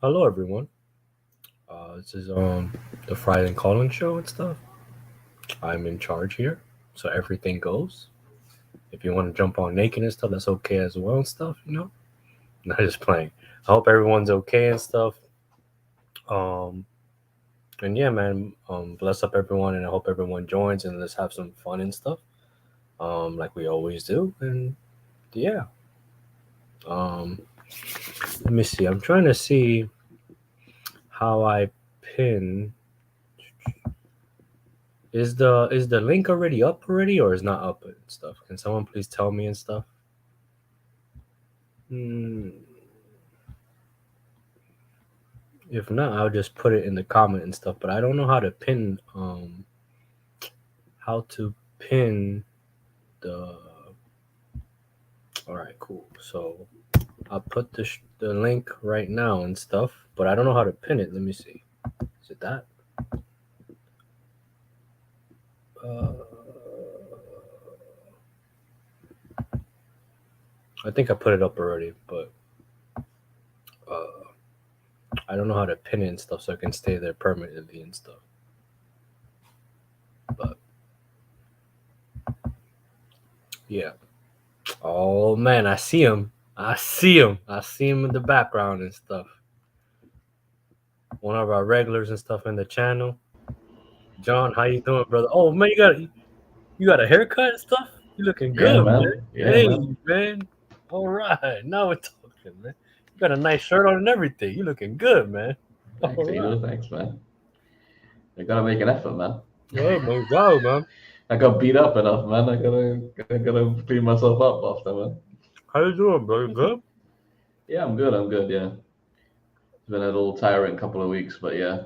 Hello, everyone. This is the Friday and Colin show and stuff. I'm in charge here, so everything goes. If you want to jump on naked and stuff, that's okay as well and stuff. Not just playing. I hope everyone's okay and stuff. Um, and yeah, man. Bless up everyone, and I hope everyone joins and let's have some fun and stuff. Like we always do. And yeah. Um, Let me see. I'm trying to see how I pin. Is the link already up already or is not up and stuff? Can someone please tell me and stuff? Hmm. If not, I'll just put it in the comment and stuff. But I don't know how to pin. How to pin the. All right, cool. So I'll put the link right now and stuff. But I don't know how to pin it. Let me see. Is it that? Uh, I think I put it up already, but uh, I don't know how to pin it and stuff, so I can stay there permanently and stuff. But yeah. Oh man, I see him. I see him. I see him in the background and stuff. One of our regulars and stuff in the channel. John, how you doing, brother? Oh man, you got a haircut and stuff. You looking Yeah, good, man. man. Yeah, Hey, man. man. All right, now we're talking, man. You got a nice shirt on and everything. You looking good, man. All Thanks, right. Elo. Thanks, man. I gotta make an effort, man. Oh my God, man. I got beat up enough, man. I gotta clean myself up after, man. How you doing, bro? You good? Yeah, I'm good. I'm good. Yeah, it's been a little tiring couple of weeks, but yeah,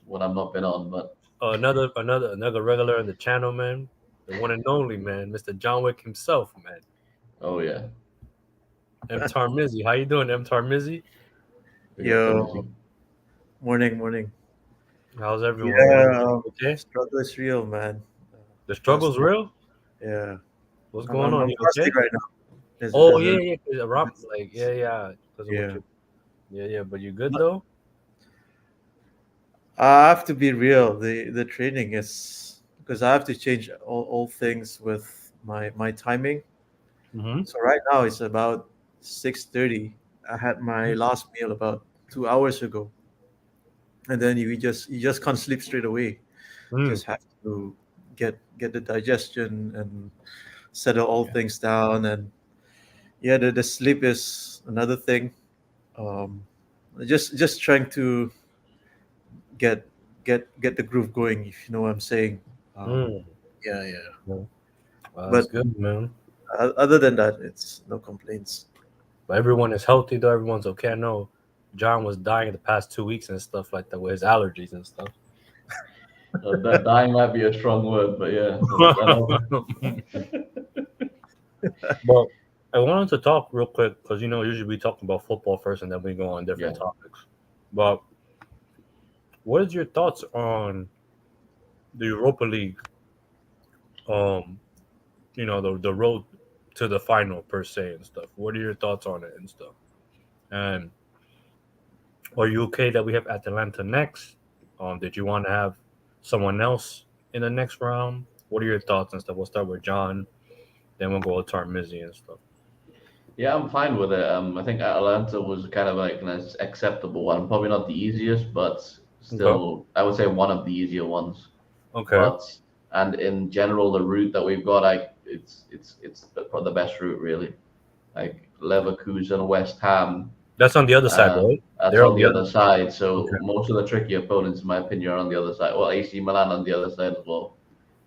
when I've not been on, but Another regular in the channel, man. The one and only man, Mr. John Wick himself, man. oh yeah, M Tarmizi. How you doing, M Tarmizi? big up to Yo, Missy. morning. How's everyone, man? Yeah, Okay? struggle is real, man. The Fasting. struggle's real? Yeah, What's I'm, going I'm, on? I'm You fasting okay? right now. Oh As yeah, a, yeah, 'cause like yeah, because of what yeah. you yeah, yeah, but you good But though? I have to be real. The training is because I have to change all things with my timing. Mm-hmm. So right now it's about 6:30. I had my last meal about 2 hours ago, and then you just can't sleep straight away. Mm. Just have to get the digestion and settle all Yeah, things down. And yeah, the sleep is another thing. um just trying to get get the groove going, if you know what I'm saying. um Mm. yeah, yeah. Well, that's But good, man. other than that, it's no complaints. But everyone is healthy though. Everyone's okay. I know John was dying the past 2 weeks and stuff like that with his allergies and stuff. that dying might be a strong word, but yeah, I know. But I wanted to talk real quick because usually we talk about football first and then we go on different Yeah, topics. But what is your thoughts on the Europa League? Um, the road to the final per se and stuff. What are your thoughts on it and stuff? And are you okay that we have Atalanta next? Did you want to have someone else in the next round? What are your thoughts and stuff? We'll start with John, then we'll go to Tarmizi and stuff. yeah, I'm fine with it. I think Atalanta was kind of like an acceptable one. Probably not the easiest, but Okay. still, I would say one of the easier ones. Okay. But and in general, the route that we've got, like it's the best route really. Like Leverkusen, West Ham, That's on the other side, right? that's They're on on the the other other side. Okay. So most of the tricky opponents, in my opinion, are on the other side. Well, AC Milan on the other side as well.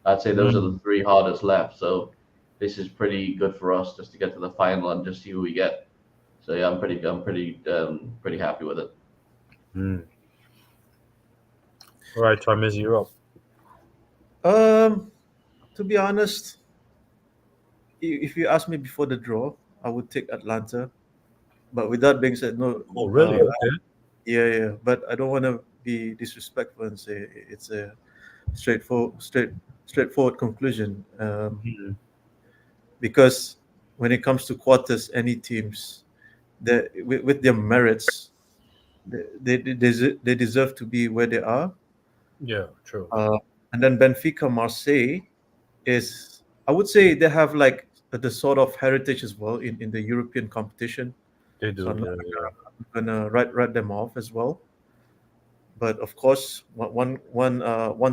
I'd say those are the Mm. three hardest left. So this is pretty good for us just to get to the final and just see who we get. So yeah, pretty happy with it. Mm. All right, Tarmizi, you're up. um to be honest, if you ask me before the draw, I would take Atlanta. But with that being said, no. Oh, really? Okay. Yeah, yeah, but I don't want to be disrespectful and say it's a straightforward conclusion. Mm. Because when it comes to quarters, any teams that with their merits, they deserve to be where they are. Yeah, true. Uh, and then Benfica, Marseille is, I would say, they have like the sort of heritage as well in the European competition. They So do. Yeah, yeah. I'm gonna write them off as well. But of course, one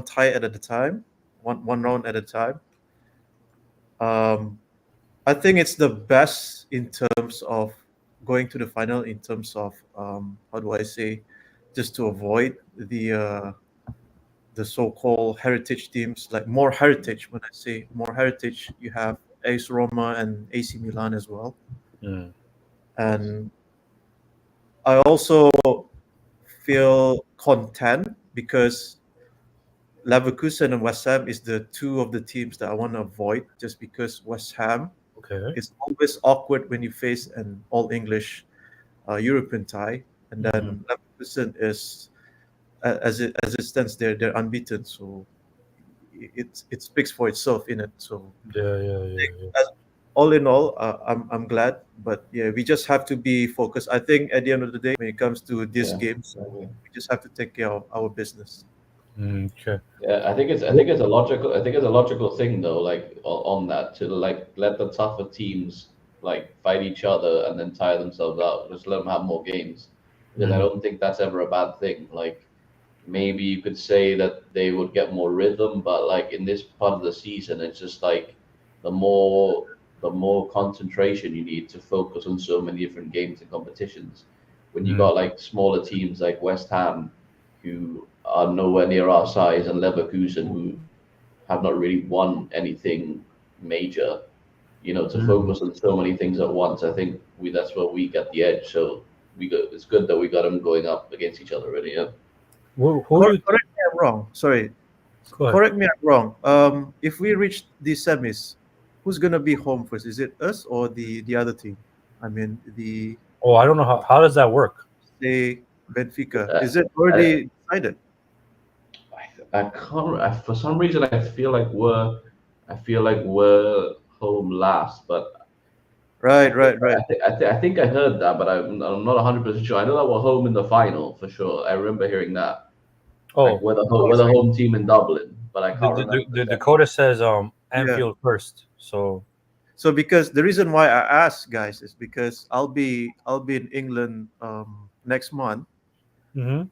tie at a time, one round at a time. Um, I think it's the best in terms of going to the final. In terms of how do I say, just to avoid the so-called heritage teams, like more heritage. When I say more heritage, you have AS Roma and AC Milan as well. Mm. And I also feel content because Leverkusen and West Ham is the two of the teams that I want to avoid, just because West Ham Okay. is always awkward when you face an all English European tie, and Mm. then Leverkusen is as it stands, they're unbeaten, so it speaks for itself in it. So Yeah, yeah, yeah, yeah. as, all in all, I'm glad, but yeah, we just have to be focused. I think at the end of the day, when it comes to these Yeah, games, exactly. we just have to take care of our business. Okay. Yeah, I think it's a logical thing though, like on that to like let the tougher teams like fight each other and then tire themselves out. Just let them have more games because I Mm. don't think that's ever a bad thing. Like maybe you could say that they would get more rhythm, but like in this part of the season, it's just like the more the more concentration you need to focus on so many different games and competitions. When you Mm. got like smaller teams like West Ham, who are nowhere near our size, and Leverkusen, who have not really won anything major, to Mm. focus on so many things at once. I think that's where we get the edge. So it's good that we got them going up against each other, really. Yeah. Who do you think? Correct me I'm wrong. Sorry, Go ahead. correct me I'm wrong. If we reach the semis, who's gonna be home first? Is it us or the other team? I mean, the Oh, I don't know how does that work. say Benfica. Uh, Is it I, already decided? I can't. For some reason, I feel like we're home last, but Right, right, right. I think I heard that, but I'm not 100% sure. I know that we're home in the final for sure. I remember hearing that. Like Oh, we're the home team in Dublin, but I the can't the, remember the, the exactly. Dakota says Yeah. Anfield first. So So because the reason why I asked guys is because I'll be in England next month. hmm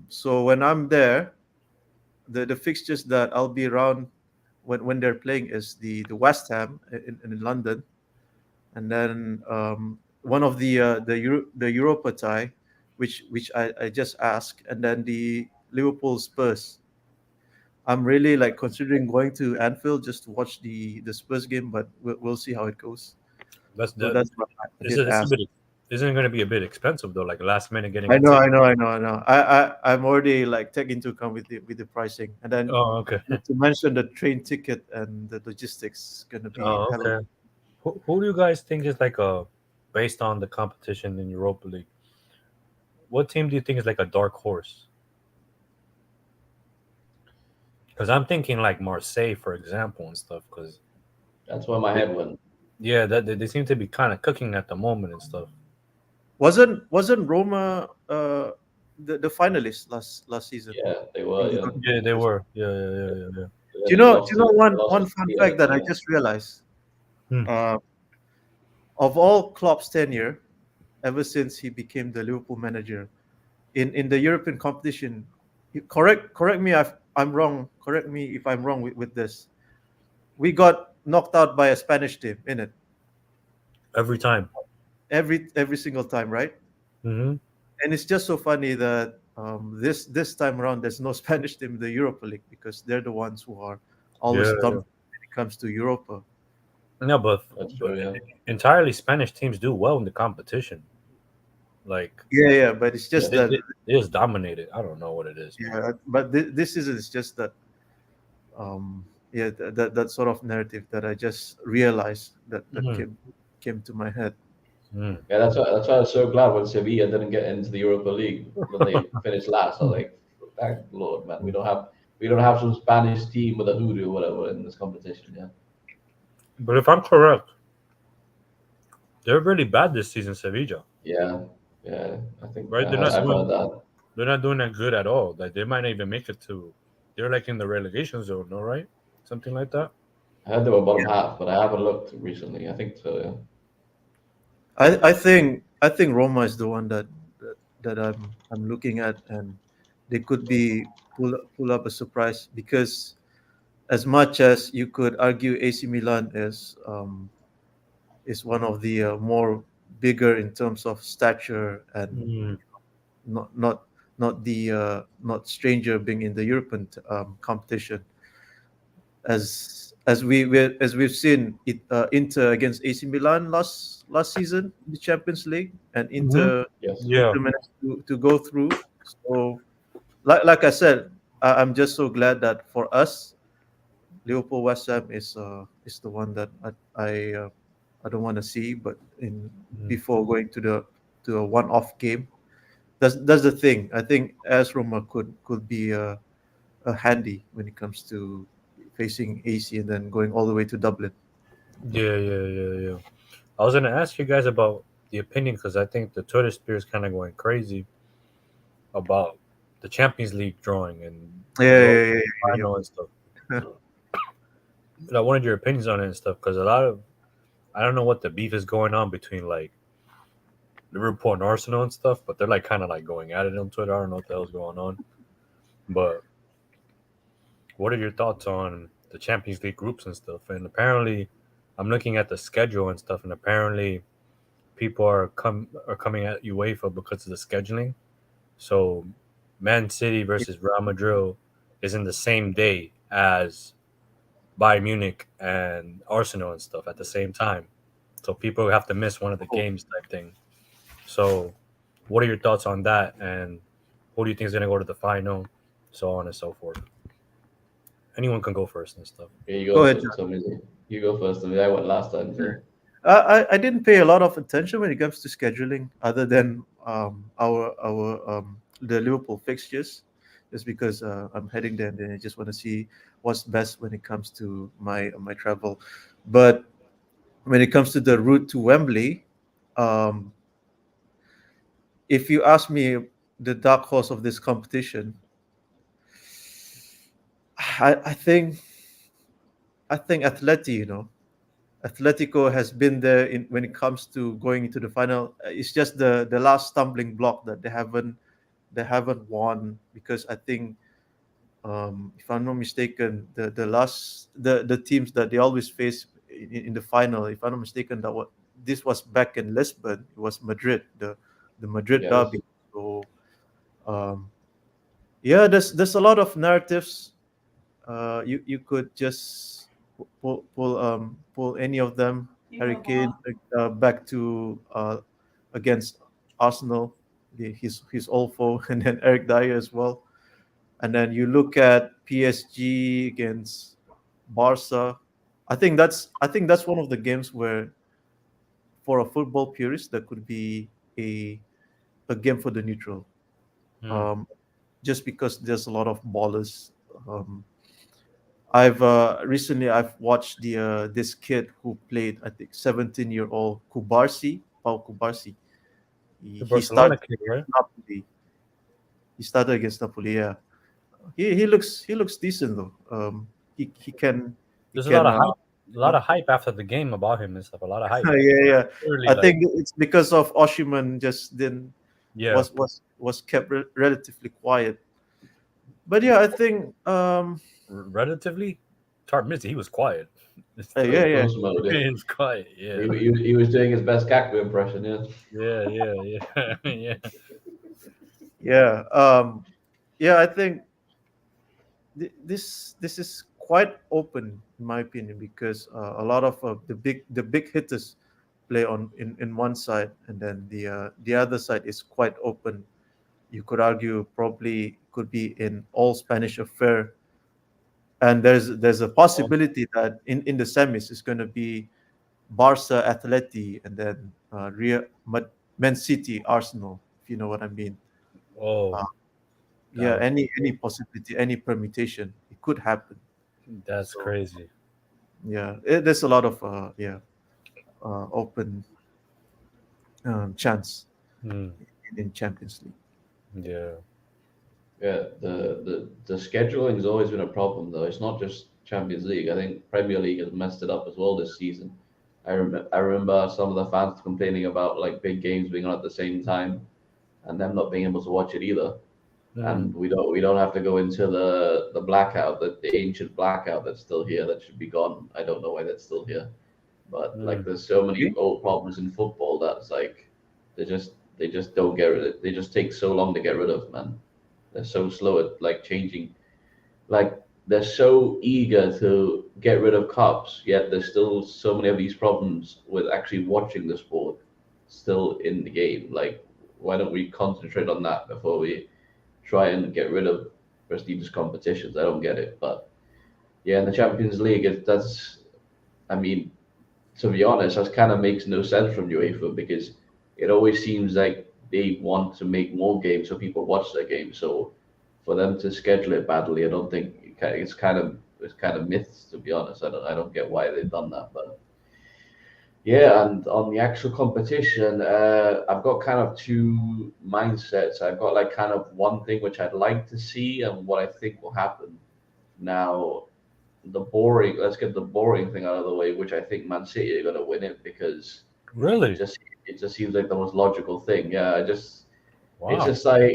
So when I'm there, the fixtures that I'll be around when they're playing is the West Ham in London, and then one of the Europa tie, which I just asked, and then the Liverpool Spurs. I'm really like considering going to Anfield just to watch the Spurs game, but we'll see how it goes. that's So the that's what I did it's a ask. bit isn't it going to be a bit expensive though? Like last minute getting I a know, ticket. I know, I know, I know. I'm already like take into account with the pricing, and then Oh, okay. not to mention the train ticket and the logistics is gonna be Oh, hell. okay. Who do you guys think is like a based on the competition in Europa League? What team do you think is like a dark horse? Because I'm thinking like Marseille, for example, and stuff. Because That's where my head went. yeah, that they seem to be kind of cooking at the moment and stuff. Wasn't Roma the finalist last season? Yeah, they I were. think they Yeah, got Yeah, they first. were. Yeah, yeah, yeah, yeah, yeah. yeah. Do you They know? Do lost you to know they lost one to fun fact PSG. that I Yeah. just realized? Hmm. Uh, of all Klopp's tenure, ever since he became the Liverpool manager in the European competition, correct me if I'm wrong. Correct me if I'm wrong with this. We got knocked out by a Spanish team in it Every time. every single time, right? Hmm. And it's just so funny that this time around there's no Spanish team in the Europa League because they're the ones who are always Yeah, yeah. dominant when it comes to Europa. No, That's but true. Yeah. entirely Spanish teams do well in the competition. Like Yeah, yeah, but it's Yeah. just that they just dominated. I don't know what it is, man. yeah, but this season is just that yeah that sort of narrative that I just realized that Mm. came to my head. Mm. Yeah, that's why I was so glad when Sevilla didn't get into the Europa League when they finished last. I was like, thank Lord, man. We don't have some Spanish team with a hoodoo or whatever in this competition. Yeah. But if I'm correct, they're really bad this season, Sevilla. Yeah. Yeah, I think right? I've heard that. They're not doing that good at all. Like they might not even make it to. They're like in the relegation zone, no, right? Something like that. I heard they were bottom half, but I haven't looked recently. I think so. Yeah. I think Roma is the one that I'm looking at, and they could be pull up a surprise because as much as you could argue AC Milan is one of the more bigger in terms of stature and Mm, not not not stranger being in the European competition as we've seen it Inter against AC Milan last season in the Champions League, and hmm. Yes. Yeah, Inter managed to go through. So like I said, I'm just so glad that for us, Liverpool West Ham is the one that I don't want to see, but in mm, before going to a one-off game. That's the thing. I think AS Roma could be a handy when it comes to facing AC and then going all the way to Dublin. yeah. I was gonna ask you guys about the opinion because I think the Twitter sphere is kind of going crazy about the Champions League drawing and Yeah, the yeah, yeah, yeah, final and stuff. And I wanted your opinions on it and stuff because a lot of I don't know what the beef is going on between like Liverpool and Arsenal and stuff, but they're like kind of like going at it on Twitter. I don't know what the hell's going on. But what are your thoughts on the Champions League groups and stuff? And apparently, I'm looking at the schedule and stuff, and apparently, people are coming at UEFA because of the scheduling. So, Man City yeah. versus Real Madrid is in the same day as Bayern Munich and Arsenal and stuff at the same time. So people have to miss one of the Oh, games type thing. So, what are your thoughts on that? And who do you think is going to go to the final? So on and so forth. Anyone can go first and stuff. Yeah, you go go. ahead, So, John. so maybe you go first. I mean, I went last time, so I didn't pay a lot of attention when it comes to scheduling, other than our the Liverpool fixtures, just because I'm heading there and then I just want to see what's best when it comes to my travel. But when it comes to the route to Wembley, um, if you ask me the dark horse of this competition, I think Atleti, Atletico has been there when it comes to going into the final. It's just the last stumbling block that they haven't won, because I think, if I'm not mistaken, the last the teams that they always face in the final, if I'm not mistaken, this was back in Lisbon. It was Madrid, the Madrid yes, derby. So, um, yeah, there's a lot of narratives. You could just pull any of them. Harry Kane back to against Arsenal, his old foe, and then Eric Dyer as well. And then you look at PSG against Barca. I think that's one of the games where, for a football purist, that could be a game for the neutral. Hmm. Um, just because there's a lot of ballers. I've watched this kid who played, I think, 17-year-old Pau Kubarsi. He, The he Barcelona started kid, right? against Napoli. He started against Napoli. Yeah, he looks decent though. He There's can a lot of hype after the game about him and stuff. A lot of hype. yeah, yeah. Clearly, I like, think it's because of Oshiman just didn't yeah, was kept relatively quiet. But yeah, I think relatively. Tart Mizzy, he was quiet. yeah, go yeah, ghost mode. Yeah. He was quiet. Yeah, He was doing his best Kaku impression. Yeah. yeah, yeah. yeah. Yeah, I think this is quite open in my opinion, because a lot of the big hitters play in one side, and then the other side is quite open. You could argue probably could be in all Spanish affair, and there's a Oh, possibility that in the semis it's going to be Barca Atleti, and then Man City Arsenal, if you know what I mean. oh, uh, that yeah, would any possibility, any permutation, it could happen. that's So crazy. yeah, there's a lot of open chance. Hmm. in Champions League. Yeah. Yeah, the scheduling has always been a problem though. It's not just Champions League. I think Premier League has messed it up as well this season. I remember some of the fans complaining about like big games being on at the same time and them not being able to watch it either. Mm. And we don't have to go into the blackout, the ancient blackout that's still here that should be gone. I don't know why that's still here, but like Mm. there's so many Okay. old problems in football that's like they just don't get rid of. They just take so long to get rid of, man. They're so slow at like changing. Like they're so eager to get rid of cups, yet there's still so many of these problems with actually watching the sport still in the game. Like why don't we concentrate on that before we try and get rid of prestigious competitions? I don't get it, but yeah, in the Champions League, that's I mean, to be honest, that kind of makes no sense from UEFA because it always seems like they want to make more games so people watch their games. So for them to schedule it badly, I don't think it's kind of myths, to be honest. I don't get why they've done that, but yeah. And on the actual competition, I've got kind of two mindsets. I've got like kind of one thing which I'd like to see and what I think will happen. Now, let's get the boring thing out of the way, which I think Man City are going to win it because it Really? just it just seems like the most logical thing. Yeah, it's Wow. just like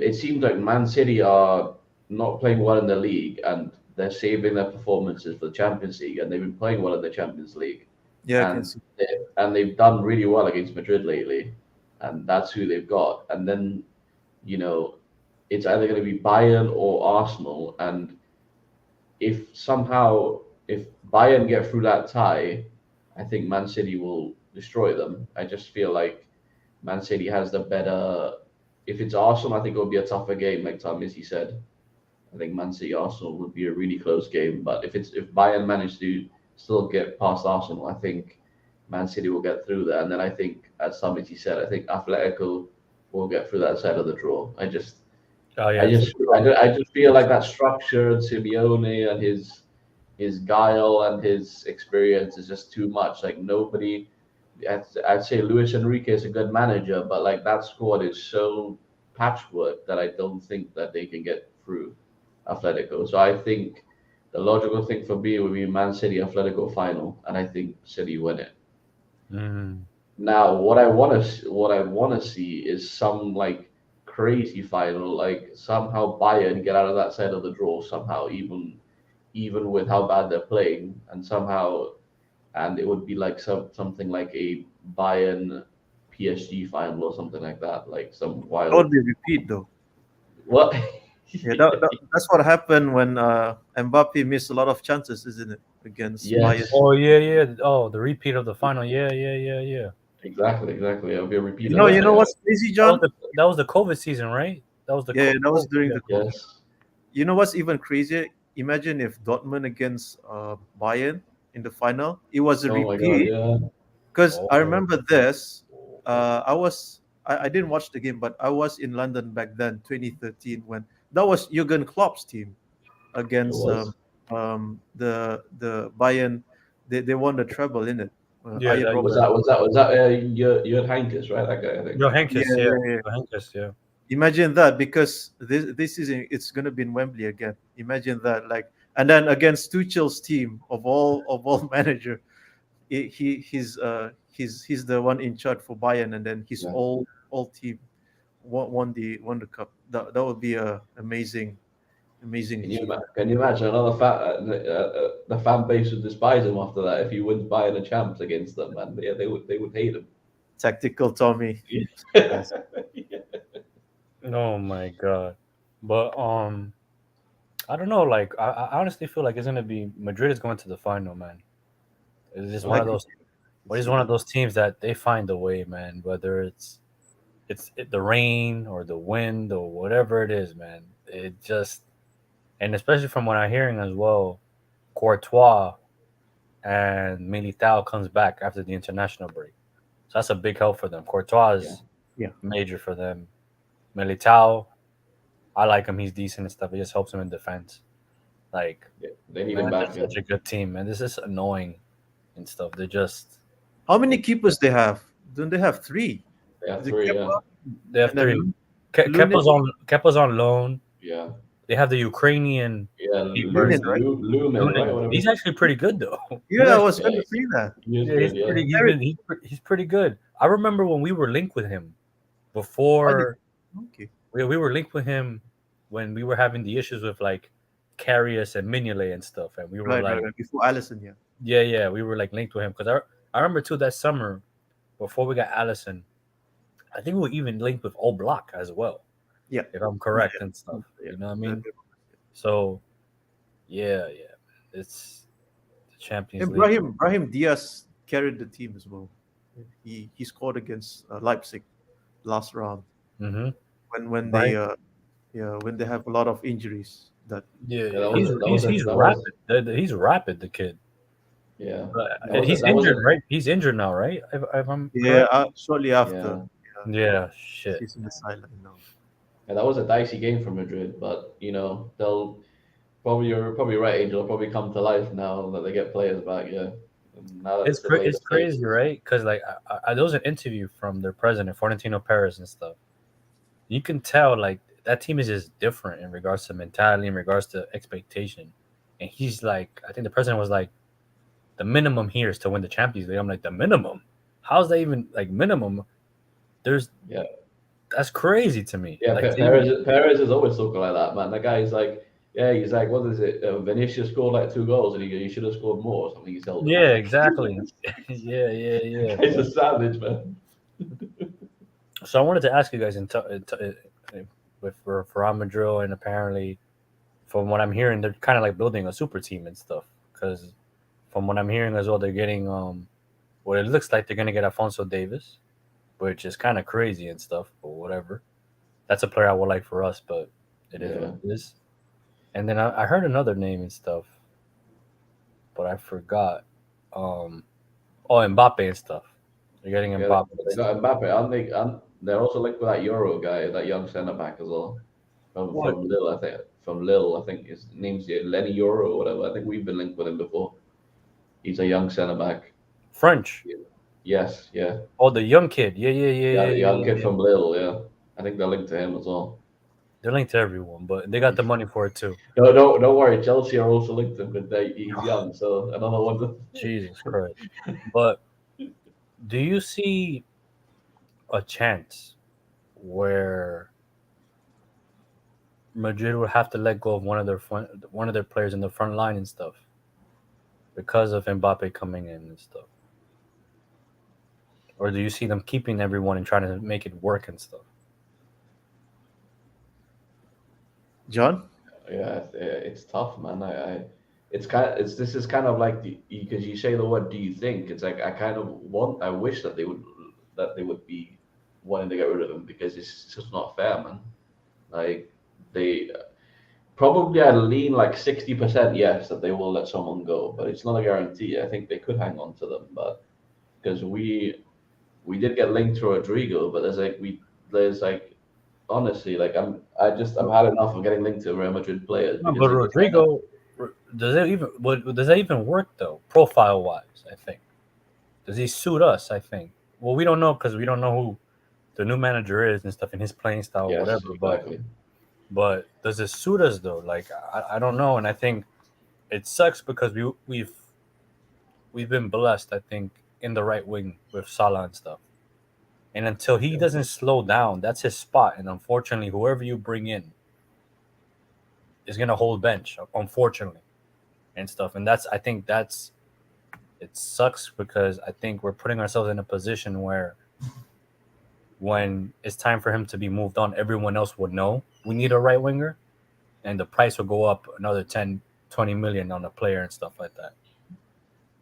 it seems like Man City are not playing well in the league and they're saving their performances for the Champions League, and they've been playing well in the Champions League, Yeah, I can and see. they've done really well against Madrid lately, and that's who they've got. And then you know it's either going to be Bayern or Arsenal, and if Bayern get through that tie, I think Man City will destroy them. I just feel like Man City has the better. If it's Arsenal, I think it will be a tougher game, like Tom Missy said. I think Man City Arsenal would be a really close game. But if Bayern manage to still get past Arsenal, I think Man City will get through there. And then I think, as Samity said, I think Atletico will get through that side of the draw. Oh I yeah. just, I just feel like that structure, Simeone and his guile and his experience is just too much. Like nobody, I'd say Luis Enrique is a good manager, but like that squad is so patchwork that I don't think that they can get through Atletico. So I think the logical thing for me would be Man City Atletico final, and I think City win it. Mm. Now, what I want to see is some like crazy final, like somehow Bayern get out of that side of the draw somehow, even with how bad they're playing, and it would be like something like a Bayern PSG final or something like that, like some That would wild be a repeat, though. what? Yeah, that's what happened when Mbappe missed a lot of chances, isn't it, against Bayern? Yes, Oh yeah, yeah. Oh, the repeat of the final. Yeah, yeah, yeah, yeah. exactly. It'll be a repeat You of know, that. you know Yeah. what's crazy, That was John? the COVID season, right? That was the Yeah, that was during yeah. the COVID. Yes. You know what's even crazier? Imagine if Dortmund against Bayern in the final. It was a Oh my God. repeat Yeah. because I Oh. remember this. I didn't watch the game, but I was in London back then, 2013, when that was Jurgen Klopp's team It against was. the Bayern. They won the treble in it. Yeah, Iron that Was Robben. year. that was that was that Jurgen Heinkes, right? That guy, I think. Yo, Yeah, Henkes, yeah. yeah, yeah. Yo, Henkes, yeah. Imagine that, because this season it's gonna be in Wembley again. Imagine that, like, and then against Tuchel's team of all manager, he's the one in charge for Bayern, and then his Yeah. all team won the cup. That would be a amazing achievement. Can you imagine another the fan base would despise him after that if he wins Bayern a champs against them, man. Yeah, they would hate him. Tactical Tommy. Yes. Oh my god. But I don't know. Like I honestly feel like it's gonna be Madrid is going to the final, man. It's just one I of can those. Well, it's see one of that. those teams that they find a way, man. Whether the rain or the wind or whatever it is, man. It just and especially from what I'm hearing as well, Courtois and Militao comes back after the international break, so that's a big help for them. Courtois Yeah, is Yeah. major for them. Militao, I like him. He's decent and stuff. It just helps him in defense. Like, yeah, they need him man, they're back. Yeah. such a good team, man. This is annoying and stuff. They're just How many they keepers they have? Don't they have three? They have The three, yeah, Kepa They have and then three. Lunin. Kepa's on loan. yeah, They have the Ukrainian yeah. keeper. Lunin, right? Lumen, right? Lunin. Whatever. He's actually pretty good though. He's Yeah, I actually was Yeah, going to say that. he is yeah, good. Yeah, Very he's pretty good. I remember when we were linked with him oh, you, before okay. we were linked with him when we were having the issues with like Carius and Mignolet and stuff, and we were Right, right, like, right. Before Allison, yeah. yeah, we were like linked with him because I remember too that summer before we got Allison, I think we were even linked with Oblak as well, Yeah. if I'm Yeah, correct and yeah. stuff. Yeah. You know what I That- mean? So yeah, it's the Champions And League. Brahim Diaz carried the team as well. He scored against Leipzig last round Mm-hmm. when they Right? yeah, when they have a lot of injuries. That Yeah, yeah. yeah. He's That was rapid. He's rapid. The kid. yeah. He's That was injured, a right? He's injured now, right? If I'm yeah, correct. shortly after, yeah. yeah, Yeah. Shit. he's in the sideline now. And that was a dicey game for Madrid, but they'll probably you're probably right, Angel. Will probably come to life now that they get players back. Yeah, and now that it's at later It's crazy, stages. right? Because like there was an interview from their president, Florentino Perez, and stuff. You can tell like that team is just different in regards to mentality, in regards to expectation. And he's like, I think the president was like, the minimum here is to win the Champions League. I'm like, the minimum? How's that even like minimum? There's Yeah, That's crazy to me. yeah. Like to even Perez is always talking like that, man. The guy's like, yeah, he's like, what is it? Vinicius scored like 2 goals, and he should have scored more or something. He told him. yeah, exactly. Yeah. He's a savage, man. So I wanted to ask you guys with for Real Madrid, and apparently, from what I'm hearing, they're kind of like building a super team and stuff. Because from what I'm hearing as well, they're getting well, it looks like they're gonna get Alfonso Davis, which is kind of crazy and stuff. But whatever, that's a player I would like for us, but it is what Yeah, it is. And then I heard another name and stuff, but I forgot. Um, oh, Mbappe and stuff. They're getting yeah. Mbappe and They stuff. got Mbappe. And they're also linked with that Euro guy, that young centre back as well. What From Lille, I think. From Lille, I think his name's Lenny Euro or whatever. I think we've been linked with him before. He's a young centre back. French? Yes, yeah. Oh, the young kid. Yeah, the young kid Yeah. from Lille, yeah. I think they're linked to him as well. They're linked to everyone, but they got the money for it too. No, don't worry. Chelsea are also linked to him because he's young, so I don't know what the. Jesus Christ. But do you see a chance where Madrid would have to let go of one of their players in the front line and stuff because of Mbappe coming in and stuff? Or do you see them keeping everyone and trying to make it work and stuff? John, Yeah, it's tough, man. It's kind of, this is kind of like because you say the word "do you think?" It's like I wish that they would be wanting to get rid of him because it's just not fair, man. Like they probably I'd lean like 60% yes that they will let someone go, but it's not a guarantee. I think they could hang on to them, but because we did get linked to Rodrigo, but there's like honestly like I'm had enough of getting linked to Real Madrid players No, because but it just kind of Rodrigo, does that even work though? Profile wise, I think. Does he suit us? I think. Well, we don't know because we don't know who the new manager is and stuff in his playing style, or yes whatever. exactly. But does it suit us though? Like I don't know, and I think it sucks because we've been blessed. I think in the right wing with Salah and stuff, and until he Yeah. doesn't slow down, that's his spot. And unfortunately, whoever you bring in is gonna hold bench. Unfortunately, and stuff, and I think that's it sucks because I think we're putting ourselves in a position where when it's time for him to be moved on, everyone else would know we need a right winger, and the price will go up another 10, 20 million on a player and stuff like that.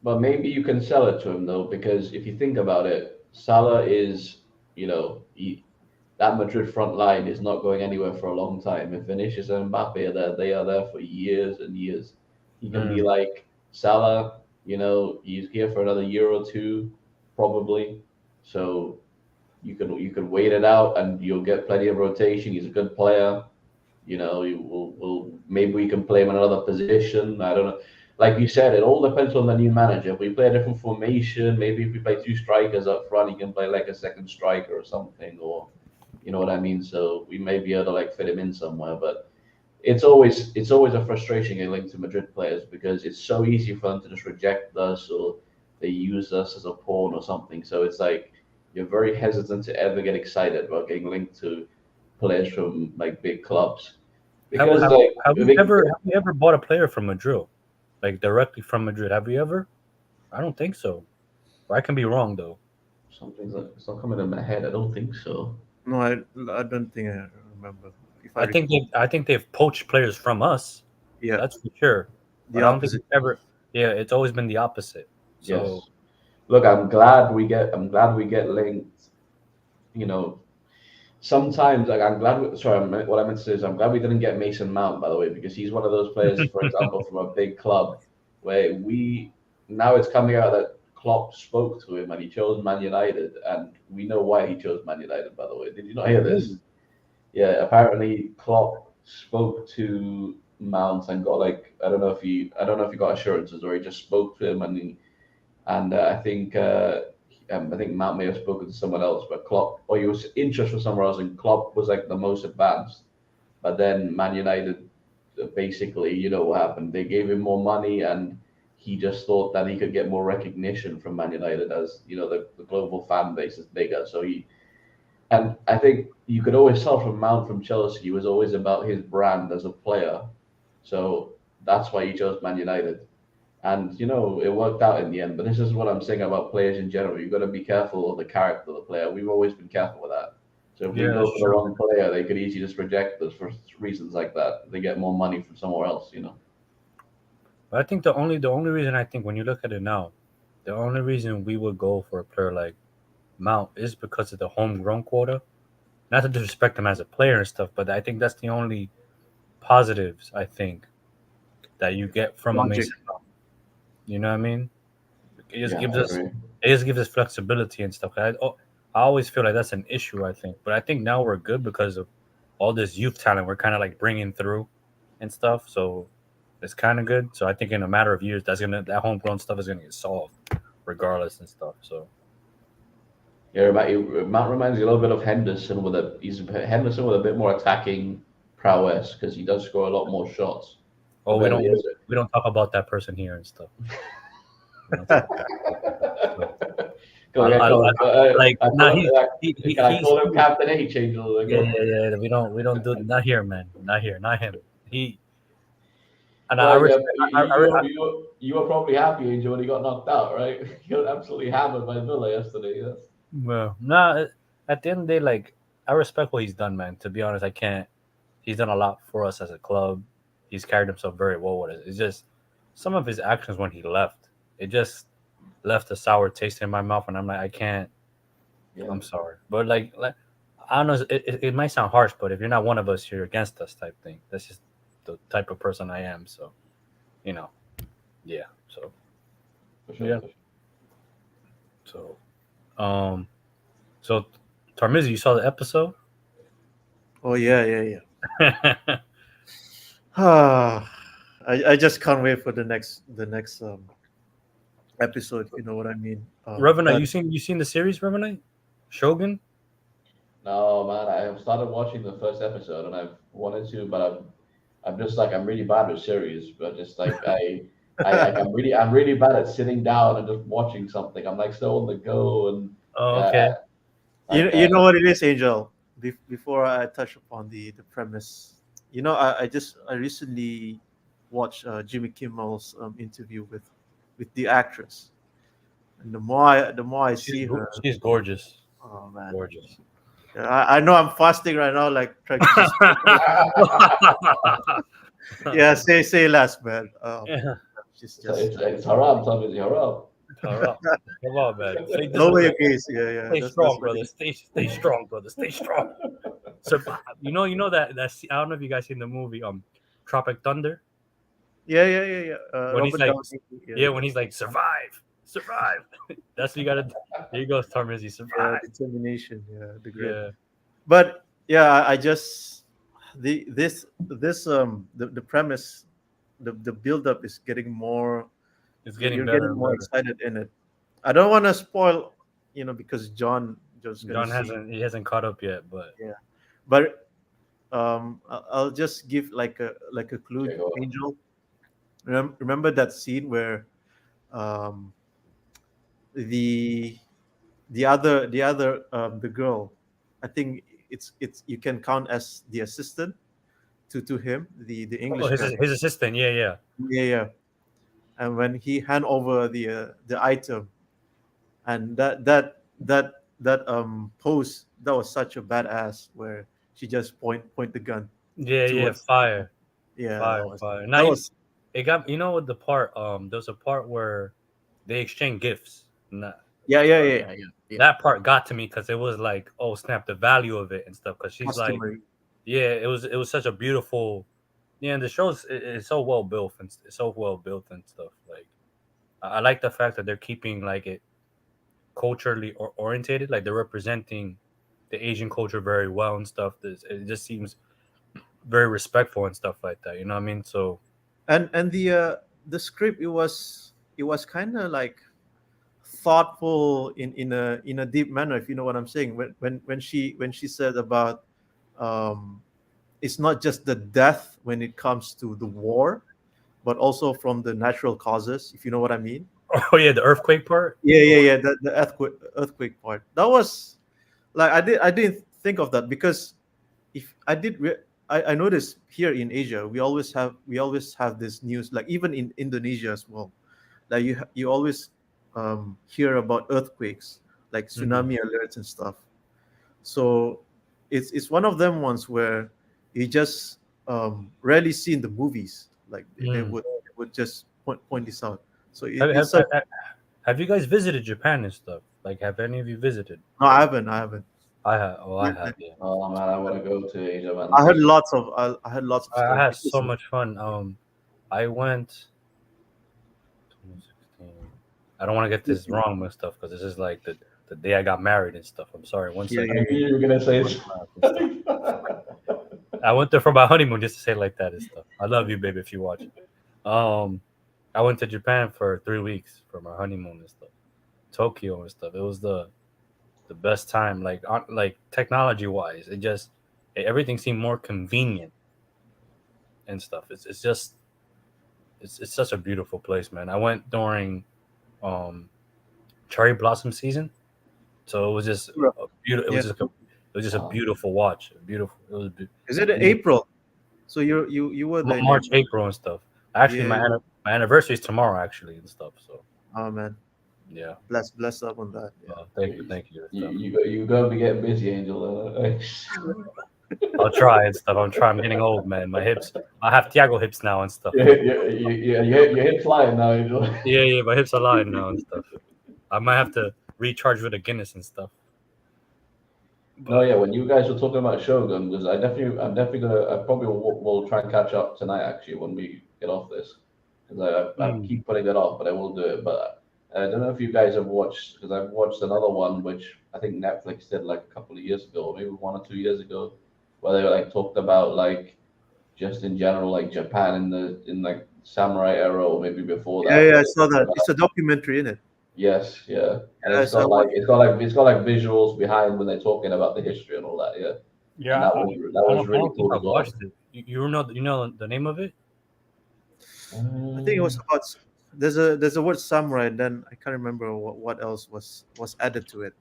But maybe you can sell it to him though, because if you think about it, Salah is, that Madrid front line is not going anywhere for a long time. If Vinicius and Mbappe are there, they are there for years and years. He can be Mm. like Salah, he's here for another year or two, probably. So you can wait it out and you'll get plenty of rotation. He's a good player. You will maybe we can play him in another position. I don't know. like you said, it all depends on the new manager. If we play a different formation, maybe if we play two strikers up front, he can play like a second striker or something, or you know what I mean. So we may be able to like fit him in somewhere, but it's always a frustration getting linked to Madrid players because it's so easy for them to just reject us or they use us as a pawn or something. So it's like you're very hesitant to ever get excited about getting linked to players from like big clubs Have, because have, like have you ever bought a player from Madrid, like directly from Madrid? Have you ever? I don't think so. Or I can be wrong though. something's like it's not coming in my head. I don't think so. No, I don't think I remember. If I I recall, think they've poached players from us. yeah, That's for sure. the But I don't think opposite. it's ever. Yeah, it's always been the opposite. So Yes. Look, I'm glad we get linked. You know, sometimes like I'm glad. Sorry, what I meant to say is I'm glad we didn't get Mason Mount, by the way, because he's one of those players, for example, from a big club where we now it's coming out that Klopp spoke to him and he chose Man United, and we know why he chose Man United. By the way, did you not hear this? really, Yeah, apparently Klopp spoke to Mount and got like I don't know if he got assurances or he just spoke to him and I think Mount may have spoken to someone else, but Klopp, or he was interested for somewhere else, and Klopp was like the most advanced. But then Man United, basically, you know what happened? They gave him more money, and he just thought that he could get more recognition from Man United as the global fan base is bigger. And I think you could always tell from Mount from Chelsea, he was always about his brand as a player. So that's why he chose Man United. And it worked out in the end. But this is what I'm saying about players in general. You've got to be careful of the character of the player. We've always been careful with that. So if we yeah, go that's for the true. wrong player, they could easily just reject us for reasons like that. They get more money from somewhere else. But I think the only reason I think when you look at it now, the only reason we would go for a player like Mount is because of the homegrown quota. Not to disrespect him as a player and stuff, but I think that's the only positives I think that you get from a Logic. Mason Mount. You know what I mean? It just Yeah, gives I us agree. it just gives us flexibility and stuff. I always feel like that's an issue. I think, but I think now we're good because of all this youth talent we're kind of like bringing through and stuff. So it's kind of good. So I think in a matter of years, that homegrown stuff is gonna get solved, regardless and stuff. So Yeah, Matt reminds me a little bit of Henderson Henderson with a bit more attacking prowess because he does score a lot more shots. oh, But we then don't the we, we don't talk about that person here and stuff. We don't talk about so, Can I call him? like I nah call him. Can I he's call him Captain H? Angel yeah, again. yeah, yeah. We don't do not here, man. Not here, not him. He and I Well, yeah, respect. you were probably happy, Angel, when he got knocked out, right? He got absolutely hammered by Villa yesterday. Yes. Well, nah. At the end of the day, like I respect what he's done, man. To be honest, I can't. He's done a lot for us as a club. He's carried himself very well with it. It's just some of his actions when he left. It just left a sour taste in my mouth, and I'm like, I can't. Yeah. I'm sorry, but like I don't know. It might sound harsh, but if you're not one of us, you're against us, type thing. That's just the type of person I am. So you know, yeah. So For sure. yeah. For sure. So um, so Tarmizi, you saw the episode? Oh yeah, yeah, yeah. Ah, I just can't wait for the next episode. You know what I mean? Revenant, But you seen the series Revenant? Shogun? No, man, I have started watching the first episode and I've wanted to, but I'm just like I'm really bad with series, but just like I'm really bad at sitting down and just watching something. I'm like so on the go and Oh, yeah, okay. you know what it is, Angel. Before I touch upon the premise, I recently watched Jimmy Kimmel's interview with the actress, and the more I see her, She's gorgeous. oh man, Gorgeous. yeah, I know I'm fasting right now, like trying to just yeah, say less, man. Yeah. Just it's haram, Tom, it's haram. All right. Come on, man. Stay lower your disciplined. gaze. Yeah, yeah. Stay That's strong, what it brother. is. Stay strong, brother. Stay strong. Survive. That I don't know if you guys seen the movie Tropic Thunder Yeah, yeah, yeah, yeah. when he's Robert like Downey. Yeah, yeah when he's like survive, survive. That's what you gotta. There you go, Tarmizi. yeah. Survive. Determination. Yeah, the grit. Yeah. But yeah, I just the this this the premise. the build up is getting more. It's getting You're better getting and more better. excited in it. I don't want to spoil, because John's gonna John see. hasn't caught up yet, but Yeah, but I'll just give like a clue, Okay, go. Angel. Remember that scene where um the the girl, I think it's you can count as the assistant to him, the oh, English his character. his assistant, yeah, yeah, Yeah, yeah. And when he hand over the item, and that pose, that was such a badass, where she just point the gun yeah, yeah, towards. fire, Yeah, fire, fire. Now that you, was it got you know what the part there's a part where they exchange gifts. Nah, yeah, yeah, yeah, yeah, yeah, yeah. that part got to me because it was like, oh snap, the value of it and stuff. Because she's like, Customary. yeah, it was such a beautiful, yeah, and the show's it's so well built and it's so well built and stuff. Like I like the fact that they're keeping like it culturally orientated, like they're representing the Asian culture very well and stuff. It just seems very respectful and stuff like that. You know what I mean? So And the script, it was kind of like thoughtful in a deep manner, if you know what I'm saying, when she said about um it's not just the death when it comes to the war, but also from the natural causes, if you know what I mean. oh yeah, the earthquake part. Yeah, yeah, yeah, the earthquake part, that was like, I didn't think of that, because if I did I noticed here in Asia, we always have this news, like even in Indonesia as well, like you always hear about earthquakes, like Hmm. tsunami alerts and stuff. So it's one of them ones where you just rarely see in the movies, like Mm. they would just point this out. So Have, it's have, such. have, have you guys visited Japan and stuff? Like, have any of you visited? No, I haven't. I have. Oh, I have. Yeah, Oh man, I want to go to Asia, man. I This heard is lots of I heard lots of I stories had so because. much fun. I went 2016. I don't want to get this wrong and stuff because this is like the day I got married and stuff. I'm sorry. One Yeah, I second. yeah, knew yeah. you were gonna say And stuff. something. I went there for my honeymoon just to say it like that and stuff. I love you, baby, if you watch. Um, I went to Japan for 3 weeks for my honeymoon and stuff. Tokyo and stuff. It was the best time. Like technology wise, everything seemed more convenient and stuff. It's just it's such a beautiful place, man. I went during um cherry blossom season, so it was just Sure. a beautiful. Yeah. It was just a Wow. beautiful watch. Beautiful. It was Is it in beautiful. April? So you were there in March, April. April, and stuff. Actually, Yeah. my anniversary is tomorrow, actually, and stuff. So Oh man, yeah. bless up on that. Yeah. Thank you, and You stuff. you gotta be getting busy, Angel. I'll try and stuff. I'm trying. I'm getting old, man. My hips. I have Tiago hips now and stuff. You hit flying now, Angel. Yeah, yeah. My hips are lying now and stuff. I might have to recharge with a Guinness and stuff. No, But yeah. When you guys were talking about Shogun, because I'm definitely gonna, I probably will try and catch up tonight actually when we get off this, because I mm, keep putting it off, but I will do it. But I don't know if you guys have watched, because I've watched another one which I think Netflix did like a couple of years ago, or maybe 1 or 2 years ago, where they like talked about like just in general like Japan in like samurai era or maybe before Yeah, that, yeah, where I they saw talked that. about It's a documentary, in it. yes, yeah, and Yeah, I saw one. it's got like visuals behind when they're talking about the history and all that, yeah, and yeah, that was I really don't think cool I as well. watched it. You know the name of it? I think it was Um, about. There's a word samurai, and then I can't remember what else was added to it.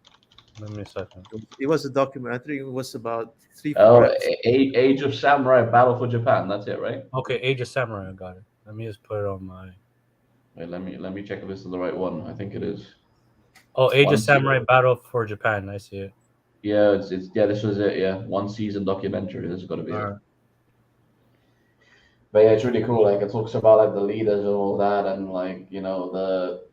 Let me a second. It was a document. I think it was about three oh, four episodes. Age of Samurai Battle for Japan. That's it, right? Okay, Age of Samurai. I got it. Let me just put it on my. Wait, let me check if this is the right one. I think it is. Oh, Age of One se- Samurai Battle for Japan. I see it. yeah, it's yeah. This was it. Yeah, one season documentary. This is got to be All it. right. But yeah, it's really cool. Like it talks about like the leaders and all that, and like the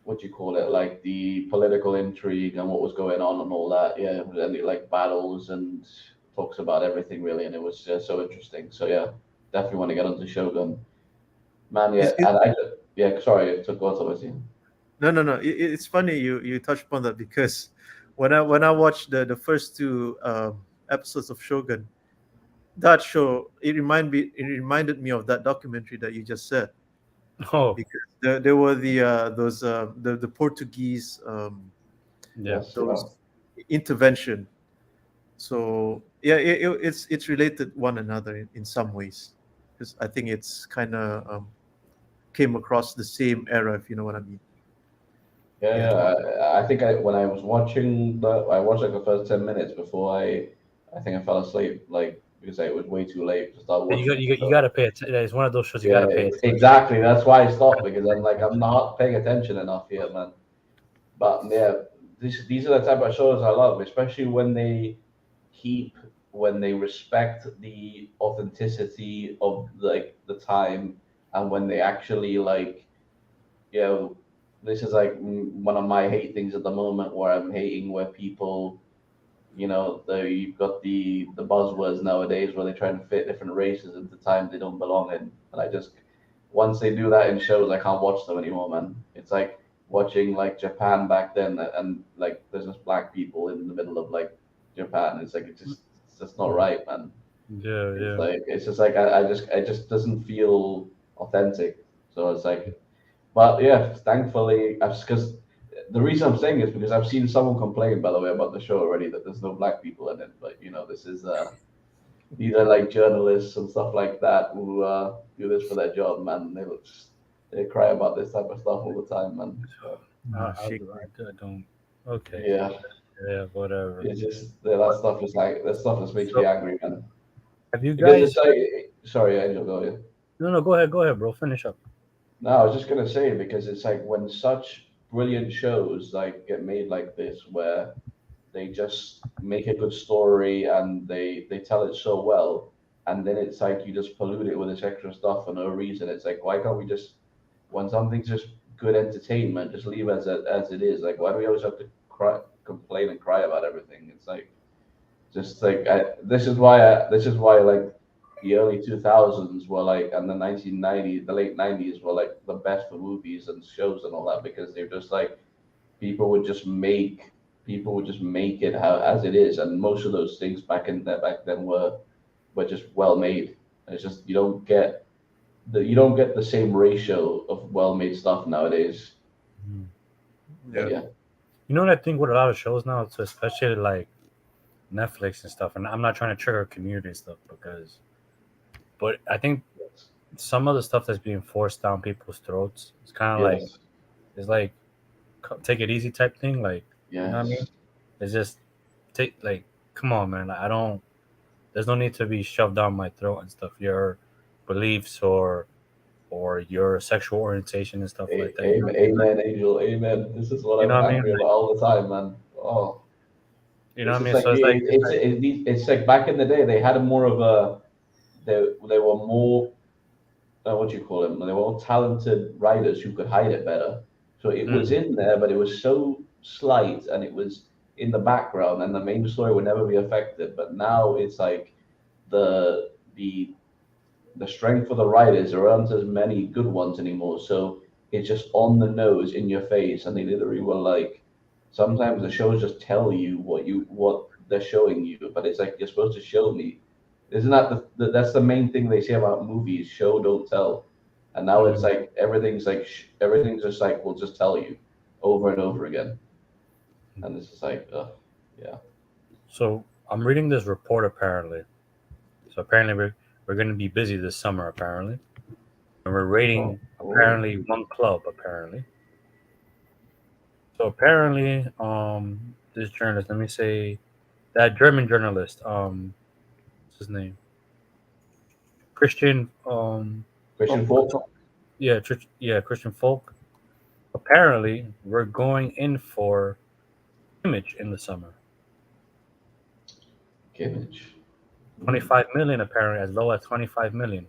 what do you call it, like the political intrigue and what was going on and all that. Yeah, and like battles and talks about everything really, and it was so interesting. So yeah, definitely want to get onto Shogun, man. Yeah, Is it? and yeah, sorry, it took what obviously. No, no, no. It's funny you touched upon that, because when I watched the first two episodes of Shogun, that show, it reminded me of that documentary that you just said, Oh, because there were the Portuguese, yeah. Yes, yeah. those intervention. So yeah, it's related one another in some ways, because I think it's kind of came across the same era, if you know what I mean. Yeah, Yeah. yeah. I think when I was watching I watched like the first 10 minutes before I think I fell asleep, like because it was way too late to start You watching got the you show. got to pay attention. It's one of those shows you got Yeah, to pay attention. exactly. That's why I stopped because I'm like I'm not paying attention enough here, man. But yeah, these are the type of shows I love, especially keep when they respect the authenticity of like the time, and when they actually like, you know, this is like one of my hate things at the moment, where I'm hating where people, you've got the buzzwords nowadays where they try and fit different races into times they don't belong in, and I just once they do that in shows, I can't watch them anymore, man. It's like watching like Japan back then, and like there's just black people in the middle of like Japan. It's like it's just not right, man. Yeah, It's yeah. like it's just like I just doesn't feel authentic. So it's like, but yeah, thankfully, because the reason I'm saying is because I've seen someone complain, by the way, about the show already, that there's no black people in it. But this is these are like journalists and stuff like that who do this for their job, man. They cry about this type of stuff all the time, man. But Shake. I don't. Okay. yeah, Yeah, whatever. it's just that stuff is like that stuff just makes me So, angry, man. have you Because it's guys? like, sorry, Angel, go ahead. No, no. Go ahead, bro. Finish up. No, I was just gonna say because it's like when such brilliant shows like get made like this, where they just make a good story and they tell it so well, and then it's like you just pollute it with this extra stuff for no reason. It's like, why can't we just, when something's just good entertainment, just leave it as it is? Like, why do we always have to complain and cry about everything? It's like, just like this is why like the early 2000s were like, and the 1990s, the late 90s were like the best for movies and shows and all that, because they're just like, people would just make people would just make it as it is, and most of those things back then were just well made. It's just you don't get the same ratio of well made stuff nowadays. Mhm. But Yeah. yeah, You know what I think with a lot of shows now, so especially like Netflix and stuff, and I'm not trying to trigger community and stuff but I think some of the stuff that's being forced down people's throats, it's kind of like yes, it's like take it easy type thing. Like, you know what I mean? yes. It's just take like, come on, man. Like, I don't. There's no need to be shoved down my throat and stuff. Your beliefs or your sexual orientation and stuff like that. You know what I mean? Like, Amen, Angel. Amen. This is what you know I'm what I mean? angry about Like, all the time, man. Oh, you know what it's I just mean? like So it's like back in the day they had more of a, they were more, what do you call them? They were all talented writers who could hide it better. So it was mm, in there, but it was so slight and it was in the background, and the main story would never be affected. But now it's like the the the strength of the writers, there aren't as many good ones anymore. So it's just on the nose, in your face, and they literally were like, sometimes the shows just tell you what they're showing you, but it's like, you're supposed to show me. Isn't that that's the main thing they say about movies? Show, don't tell. And now it's mm. like everything's like everything's just like, we'll just tell you over and over again, and it's just like, yeah. So I'm reading this report apparently. So apparently we're going to be busy this summer apparently, and we're Oh, rating oh. apparently one club apparently. So apparently, this journalist, let me say that German journalist, what's his name? Christian, Christian Folk. yeah, yeah, Christian Folk. Apparently, we're going in for image in the summer. Kimmich. Hmm. 25 million, apparently, as low as 25 million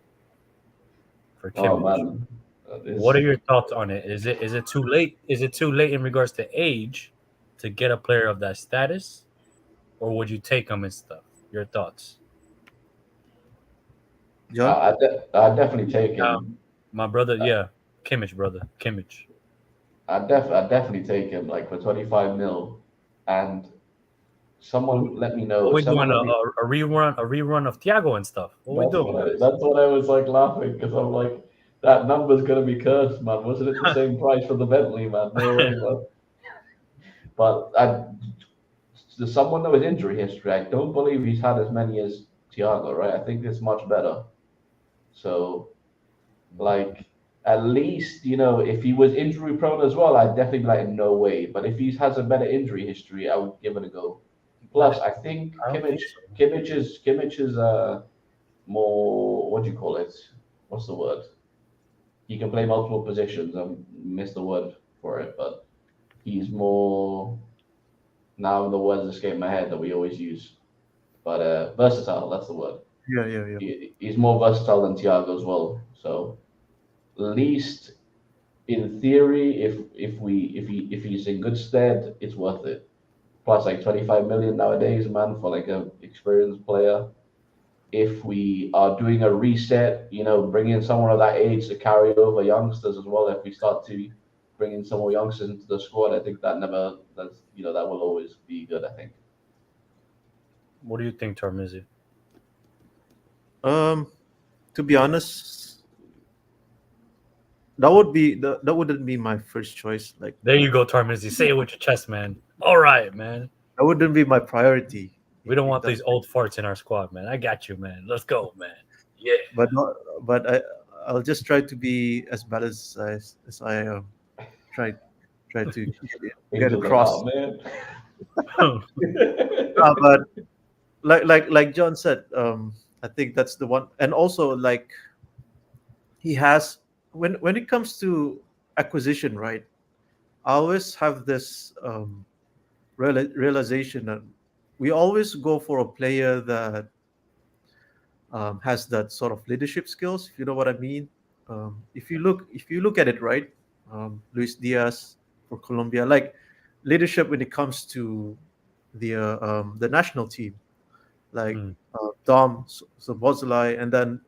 for Oh Kimmich. man, What are it's your thoughts on it? Is it too late? Is it too late in regards to age to get a player of that status, or would you take him and stuff? Your thoughts? John. I definitely take him. My brother, yeah, Kimmich, brother, Kimmich. I definitely take him like for 25 mil, and Someone let me know. What we Someone doing? let me. A rerun of Thiago and stuff. What we doing? That's what I was like laughing because I'm like, that number's gonna be cursed, man. Wasn't it the same price for the Bentley, man? No way, man. But there's someone with injury history. I don't believe he's had as many as Thiago, right? I think it's much better. So like at least if he was injury prone as well, I'd definitely be like no way. But if he has a better injury history, I would give it a go. Plus, I think I don't think so. Kimmich is more, what do you call it? What's the word? He can play multiple positions. I missed the word for it, but he's more, now the words escape my head that we always use. But versatile, that's the word. Yeah, yeah, yeah. He's more versatile than Thiago as well. So at least in theory, if he's in good stead, it's worth it. Plus like 25 million nowadays, man, for like a experienced player. If we are doing a reset, bring in someone of that age to carry over youngsters as well. If we start to bring in some more youngsters into the squad, I think that will always be good. I think. What do you think, Tarmizi? Um, to be honest, that wouldn't be my first choice. Like There you go, Tarmizi. Say it with your chest, man. All right, man. that wouldn't be my priority. We don't If want that, these old farts in our squad, man. I got you, man. Let's go, man. Yeah. but not, but I'll just try to be as balanced as I try try to get Angels like, across. oh man. But like John said, I think that's the one. And also like he has when it comes to acquisition, right? I always have this realization that we always go for a player that has that sort of leadership skills. If you know what I mean. If you look at it, right, Luis Diaz for Colombia, like leadership when it comes to the national team, like Mm. Dom Sobozlai, and then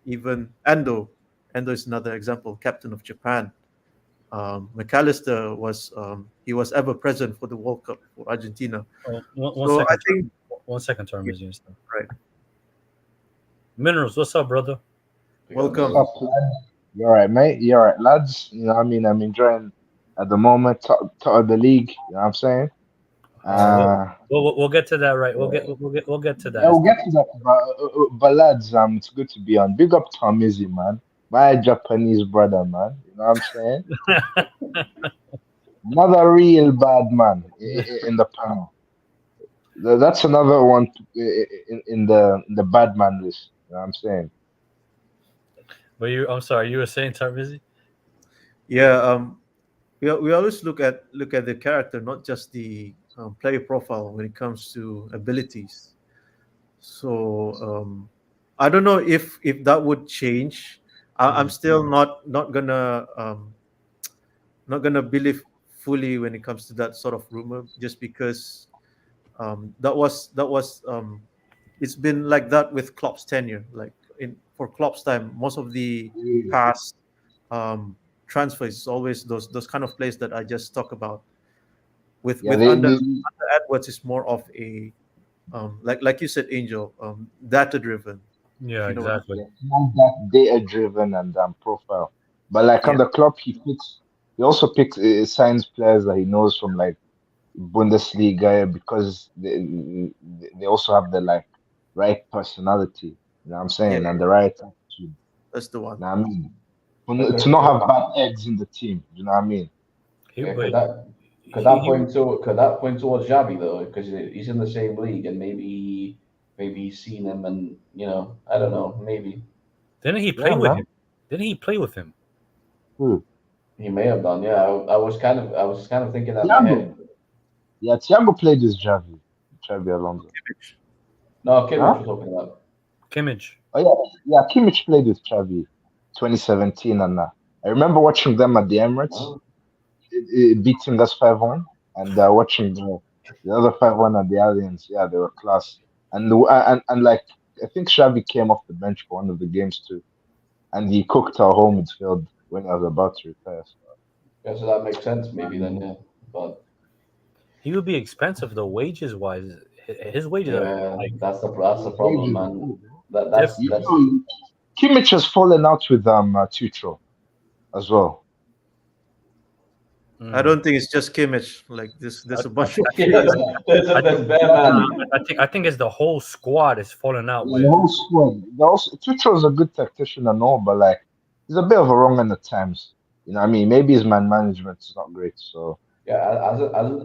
even Endo. Endo is another example, captain of Japan. McAllister was ever present for the World Cup for Argentina. Oh, one So I second, think One second, Tarmizi and stuff. right. Minerals, what's up, brother? We got What's Welcome. up, Mills. lad? You all right, mate? You all right, lads? You know what I mean? I'm enjoying at the moment, top of the league. You know what I'm saying? Uh, we'll, Uh, we'll get to that, right? Yeah. We'll get to that yeah, and we'll stuff. get to that. But lads, it's good to be on. Big up Tom Izzy, man. My Japanese brother, man. You know what I'm saying? Another real bad man in the panel. That's another one in the bad man list. You know what I'm saying? But I'm sorry, you were saying Tarmizi? Yeah. We always look at the character, not just the player profile when it comes to abilities. So I don't know if that would change. I'm Mm. still not gonna believe fully when it comes to that sort of rumor, just because that was it's been like that with Klopp's tenure. Like in for Klopp's time, most of the Yeah, past um, transfers is always those kind of players that I just talk about. With yeah, with under Edwards is more of a like you said, Angel, data driven. If Yeah, you know what I exactly. yeah, not that data driven and profile. But like mean. on the club, he also picks signs players that he knows from like Bundesliga because they also have the like right personality. You know what I'm Yeah, saying? yeah, And the right attitude. You that's the one. know what I mean? To Okay. not have bad eggs in the team. You know what I mean? He, Yeah, but could that he point towards Xavi though? Because he's in the same league, and maybe he's seen him, and I don't know, maybe didn't he play Yeah, with man. him? Didn't he play with him? Who? he may have done. Yeah, I was kind of thinking that in my Thiago. head. Yeah, Thiago played with Xavi Alonso. No, Kimmich Huh? we're talking about. Kimmich. Oh yeah, Kimmich played with Xavi 2017, and I remember watching them at the Emirates, Oh, beating us 5-1, and watching the other 5-1 at the Allianz. Yeah, they were class. And like I think Xavi came off the bench for one of the games too, and he cooked our home midfield when he was about to retire. So, yeah, so that makes sense maybe then. um, Yeah, but He would be expensive though, wages wise. His wages are Yeah, like that's the problem, Wages, man. bro. different. That's Kimmich has fallen out with Tuchel as well. I Mm. don't think it's just Kimmich. Like this, I, there's a I, bunch of I think yeah. players. There's bare nah, man. I think it's the whole squad is falling out Yeah, the with. whole squad. Tuchel's a good tactician and all, but like he's a bit of a wrong end at times. You know what I mean? Maybe his man management is not great. So Yeah,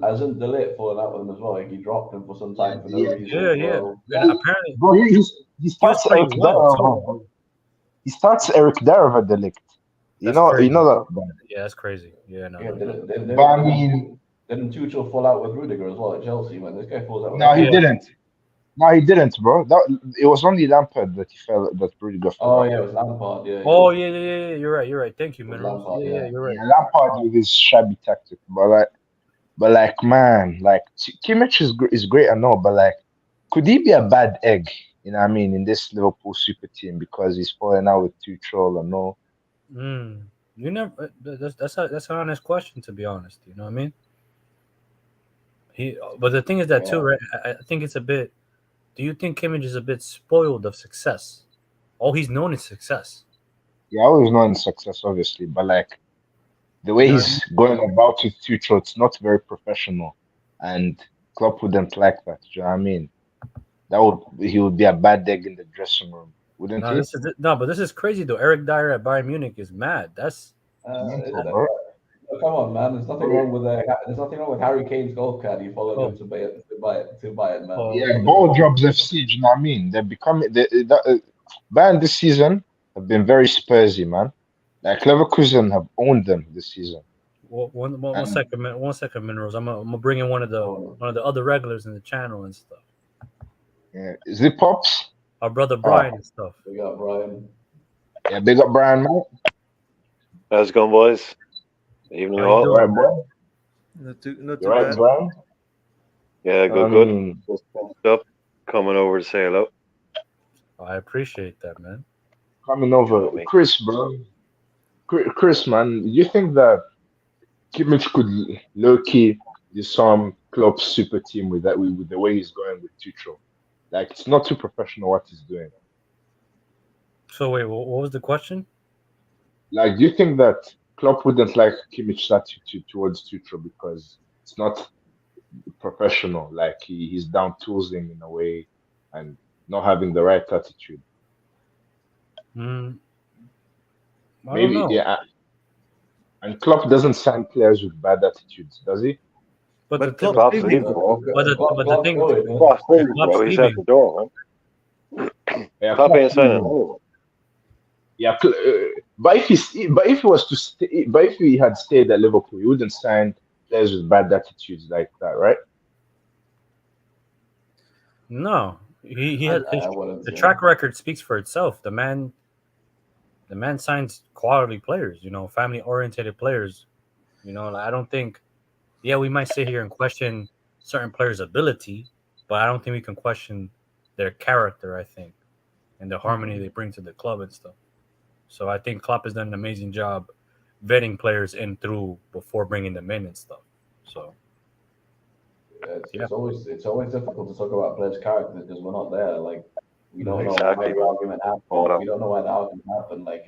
hasn't Delete fallen out with him as well. Like he dropped him for some yeah, time for no yeah, reason Yeah, as yeah. well. And yeah. apparently Bro, he he was starts Eric playing Dyer well too. over. He starts Eric Dyer over Delict. That's You crazy. know that. Bro. Yeah, that's crazy. Yeah, no, Yeah, no, no. But I mean, didn't Tuchel fall out with Rudiger as well at Chelsea? Man, this guy falls out with no, he Yeah. everyone. didn't. No, he didn't, bro. It was only Lampard that Rudiger fell Oh out yeah, it with. was Lampard. Yeah, Oh yeah, yeah, yeah, yeah. You're right. You're right. Thank you, it was minerals. Lampard. Yeah, yeah. Yeah. You're right. Yeah, Lampard with his shabby tactic, but like, man, like Kimmich is great, I know, but like, could he be a bad egg? You know what I mean, in this Liverpool super team because he's falling out with Tuchel and all. Mm. You never. That's an honest question, to be honest. You know what I mean? But the thing is that too, Yeah. right? I think it's a bit. Do you think Kimmich is a bit spoiled of success? All he's known is success. Yeah, I always known success, obviously, but like the way You know what I he's mean? going about with Tuchel, it's not very professional, and Klopp wouldn't like that. Do you know what I mean? He would be a bad egg in the dressing room, wouldn't No, he? but this is crazy though. Eric Dyer at Bayern Munich is mad. That's Mental, It's, bro. come on, man. There's nothing Bro, wrong with there's nothing wrong with Harry Kane's golf caddy following oh, him to buy it, man. oh, There's yeah, nothing ball wrong with jobs FC. Do you know what I mean? They're becoming Bayern this season have been very Spursy, man. Like Leverkusen have owned them this season, one and second, 1 second, minerals. I'm gonna bring in Oh, one of the other regulars in the channel and stuff. yeah, is it pops? Our brother All right, Brian and stuff. we got Brian. yeah, big up Brian, man. How's it going, boys? Evening, How you all. You right, doing, man? boy? Not You too right, bad. Brian? Yeah, I good. mean, Just finished up, coming over to say hello. I appreciate that, man. coming You know over, me. Chris, bro. Chris, man, you think that Kimmich could low key disarm Klopp's super team with the way he's going with Tuchel? Like, it's not too professional what he's doing. So wait, what was the question? Like, do you think that Klopp wouldn't like Kimmich's attitude towards Tuchel because it's not professional? Like, he's down toolsing in a way and not having the right attitude. Mm, I don't Maybe, know. yeah. And Klopp doesn't sign players with bad attitudes, does he? But But Klopp Klopp's leaving. leaving, bro. but the thing, Going, man. Klopp's leaving, Klopp's bro. He's at leaving. the door, man. Yeah, Klopp Klopp ain't signing leaving. anyone. Yeah, but if he had stayed at Liverpool, he wouldn't sign players with bad attitudes like that, right? No, he has I wouldn't the say. track record speaks for itself. The man signs quality players. Family oriented players. Like, I don't think. Yeah, we might sit here and question certain players' ability, but I don't think we can question their character. I think and the harmony they bring to the club and stuff. So I think Klopp has done an amazing job vetting players in through before bringing them in and stuff. So It's, yeah, it's always difficult to talk about players' character because we're not there. Like we don't know why Exactly, the bro. argument happened. Hold on. We don't know why the argument happened. Like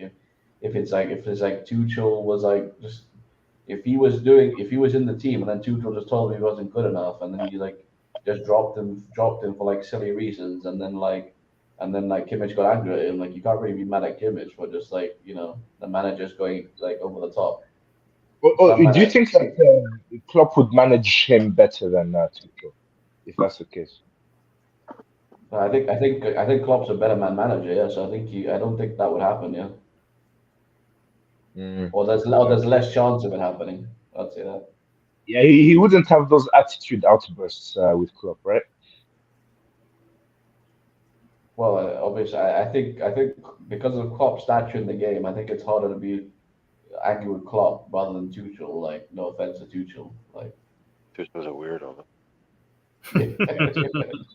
if it's like Tuchel was like just if he was in the team and then Tuchel just told him he wasn't good enough and then he like just dropped him for like silly reasons and then Kimmich got angry at him. Like you can't really be mad at Kimmich for just like the manager's going like over the top. Some Do you man, think that Klopp would manage him better than Tuchel, if that's the case? I think Klopp's a better man manager. Yeah, so I don't think that would happen. Yeah. Mm, Or there's okay. less chance of it happening. I'd say that. Yeah, he wouldn't have those attitude outbursts with Klopp, right? Well, obviously, I think because of Klopp's stature in the game, I think it's harder to be angry with Klopp rather than Tuchel. Like, no offense to Tuchel. Like, Just was a weirdo, man.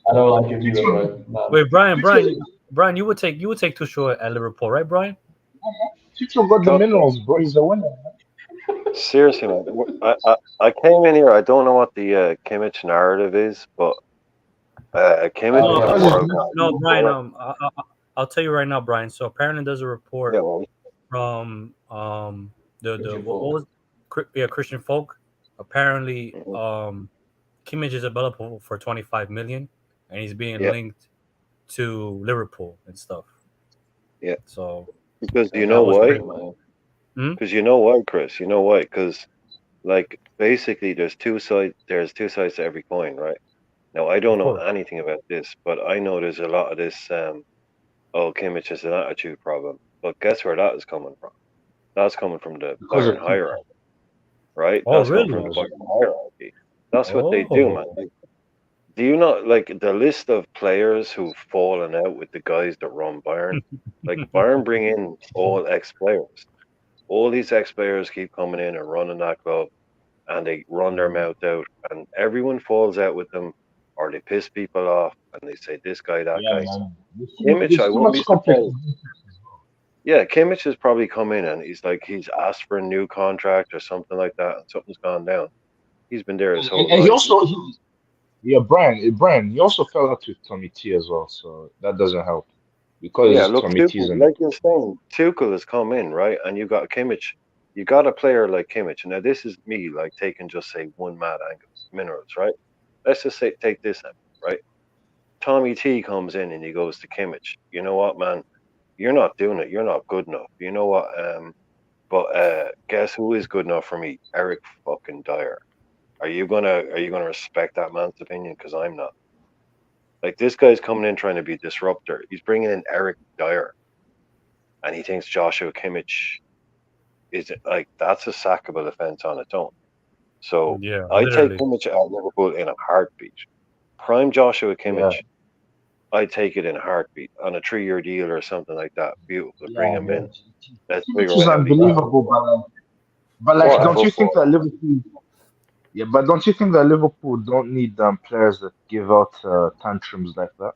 I don't like him either, Tuchel, but no. wait, Tuchel, Brian, you would take Tuchel at Liverpool, right, Brian? Tuchel got the Klopp, minerals, bro. He's a winner. Seriously, man. I came in here. I don't know what the Kimmich narrative is, but Kimmich Yeah, is No, Because a it's well, world class no, Brian. footballer. I'll tell you right now, Brian. So apparently, there's a Yeah, report well, from the Christian what folk. was Christian Folk. Apparently, mhm, Kimmich is available for 25 million, and he's being yeah, linked to Liverpool and stuff. yeah. So Because you That's that know was why? pretty. awesome, man. Hmm? Because you know why, Chris? You know why? Because like basically, there's two sides. There's two sides to every coin, right? Now I don't Of know course. anything about this, but I know there's a lot of this. Oh, Kimmich is an attitude problem. But guess where that is coming from? That's coming from the of Bayern people. hierarchy, right? Oh, That's coming from really? the Bayern hierarchy. That's what they do, man. Oh, Like, do you not like the list of players who've fallen out with the guys that run Bayern? Like Bayern bring in all ex-players. All these ex-players keep coming in and running that club, and they run their mouth out, and everyone falls out with them, or they piss people off, and they say this guy, that Yeah, guy. man. Kimmich, I There's too wouldn't much be conflict. surprised. Yeah, Kimmich has probably come in and he's asked for a new contract or something like that, and something's gone down. He's been there his whole And he life. also, yeah, Brian, he also fell out with Tommy T as well, so that doesn't help Yeah, because look, Tommy T's Tuchel, in. like you're saying, Tuchel has come in, right? And you got Kimmich, you got a player like Kimmich. Now, this is me, like taking just say one mad angle, minerals, right? Let's just say take this angle, right? Tommy T comes in and he goes to Kimmich. You know what, man? You're not doing it. You're not good enough. You know what? But guess who is good enough for me? Eric fucking Dyer. Are you gonna respect that man's opinion? Because I'm not. Like this guy's coming in trying to be disruptor. He's bringing in Eric Dyer, and he thinks Joshua Kimmich is like that's a sackable offense on its own. So yeah, I take literally. Kimmich at Liverpool in a heartbeat. Prime Joshua Yeah, Kimmich, I take it in a heartbeat on a 3-year deal or something like that. Beautiful, bring yeah, him in. man. Let's Kimmich figure is out how to use him. unbelievable, but What a don't you think that footballer! Liverpool? Yeah, but don't you think that Liverpool don't need players that give out tantrums like that?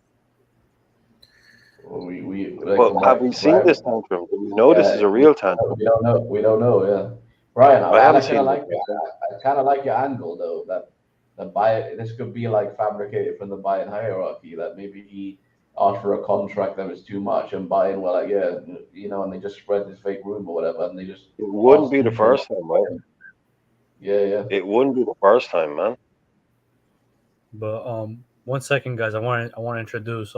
We like Well, have we seen Brian. this tantrum? Do we know this is Yeah, a real tantrum? we don't know. We don't know. Yeah, Brian. I I haven't kind of seen this like yet. I kind of like your angle though. That the Bayern, this could be like fabricated from the Bayern hierarchy. That maybe he asked for a contract that was too much, and Bayern were like, yeah, and they just spread this fake rumor or whatever, and they just It wouldn't asked be the Tuchel not first time, to right? pay him. Yeah, yeah. It wouldn't be the first time, man. But 1 second, guys. I want to introduce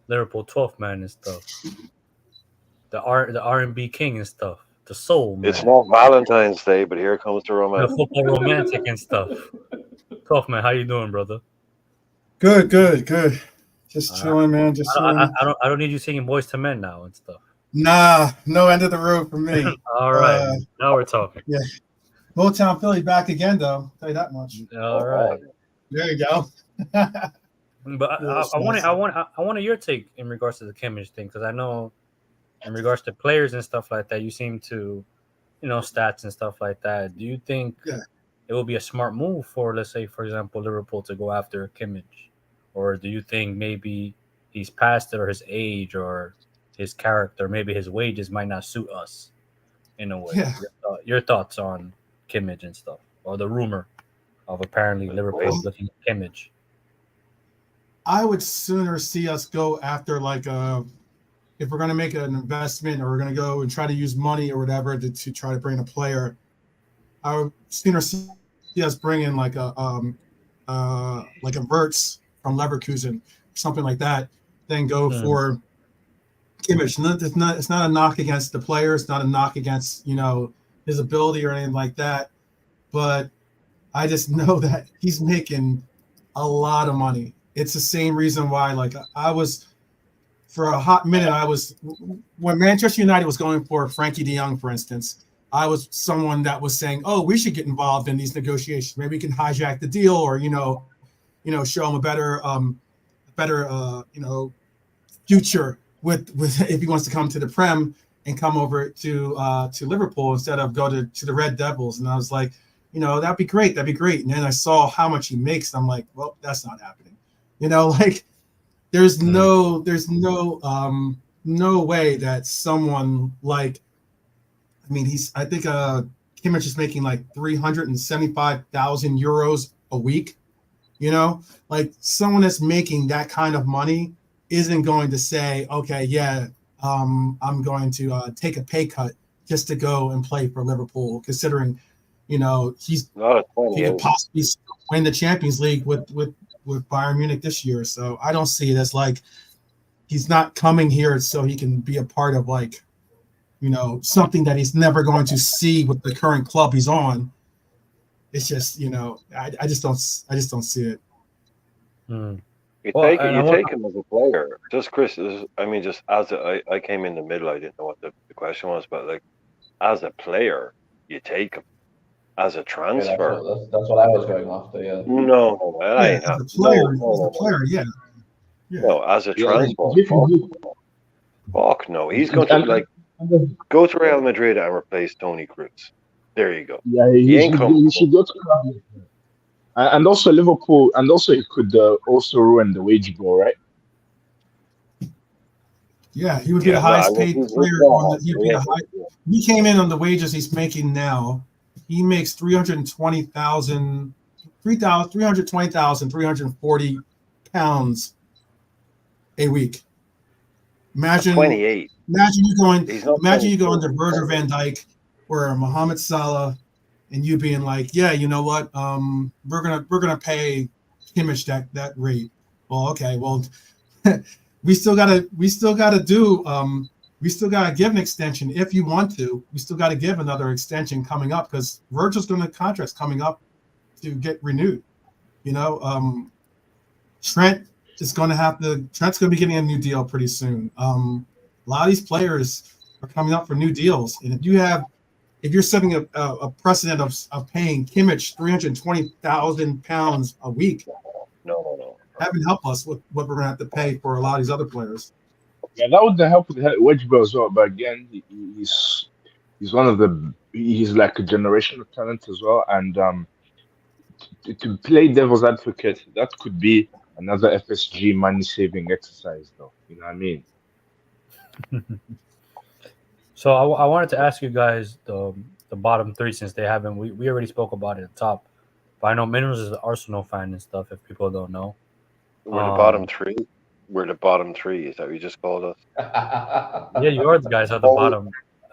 Liverpool 12th man and stuff. The R&B king and stuff. The soul It's man. not Valentine's Day, but here comes the The romance. football romantic and stuff. 12th man, how you doing, brother? Good, good, good. Just Uh, chilling, man. Just chilling. I don't need you singing Boys to Men now and stuff. Nah, no end of the road for me. All right, now we're talking. Yeah, Motown Philly back again, though. Tell you that much. All right, There you go. but I wanted your take in regards to the Kimmich thing because I know in regards to players and stuff like that, you seem to, stats and stuff like that. Do you think Yeah. it would be a smart move for, let's say, for example, Liverpool to go after Kimmich, or do you think maybe he's past it, or his age, or his character, maybe his wages might not suit us in a way? Yeah. Your thoughts on Kimmich and stuff, or the rumor of apparently Liverpool Well, looking at Kimmich? I would sooner see us go after if we're going to make an investment or we're going to go and try to use money or whatever to try to bring a player. I would sooner see us bring in like a Verts from Leverkusen, something like that, than go Hmm. for Kimmich. It's not a knock against the player. It's not a knock against his ability or anything like that. But I just know that he's making a lot of money. It's the same reason why, I was for a hot minute. I was when Manchester United was going for Frankie De Jong, for instance. I was someone that was saying, "Oh, we should get involved in these negotiations. Maybe we can hijack the deal, or show him a better future with if he wants to come to the Prem and come over to Liverpool instead of go to the Red Devils." And I was like, that'd be great. That'd be great. And then I saw how much he makes. And I'm like, well, that's not happening. Like there's no way that someone like, I think Kimmich is making like 375,000 euros a week. You know, like someone that's making that kind of money isn't going to say, okay, yeah, I'm going to take a pay cut just to go and play for Liverpool, considering, Not at he could 28. possibly win the Champions League with Bayern Munich this year. So I don't see it as like he's not coming here so he can be a part of like, something that he's never going to see with the current club he's on. It's just, I just don't see it. Hmm. You Well, take it. and I You want. take him as a player. Just Chris. Just as I came in the middle. I didn't know what the question was, but like as a player, you take him. As a Yeah, transfer, that's what I was going after. Yeah. no, that Yeah, ain't as a happening. player, No. yeah, yeah. No, as a Yeah, transfer, fuck no. He's going to like and go to Real Madrid and replace Tony Cruz. There you go. yeah, He ain't coming. he should go to club. And also Liverpool, and also it could also ruin the wage bill, right? Yeah, he would be the Yeah, well, I highest mean, paid he's player on the. not. He'd be the high. He came in on the wages he's making now. He makes 320,000, 340 pounds a week. At Imagine, 28, imagine you going, he's not imagine you going 24. to Virgil van Dijk or Mohamed Salah, and you being like, yeah, you know what? We're gonna pay Kimmich that rate. Well, okay, well, we still gotta give an extension if you want to. We still gotta give another extension coming up because Virgil's gonna contract's coming up to get renewed. Trent is Trent's gonna be getting a new deal pretty soon. A lot of these players are coming up for new deals, and if you're setting a precedent of paying Kimmich 320,000 pounds a week, No. heaven help us with what we're gonna have to pay for a lot of these other players. Yeah, that would help with the wage bill as well. But again, he's one of he's like a generational talent as well. And to play devil's advocate, that could be another FSG money saving exercise, though. You know what I mean? So I wanted to ask you guys the bottom three since they haven't. We already spoke about it at the top, but I know Minerals is an Arsenal fan and stuff. If people don't know, We're the bottom um, three. We're the bottom three. Is that what you just called us? yeah, you are the guys at the Oh, bottom.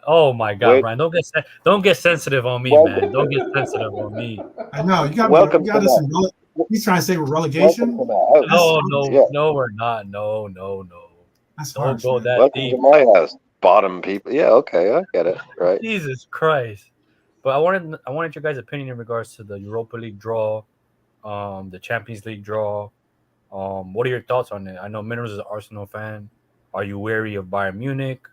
Oh my God, wait. Brian, don't get sensitive on me, man. Don't get sensitive on me. I know you got me. Welcome You to got us my in. He's trying to say we're welcome relegation. to my house. That's No, harsh. no, Yeah, no, we're not. No. That's Don't harsh, go man. that welcome to deep. my house. Bottom people. Yeah, okay, I get it. Right. Jesus Christ. But I wanted your guys' opinion in regards to the Europa League draw, the Champions League draw. What are your thoughts on it? I know Minerals is an Arsenal fan. Are you wary of Bayern Munich?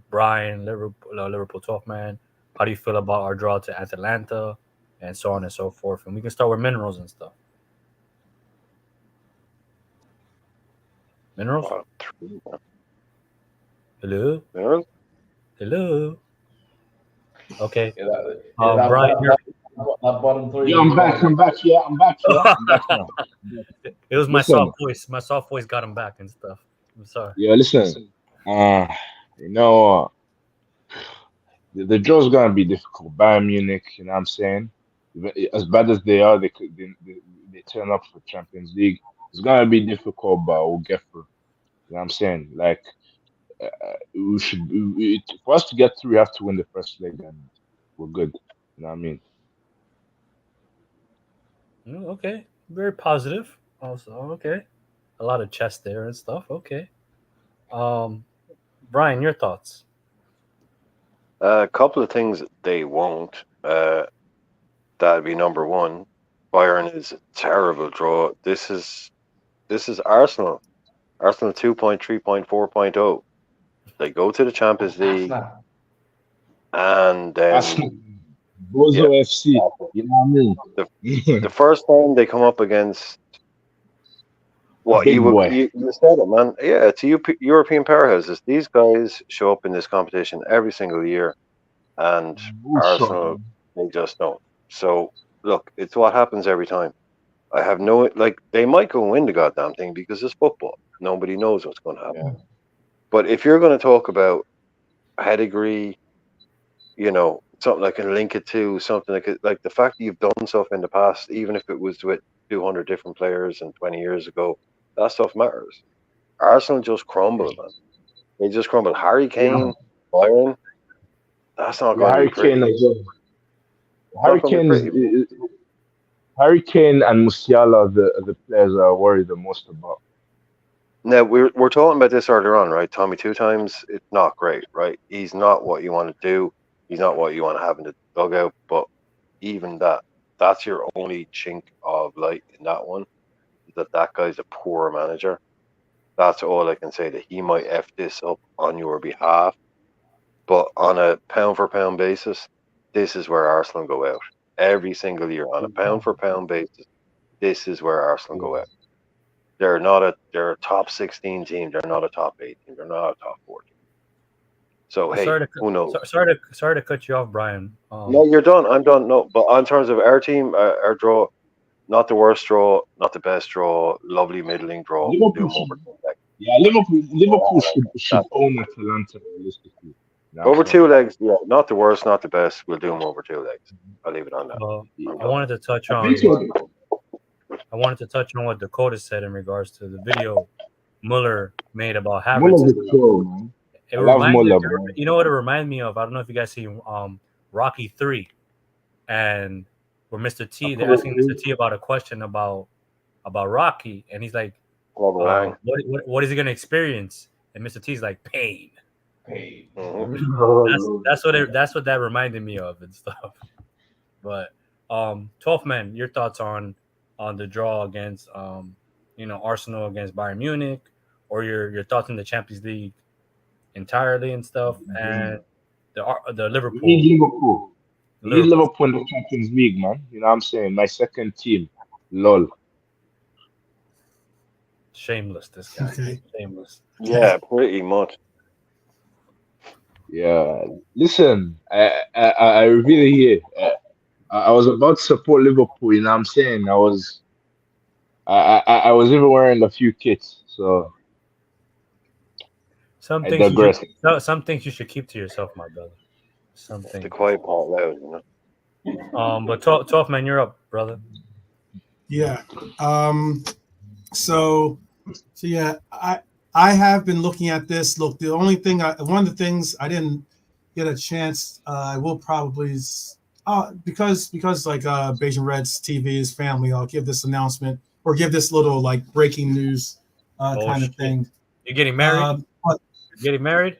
Brian, Liverpool Talk Man. How do you feel about our draw to Atalanta, and so on and so forth? And we can start with Minerals and stuff. Minerals, Bottom three. hello, Minerals? hello. Okay. Yeah, that, Brian, that bottom three Yeah, is I'm back. wrong. I'm back. Yeah, I'm back. Yeah, I'm back now. it was my Listen, soft voice. My soft voice got him back and stuff. I'm sorry. yeah, listen. Uh, you know, the draw's gonna be difficult. Bayern Munich, you know what I'm saying? As bad as they are, they turn up for Champions League. It's gonna be difficult, but we'll get through. You know what I'm saying? Like, for us to get through, we have to win the first leg, and we're good. You know what I mean? Okay, very positive. Also, okay, a lot of chest there and stuff. Okay. Um, Brian, your thoughts? A couple of things they won't. That'd be number one. Bayern is a terrible draw. This is Arsenal. Arsenal 2.3.4.0. They go to the Champions League Arsenal. and then Arsenal, Bozo yeah, FC. You know what I the mean? first time they come up against what Big boy. you said it, man. Yeah, it's European powerhouses. These guys show up in this competition every single year, and Bullshit, Arsenal man. they just don't. So look, it's what happens every time. I have no like they might go and win the goddamn thing because it's football. Nobody knows what's going to happen. Yeah. But if you're going to talk about pedigree, something I can link it to, something like the fact that you've done stuff in the past, even if it was with 200 different players and 20 years ago, that stuff matters. Arsenal just crumbled, man. They just crumbled. Harry Yeah, Kane, Byron, that's not yeah. going to be Harry Kane pretty. as well. It's not Harry going to be Kane pretty. Harry Kane and Musiala are the players I worry the most about. Now we're talking about this earlier on, right? Tommy two times, it's not great, right? He's not what you want to do. He's not what you want to have in the dugout. But even that's your only chink of light in that one. That guy's a poor manager. That's all I can say. That he might f this up on your behalf. But on a pound for pound basis, this is where Arsenal go out every single year. On a pound for pound basis, this is where Arsenal go out. They're a top 16 team. They're not a top 8 team. They're not a top 4 team. So hey, who knows? Sorry to cut you off, Brian. No, you're done. I'm done. No, but in terms of our team, our draw, not the worst draw, not the best draw, lovely middling draw. We'll do Liverpool them over should, two legs. yeah, Liverpool should own Atalanta realistically. You know what I'm Over saying? 2 legs, yeah. Not the worst, not the best. We'll do them over 2 legs. I'll leave it on that. I'm I done. wanted to touch I on think so. what Dakota said in regards to the video Muller made about Muller's Havertz. a troll, man. It I love reminds Muller, me, man. you know what it reminded me of? I don't know if you guys see Rocky 3, and where Mr. T, they're asking Mr. T about a question about Rocky, and he's like, Club Lang. what is he gonna experience? And Mr. T's like, pain. Mhm. That's what that reminded me of and stuff. But 12th man, your thoughts on the draw against Arsenal against Bayern Munich, or your thoughts on the Champions League entirely and stuff, and the We need Liverpool. Liverpool. We need Liverpool in the Champions League, man. You know what I'm saying? My second team. LOL. Shameless, this guy. Okay. Shameless. Yeah, pretty much. Yeah. Listen, I really hear. I was about to support Liverpool. You know what I'm saying? I was even wearing a few kits, so Some I things digress. some things you should keep to yourself, my brother. The Something. quiet part loud, you know. But 12th man, you're up, brother. Yeah. So yeah, I have been looking at this. Look, one of the things I didn't get a chance. I will probably because like Bajanredstv is family. I'll give this announcement or give this little like breaking news kind shit. of thing. You getting married? But Getting married?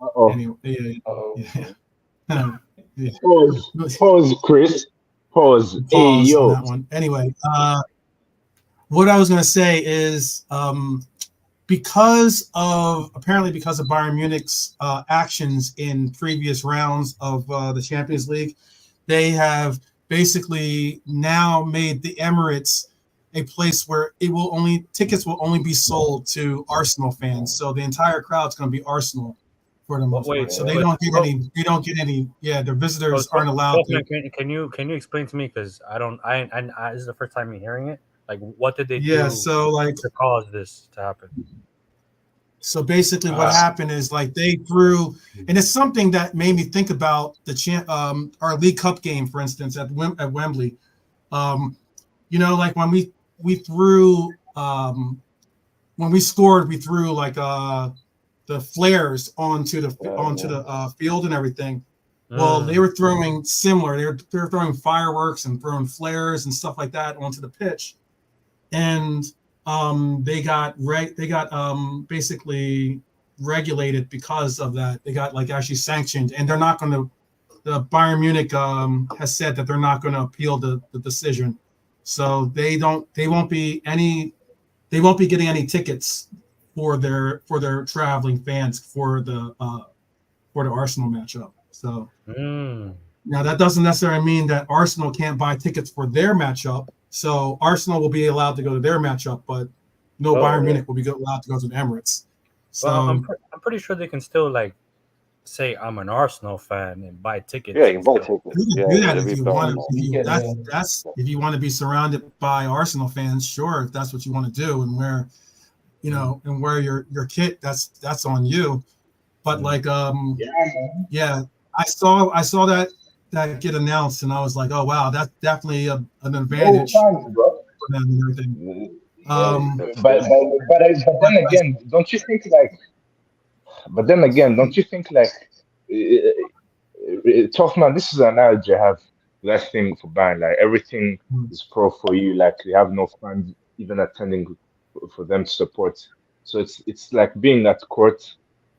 Uh-oh. anyway, yeah. Yeah. Pause, Chris. Pause. Hey, Pause on yo. that one. Anyway, what I was going to say is because of Bayern Munich's actions in previous rounds of the Champions League, they have basically now made the Emirates a place where tickets will only be sold to Arsenal fans. So the entire crowd's going to be Arsenal for the most part. So they don't get any. Yeah, the visitors aren't allowed to. Can you explain to me, because I don't I this is the first time you're hearing it. Like, what did they Yeah, do so like to cause this to happen? So basically, what happened is like they threw, and it's something that made me think about our League Cup game, for instance, at Wembley. Like when we threw when we scored, we threw like the flares onto the field and everything. Well, they were throwing similar. They were throwing fireworks and throwing flares and stuff like that onto the pitch, and they got basically regulated because of that. They got like actually sanctioned, and they're not going to. The Bayern Munich has said that they're not going to appeal the decision, so they won't be getting any tickets for their traveling fans for the Arsenal matchup. So now that doesn't necessarily mean that Arsenal can't buy tickets for their matchup. So Arsenal will be allowed to go to their matchup, but no Bayern Munich will be allowed to go to the Emirates. So well, I'm pretty sure they can still like say I'm an Arsenal fan and buy tickets. Yeah, you can buy tickets. you can do that if you want. If you want to be surrounded by Arsenal fans, sure. If that's what you want to do, and wear your kit, that's on you. But like I saw that get announced, and I was like, oh wow, that's definitely an No advantage fans, bro. for them and everything. Right. Um, That's But it. but but then again, don't you think like? But then again, don't you think like? Tough man, this is an analogy I have. Last thing for Bayern, like everything is pro for you. Like you have no fans even attending for them to support. So it's like being at court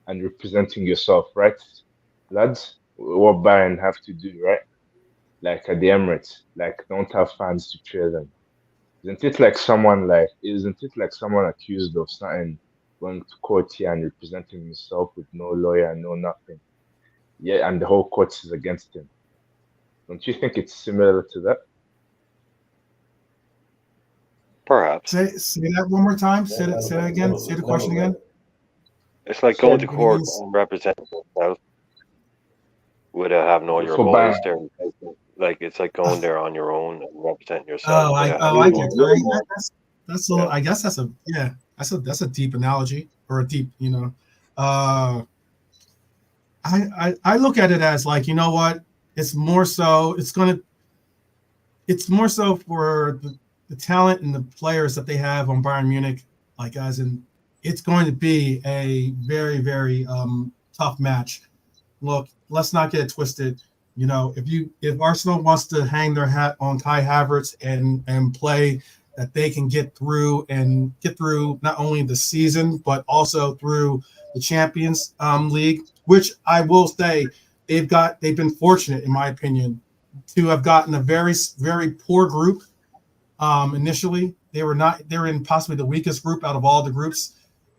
and representing yourself, right, lads? What Bayern have to do, right? Like at the Emirates, like don't have fans to cheer them. Isn't it like someone accused of something going to court here and representing himself with no lawyer, no nothing? Yeah, and the whole court is against him. Don't you think it's similar to that? Perhaps say that one more time. Say that again. Say the question again. it's like going to Said What do you mean? court and representing yourself without having all your for Bayern. boys there. Like it's like going there on your own and representing yourself Oh, without I having get boys. that. That's a Yeah. I guess that's a deep analogy or a deep, I look at it as like, you know what? It's more so for the talent and the players that they have on Bayern Munich, like as in it's going to be a very, very tough match. Look, let's not get it twisted. If Arsenal wants to hang their hat on Kai Havertz and play that they can get through not only the season but also through the Champions League, which I will say they've been fortunate in my opinion to have gotten a very very poor group. Initially, they were in possibly the weakest group out of all the groups,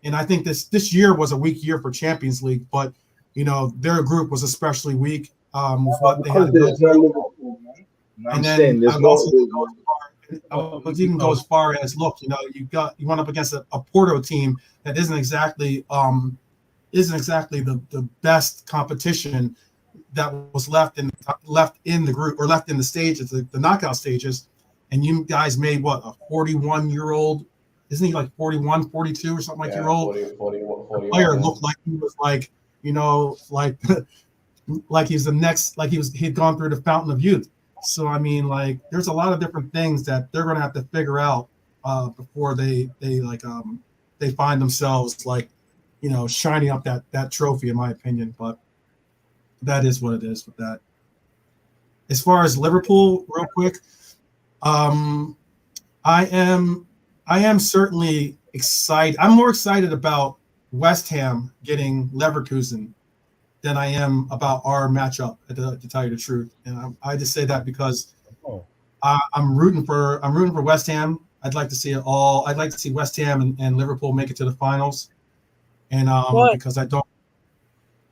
and I think this year was a weak year for Champions League, but their group was especially weak with what they had Because to go there's no through. Liverpool, man. No, I'm And saying then there's no. I would even go as far as look, you went up against a Porto team that isn't exactly the best competition that was left in the group or left in the stages, the knockout stages, and you guys made what a 41-year-old, isn't he like 41, 42 or something like year old? 41, Player yeah. looked like he was like like like he's the next like he'd gone through the fountain of youth. So I mean, like there's a lot of different things that they're gonna have to figure out before they find themselves like shining up that trophy, in my opinion. But that is what it is with that. As far as Liverpool, real quick, um, I am certainly excited. I'm more excited about West Ham getting Leverkusen than I am about our matchup. To tell you the truth, and I just say that because Oh, I'm rooting for West Ham. I'd like to see it all. I'd like to see West Ham and Liverpool make it to the finals, and what? because I don't.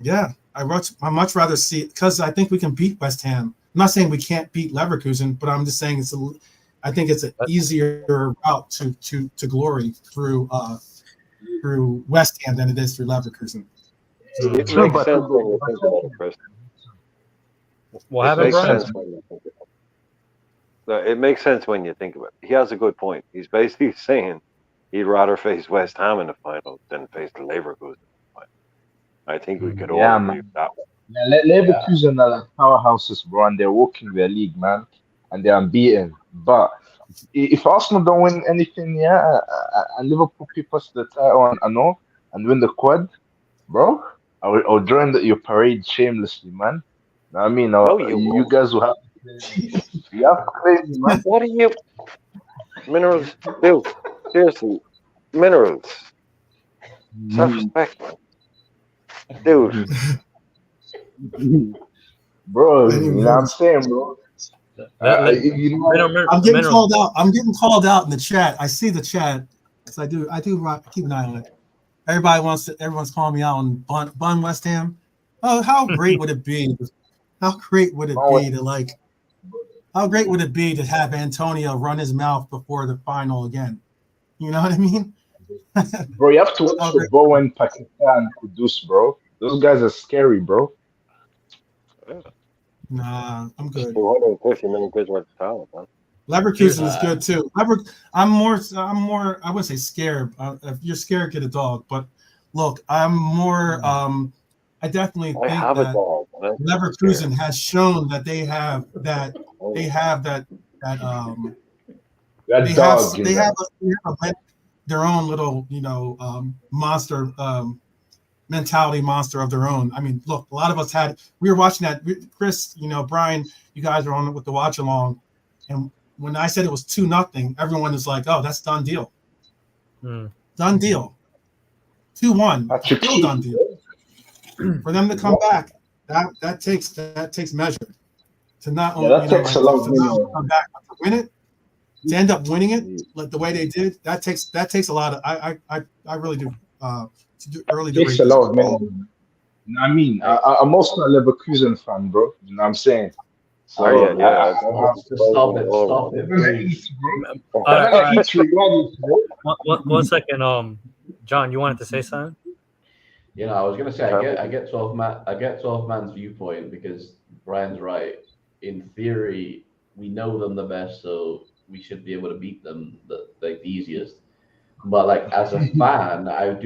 Yeah, I much rather see it because I think we can beat West Ham. I'm not saying we can't beat Leverkusen, but I'm just saying I think it's an easier route to glory through West Ham than it is through Leverkusen. So, It True, makes but sense when you think about it, Chris. What It happened, makes Brian? sense when you think about it. No, it makes sense when you think about it. He has a good point. He's basically saying he'd rather face West Ham in the final than face the Leverkusen in the final. I think we could all yeah, agree with man. that one. Yeah, Leverkusen are like powerhouses, bro, and they're walking their league, man, and they're unbeaten. But if Arsenal don't win anything, yeah, and Liverpool keep us the title and all, and win the quad, bro, I'll join your parade shamelessly, man. Know what I mean, No, you you won't. guys will have to play me. You have to play me, man. What are you? Minerals, dude. Seriously, minerals. Self-respect, man. Dude. Bro, you any know what I'm words. saying, bro? You know, I'm getting Mineral. called out. I'm getting called out in the chat. I see the chat because I do keep an eye on it. Everyone's calling me out on Bun West Ham. Oh, how great would it be? How great would it be to how great would it be to have Antonio run his mouth before the final again? You know what I mean? bro, you have to watch How for great. Bowen, Pakistan, Kudus, bro. Those guys are scary, bro. Yeah, Nah, I'm good. 250 million quid worth of talent, man. Leverkusen is Seriously. good too. I'm more. I wouldn't say scared. If you're scared, get a dog. But look, I'm more. I definitely I think have a that dog. Leverkusen has shown that they have that they have that that That dog in they them. have their own little monster mentality monster of their own. I mean, look, a lot of us we were watching that. Chris, Brian, you guys were on with the watch along, and when I said it was 2-0, everyone is like, "Oh, that's done deal, done deal." 2-1, Patrick still done Schick, deal. For them to come back, that takes measure to not yeah, only that takes a lot of to not only mineral. come back but to win it, to end up winning it It like the way they did. That takes a lot of. I really do. Really do takes rate a that. lot of mineral. You know what I mean? I'm also a Leverkusen fan, bro. You know what I'm saying? Oh yeah, So yeah. I have to Stop say, it, Oh, stop it, they're gonna please. eat, bro. All They're right, gonna eat regardless, bro. one second. John, you wanted to say something? I was gonna say Perfect. I get 12 man's viewpoint because Brian's right. In theory, we know them the best, so we should be able to beat them the easiest. But like as a fan, I would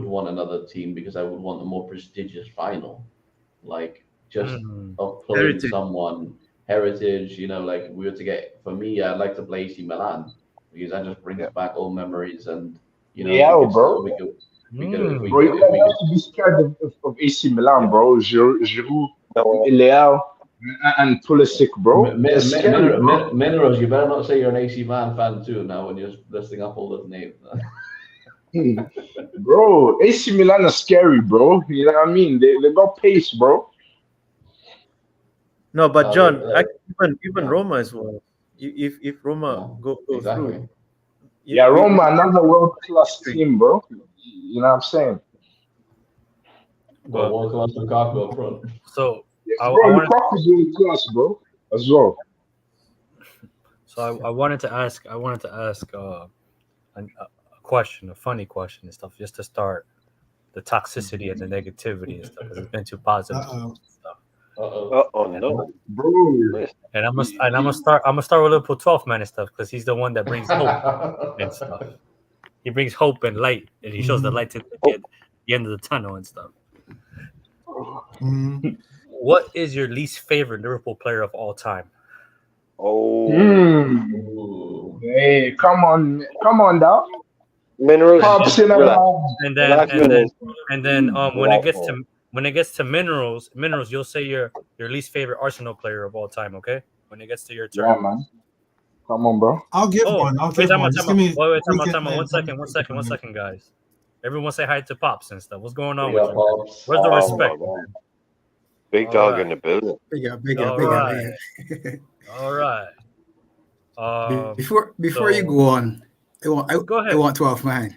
want another team because I would want a more prestigious final. Like just Mm. of playing Heritage. someone heritage, like we were to get for me, I'd like to play AC Milan because that just brings yeah. back old memories and we Real, could still bro. we Bro, could you if don't we could have to be scared of AC Milan, yeah. bro. Giroud, No, Leao, and Pulisic, bro. They're scary, bro. Minerals, you better not say you're an AC Milan fan too now when you're listing up all those names. Bro, AC Milan are scary, bro. You know what I mean? They got pace, bro. No, but John, They, actually, even yeah, Roma as well. If Roma yeah, go through, exactly. Yeah, we Roma, another world class history. team, bro. You know what I'm saying? Got But world class Lukaku up front. so Yes, I bro. wanted Lukaku's world class, bro, as well. I wanted to ask a question, a funny question and stuff, just to start the toxicity and the negativity and stuff, because it's been too positive Uh-oh. stuff. Uh-oh. oh And, no. Bro, Yes. I'm gonna start with Liverpool 12th man and stuff, because he's the one that brings hope and stuff. He brings hope and light, and he shows the Mhm. light at Oh, the end of the tunnel and stuff. Mhm. What is your least favorite Liverpool player of all time? oh. hmm. Ooh. Hey, come on, now. Minerals. And Pops then in Relax. around. and then Relax, minerals. when it Relax, gets man. to minerals, you'll say your least favorite Arsenal player of all time, okay? When it gets to your Yeah, turn. man. Come on, bro. I'll give Oh, one. I'll wait, give one. Just give me. time out. One second, guys. Everyone say hi to Pops and stuff. What's going We on with got you, man? Pops. Where's the Oh respect? my god. Big All dog in right, the building. Bigger, all bigger, right, bigger. all right. Before you So go on, go I ahead. want 12 man.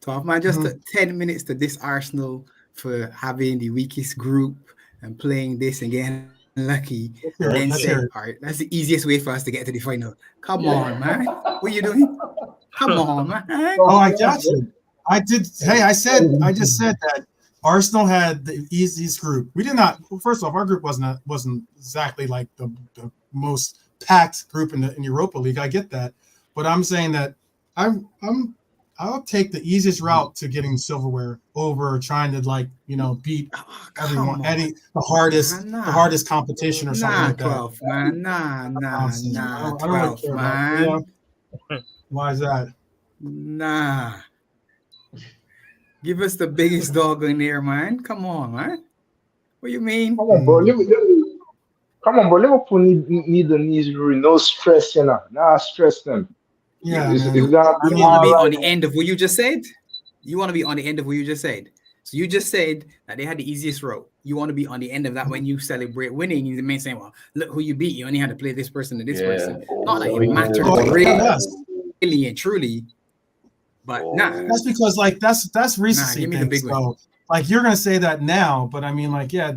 12 man just Mhm. took 10 minutes to this Arsenal for having the weakest group and playing this and getting lucky, and then say, Let's all hear right, it. that's the easiest way for us to get to the final. Come on, Yeah. man. What are you doing? Come on, man. Oh, Come I on, got you. I did. Hey, I just bro. said that Arsenal had the easiest group. We did not. Well, first off, our group wasn't exactly like the most packed group in Europa League. I get that, but I'm saying that I'm I'll take the easiest route to getting silverware over trying to beat Oh, everyone, come on, any the nah. hardest competition or something Nah, like that. 12 man. That's nonsense. I don't really 12 care about. Yeah, man. why is that? Nah. Give us the biggest dog in there, man. Come on, man. What you mean? Come on, bro. Mm. Come on, bro. Liverpool need the knees, no stress, you know. Nah, stress them. Yeah, It's man. gonna I be You want to mean, be all on right. the end of what you just said? You want to be on the end of what you just said? So you just said that they had the easiest road. You want to be on the end of that when you celebrate winning. You may say, well, look who you beat. You only had to play this person to this Yeah. person. Not that So it we can matters oh, just yes. really and truly, but Oh. That's because that's recency give me the things. big win. So you're gonna say that now, but I mean yeah,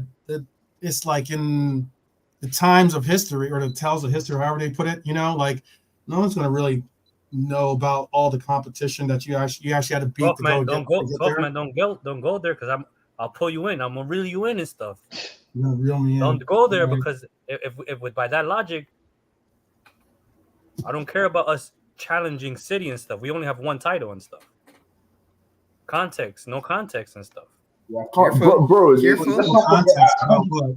it's like in the times of history or the tales of history, however they put it. No one's gonna really know about all the competition that you actually had to beat 12th to man, go don't get go. to get 12th there. man, don't go there, because I'll pull you in. I'm gonna reel you in and stuff. Reel me in. Don't go there, All right. because if by that logic, I don't care about us challenging City and stuff. We only have one title and stuff. No context and stuff. Yeah, Careful. bro. Careful. Let's No not forget. context about what.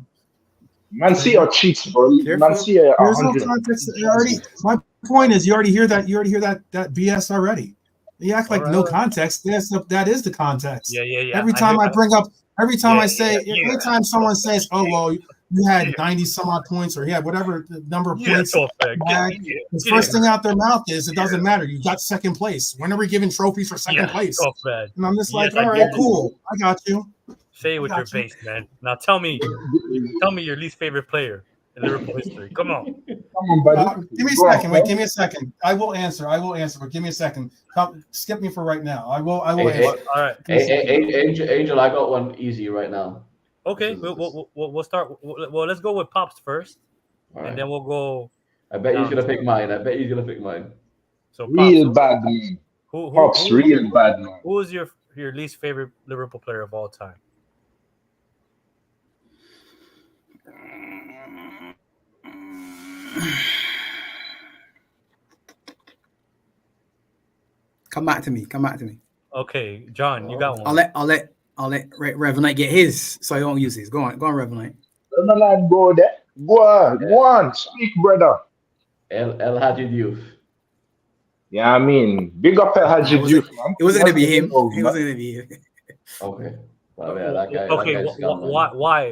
Man City are cheats, bro. Man Careful. City are There's no 100 context. chances. My point is, you already hear that. You already hear that BS already. You act All like right, no all right. context. That is the context. Yeah. Every I hear. time I bring up, every time Yeah, I say, yeah. anytime someone says, "Oh well, you Yeah, had 90 some odd points," or "Yeah, whatever the number of yeah, points tough you man. had," the Get first in. thing out their mouth is, "It doesn't Yeah, matter. You got second place. When are we giving trophies for second yeah, place?" tough man. And I'm just Yes, like, I "All get right, it. cool. I got you. Say it I with your got you." face, man. Now tell me your least favorite player in Liverpool history. Come on. Come on, buddy. Give me a Go on, second. Wait, Phil. give me a second. I will answer. But give me a second. Skip me for right now. I will Hey, answer. hey, All right. Give me a second. Angel, I got one easy right now. This Okay. is this. We'll start. Well, let's go with Pops first, All and right. then we'll go I bet he's down. gonna pick mine. I bet he's gonna pick mine. So Pops, Real bad man. Pops, who is your real bad man. least favorite Liverpool player of all time? Come back to me. Come back to me. Okay, John, you got I'll one. let Revenite get his, so I won't use his. Go on, Revenite. Don't let go there. Go on, speak, brother. El Hadid Youth. Yeah, I mean, big up El Nah, Hadji Diouf, man. it wasn't He gonna has be the him. Euros, It man. wasn't gonna be him. Okay. Well, yeah, that Okay, guy's scum, man.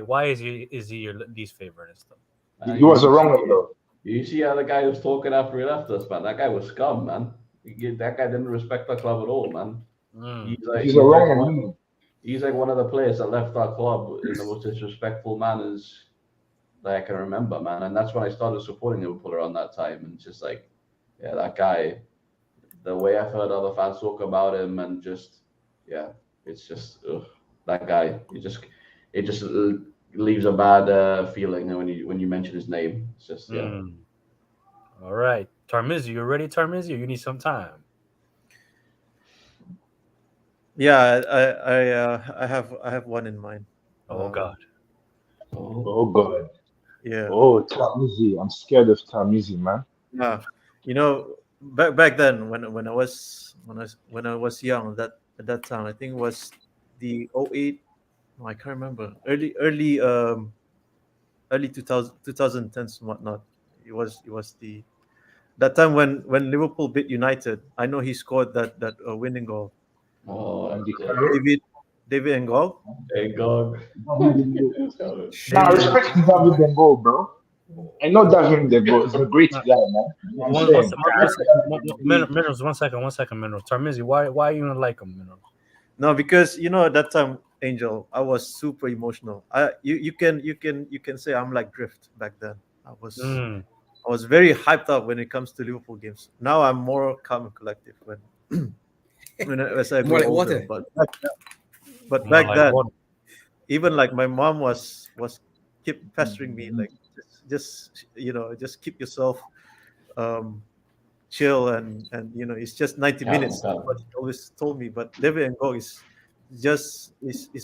why is he your least favorite and stuff? He was a wrong one, though. You see how the guy was talking after he left us, man. That guy was scum, man. That guy didn't respect our club at all, man. Mm. He's a wrong one. He's like one of the players that left our club in the most disrespectful manners that I can remember, man. And that's when I started supporting Liverpool around that time. And just like, yeah, that guy, the way I've heard other fans talk about him, and just, yeah, it's just that guy. It just leaves a bad feeling when you mention his name. It's just, yeah. Mm. All right, Tarmizi, you ready, Tarmizi? You need some time. Yeah, I have one in mind. Oh God. Oh, God. Yeah. Oh, Tamizi. I'm scared of Tamizi, man. Yeah, you know, back then when I was young, that at that time I think it was the '08. I can't remember, early 2010s and whatnot. It was the that time when Liverpool beat United. I know he scored that winning goal. Oh, And the yeah. Carrier. David Ngol. Hey, Gog. Nah, respect to David Bengo, bro. I know David Bengo is a great guy, man. You know what I'm One saying? Minerals, 1 second, Minerals. Tarmizi, why you don't like him, Minerals? No, because at that time, Angel, I was super emotional. You can say I'm like Drift back then. I was Mm. I was very hyped up when it comes to Liverpool games. Now I'm more calm and collective as I More grow like older. water. But Not back like then, what? even like my mom was keep pestering me like just keep yourself um chill and it's just 90 minutes. That's what she always told me. But David and Go is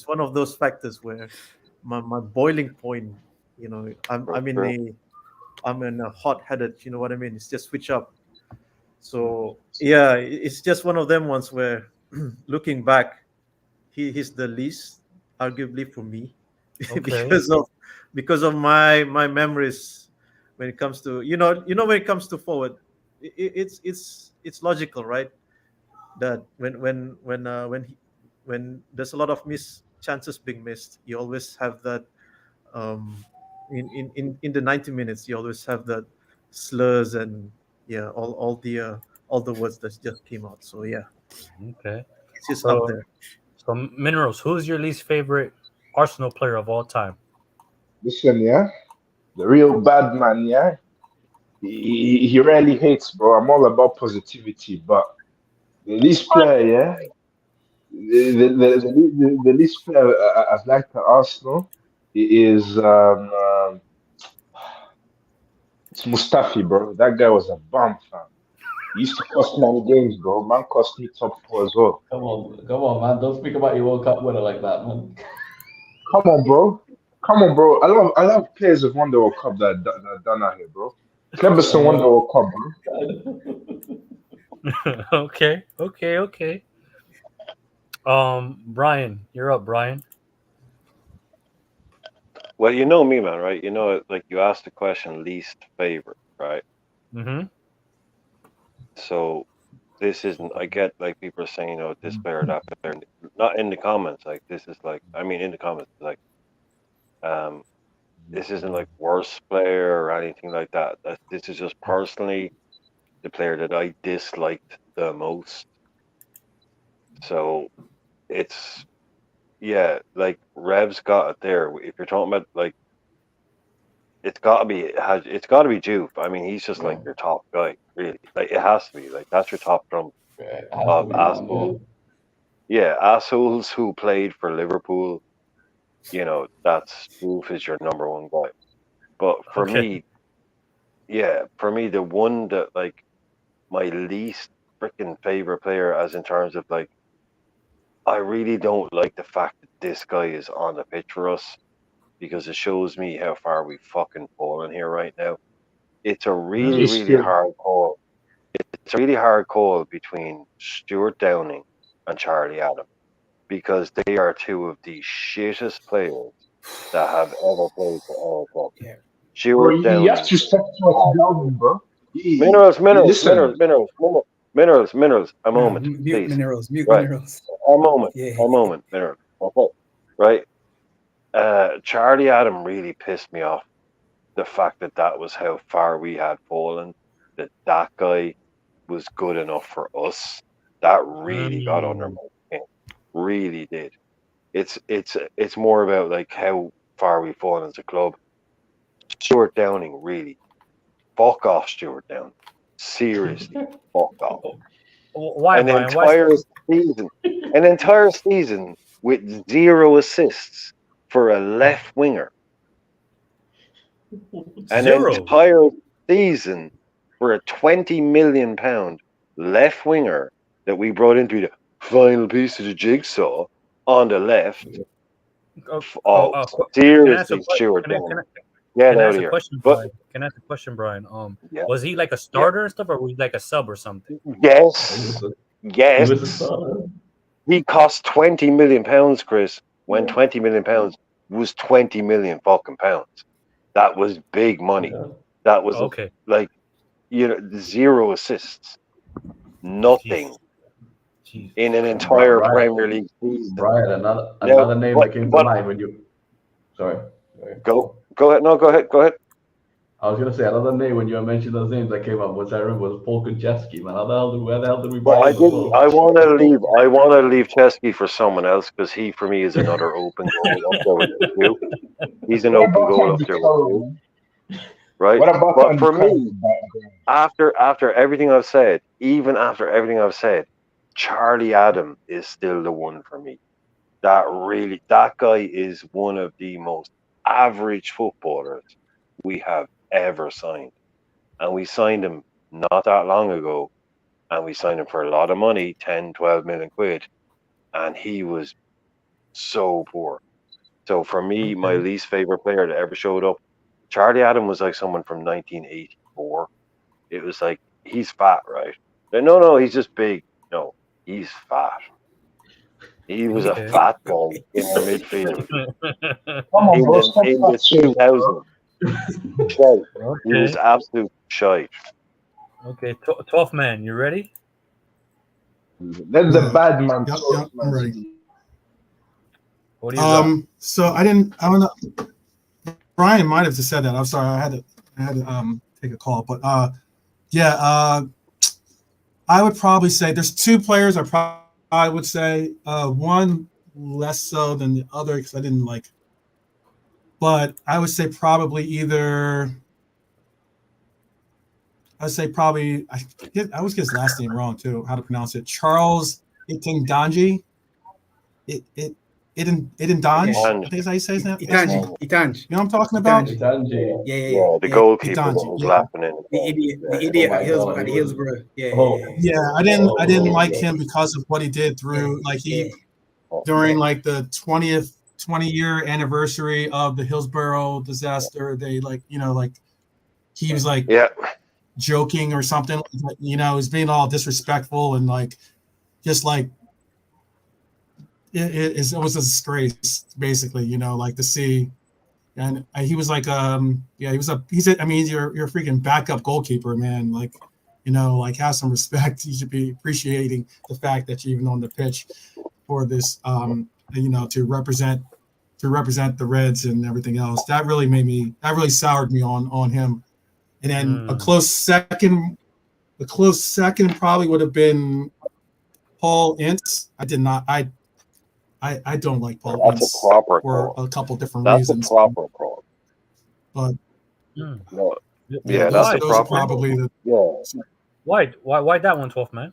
one of those factors where my boiling point, I'm in True. a hot-headed, you know what I mean? It's just switch up. So yeah, it's just one of them ones where looking back, he's the least arguably for me Okay. because of my memories when it comes to when it comes to forward, it's logical, right? That when there's a lot of miss chances being missed, you always have that um in the 90 minutes you always have that slurs and yeah all the words that just came out. So yeah, Okay. it's just up So there. so Minerals, who's your least favorite Arsenal player of all time? Listen, yeah. The real bad man, yeah. He rarely hates, bro. I'm all about positivity, but the least player, yeah. The least player I've liked at Arsenal is it's Mustafi, bro. That guy was a bum, fam. He used to cost many games, bro. Man cost me top four as well. Come on, man! Don't speak about your World Cup winner like that, man. Come on, bro. Come on, bro. I love players who've won the World Cup that done out here, bro. Cleberson won the World Cup, bro. Okay. Brian, you're up, Brian. Well, you know me, man, right? You know, like you asked the question, least favorite, right? Mm-hmm. So this isn't. I get like people are saying, this player, that player. Not in the comments. Like this is like, I mean, in the comments, like, um, this isn't like worst player or anything like that. This is just personally the player that I disliked the most. So it's yeah, like Rev's got it there. If you're talking about like, it's got to be Juve. I mean, he's just like your top guy, really. Like it has to be. Like that's your top drum It has to of be that, assholes. Yeah, assholes who played for Liverpool. That's Juve is your number one guy. But Okay. for me, the one that like my least freaking favorite player, as in terms of like, I really don't like the fact that this guy is on the pitch for us because it shows me how far we fucking fallen here right now. It's a really, It's really true. hard call. It's a really hard call between Stuart Downing and Charlie Adam because they are two of the shittest players that have ever played for our club. Yeah. Bro, Stuart you have Downing, to stop what's down, bro. minerals, minerals, Listen, minerals, minerals, minerals, minerals, minerals. A No, moment, mute please. minerals. Mute Right, minerals. Yeah. a moment, minerals. Okay, right. Charlie Adam really pissed me off. The fact that was how far we had fallen. That guy was good enough for us. That really got under Mm. my skin. Really did. It's more about like how far we've fallen as a club. Stuart Downing, really. Fuck off, Stuart Downing. Seriously, fuck off. Why, An Brian? Why? entire season, an entire season with 0 assists for a left winger. An Zero. entire season for a £20 million left winger that we brought into the final piece of the jigsaw on the left. Oh, Oh, can I ask a seriously, question? Stuart Can I, Downing. can I, Get can I out ask of a here. question, But Brian? Can I ask a question, Brian? yeah, Was he like a yeah, starter and stuff, or was he like a sub or something? yes, He was a yes. starter. He cost £20 million, Chris, when £20 million was 20 million fucking pounds. That was big money. Yeah. That was Okay. like, 0 assists, nothing Jesus. Jesus. in an entire Brian, Premier League season. Brian, Now, another name but that came to but mind when you. Sorry. go ahead. No, go ahead. Go ahead. I was gonna say another name when you mentioned those names that came up. Which I remember was Paul Konchesky. Man, where the hell did we Well, buy I him as didn't. well? I want to leave. I want to leave Chesky for someone else because he, for me, is another open goal up there with you. He's an what open about goal up Andy there with you, Carroll? right? What about But Andy for Carroll? me, after everything I've said, even after everything I've said, Charlie Adam is still the one for me. That guy is one of the most average footballers we have ever signed. And we signed him not that long ago. And we signed him for a lot of money, 10, 12 million quid. And he was so poor. So for me, my Okay. least favorite player that ever showed up, Charlie Adam was like someone from 1984. It was like, he's fat, right? No, he's just big. No, he's fat. He was a Okay. fat guy in our midfield Come on, bro, stop in that the shit, bro. 2000s. Shite. He was Okay. absolute shite. Okay. 12th man, you ready? Let the Yeah. bad man Yep. talk, Yep. I'm man. ready. What do you got? So I don't know. Brian might have just said that. I'm sorry. I had to take a call, but yeah. I would probably say there's two players. I would say one less so than the other because I didn't like. But I would say probably either. I'd say probably I always get his last name wrong too. How to pronounce it? Charles Itindanji. It Itindanji. Yeah. I think that's how you say his name. Itanji. Itanji. You know what I'm talking about? Itanji. It's Angie. Yeah, yeah, Yeah, the yeah. goalkeeper that Itanji. was Yeah. laughing in The idiot. The Yeah. idiot Oh at my God, At he was. Hillsborough. Yeah, Oh, yeah, Yeah, I didn't like him because of what he did through like yeah. he during like the 20-year anniversary of the Hillsborough disaster. They like like he was like Yeah. joking or something. He was being all disrespectful and like just like it was a disgrace basically. Like to see and he was like, he's I mean, you're a freaking backup goalkeeper, man. Like, like have some respect. You should be appreciating the fact that you're even on the pitch for this, to represent the Reds and everything else. That really soured me on him. And then a close second probably would have been Paul Ince. I don't like Paul That's a Ince proper for call. a couple different That's a reasons. proper call. But No. Yeah, that's a those proper are probably call. the Yeah. Why that one, 12th man?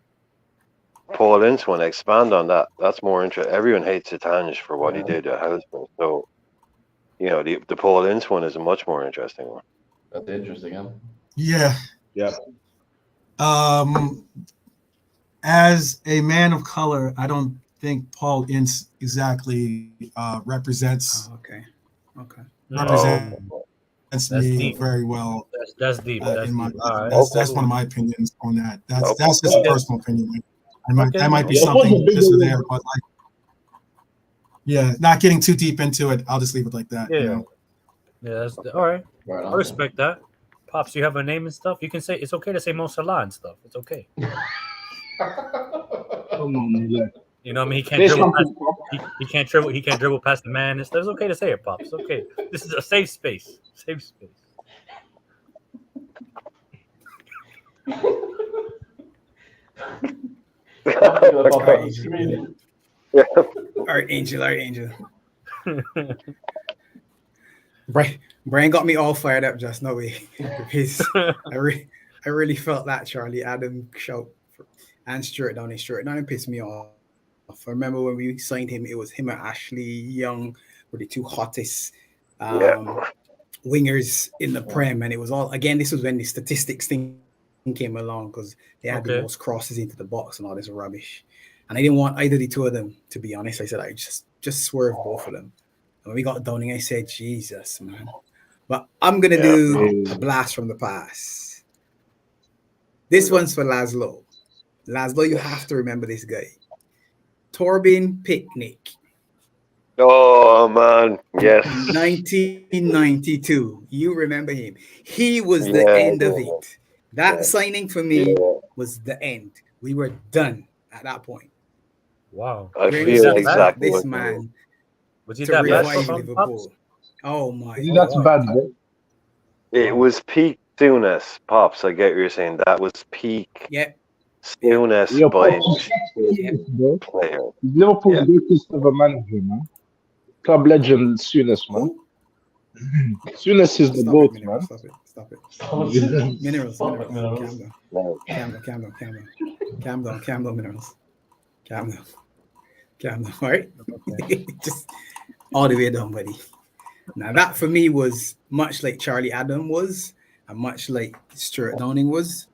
Paul Ince one, expand on that. That's more interesting. Everyone hates Zitanj for what he did at Houseman. So, the Paul Ince one is a much more interesting one. That's interesting, huh? yeah. Yeah. As a man of color, I don't think Paul Ince exactly represents Oh, okay. represents That's me deep. very well. That's deep. That's In my, deep. All right. that's one of my opinions on that. That's just a Okay. personal opinion. Okay. That might be Yeah, something bigger just one. there, but not getting too deep into it. I'll just leave it like that. Yeah. Yeah, that's all right. Right I on. respect that. Pops, you have a name and stuff. You can say it's okay to say Mo Salah and stuff. It's okay. Come on, like, You know what I mean? He say can't dribble past, something, Pop. he can't dribble past the man and stuff. It's okay to say it, Pops. It's okay. This is a safe space. Safe space. All right, Angel. Brian got me all fired up just now. I really felt that Charlie Adam shout and Stuart Downing pissed me off. I remember when we signed him, it was him and Ashley Young were the two hottest wingers in the Prem, and it was all again. This was when the statistics thing came along because they had the most crosses into the box and all this rubbish. And I didn't want either of the two of them, to be honest. I said I just swerve both of them. And when we got Downing, I said, Jesus, man. But I'm gonna do a blast from the past. This one's for Laszlo. Laszlo, you have to remember this guy. Torben Picnic. Oh man, yes. 1992. You remember him. He was the end of it. That signing for me was the end. We were done at that point. Wow. I feel exactly this man was he to that bad revive for Liverpool. Oh my That's bad, bro. It was peak Souness, Pops. I get what you're saying. That was peak Souness by player. Liverpool's greatest ever manager, man. Club legend Souness, man. Souness is the GOAT, man. Stop it. Minerals. Calm down, Minerals. Calm down. All right? Just all the way down, buddy. Now, that for me was much like Charlie Adam was, and much like Stuart Downing was.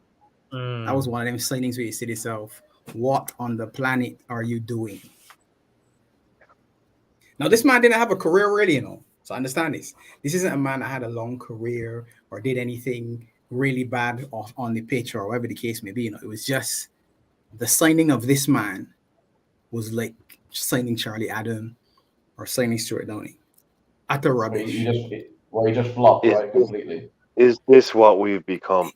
That was one of them signings where you say to yourself, what on the planet are you doing? Now, this man didn't have a career really, So understand this. This isn't a man that had a long career or did anything really bad off on the pitch or whatever the case may be. It was just the signing of this man was like signing Charlie Adam or signing Stuart Downing. Utter rubbish. He just flopped, right, completely. Is this what we've become?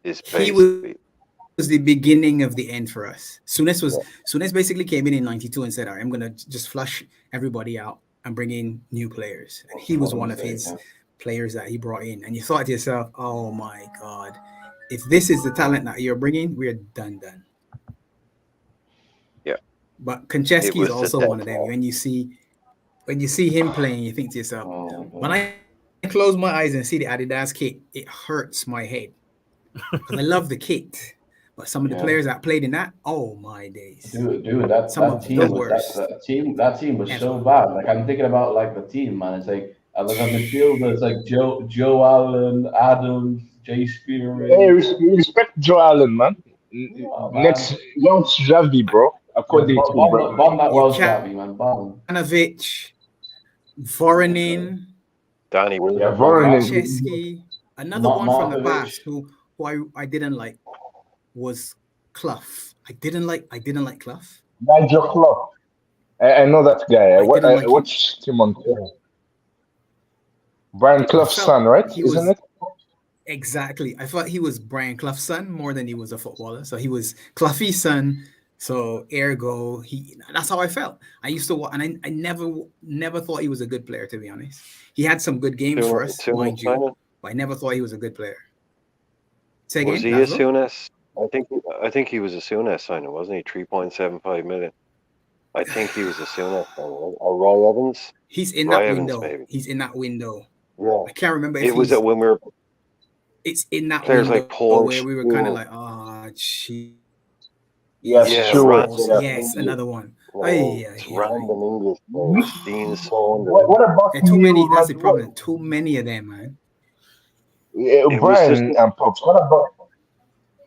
He was the beginning of the end for us. Souness basically came in 92 and said, all right, I'm going to just flush everybody out and bring in new players. And he was one of his players that he brought in. And you thought to yourself, oh my God, if this is the talent that you're bringing, we're done. Yeah. But Konchesky is also one of them. When you see him playing, you think to yourself, when I close my eyes and see the Adidas kit, it hurts my head. Because I love the kit. But some of the players that played in that, oh my days. Dude, that team was so bad. Like I'm thinking about like the team, man. It's like I look at midfield, it's like Joe Allen, Adams, Jay Spear. Hey, respect Joe Allen, man. Next Welsh Javi, bro. According to bomb that Welsh Javi, man. Bomb. Ivanovic, Voronin, Danny Konchesky. Another one from the past who I didn't like was Clough. I didn't like Clough. Nigel Clough. I know that guy. I watched him on. Brian I Clough's felt son, right? he Isn't was it? exactly. I thought he was Brian Clough's son more than he was a footballer. So he was Clough's son. So ergo, he. That's how I felt. I used to, and I never thought he was a good player. To be honest, he had some good games for us, Soon mind you, but I never thought he was a good player. Say was again, he a Laszlo? Souness? I think he was a Souness signing, wasn't he? 3.75 million. I think he was a Souness signing, right? Or Roy Evans. He's in Roy that Evans, window. maybe. He's in that window. Yeah. I can't remember if It was he's. when we were It's in that players window like Paul where we were kind of Stewart. like, oh, Jesus. Yeah, Stewart. Random Yes, English. another one. It's random English players. Dean Saunders. What about Too many. Neil That's the Rudd? problem. Too many of them, man. It was just Brian and Pops?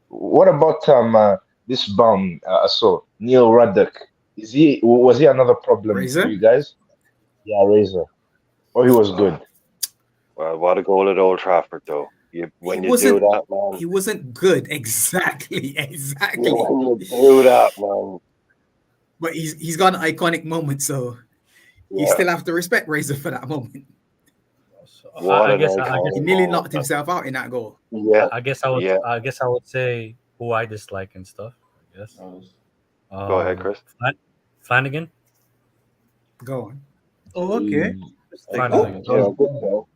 What about this bum I saw, Neil Ruddock? Was he another problem for Razor. you guys? Yeah, Razor. Oh, he was good. well, what a goal at Old Trafford, though. When you do wasn't. that, man. He wasn't good. Exactly. Exactly. When you do that, man. But he's got an iconic moment, so you Yeah. still have to respect Razor for that moment. So What I an guess iconic He nearly moment. knocked himself out in that goal. Yeah. I guess I would Yeah. I guess I would say who I dislike and stuff. I guess. Go ahead, Chris. Flanagan. Go on. Oh, okay. Flanagan. Yeah, good goal.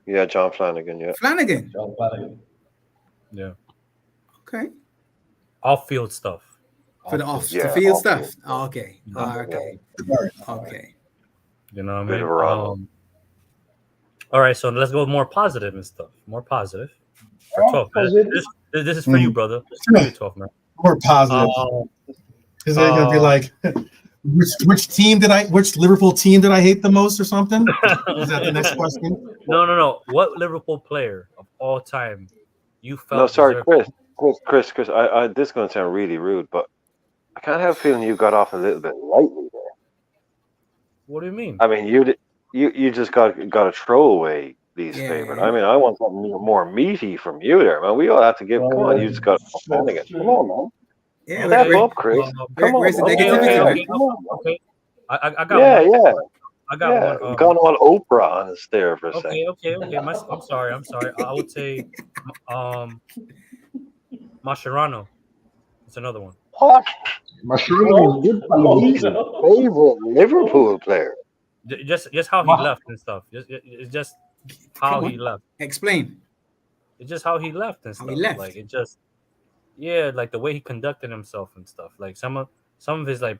Yeah, John Flanagan. Yeah. Flanagan. Yeah. Okay. Off-field stuff. For the off Yeah, the field off-field stuff. Oh, okay. Okay. Okay. You know what I Bit mean? of a run. All right, so let's go more positive and stuff. More positive. For 12. This is for you, brother. This is for you, 12, man. More positive. Is they gonna be like, which Liverpool team did I hate the most or something? Is that the next question? No. What Liverpool player of all time you felt? No, sorry, deserved- Chris. I this is going to sound really rude, but I kind of have a feeling you got off a little bit lightly there. What do you mean? I mean, you just got a throwaway least Yeah, favorite. yeah. I mean, I want something more meaty from you there, man. We all have to give. Come on, you just got Flanagan. Come on, man. Yeah, Step where- up, Chris. where- Come on, where's the man. negativity, Yeah, man? come on, man. Okay. I got Yeah, one. yeah. I got one. Gone all Oprah on us there for a second. Okay. I'm sorry. I would say Mascherano. It's another one. What? Mascherano was good. He's a favorite Liverpool player. Just how he left and stuff. It's just how Come he on. left. Explain. It's just how he left and How stuff. he left. Like it just, yeah, like the way he conducted himself and stuff. Like some of his like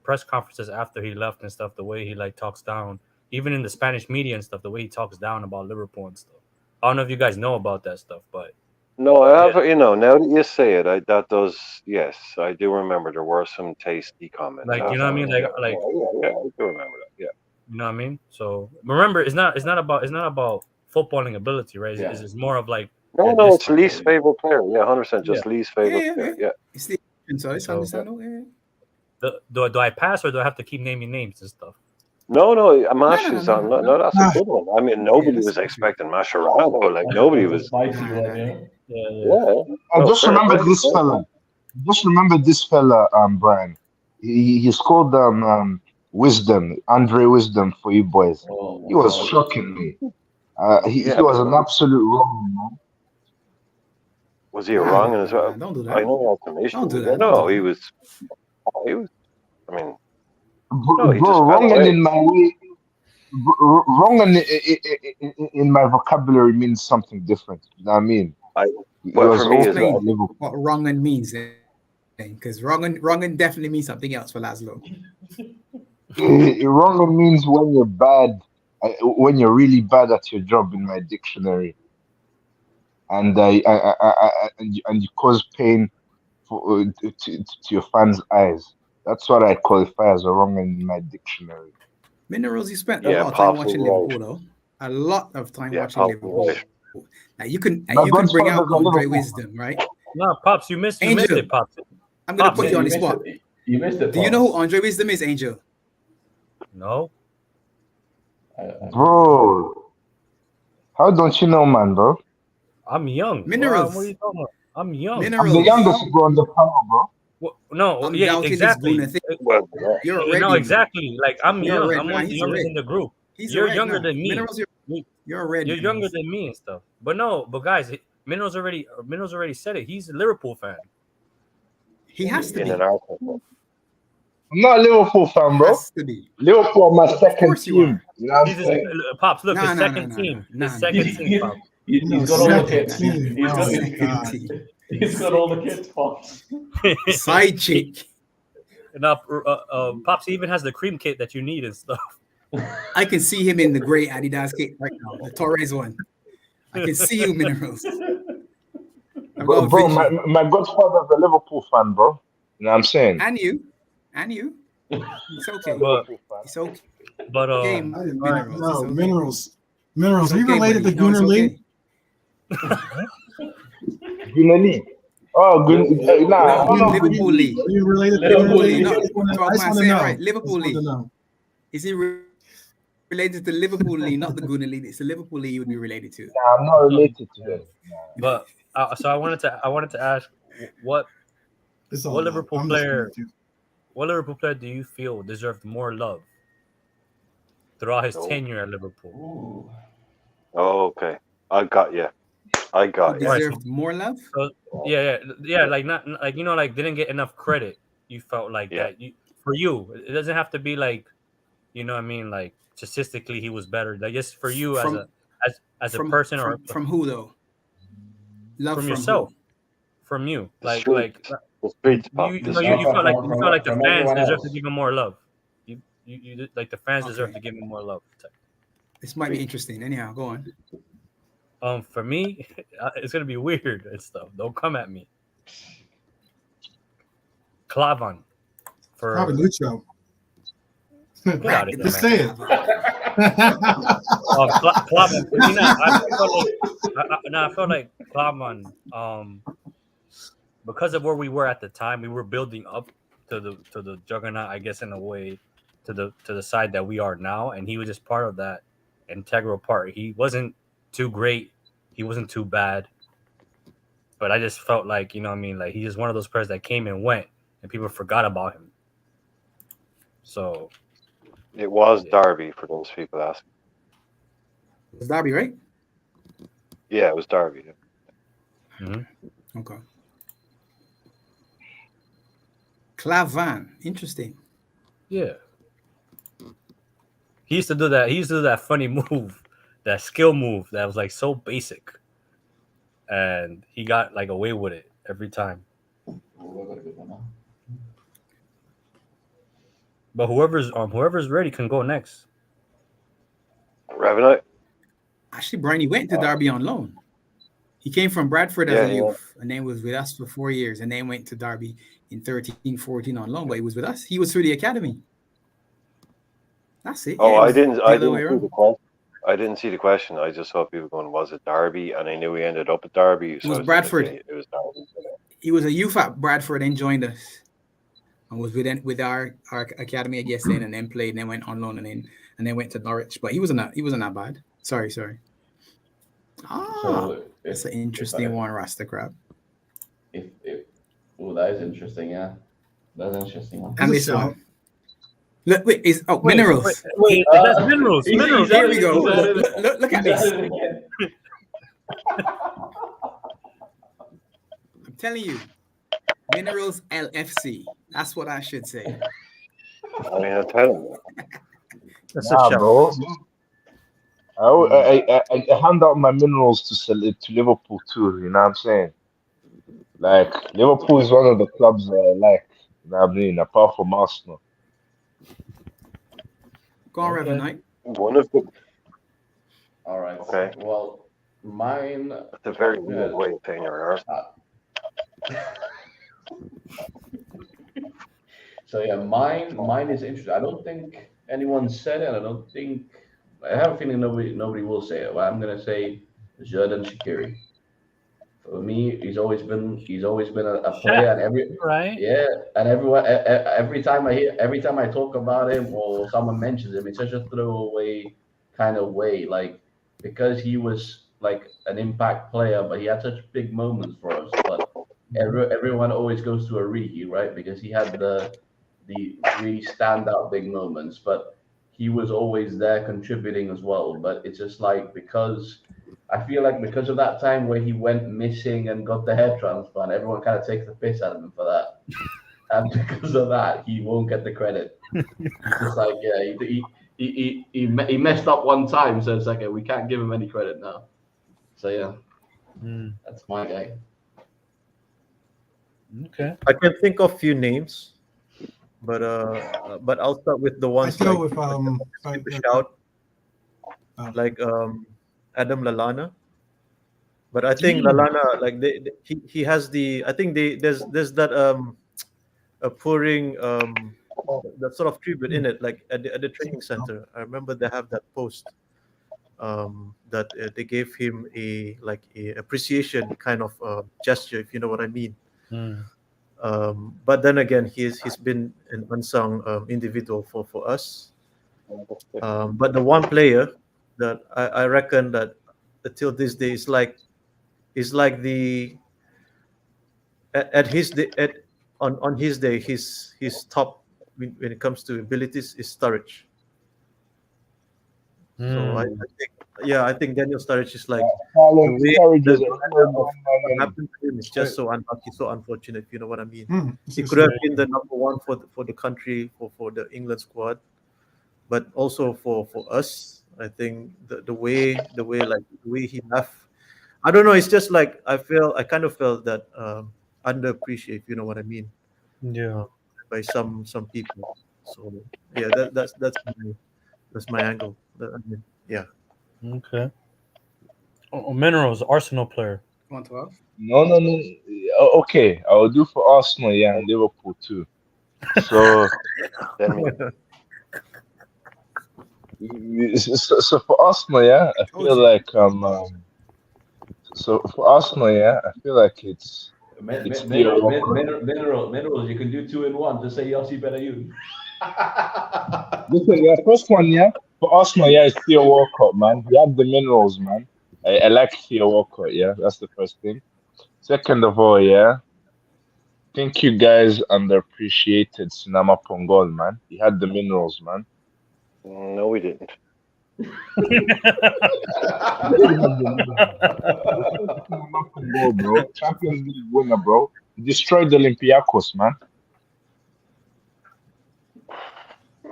press conferences after he left and stuff. The way he like talks down, even in the Spanish media and stuff. The way he talks down about Liverpool and stuff. I don't know if you guys know about that stuff, but No, I have. You know, now that you say it, that does. Yes, I do remember there were some tasty comments. like you know what I mean, like yeah, I do remember that. Yeah. you know what I mean. So remember, it's not about footballing ability, right? It's more of like No, it's least favorite player. Yeah, 100%. Just least favorite Yeah. player. Yeah. It's the so it's So- understandable. Yeah. do I pass or do I have to keep naming names and stuff? No, Mash is on. No. No, that's a good one. I mean, nobody that's was good. expecting Mascherano. Like nobody was. Yeah. I just fair remember play, this fair fella. Just remember this fella, Brian. He's called Wisdom, Andre Wisdom for you boys. He was shocking me. He was an absolute wrong man. Was he wrong in his? Don't do that. I know he had some issues. Don't do that. No, Don't do he that. was. He was. I mean, Bro, he just wrong got and away. in my way. Wrong and in my vocabulary means something different. You know what I mean? He Well, was for me, also as Explain at Liverpool. what wrong and means, because wrong and definitely means something else for Laszlo. Wrong means when you're bad, when you're really bad at your job in my dictionary, and and you cause pain to your fans' eyes. That's what I qualify as a wrong in my dictionary. Minerals, you spent a Yeah, lot of time Pops watching is right. Liverpool, though. A lot of time Yeah, watching Pops is Liverpool. right. Now you can My bring godfather's out a Andre Liverpool. Wisdom, right? No, Pops, you missed it, Pops. I'm gonna Pops, put you on the spot. You missed it. Do you know who Andre Wisdom is, Angel? No. Bro, how don't you know, man, bro? I'm young. Minerals. What are you talking about? I'm young. I'm the Minerals. youngest to go on the panel, bro. No, I'm yeah, doubting this exactly. Guna thing. Well, yeah. You're a No, Red man. exactly. Like I'm You're a young. Red I'm man. one of the He's a youngest Red. in the group. He's You're right younger now. than me. Minerals, you're You're a red. You're younger than me and stuff. But no, but guys, Minerals already said it. He's a Liverpool fan. He has to in be. an Arsenal. I'm not a Liverpool fan, bro. Has to be. Liverpool are my Of second course you team. are. You know what I'm He's his, saying? Pops. Look, Nah, his nah, second nah, team. nah, His nah. second team, Pops. He's No, got all the second kids. team. He's Oh got, my Second God. team. he's got all the kids, Pops. Side chick. Now, Pops even has the cream kit that you need and stuff. I can see him in the gray Adidas kit right now, the Torres one. I can see you, Minerals. I've got a Bro, picture. my godfather's a Liverpool fan, bro. You know what I'm saying? And you. It's okay. But Liverpool fan. It's okay, but I didn't Minerals. know. It's okay. Minerals. It's Are you okay, related buddy. to No, it's Gunnar Lee? okay. Gunali. Oh, nah. No, Hold on. Liverpool Lee. Are you related to Liverpool Gunnar Lee. Lee? Not I just want talk man, to say it know. right. Liverpool I just want Lee. to know. Is he related to Liverpool Lee, not the Gunnar Lee? It's the Liverpool Lee you would be related to. Nah, I'm not related to him. but so I wanted to ask what It's all what love. Liverpool I'm just player with you. what Liverpool player do you feel deserved more love throughout his Oh. tenure at Liverpool? Ooh. Oh, okay. I got you. He Right, deserved more love. So yeah, like not like like didn't get enough credit. You felt like Yeah. that. For you, it doesn't have to be like, what I mean, like statistically he was better. Like just for you From- as a person or from who though? Love from from yourself, who? from you, The like streets. The streets, Pop. you The felt like the from fans everyone deserve else. to give him more love. You like the fans deserve Okay. to give him more love. This might be interesting. Anyhow, go on. For me, it's gonna be weird and stuff. Don't come at me. Clavan for Probably Lucho. get out of here, Just man. say it. Clavan. I felt like Clavan. Because of where we were at the time, we were building up to the juggernaut, I guess, in a way, to the side that we are now, and he was just part of that integral part. He wasn't too great, he wasn't too bad, but I just felt like, like he's just one of those players that came and went, and people forgot about him. So It was Derby for those people asking. It's Derby, right? Yeah, it was Derby. Okay. Clavan. Interesting. yeah, he used to do that. He used to do that funny move, that skill move that was like so basic, and he got like away with it every time. Ooh, I got a good one now. But whoever's ready can go next. Revenite? Actually, Briny went to Derby on loan. He came from Bradford as a youth and then was with us for 4 years and then went to Derby in 13-14 on loan, but he was with us. He was through the academy. That's it. Oh, Yeah, I it didn't was the I other way didn't see around. the question. I didn't see the question. I just saw people going, was it Derby? And I knew he ended up at Derby. So was I said, Bradford. okay, it was Derby. He was a youth at Bradford and joined us and was with our academy, I guess, then and then played and then went on loan and then went to Norwich. But he wasn't that bad. Sorry. So That's an interesting one, Rasta Crab. Oh, that is interesting. Yeah, that's an interesting one. And That's this a shout. one. Look, Minerals. Wait, that's minerals. He's- Minerals. he's Here we go. He's at it. Look at He's this. at it again. I'm telling you, Minerals LFC. That's what I should say. I mean, I'm telling you. That's Nah, a shout. bro. I hand out my minerals to sell it to Liverpool too. You know what I'm saying? Like Liverpool is one of the clubs that I like. You know what I mean? Apart from Arsenal. Go on, Okay. Revenite. One of the. All right. Okay. Well, mine. That's a very weird way of saying your Arsenal. So yeah, mine is interesting. I don't think anyone said it. I have a feeling nobody will say it. But I'm gonna say Xherdan Shaqiri. For me, he's always been a player, and Right? every time I talk about him or someone mentions him, it's such a throwaway kind of way, like because he was like an impact player, but he had such big moments for us. But everyone always goes to Origi, right? Because he had the really standout big moments. But he was always there contributing as well. But it's just like because I feel like because of that time where he went missing and got the hair transplant, everyone kind of takes the piss out of him for that. And because of that, he won't get the credit. It's just like, yeah, he messed up one time, so it's like, we can't give him any credit now. So yeah, that's my guy. Okay. I can think of few names, but I'll start with the ones I'd go like with skip a shout, like Adam Lallana. But I think Lallana, like he has the. I think there's that a pouring that sort of tribute in it, like at the training center. I remember they have that post that they gave him a like a appreciation kind of gesture, if you know what I mean. Mm. But then again, he's been an unsung individual for us. But the one player that I reckon that until this day is like the at his day on his day his top when it comes to abilities is Sturridge. So I think yeah, I think Daniel Sturridge is like the Talent way Sturridge the is a manner real of what man. happened to him is just so unlucky, so unfortunate. If you know what I mean. He It's could have been the number one for the country for the England squad, but also for us. I think the way he left. I don't know. It's just like I kind of felt that underappreciated. If you know what I mean. Yeah. By some people. So yeah, that's my angle. I mean, yeah. Okay. Minerals, Arsenal player. 112. No. Okay, I will do for Arsenal, yeah, and Liverpool too. So, Then me. so for Arsenal, yeah, I Oh feel shit. like so for Arsenal, yeah, I feel like it's Theo Walcott. Minerals. You can do two in one. Just say Yossi Benayoun. Listen, yeah, first one, yeah, for Arsenal, yeah, it's Theo Walcott, man. He had the minerals, man. I like Theo Walcott, yeah, that's the first thing. Second of all, yeah, think you guys underappreciated Sinama Pongol, man. He had the minerals, man. No, we didn't. He did have the minerals, man. Respect Sinama Pongol, bro. Champions League winner, bro. He destroyed Olympiacos, man.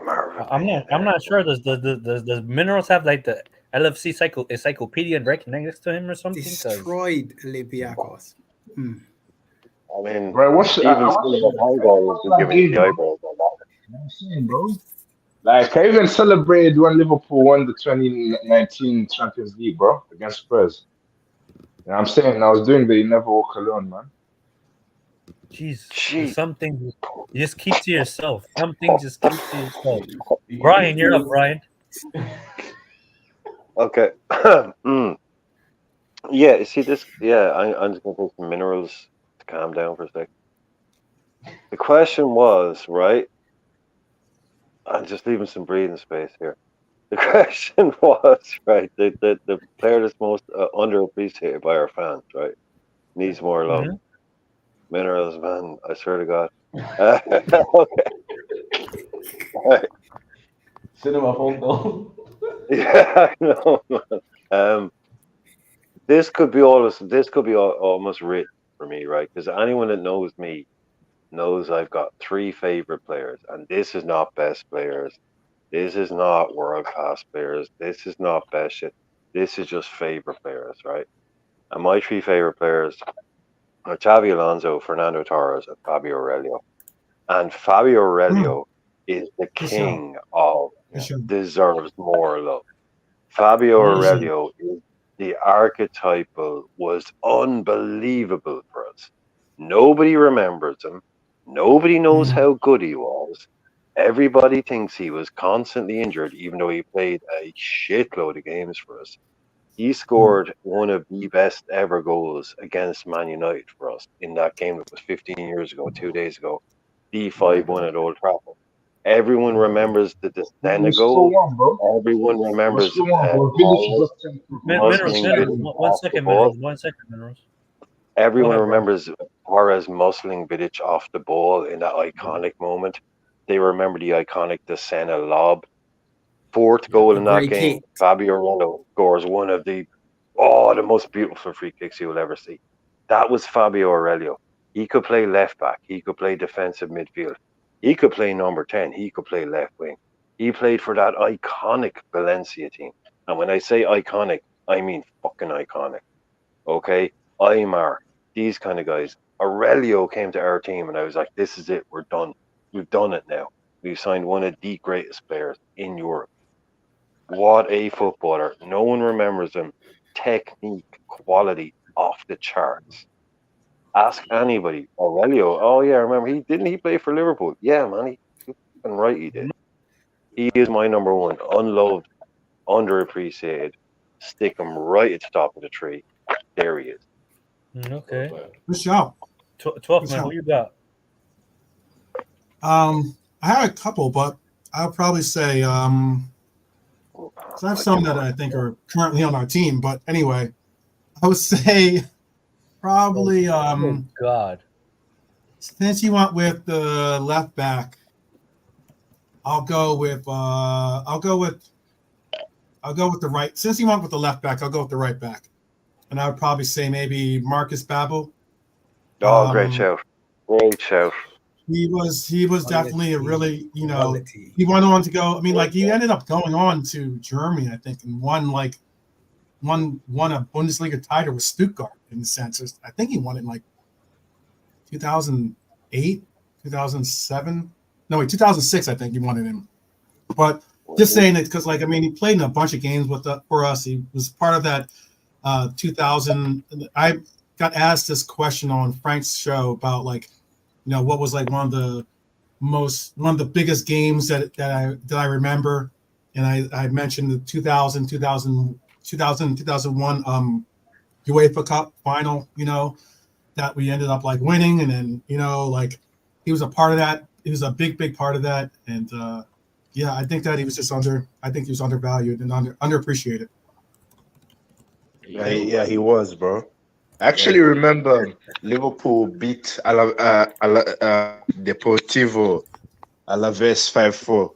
Marvin I'm not sure. Does Minerals have like the LFC encyclopedia right next to him or something? 'Cause Destroyed Olympiacos. I mean, Bro, even I still, watched the Mongol would be that giving game, the bro. eyebrows on that. You know what I'm saying, bro? Like, I even celebrated when Liverpool won the 2019 Champions League, bro, against Spurs. You know what I'm saying? I was doing the You Never Walk Alone, man. jeez, there's Gee, something you just keep to yourself. Something just keep to yourself. Brian, you're up, Brian. okay. Yeah, you see this? Yeah, I'm just gonna take some minerals to calm down for a sec. The question was, right? I'm just leaving some breathing space here. The question was, right? The player that's most underappreciated by our fans, right? Needs more love. Hmm. Minerals, man. I swear to God. Okay. Right. Cinema Fondo. Yeah, I know. Man. This could be almost written for me, right? Because anyone that knows me knows I've got three favorite players, and this is not best players. This is not world class players. This is not best shit. This is just favorite players, right? And my three favorite players are Xavi Alonso, Fernando Torres, and Fabio Aurelio. And Fabio Aurelio is the Good show. king of Good show. deserves more love. Fabio Good show. Aurelio is the archetypal, was unbelievable for us. Nobody remembers him. Nobody knows Mm. how good he was. Everybody thinks he was constantly injured, even though he played a shitload of games for us. He Mm. scored one of the best ever goals against Man United for us in that game that was 15 years ago, 2 days ago, the 5-1 at Old Trafford. Everyone remembers the Senna We're still goal. one, bro. Everyone We're remembers still one, bro. Village is just 10 people, man. We're Minerals, muscling still minerals. Vidic one. One off the second, ball. minerals. 1 second, minerals. Go Everyone ahead, Brian. remembers Torres muscling Vidic off the ball in that iconic moment. They remember the iconic the Senna lob. Fourth goal in that Great game, kick. Fabio Aurelio scores one of the most beautiful free kicks you will ever see. That was Fabio Aurelio. He could play left back. He could play defensive midfield. He could play number 10. He could play left wing. He played for that iconic Valencia team. And when I say iconic, I mean fucking iconic. Okay? Aymar, these kind of guys. Aurelio came to our team and I was like, this is it. We're done. We've done it now. We've signed one of the greatest players in Europe. What a footballer. No one remembers him. Technique, quality off the charts. Ask anybody. Aurelio, oh yeah, remember he play for Liverpool? Yeah, man, he fucking right he did. He is my number one. Unloved, underappreciated. Stick him right at the top of the tree. There he is. Okay. Good shout. 12th man, who you got? I had a couple, but I'll probably say so I have some that I think are currently on our team. But anyway, I would say probably Oh God. since you went with the left back, I'll go with the right. Since you went with the left back, I'll go with the right back, and I would probably say maybe Marcus Babbel. Oh, great shout. Great shout. He was definitely a really, Quality. he went on to go. I mean, like he ended up going on to Germany, I think, and won a Bundesliga title with Stuttgart in a sense. I think he won it in like 2008, 2007. No, wait, 2006. I think he won it in. But just saying it because, like, I mean, he played in a bunch of games for us. He was part of that 2000. I got asked this question on Frank's show about like, what was like one of the biggest games that I remember, and I mentioned the 2001 UEFA Cup final, that we ended up like winning, and then like he was a part of that. He was a big part of that, and yeah, I think that he was just undervalued and underappreciated. Yeah, he was, bro. I actually remember Liverpool beat Deportivo Alaves 5-4.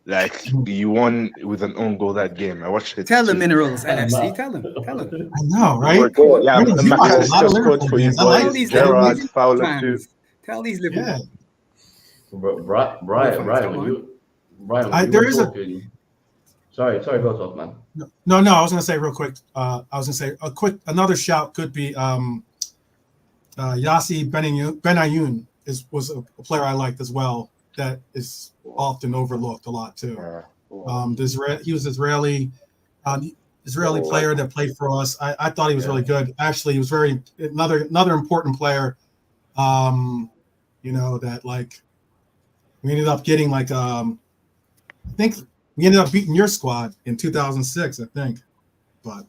Like, you won with an own goal that game. I watched it. Tell the too. Minerals NFC. Tell them. I know, right? Yeah, Minerals, you watch a Macas lot of just scored Liverpool for you games. I like Tell boys. these Gerard Liverpool Fowler too. fans. Tell these Liverpool Yeah. Brian, when There you is were a talking. Sorry, go talk, man. no. I was gonna say real quick. I was gonna say another shout could be Yassi Benayoun was a player I liked as well. That is often overlooked a lot too. He was Israeli player that played for us. I thought he was really good. Actually, he was another important player. That like we ended up getting like I think we ended up beating your squad in 2006, I think. But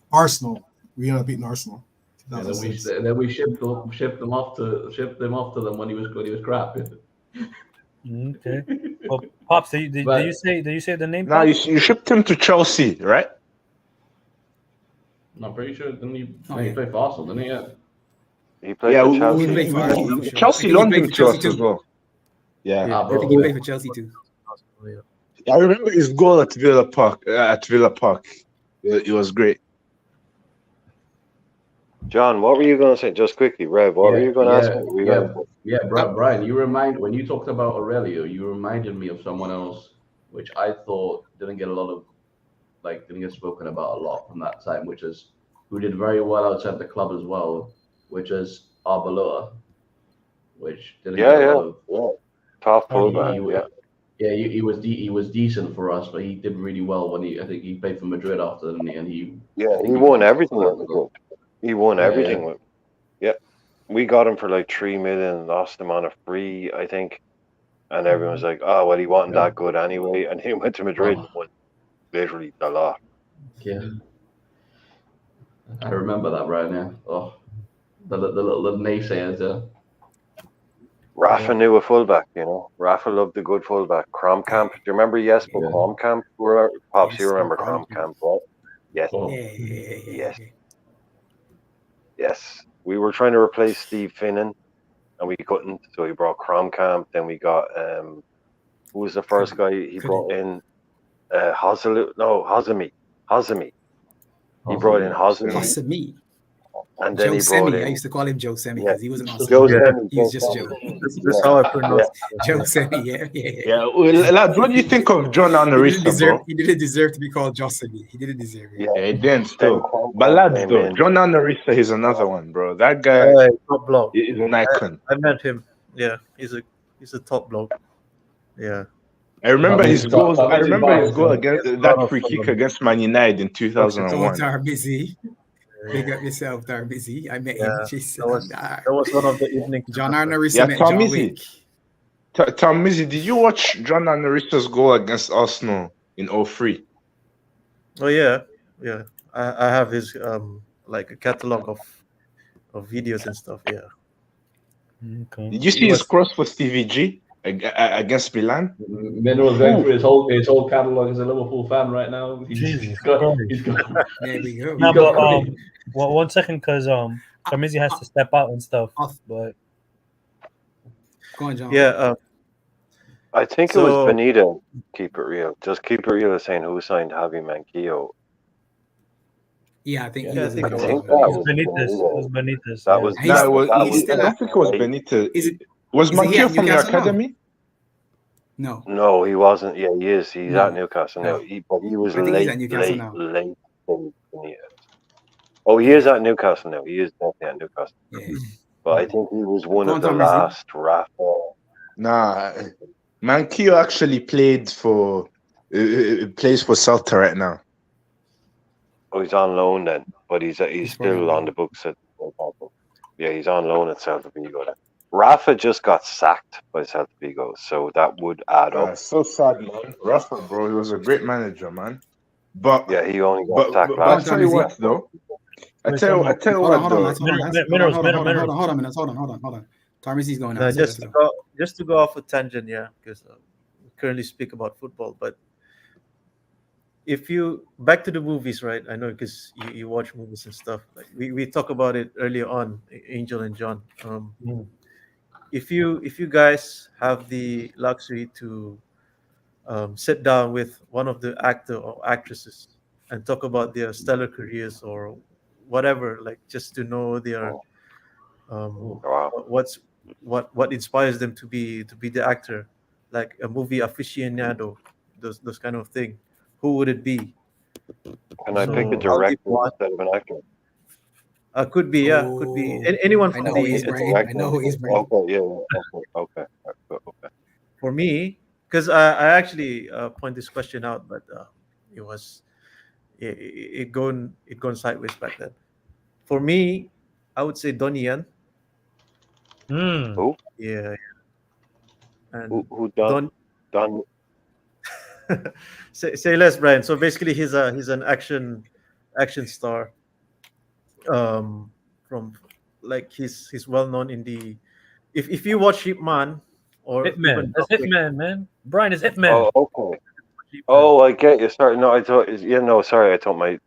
Arsenal, we ended up beating Arsenal. And then we shipped them off to them when he was crap. Okay. Well, Pops, did you say the name? Now Pops? you shipped him to Chelsea, right? I'm pretty sure didn't he play for Arsenal, didn't he? Yeah. He played Yeah, for Chelsea. He played for Arsenal, for sure. Chelsea I think he loaned played him for to us Chelsea as too. well. Yeah. I think he played for Chelsea too. I remember his goal at Villa Park. It was great. John, what were you going to say? Just quickly, Rev, what were you going to ask me? Brian, when you talked about Aurelio, you reminded me of someone else, which I thought didn't get spoken about a lot from that time, which is who did very well outside the club as well, which is Arbeloa, which didn't get a lot of top fullback. He was decent for us, but he did really well when I think he played for Madrid after, didn't he? And he won everything with Madrid. He won everything with. Yeah, we got him for like 3 million, lost him on a free, I think, and everyone's like, "Oh, well, he wasn't that good anyway," and he went to Madrid and won literally a lot. Yeah, I remember that, Brian. Yeah, the little naysayers. Rafa knew a fullback, Rafa loved a good fullback. Kromkamp. Do you remember Jesper Kromkamp? Pops, you remember Kromkamp, right? Yes. Yes. We were trying to replace Steve Finnan, and we couldn't, so we brought Kromkamp. Then we got who was the first guy he brought in? Hazemi. He brought in Hazemi, Possibly. and then Joe he brought Semi. I in used to call him Joe Semi yeah, because he wasn't on Joe Semi. Yeah, Semi. He was Joe just Semi. Joe. that's how I pronounce Joe Semi. Yeah. Yeah, well, lads, what do you think of John Anorisa, bro? He didn't deserve to be called Joe Semi. He didn't deserve it. Yeah, Yeah, he didn't then still. But Conte lads, came though, in. John Anorisa is another one, bro. That guy it. Top bloke. is an icon. I met him. Yeah, he's a top bloke. Yeah, I remember his goals. I Tamizi remember his bias, goal man. against a lot that of free kick against Man United in success. Oh, 2001. Darbizi. Yeah, Big up yourself, Darbizi. I met yeah. him. That Jesus. was one of the evening. John Arnorisa Yeah, met Tom John Izzy. Wick. Tom Mizzy, did you watch John Anorisa's goal against Arsenal in 03? Oh yeah, yeah. I have his like a catalog of videos and stuff. Yeah. Okay. Did you see his cross for Stevie G against Milan? Mineral's going through his whole catalog as a Liverpool fan right now. Jesus got Christ. There we go. No, got but Queen. well, 1 second, because Tamizi has to step out and stuff. Off. But Go on, John. Yeah. I think it was So- Benito. Keep it real. Just keep it real. Is saying who signed Javi Manquillo. Yeah, I think he Yeah, I was. think in I the think team. that it was Benitez. It was Benitez. That yeah. was He's- No, it was, that he's was still I at- think it was late. Benitez. Is it? Was is he Manquillo at from your Newcastle now? academy? No. No, he wasn't. Yeah, he is. He's No. at Newcastle No. now. But he was I think he's late, at Newcastle late, now. late. Benitez. Oh, he is at Newcastle now. He is definitely at Newcastle. Yeah. But I think he was one Go of on, the Tom, is he? last Rafa. Nah, Manquillo actually plays for Celta right now. Oh, he's on loan then, but he's probably still on on the books at Southampton. Yeah, he's on loan at Celta Vigo then. Rafa just got sacked by Celta Vigo, so that would add up. So sad, man. Rafa, bro, he was a great manager, man. But Yeah, he only got sacked I last tell you what, though. I tell you what, Hold on, though. lads, hold on, Minerals. hold on. Tarmizi's going No, out. just to go off a tangent, yeah, because we currently speak about football, but if you back to the movies, right? I know because you watch movies and stuff. Like we talked about it earlier on, Angel and John. If you guys have the luxury to sit down with one of the actor or actresses and talk about their stellar careers or whatever, like just to know their Wow. what inspires them to be the actor, like a movie aficionado, those kind of thing. Who would it be? Can I So, pick a I'll give director one. instead of an actor? Could be, yeah, could be anyone I from know who the. he's bringing. I know who he's bringing. Okay, yeah, okay. For me, because I actually point this question out, but it gone sideways back then. For me, I would say Donnie Yen. Who? Yeah. And Who done? say less, Brian. So basically, he's an action star. From like he's well known in the. If you watch Hitman or Hitman. That's Hitman, man. Brian is Hitman. Oh, okay. Oh, I get you. Sorry, no, I thought. Yeah, no, sorry, I thought my.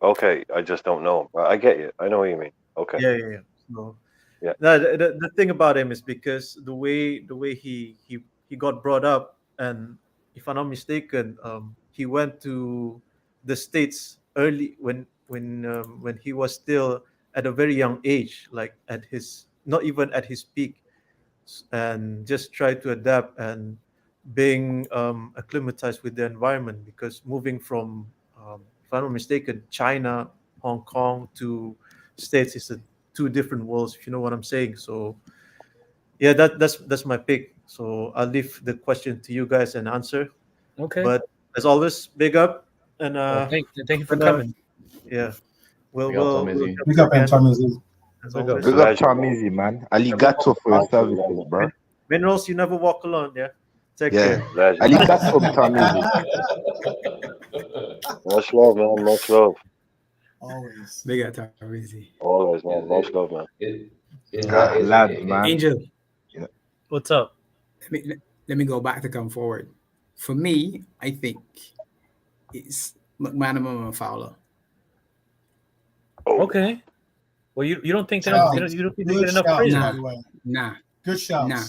Okay, I just don't know. I get you. I know what you mean. Okay. Yeah. So, yeah. No, the thing about him is because the way he got brought up, and if I'm not mistaken, he went to the States early when he was still at a very young age, like at his not even at his peak, and just try to adapt and being acclimatized with the environment, because moving from if I'm not mistaken, China, Hong Kong to States is two different worlds, if you know what I'm saying. So yeah, that's my pick. So I'll leave the question to you guys and answer. Okay. But as always, big up and thank you for coming. Yeah. Big up, Tamizi. Big up, Tamizi. As Big always. Big up Tom Easy, man. Aligato for your services, bro. Minerals, you never walk alone, yeah? Take care. Aligato Tom Easy. Much love, man. Much love. Always. Big up, Tarmizi. Always, man. Much love, man. Lad, man. Angel, What's up? let me go back to come forward. For me, I think it's McManaman and Fowler. Okay. Well, you don't think they Shout. don't, you don't think they Good get enough shout, praise? by the way. Nah, Good shouts. Nah.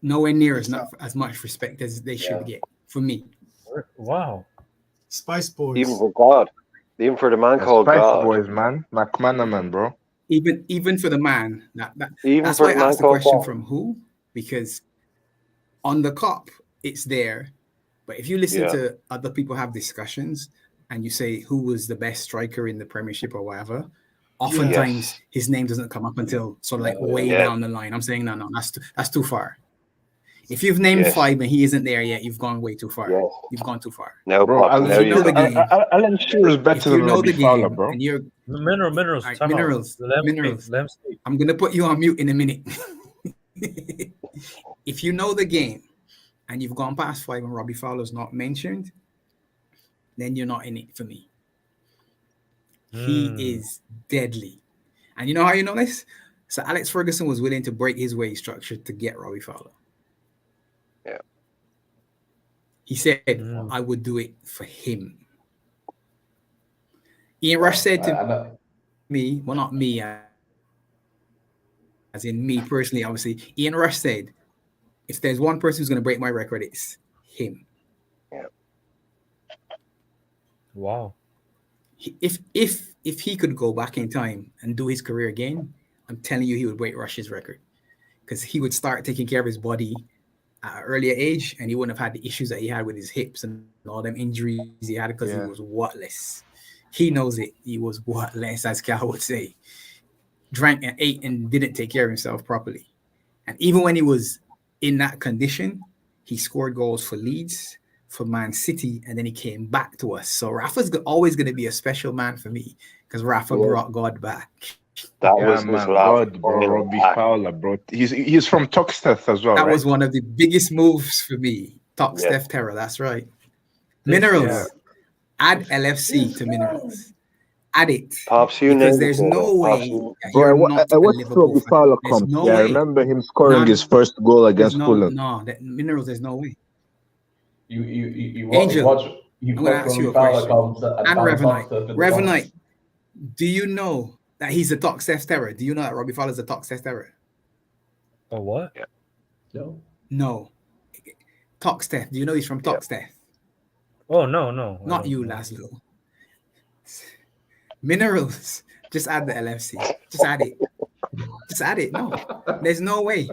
Nowhere near Good as much respect as they should get. For me, Wow. Spice Boys. Even for God, even for the man The called Spice God, Boys, man. McManaman, bro. Even for the man, even that's for why I the man asked the called question God. from who, because on the cup it's there, but if you listen Yeah, to other people have discussions and you say who was the best striker in the Premiership or whatever, oftentimes yes, his name doesn't come up until sort of like way yes, down the line. I'm saying no, that's too far. If you've named yes, 5 and he isn't there yet, you've gone way too far. yes. You've gone too far. Now, Bro, pops, If now you you know the got game, Alan Shearer is better if you than know Robbie the Fowler, game bro. and you're Minerals. all right, Time out. minerals, Let him speak. minerals. Let him speak. I'm gonna put you on mute in a minute. If you know the game and you've gone past 5 and Robbie Fowler's not mentioned, then you're not in it for me. He is deadly. And you know how you know this? So Alex Ferguson was willing to break his wage structure to get Robbie Fowler. yeah. He said, I would do it for him. Ian Rush said to me, well, not me, as in me personally, obviously. Ian Rush said, if there's one person who's going to break my record, it's him. Yeah. Wow. If he could go back in time and do his career again, I'm telling you, he would break Rush's record, because he would start taking care of his body at an earlier age, and he wouldn't have had the issues that he had with his hips and all them injuries he had because he was whatless. He knows it. He was whatless, as Cal would say. Drank and ate and didn't take care of himself properly. And even when he was in that condition, he scored goals for Leeds, for Man City, and then he came back to us. So Rafa's always going to be a special man for me, because Rafa brought God back. That Yeah, was his man, last God, bro, final Robbie act. Fowler, bro. He's from Toxteth as well, That right? was one of the biggest moves for me. Top Yes. Steph Terror, that's right. Minerals. Add LFC to Minerals. Add it. Pops, you Because named it there's there, no though. Pops, way you, that Bro, you're not I a watched Liverpool Robbie fan. Fowler There's comp. no Yeah, I way. remember him scoring None. his first goal There's against Fulham. that Minerals, there's no way. You Angel, watch I'm going to ask you Robbie a Fowler question. comes And talk Revenite. stuff in the Revenite, box. do you know that he's a Top Steph Terror? Do you know that Robbie Fowler's a Top Steph Terror? Oh, what? No. No. Top Steph. Do you know he's from Top Steph? Oh, no. I Not don't you, know. Laszlo. Minerals. Just add the LFC. Just add it. Just add it. No. There's no way.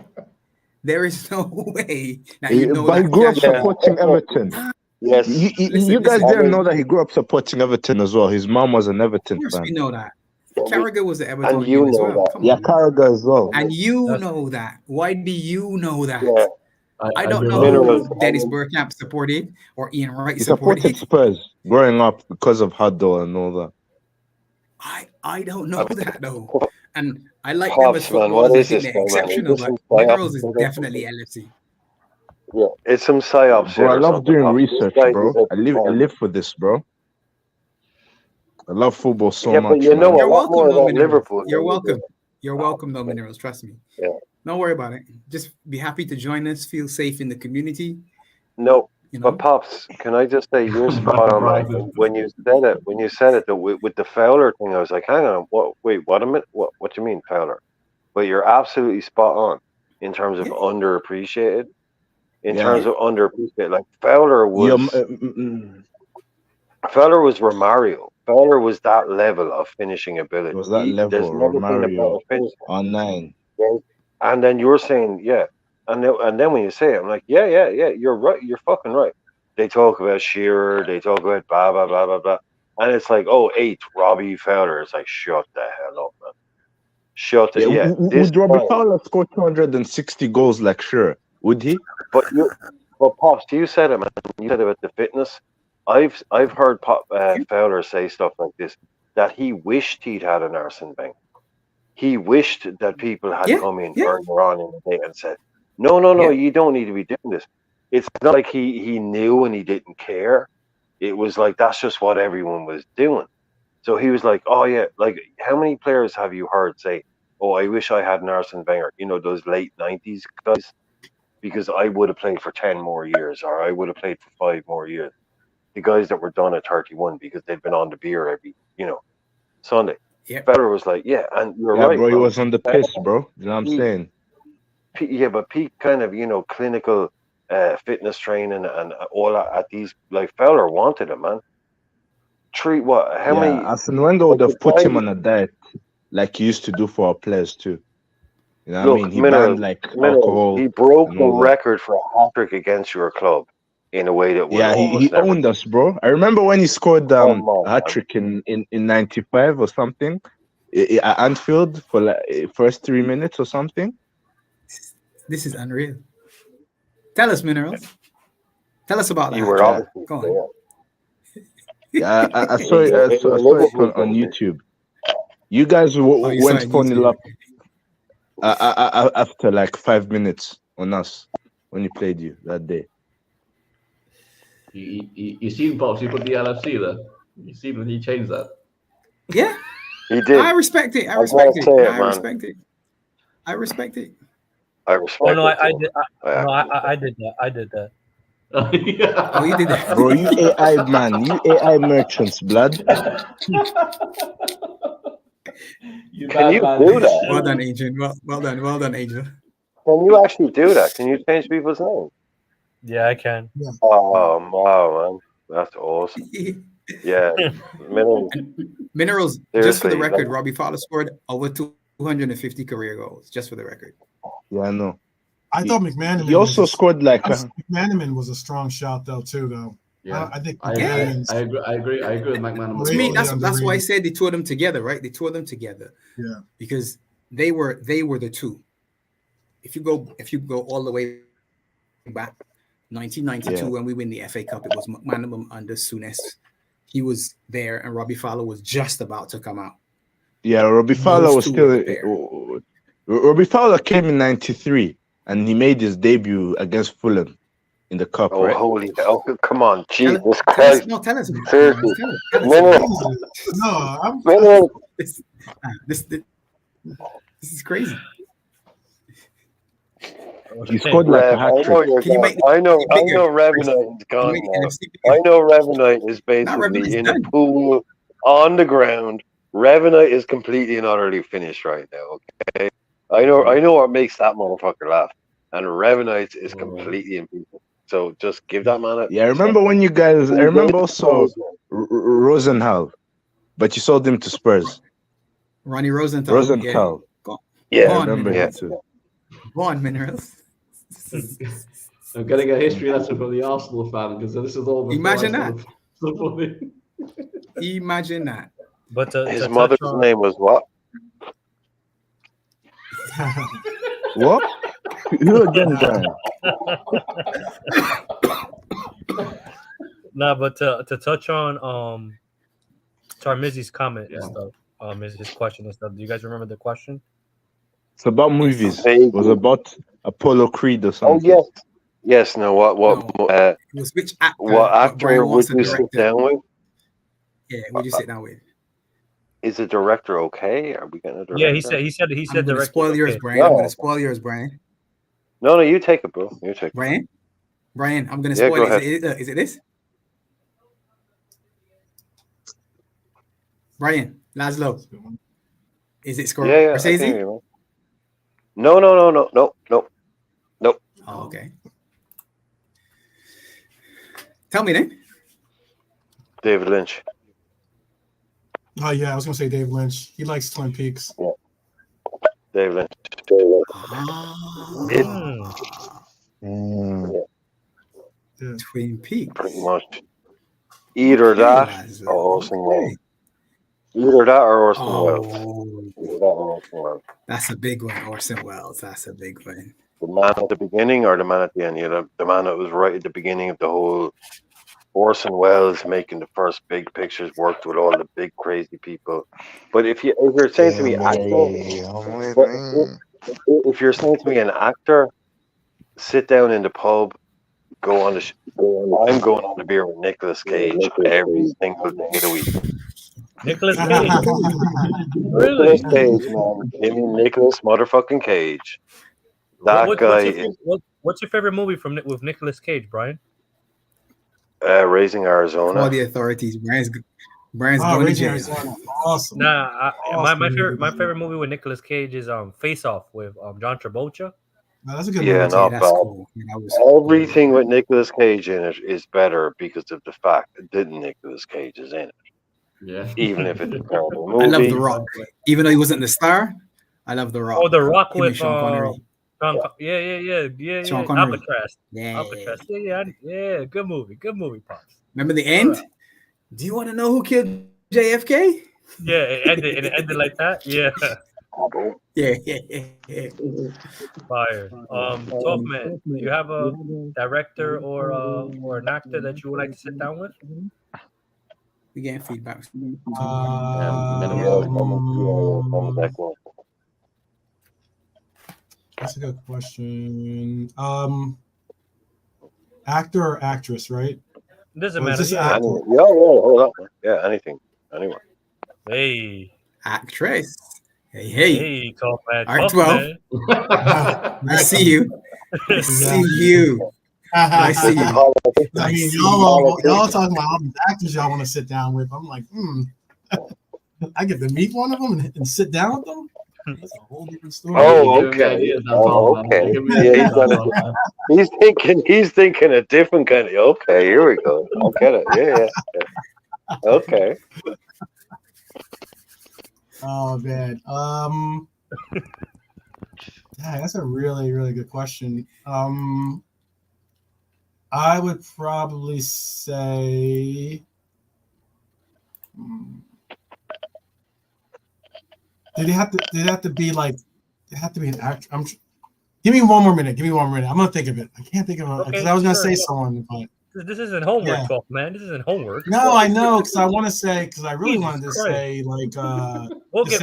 There is no way that you know But he that. grew up Casually. supporting Everton. yes. You guys didn't know that he grew up supporting Everton as well. His mom was an Everton Of course fan. we know that. Carragher was the And Evertonian you as know well. that. Come Yeah, on. Carragher as well. And you That's- know that. Why do you know that? Yeah. I don't do know Minerals. who Dennis Bergkamp supported or Ian Wright He supported supported. Spurs growing up because of Huddle and all that. I don't know that though. And I like them as Pops, man, footballers. what I is think this, they're man? exceptional, Is this but some Minerals is psyops? definitely LFC. Yeah, it's some psyop shit Bro, I or love something. doing Pops. This research, guy bro. is a I live for this, bro. I love football so Yeah, but much, you know man. a You're lot more welcome, though, about Minerals. Liverpool. You're than you welcome. do. You're welcome, though, Minerals. Trust me. Yeah. Don't worry about it. Just be happy to join us. Feel safe in the community. No, You know. but Pops, can I just say you're spot on, man. When you said it, with the Fowler thing, I was like, hang on, what? Wait, what a minute, what do you mean Fowler? But you're absolutely spot on in terms of underappreciated. In terms of underappreciated, like Fowler was Romario. Fowler was that level of finishing ability. It was that There's level, never been a better Romario finisher. on 9. Right? And then you're saying, yeah. And then when you say it, I'm like, yeah, you're right. You're fucking right. They talk about Shearer, they talk about blah, blah, blah, blah, blah. And it's like, oh, 8, Robbie Fowler. It's like, shut the hell up, man. Shut it. Yeah. Would Robbie Fowler score 260 goals like sure? Would he? But Pops, you said it, man. You said about the fitness. I've heard Fowler say stuff like this, that he wished he'd had an Arsene Wenger. He wished that people had come in earlier on in the day and said, no, you don't need to be doing this. It's not like he knew and he didn't care. It was like, that's just what everyone was doing. So he was like, oh yeah, like how many players have you heard say, oh, I wish I had an Arsene Wenger, those late 90s guys, because I would have played for 10 more years, or I would have played for 5 more years. The guys that were done at 31 because they'd been on the beer every, Sunday. Yeah. Federer was like, yeah, and you're Yeah, right, bro, he was on the piss, bro. You know what I'm saying? Yeah, but peak kind of, clinical fitness training and all at these. Like Fowler wanted him, man. Treat what? How Yeah, many? Arsene Wenger would Like the have put him guy. on a diet like he used to do for our players too. You know what I mean? Look, He banned minerals, like minerals. He alcohol broke and the all that. record for a hat trick against your club in a way that will Yeah, he almost never. owned us, bro. I remember when he scored Come a hat on, trick in '95 or something at Anfield for like first 3 minutes or something. This is unreal. Tell us, Minerals. Tell us about man. the You hat were trick. Yeah, obviously Go on. there yeah. I saw in it. your I in saw, your I saw it Liverpool on jersey. YouTube. You guys Oh, you saw went it on 4-0 YouTube. up after like 5 minutes on us when he played you that day. You seen Pops? You put the LFC there. You seen when he changed that? Yeah, He did. I respect it. I I gotta respect it. say it, I man. respect it. I respect it. I Oh respect no, it I too. did. I No, actually I did that. I did that. Oh, you did that. Bro, you AI man, you AI merchants, blood. You Can you bad do man. that? Well done, Adrian. Well done. Well done, Adrian. Can you actually do that? Can you change people's names? Yeah, I can. Oh, wow, man. That's awesome. Yeah. Minerals, Minerals, just for the seriously. record, Robbie Fowler scored over 250 career goals, just for the record. Yeah, I know. I He, thought McManaman he also was scored like McManaman was a strong shot though too though. Yeah, I think I McManaman's agree. I agree with McManaman. To me, greatly that's why I underrated. said they two of them together, right? They two of them together. Yeah. Because they were the two. If you go all the way back, 1992 Yeah. when we win the FA Cup, it was McManaman under Souness. He was there, and Robbie Fowler was just about to come out. Yeah, Robbie Fowler Those was two still were there. Robbie Fowler came in '93 and he made his debut against Fulham in the cup, Oh, right? holy hell. Come on. Jesus Tell us, Christ. tell us, man. Seriously. Tell us. Minerals. No, I'm Minerals. This is crazy. He scored like Rev, a hat I know trick. you're Can you gone. make I know bigger? Revenite is Can you gone make the now. NFC bigger? I know Revenite is Not Revenite's basically in a done. pool on the ground. Revenite is completely and utterly finished right now. Okay, I know what makes that motherfucker laugh, and Revenite is completely in pieces. So just give that man a. Yeah, I remember when you guys. I remember also Rosenthal, but you sold him to Spurs. Ronnie Rosenthal. Rosenthal. Go Yeah, I on, remember him Minerals. too. Go on, Minerals. I'm getting a history lesson from the Arsenal fan because this is all before Imagine I that. started. Imagine that. But His to mother's touch on, name was what? What? Who again, Brian? nah, but to touch on Tarmizi's comment and stuff, his question and stuff. Do you guys remember the question? It's about movies. Vaguely. It was about Apollo Creed or Oh something. yes, yes. No, It was which actor? what actor Brian would wants to you direct sit it. down with? Yeah, would you sit down with? Is a director okay? Are we getting a director? Yeah, he said I'm going to director. spoil yours, Okay. Brian. I'm going No. to spoil yours, Brian. No, you take it, bro. You take it. Brian, I'm going to Yeah, spoil go it. Is it this? Brian, Laszlo, is it Scorsese? Yeah, I can hear you, man. No. Oh, okay. Tell me then. David Lynch. Oh yeah, I was gonna say Dave Lynch. He likes Twin Peaks. Yeah. David Lynch. Twin Peaks. Pretty much. Either that or Orson Welles. Either that or Orson Welles. That's a big one, Orson Welles. That's a big one. The man at the beginning or the man at the end? You know, the man that was right at the beginning of the whole Orson Welles making the first big pictures, worked with all the big crazy people. But if you're saying to me if you're saying to me an actor, sit down in the pub, go on I'm going on the beer with Nicolas Cage every single day of the week. Nicolas Cage. Really? Nicolas Cage, man. Give me Nicolas motherfucking Cage. What's your favorite movie with Nicolas Cage, Brian? Raising Arizona. Call the authorities. Brian's going to jail. Arizona. Awesome. Nah, Awesome. my favorite movie with Nicolas Cage is Face Off with John Travolta. That's a good Yeah, movie. not that's bad. cool. That was Everything with Nicolas Cage in it is better because of the fact that Nicolas Cage is in it. Yeah. Even if it's a terrible I love movie. The Rock, even though he wasn't the star. I love The Rock. Oh, The Rock Him and with Sean Connery. Sean Connery. Alcatraz. Yeah. Alcatraz. Yeah. Good movie. Pops. Remember the end? Alright. Do you want to know who killed JFK? Yeah, it ended like that. Yeah, Yeah. fire. 12th man. Do you have a director or an actor that you would like to sit down with? We getting feedback. That's a good question. Actor or actress, right? Doesn't Or is matter. this Yeah. actor? Hold up. Yeah, anything. Anyone. Hey, Actress. Hey. 12 man. All right, 12 12. man. I see you. I see you. I see you. I mean, y'all talking about all these actors y'all want to sit down with. I'm like, I get to meet one of them and sit down with them. That's a whole different story. Oh, okay. Okay. Yeah, he's thinking a different kind of. Okay, here we go. I'll get it. Yeah. Okay. Oh man. Yeah, that's a really, really good question. I would probably say. Did it have to be like? They have to be an actor. Give me one more minute. I'm gonna think of it. I can't think of it because I was gonna say someone, but this isn't homework, 12 man. This isn't homework. No, I know because I want to say because I really wanted to say like I wanted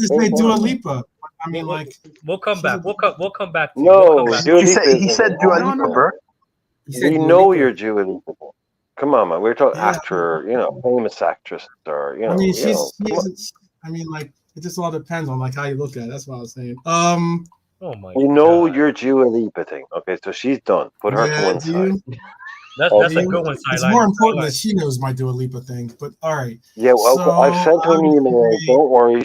to say Dua Lipa. I mean, like we'll come back. We'll come back. To No, you. He said Dua Lipa, bro. We know you're Dua Lipa. Come on, man. We're talking actor, famous actress, or I mean, I mean, like it just all depends on like how you look at it. That's what I was saying. Oh my! We know your Dua Lipa thing. Okay, so she's done. Put her to one side. That's a good one. It's more important that she knows my Dua Lipa thing. But all right. Yeah, well, so I've sent her an email. Don't worry.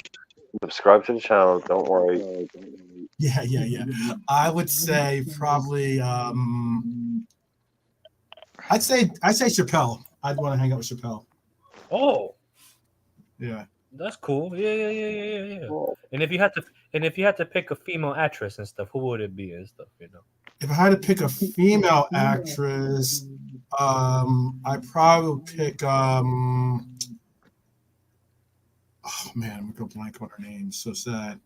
Subscribe to the channel. Don't worry. Yeah. I would say probably. I'd say Chappelle. I'd want to hang out with Chappelle. Oh. Yeah. That's cool. Yeah. And if you had to pick a female actress and stuff, who would it be and stuff? If I had to pick a female actress, I'd probably pick. Oh man, I'm gonna go blank on her name. So sad.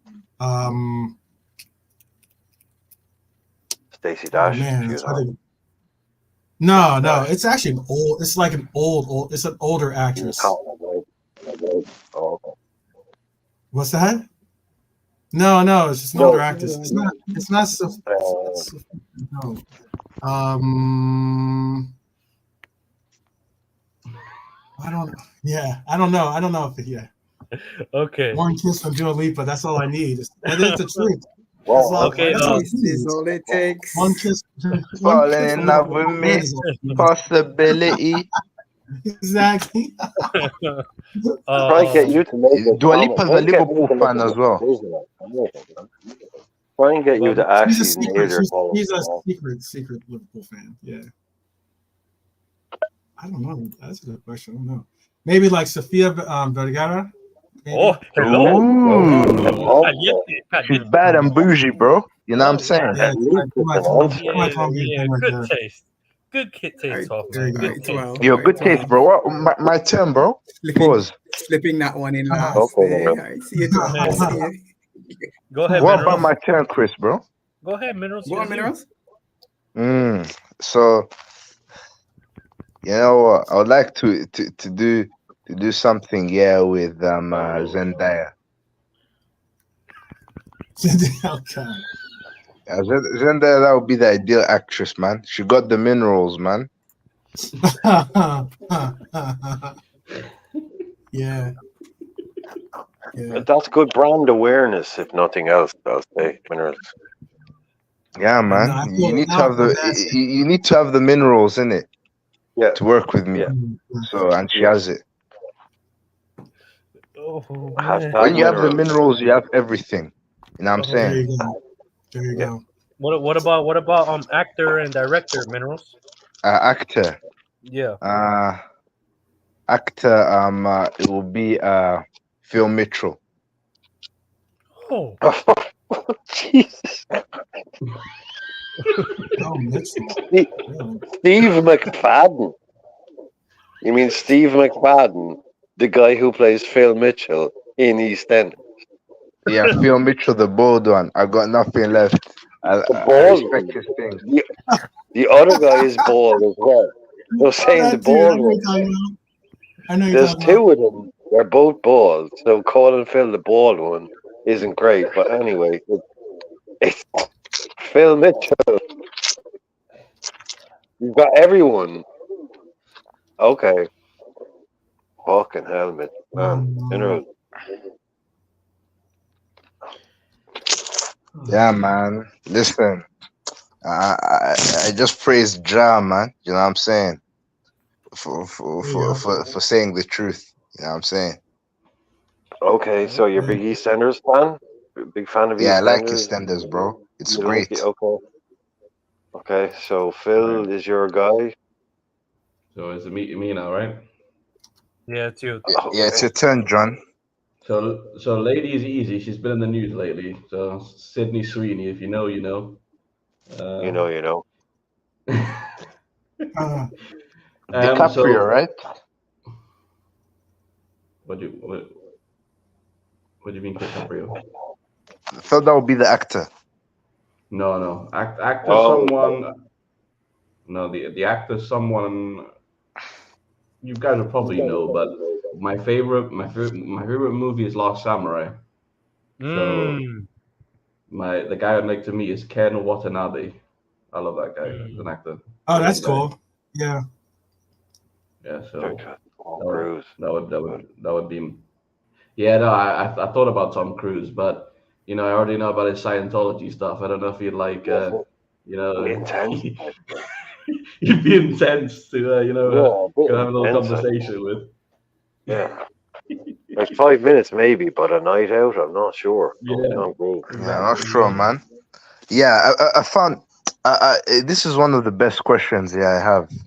Stacey Dash. No, it's actually an old. It's like an old. It's an older actress. What's that? No, it's just an older actress. It's not so. No. I don't know. Yeah, I don't know if yeah. Okay. One kiss from Dua Lipa. That's all I need. That is the truth. Okay. That's all it takes. One kiss. Falling in love with me. Possibility. Exactly. Try and get you to make Dua Lipa's a Liverpool fan as well. Try and get you to actually hear your call. He's a secret Liverpool fan. Yeah. I don't know. That's a good question. I don't know. Maybe like Sofia Vergara. Maybe. Oh, hello. She's bad and bougie, bro. You know what I'm saying? Yeah, good taste. Good taste, off, man. Good taste. Yo, good taste, bro. What, my turn, bro. Pause. Slipping that one in last. I see it. Go ahead. What about my turn, Chris, bro? Go ahead, Minerals. Go on, Minerals. So, you know what? I would like to do something, with Zendaya. Okay. Zendaya, that would be the ideal actress, man. She got the minerals, man. Yeah. That's good brand awareness, if nothing else. I'll say minerals. Yeah, man. You need to have the minerals in it. Yeah. To work with me. Yeah. So, and she has it. Oh, when you have the minerals, you have everything. You know what I'm saying? There you Yeah. go. What about actor and director minerals? Actor. Yeah. Actor. It will be Phil Mitchell. Oh, Jesus. Oh, Mitchell. Steve Really? McFadden. You mean Steve McFadden, the guy who plays Phil Mitchell in EastEnders? Yeah, Phil Mitchell, the bold one. I got nothing left. The I bald respect one. his thing. The other guy is bald as well. They're Oh, saying the that dude. I bald know one. you're talking about. I know you're There's talking about. two of them. They're both bald. So calling Phil the bald one isn't great. But anyway, it's Phil Mitchell. You've got everyone. Okay. Fucking helmet. Man. Um, Yeah, man. Listen, I just praise Ja, man. You know what I'm saying? there you go. For saying the truth. You know what I'm saying? Okay, so you're a big EastEnders fan? Big fan of Yeah, I like EastEnders? EastEnders, bro. It's You like it? great. Okay. Okay, so Phil is your guy. So it's me now, right? yeah, it's you. Yeah, it's Okay. your turn, John. So lady is easy. She's been in the news lately. So Sydney Sweeney, if you know, you know. You know, you know. Uh, DiCaprio, So right? what do you what do you mean DiCaprio? I thought that would be the actor. No. Actor Oh, someone. No, the actor someone you guys will probably know, but my favorite movie is Last Samurai. So Mm. the guy I'd like to meet is Ken Watanabe. I love that guy as an Mm. actor. oh, that's Brilliant guy. cool. Yeah. Yeah, very so good. Tom that would Cruise. that would be. Yeah, no, I thought about Tom Cruise, but I already know about his Scientology stuff. I don't know if you'd like, you know, Intense. you'd be intense to, Yeah, a bit go have a little intense. conversation with. Yeah. Like 5 minutes maybe, but a night out, I'm not sure. Yeah, Tom Cruise. Yeah, not exactly. sure, man. Yeah, I found this is one of the best questions. Yeah, I have. You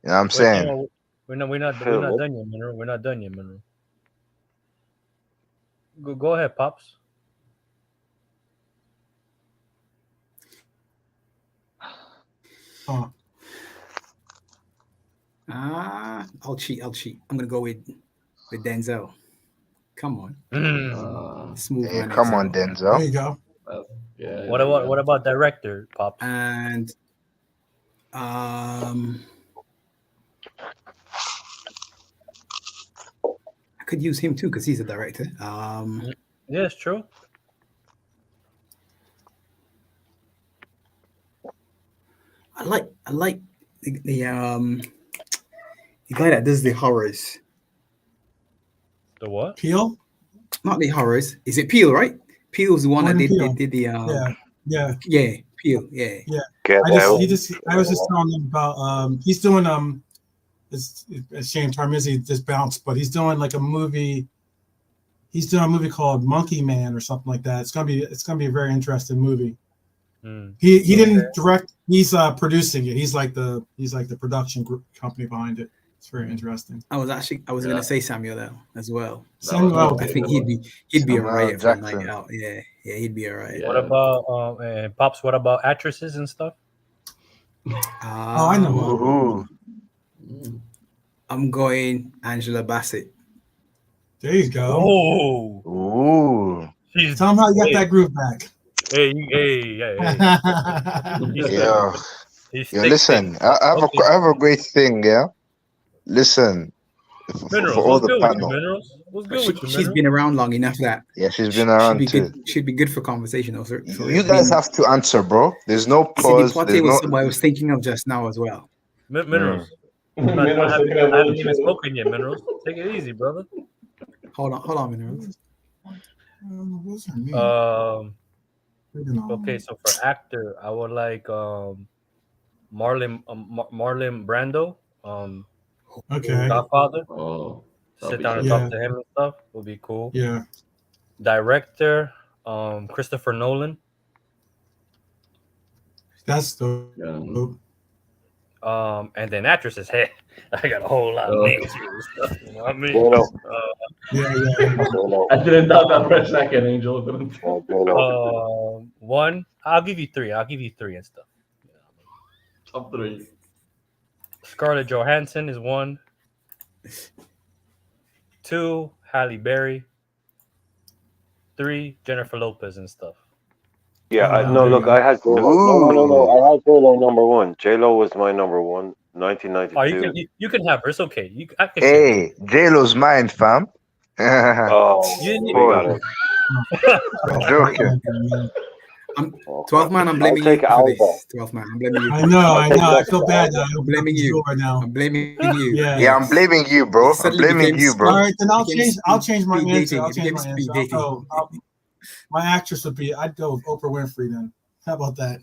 know what I'm Wait, saying? no, we're Phil not Mitchell. done yet, mineral. We're not done yet, mineral. Go ahead, pops. Oh, I'll cheat. I'm gonna go with Denzel. Come on, Mm. smooth Hey, man come on, Denzel. there Denzel. you go. Yeah, What there you about go. director, pops? And I could use him too because he's a director. Yeah, it's true. I like the guy that does the horrors. The what? Peel? Not the horrors. Is it Peel, right? Peel's the one that Jordan did Peele. the Yeah. Yeah. yeah, Peel, yeah. Yeah. Get out. I was just telling him about he's doing it's a shame Parmizzi just bounced, but he's doing like a movie. He's doing a movie called Monkey Man or something like that. It's gonna be a very interesting movie. Mm. He didn't direct. He's producing it. He's like the production group company behind it. It's very interesting. I was Yeah. gonna say Samuel L. as well. Samuel, I Okay, think good one. he'd be a Samuel riot for a night Jackson. out. Yeah, he'd be a riot. What Yeah. about and pops? What about actresses and stuff? Oh, I know one. Ooh, Mm. I'm going Angela Bassett. There you go. Oh, ooh. she's Tell him how you got hey, that groove back. hey. He's Yeah. he's Yo, thick. listen. I have a great thing. Yeah. Listen, for Minerals. all What's the good with you, panel. minerals? What's good with you, She's minerals? been around long enough that Yeah, she's been she'd around be too. good. She'd be good for conversation. Also, sorry, You guys have to answer, bro. There's no Sidney pause. Poitier There's was no. somebody I was thinking of just now as well. Mm. Minerals. Minerals thinking of I haven't it even too. spoken yet, minerals. Take it easy, brother. Hold on, Minerals. What's her name? Okay, so for actor, I would like Marlon Brando, Okay. Godfather. Oh, that'll Sit be down and sick. talk Yeah. to him and stuff would be cool. Yeah. Director, Christopher Nolan. That's the. And then actresses, hey, I got a whole lot of names here and stuff. You know what I mean? J-Lo. Yeah. J-Lo. I didn't doubt that for a second, Angel. J-Lo. One, I'll give you three. I'll give you three and stuff. You know what I mean? Top three. Scarlett Johansson is one. Two, Halle Berry. Three, Jennifer Lopez and stuff. Yeah, Oh, wow. no, There you look, go. I had J-Lo. No. I had J-Lo number one. J-Lo was my number one. Oh, 1992. you can have her. It's okay. I can share. Hey, J-Lo's mine, fam. Oh, You, we Boy, got it. I'm joking. 12th man, I'm blaming take you for Alba. this. 12th man, I'm blaming you. I know. I'll take I next feel to bad Alba. now. I'm blaming you. Right now. I'm blaming you. Yeah. Yeah, I'm blaming you, bro. It I'm suddenly blaming became you, All bro. right, then I'll became change my speed answer. dating. I'll It change became my speed answer. dating. My actress would be. I'd go with Oprah Winfrey then. How about that?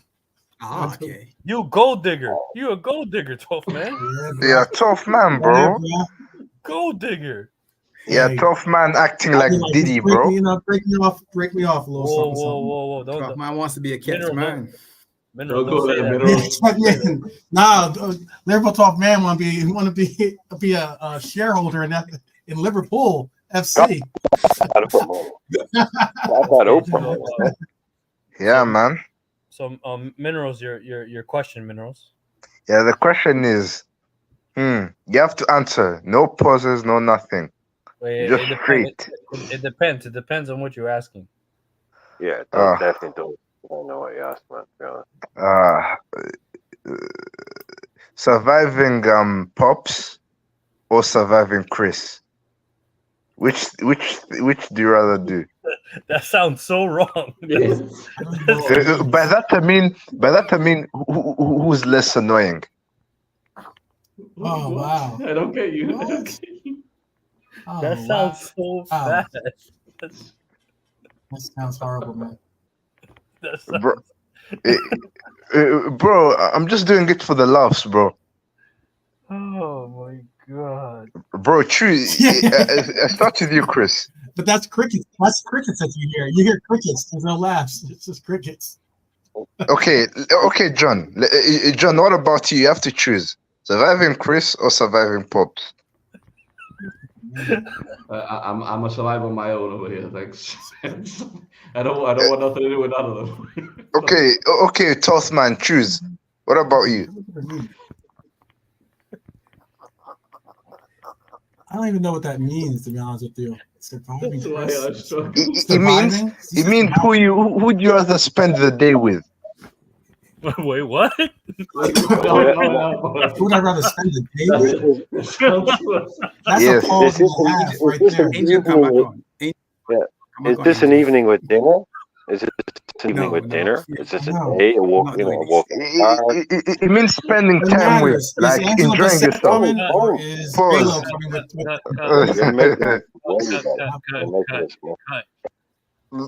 Ah, okay. you gold digger. You a gold digger, 12th man. Yeah, bro. You're a tough man, bro. Gold digger. You're Hey. a tough man acting I'd like be like, Diddy, just break bro. me off a little Whoa, something. whoa. 12th man wants to be a kept Mineral, man. Mineral, Don't go don't say there, that. Mineral. Yeah, nah, Liverpool top man want to be a shareholder in Liverpool FC. That's Oprah. Yeah, man. So, Minerals, your question, Minerals. Yeah, the question is, you have to answer. No pauses, no nothing. Wait, Just it depends. straight. It depends. It depends on what you're asking. Yeah, definitely don't. I don't know what you asked, man. To be honest. Surviving Pops or surviving Chris? Which do you rather do? That sounds so wrong. Yes. By that I mean who's less annoying? Oh, wow. I don't get you. What? Oh, That sounds so fast. That sounds horrible, man. That sounds... Bro, I'm just doing it for the laughs, bro. Oh my god. Bro, true. I start with you, Chris. But that's crickets. That's crickets that you hear. You hear crickets. There's no laughs. It's just crickets. Okay, John. John, what about you? You have to choose surviving Chris or surviving Pops. I'm a survivor on my own over here. Thanks. I don't want nothing to do with none of them. Okay, tough man, choose. What about you? I don't even know what that means, to be honest with you. Surviving. It means who do you rather spend the day with? Wait, what? No. Who would I rather spend the day with? That's Yes. a pause and a half right there. Angel, come back on. Is this an evening with dinner? Is it an evening with dinner? Is this a day? A walk? It means spending time with, like enjoying yourself. Is Pause.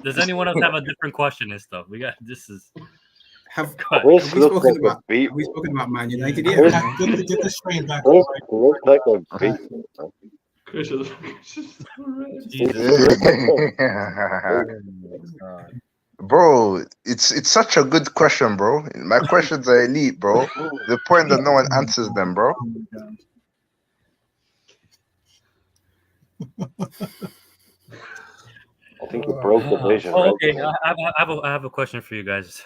Does anyone else have a different question and stuff? We got this is. Have we spoken about Man United yet? Get the strain back. Looks like a beat. Bro, it's such a good question, bro. My questions are elite, bro. The point that no one answers them, bro. I think you broke the vision. Oh, right? okay, I have a question for you guys,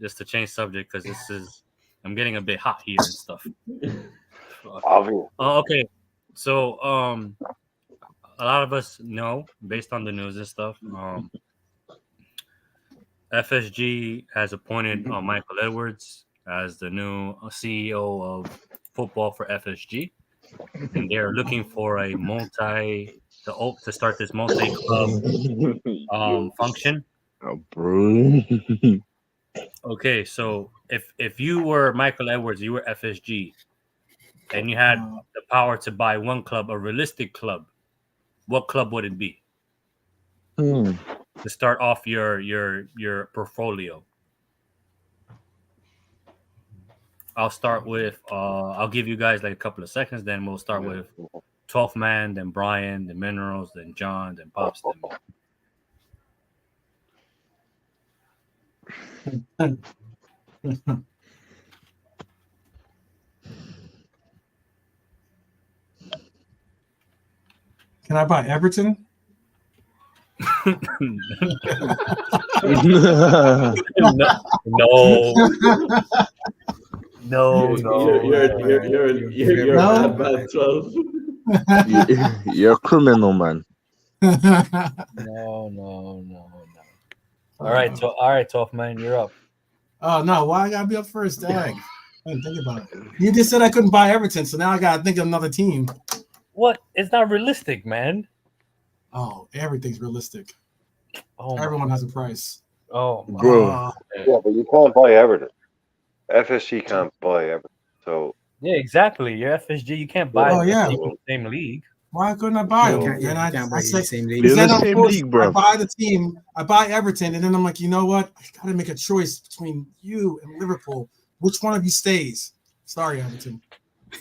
just to change subject because I'm getting a bit hot here and stuff. Obvious. Oh, okay. So a lot of us know based on the news and stuff. FSG has appointed Michael Edwards as the new CEO of football for FSG, and they're looking for a to start this multi-club function. Oh, bro. Okay, so if you were Michael Edwards, you were FSG, and you had the power to buy one club, a realistic club, what club would it be? To start off your portfolio. I'll start with I'll give you guys like a couple of seconds, then we'll start with 12th man, then Brian, then Minerals, then John, then Pops, then Can I buy Everton? no, no, no, You're a No? bad man, 12. You're a criminal, man. no, no, no. All right, tough man, you're up. Oh no, why I gotta be up first, Dag? I didn't think about it. You just said I couldn't buy Everton, so now I gotta think of another team. What? It's not realistic, man. Oh, everything's realistic. Oh Everyone my, has a price. oh my. Bro. Yeah, but you can't buy Everton. FSG can't buy Everton. So Yeah, exactly. You're FSG. You can't yeah, buy Oh the yeah. team in so, the same league. Why couldn't I buy You so them? can't. Yeah, Then you I can't buy I it in the said same They're league. in then the of same course league, I bro. buy the team, I buy Everton, and then I'm like, you know what? I gotta make a choice between you and Liverpool. Which one of you stays? Sorry, Everton.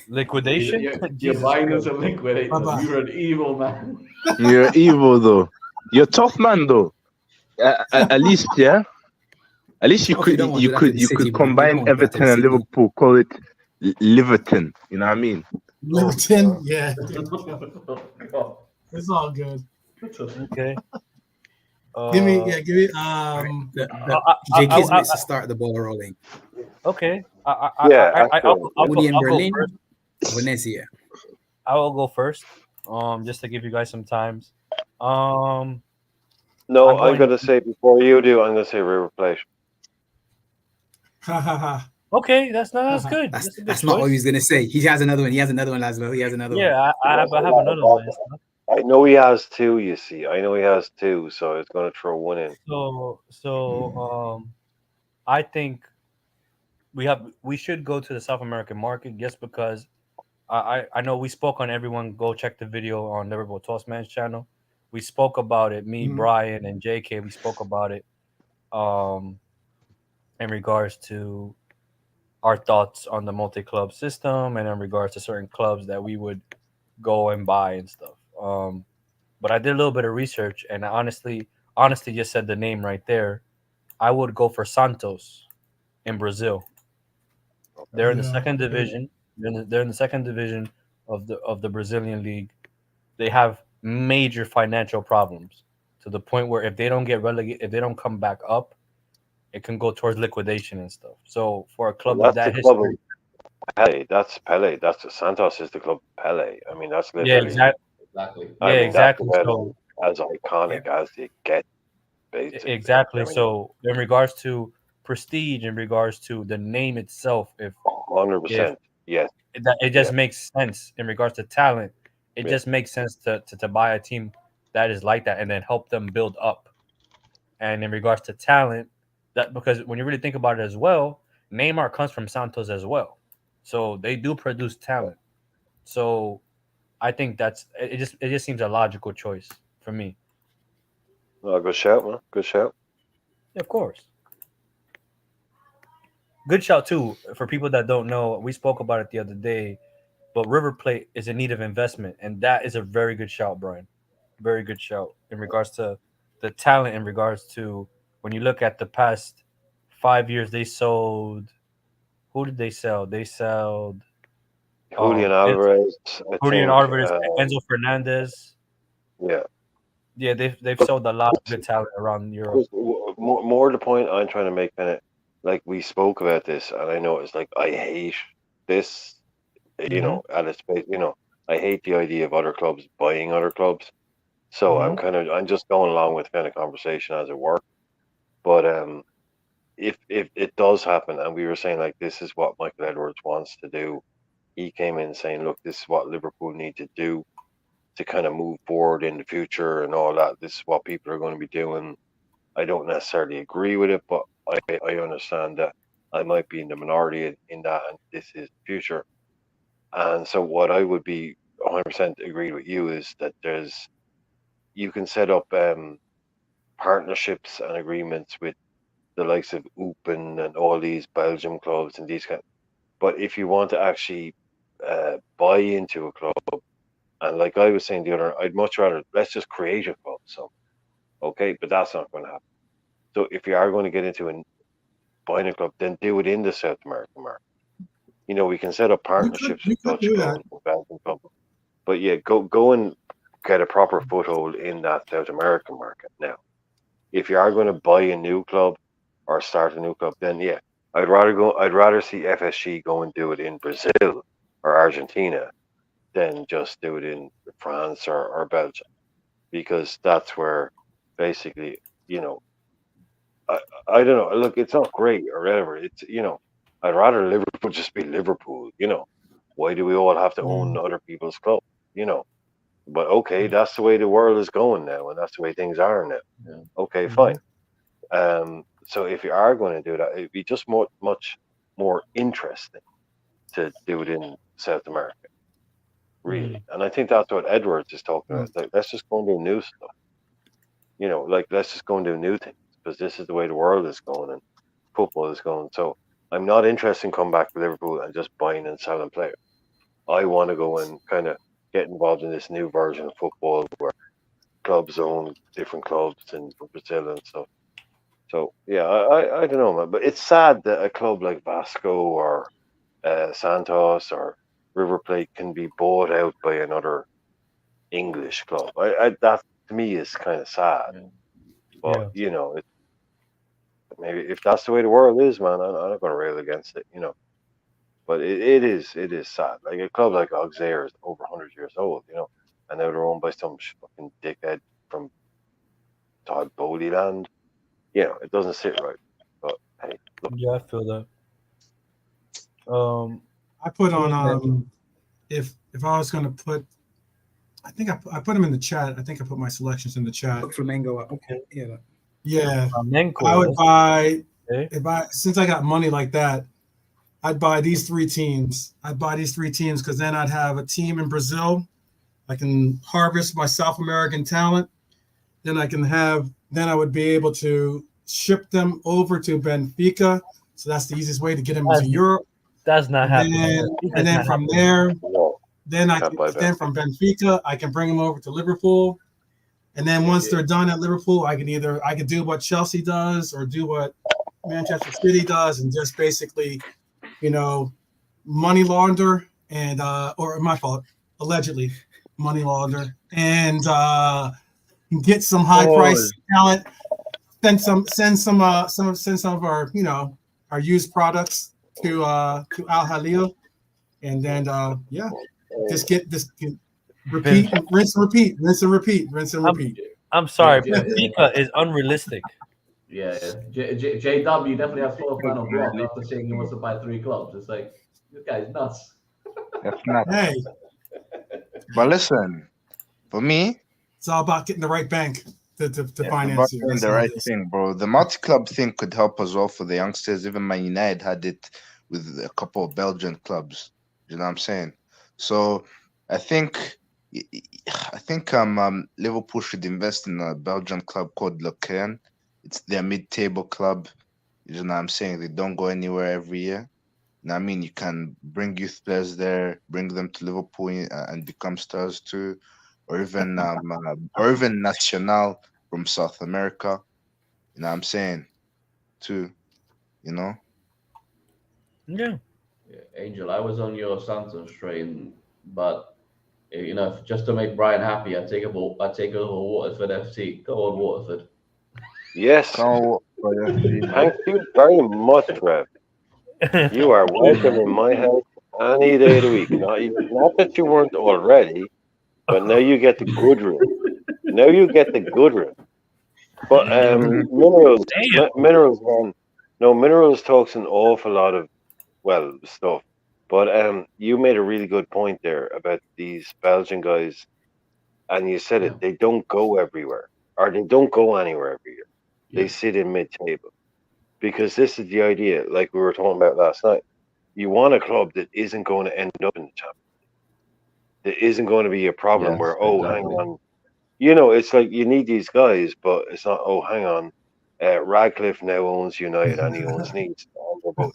Liquidation? you're Jesus buying them Christ. to liquidate Bye them. bye. You're an evil man. You're evil, though. You're tough, man, though. At least, yeah. At least Tough, you don't want to do that to the you city, could man. You don't combine want to do that to Everton the and city. Liverpool. Call it Liverton. You know what I mean? Oh, Liverton, God. yeah. Oh, God. It's all good. Okay. Give me, Uh, give me. Jake I, Kismet to start the ball rolling. okay. yeah, Woody and I'll go Berlin, first. Venezia. I will go first. Just to give you guys some times. Um, no, I'm I'm going. gonna say before you do, I'm gonna say River Plate. Ha ha ha. Okay, that's good. That's That's a good that's not what he choice. was gonna say. He has another one. He has another one, Laszlo. He has another one. Yeah, I have another one. I know he has two. You see, I know he has two, so it's gonna throw one in. So I think we should go to the South American market just because I know we spoke on everyone. Go check the video on Liverpool Toastman's channel. We spoke about it. Me, Mhm. Brian, and JK. We spoke about it. Um, in regards to our thoughts on the multi-club system and in regards to certain clubs that we would go and buy and stuff. But I did a little bit of research and I honestly just said the name right there. I would go for Santos in Brazil. They're in the Yeah. second division. They're in the second division of the Brazilian league. They have major financial problems to the point where if they don't get relegated, if they don't come back up, it can go towards liquidation and stuff. So for a Well, club of that's the that club of history, Pele. That's Pele. That's Santos is the club of Pele. I mean, that's yeah, literally. exactly, Exactly. I yeah, mean, that's exactly. about So as iconic as it gets, basically. I exactly. mean, So in regards to prestige, in regards to the name itself, if 100%. Yes. that it Yeah. just makes sense in regards to talent. It Yeah. just makes sense to buy a team that is like that and then help them build up. And in regards to talent, that because when you really think about it as well, Neymar comes from Santos as well, so they do produce talent. So I think it just seems a logical choice for me. Oh, good shout, man. Good shout. Of course, good shout too for people that don't know. We spoke about it the other day, but River Plate is in need of investment, and that is a very good shout, Brian. Very good shout in regards to the talent. In regards to when you look at the past 5 years, they sold. Who did they sell? They sold Julian En- Alvarez, I Julian think. Alvarez, Enzo Fernandez. Yeah. Yeah, they've But sold a lot of good talent around Europe. more the point I'm trying to make, kind of like we spoke about this, and I know it's like I hate this, Hmm. at its base, I hate the idea of other clubs buying other clubs. So Hmm. I'm just going along with kind of conversation as it were. But if it does happen, and we were saying like this is what Michael Edwards wants to do, he came in saying, look, this is what Liverpool need to do to kind of move forward in the future and all that. This is what people are going to be doing. I don't necessarily agree with it, but I understand that I might be in the minority in that, and this is the future. And so, what I would be 100% agree with you is that you can set up partnerships and agreements with the likes of Open and all these Belgium clubs and these kind. But if you want to actually buy into a club, and like I was saying the other, I'd much rather let's just create a club. So okay, but that's not going to happen. So if you are going to get into a buying a club, then do it in the South American market. We can set up We could partnerships we with could Dutch do that. clubs and Belgian clubs. But yeah, go and get a proper foothold in that South American market. Now, if you are going to buy a new club or start a new club, then yeah, I'd rather see FSG go and do it in Brazil or Argentina than just do it in France or Belgium, because that's where basically, you know, I, I don't know. Look, it's not great or whatever. It's, I'd rather Liverpool just be Liverpool. Why do we all have to own other people's clubs? You know, but okay, that's the way the world is going now, and that's the way things are now. Yeah. Okay, fine. So if you are going to do that, it'd be just much more interesting to do it in South America, really. And I think that's what Edwards is talking about. It's like, let's just go and do new stuff. Like, let's just go and do new things, because this is the way the world is going and football is going. So I'm not interested in coming back to Liverpool and just buying and selling players. I want to go and kind of get involved in this new version of football where clubs own different clubs in Brazil and stuff. So yeah, I don't know, man. But it's sad that a club like Vasco or Santos or River Plate can be bought out by another English club. That to me is kind of sad. Yeah. But maybe if that's the way the world is, man, I'm not going to rail against it. But it is sad. Like a club like Auxerre is over 100 years old, and now they're owned by some fucking dickhead from Todd Bowley land. It doesn't sit right. But hey, look. Yeah, I feel that. I put on if I was going to put, I think I put them in the chat. I think I put my selections in the chat. Put Flamengo up. Okay. Yeah. Yeah. Flamenco. I would buy Okay. since I got money like that, I'd buy these three teams. Because then I'd have a team in Brazil. I can harvest my South American talent. Then I would be able to ship them over to Benfica. So that's the easiest way to get them to Europe. That's not happening. And then from there, No, then from Benfica, I can bring them over to Liverpool. And then once they're done at Liverpool, I could do what Chelsea does or do what Manchester City does, and just basically, money launder and or my fault, allegedly money launder, and get some high price talent. Send some of our our used products to Al Halil, and then just repeat, rinse and repeat. I'm sorry, Yeah. Benfica is unrealistic. Yeah. JW definitely has floor plan on block after saying he wants to buy 3 clubs. It's like, this guy's nuts. That's not. Hey, But listen, for me, it's all about getting the right bank to finance about you. doing That's the all it right is. thing, bro. The multi-club thing could help as well for the youngsters. Even Man United had it with a couple of Belgian clubs. You know what I'm saying? So I think Liverpool should invest in a Belgian club called Le Caen. It's their mid-table club. You know what I'm saying? They don't go anywhere every year. You know what I mean? You can bring youth players there, bring them to Liverpool and become stars too, or even Nacional from South America. You know what I'm saying? Too, you know? Yeah. Yeah, Angel, I was on your Santos train, but just to make Brian happy, I take over Waterford FC. Go on, Waterford. Yes, Go for FC, man. thank you very much, Trev. You are welcome in my house any day of the week. Not that you weren't already, but now you get the good room. Now you get the good room. But minerals, man. No, minerals talks an awful lot of stuff. But you made a really good point there about these Belgian guys, and you said it. They don't go everywhere, or they don't go anywhere every year. They Yeah. sit in mid-table, because this is the idea. Like we were talking about last night, you want a club that isn't going to end up in the Champions League. That isn't going to be a problem Yes, where hang exactly. on, it's like you need these guys, but it's not. Oh, hang on, Radcliffe now owns United and he owns Nice. But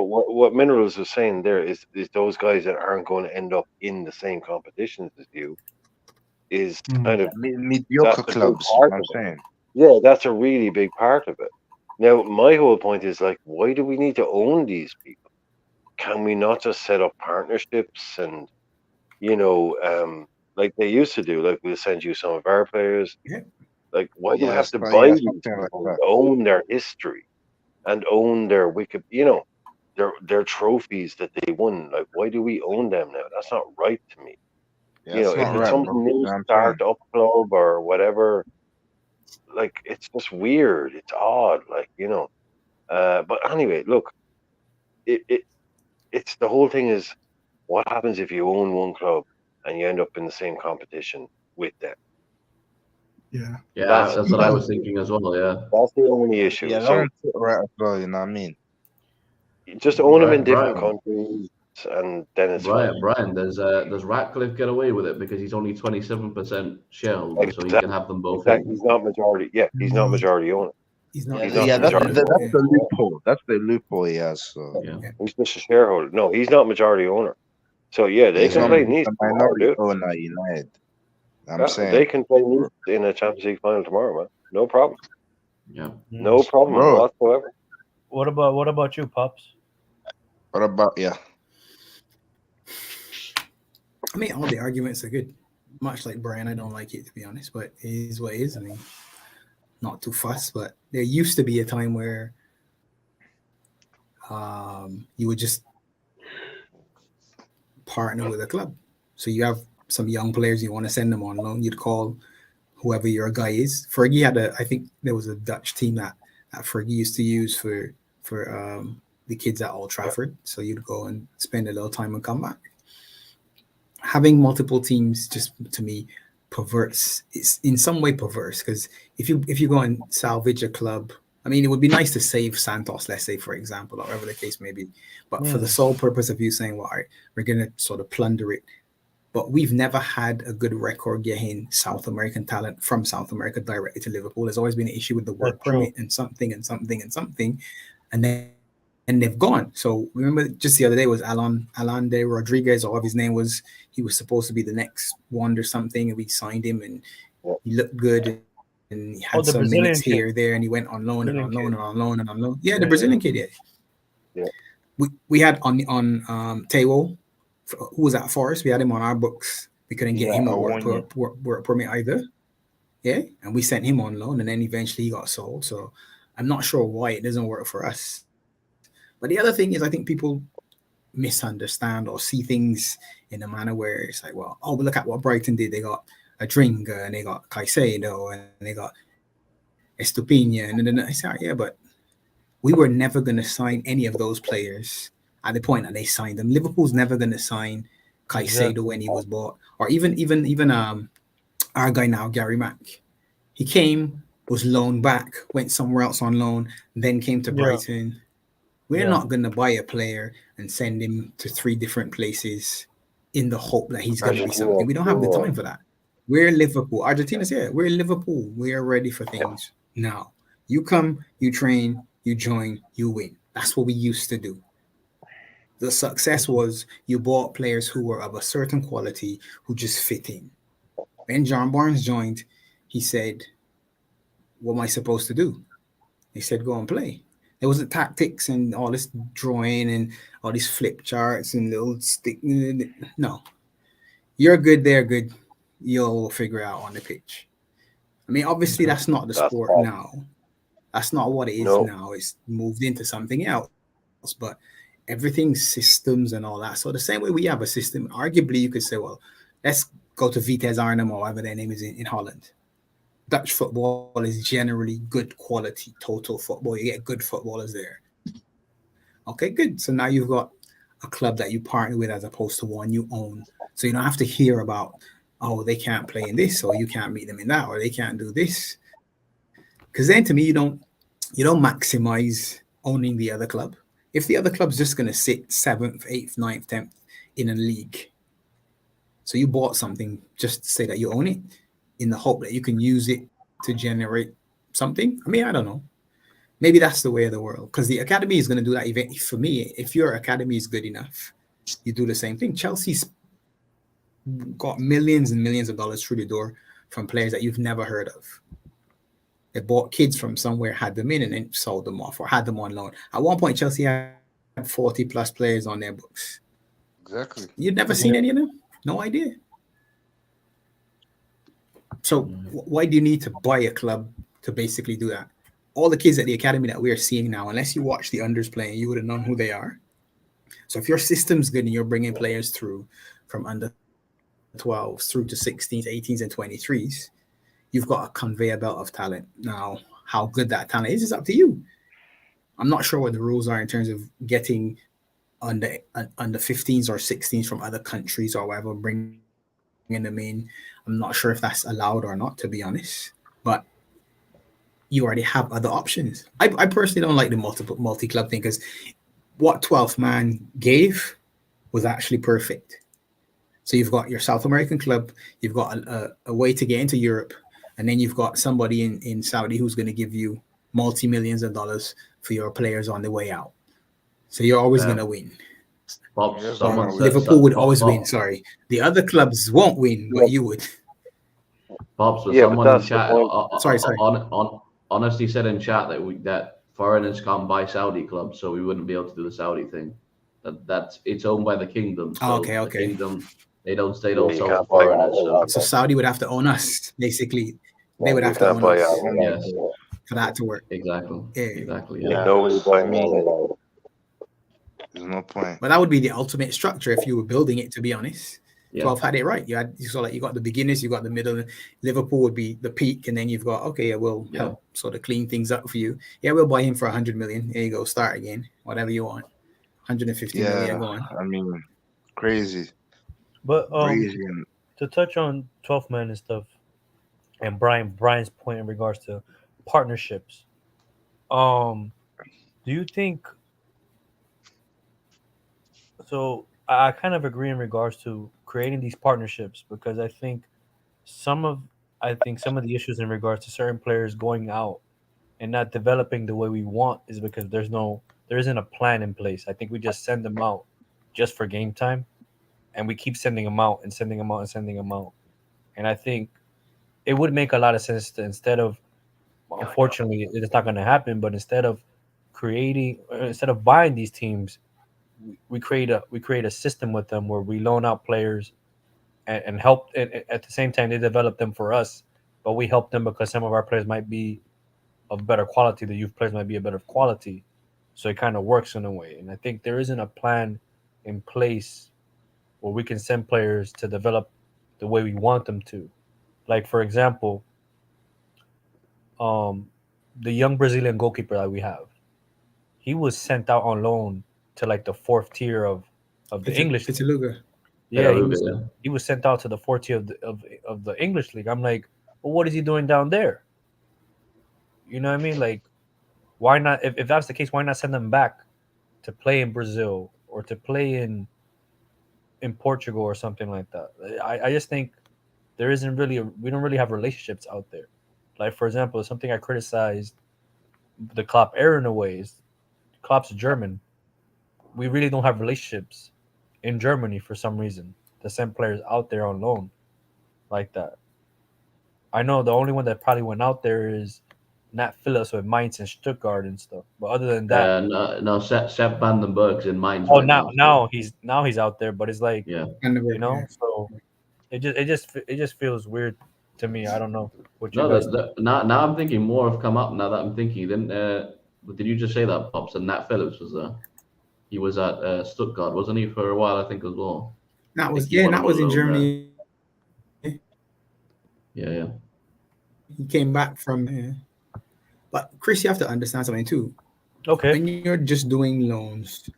what Minerals was saying there is those guys that aren't going to end up in the same competitions as you is kind of Mediocre that's a big clubs. You part know what I'm of it. saying? Yeah, that's a really big part of it. Now, my whole point is like, why do we need to own these people? Can we not just set up partnerships and like they used to do. Like we'll send you some of our players. Yeah. Like why do we Yeah, have to so buy yeah, these something like people that. to own their history and own their their trophies that they won? Like why do we own them now? That's not right to me. Yeah, it's If not it's right, some bro. You new know what I'm saying? startup club or whatever, like it's just weird. It's odd. But anyway, look, it, it it's the whole thing is what happens if you own one club and you end up in the same competition with them? Yeah. Yeah, That's that's what I was thinking as well. Yeah. that's the only issue. Yeah, that So one's right as well. You know what I mean? just own them in different Brian, countries, and then it's fine. Brian, does Ratcliffe get away with it because he's only 27% shareholder, so he Exactly. can have them both Exactly. in? He's not majority. Yeah, he's not majority owner. He's not. Yeah, He's not yeah. That's majority Yeah. owner. that's the loophole. That's the loophole he has. So Yeah. He's just a shareholder. No, he's not majority owner. So yeah, yeah, they he's can not. play He's Nice a tomorrow, minority dude. owner at United. I'm Yeah, they saying, can play Nice in a Champions League final tomorrow, man. No problem. Yeah. No problem bro. whatsoever. What about you, Pops? What about yeah? I mean, all the arguments are good. Much like Brian, I don't like it to be honest, but it is what it is. I mean, not too fussed. But there used to be a time where you would just partner with a club. So you have some young players, you want to send them on loan, you'd call whoever your guy is. Fergie had I think there was a Dutch team that Fergie used to use for the kids at Old Trafford. So you'd go and spend a little time and come back. Having multiple teams just to me perverts. It's in some way perverse because if you go and salvage a club, I mean, it would be nice to save Santos, let's say, for example, or whatever the case may be. But for the sole purpose of you saying, well, all right, we're going to sort of plunder it. But we've never had a good record getting South American talent from South America directly to Liverpool. There's always been an issue with the work permit and something and something and something. And they've gone. So remember just the other day was Alan de Rodriguez, or whatever his name was. He was supposed to be the next one or something, and we signed him and he looked good and he had some minutes here, there, and he went on loan and on loan and on loan and on loan. Yeah, the Brazilian kid, Yeah. We had on Teo, who was at Forest. We had him on our books. We couldn't get him a work permit either. Yeah, and we sent him on loan, and then eventually he got sold. So I'm not sure why it doesn't work for us. But the other thing is, I think people misunderstand or see things in a manner where it's like, well, oh, but look at what Brighton did. They got a Drinker and they got Caicedo and they got Estupinha. And then I say, yeah, but we were never going to sign any of those players at the point that they signed them. Liverpool's never going to sign Caicedo when he was bought, or even our guy now, Gary Mack. He came, was loaned back, went somewhere else on loan, then came to Brighton. We're not going to buy a player and send him to 3 different places in the hope that he's going to be something. We don't have the time for that. We're Liverpool. Argentina's here. We're Liverpool. We are ready for things now. You come, you train, you join, you win. That's what we used to do. The success was you bought players who were of a certain quality who just fit in. When John Barnes joined, he said, what am I supposed to do? He said, go and play. There wasn't tactics and all this drawing and all these flip charts and little stick. No, you're good. They're good. You'll figure it out on the pitch. I mean, obviously, that's not the sport now. That's not what it is now. It's moved into something else. But everything's systems and all that. So the same way we have a system, arguably, you could say, well, let's go to Vitesse Arnhem or whatever their name is in Holland. Dutch football is generally good quality total football. You get good footballers there. Okay, good. So now you've got a club that you partner with as opposed to one you own. So you don't have to hear about, oh, they can't play in this, or you can't meet them in that, or they can't do this. Because then to me, you don't maximize owning the other club. If the other club's just going to sit 7th, 8th, 9th, 10th in a league, so you bought something just to say that you own it, in the hope that you can use it to generate something. I mean, I don't know. Maybe that's the way of the world, because the academy is going to do that. Event for me, if your academy is good enough, you do the same thing. Chelsea's got millions and millions of dollars through the door from players that you've never heard of. They bought kids from somewhere, had them in, and then sold them off or had them on loan. At one point, Chelsea had 40 plus players on their books. Exactly. You'd never seen any of them? No idea. So why do you need to buy a club to basically do that? All the kids at the academy that we're seeing now, unless you watch the unders playing, you would have known who they are. So if your system's good and you're bringing players through from under 12s through to 16s, 18s, and 23s, you've got a conveyor belt of talent. Now, how good that talent is up to you. I'm not sure what the rules are in terms of getting under 15s or 16s from other countries or whatever, bringing them in. I'm not sure if that's allowed or not, to be honest. But you already have other options. I personally don't like the multi club thing because what 12th man gave was actually perfect. So you've got your South American club, you've got a way to get into Europe, and then you've got somebody in Saudi who's going to give you multi-millions of dollars for your players on the way out. So you're always going to win. Bob, Yes, someone man. said Liverpool would always Bob, win. Sorry, the other clubs won't win, but you would. Bob, so Yeah, but someone in that's the chat point. Sorry. honestly said in chat that foreigners can't buy Saudi clubs, so we wouldn't be able to do the Saudi thing. That's it's owned by the kingdom, so Okay. the kingdom they don't Yeah, you sell to can't buy foreigners. So So Saudi would have to own us, basically. They would you have to can't own buy us yes, for that to work. exactly, Yeah. yeah. in no way buy I me. mean, there's no point. But that would be the ultimate structure if you were building it, to be honest. Yeah. 12 had it right. You saw like you got the beginners, you got the middle. Liverpool would be the peak, and then you've got we'll help sort of clean things up for you. Yeah, we'll buy him for 100 million. There you go, start again, whatever you want. 150 million, Yeah, go on. I mean, crazy, But crazy. And to touch on 12th man and stuff, and Brian's point in regards to partnerships. Do you think so? I kind of agree in regards to creating these partnerships because some of I think some of the issues in regards to certain players going out and not developing the way we want is because there isn't a plan in place. I think we just send them out just for game time, and we keep sending them out and sending them out and sending them out. And I think it would make a lot of sense to instead of, unfortunately, it's not going to happen, but instead of buying these teams, we create a system with them where we loan out players and help. And at the same time, they develop them for us, but we help them because some of our players might be of better quality. The youth players might be a better quality, so it kind of works in a way. And I think there isn't a plan in place where we can send players to develop the way we want them to. Like for example, um, the young Brazilian goalkeeper that we have, he was sent out on loan to like the fourth tier of the English league. Pitaluga. Yeah, Yeah. he was sent out to the fourth tier of the English league. I'm like, well, what is he doing down there? You know what I mean? Like, why not? If that's the case, why not send them back to play in Brazil or to play in Portugal or something like that? I just think there isn't really we don't really have relationships out there. Like for example, something I criticized the Klopp era in a way is Klopp's German. We really don't have relationships in Germany for some reason to send players out there on loan like that. I know the only one that probably went out there is Nat Phillips with Mainz and Stuttgart and stuff. But other than that, No, Sepp Vandenberg's in Mainz oh right now. So, now he's out there, but it's like yeah. so it just feels weird to me. I don't know what you No, guys. now I'm thinking more have come up. Now that I'm thinking, did you just say that, Pops? And Nat Phillips was there. He was at Stuttgart, wasn't he, for a while? I think as well. That I was think he went on a in loan there. Germany. Yeah. He came back from. But Chris, you have to understand something too. Okay. When you're just doing loans,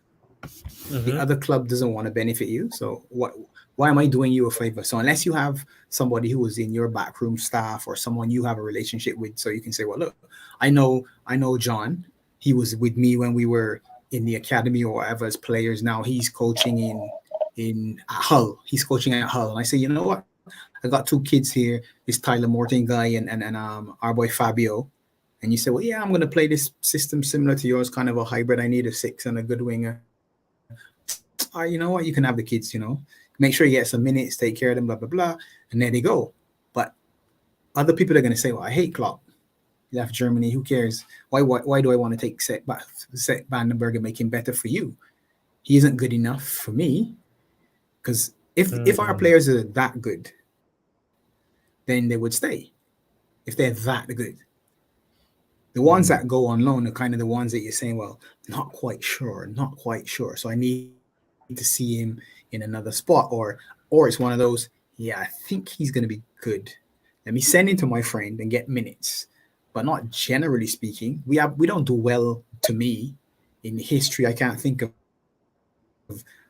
the Mhm. other club doesn't want to benefit you. So why am I doing you a favor? So unless you have somebody who is in your backroom staff or someone you have a relationship with, so you can say, well, look, I know John. He was with me when we were in the academy or whatever as players. Now he's coaching in Hull. He's coaching at Hull. And I say, you know what? I got two kids here. This Tyler Morton guy and our boy Fabio. And you say, well, yeah, I'm going to play this system similar to yours, kind of a hybrid. I need a 6 and a good winger. You know what? You can have the kids, make sure you get some minutes, take care of them, blah, blah, blah. And there they go. But other people are going to say, well, I hate Klopp. He left Germany. Who cares? Why do I want to take Set Vandenberg and make him better for you? He isn't good enough for me. Because if our players are that good, then they would stay if they're that good. The ones that go on loan are kind of the ones that you're saying, well, not quite sure, not quite sure. So I need to see him in another spot, or it's one of those, yeah, I think he's going to be good. Let me send him to my friend and get minutes. But not generally speaking, we don't do well. To me, in history, I can't think of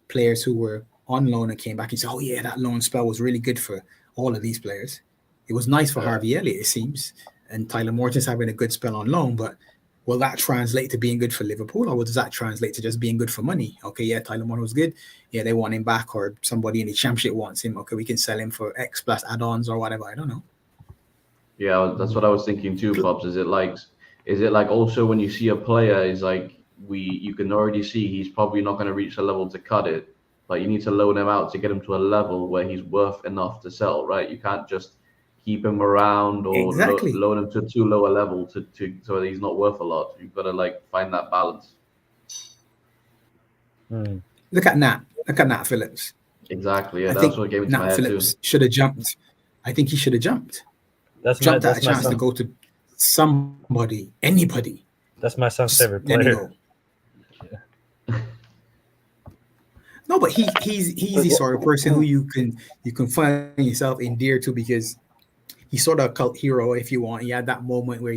players who were on loan and came back and said, oh yeah, that loan spell was really good for all of these players. It was nice for Harvey Elliott, it seems, and Tyler Morton's having a good spell on loan, but will that translate to being good for Liverpool, or does that translate to just being good for money? Okay, yeah, Tyler Morton was good. Yeah, they want him back, or somebody in the championship wants him. Okay, we can sell him for X plus add-ons or whatever. I don't know. Yeah, that's what I was thinking too, Pops. Is it like also when you see a player is like you can already see he's probably not going to reach a level to cut it, but you need to loan him out to get him to a level where he's worth enough to sell, right? You can't just keep him around or Exactly. loan him to too low a level to so that he's not worth a lot. You've got to like find that balance. Look at Nat. Look at Nat Phillips. Exactly. Yeah, I that's think what came into my Nat head too. Phillips should have jumped. I think he should have jumped. Jumped at a chance to go to somebody, anybody. That's my son's Just favorite let it player. go. No, but he's the sort of person who you can find yourself endeared to, because he's sort of a cult hero if you want. He had that moment where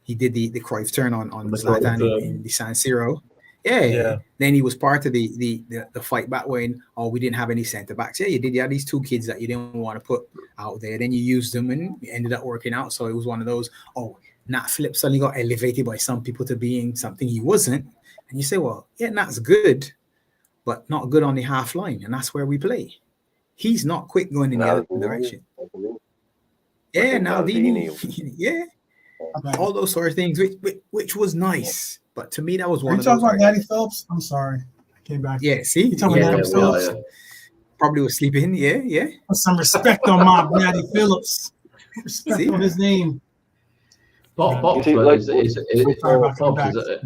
he did the Cruyff turn on The Cruyff Zlatan in turn. the San Siro. Yeah. Yeah. Then he was part of the fight back when, oh, we didn't have any centre backs. Yeah, you did. You had these two kids that you didn't want to put out there. Then you used them and it ended up working out. So it was one of those, oh, Nat Phillips suddenly got elevated by some people to being something he wasn't. And you say, well, yeah, Nat's good, but not good on the half line. And that's where we play. He's not quick going in the other Maldini, direction. I believe. I Yeah, think Naldini. Maldini. Yeah, Okay. all those sort of things, which was nice. But to me, that was Are one you of talking those. about Natty Phillips? I'm sorry. I came back. Yeah, see, You talking Yeah, about yeah, Natty we are. Phillips? Yeah. probably was sleeping. Yeah. Put some respect on my Natty Phillips. Respect See? on his name. Pops, See, but like Sorry about coming Pops back. sorry,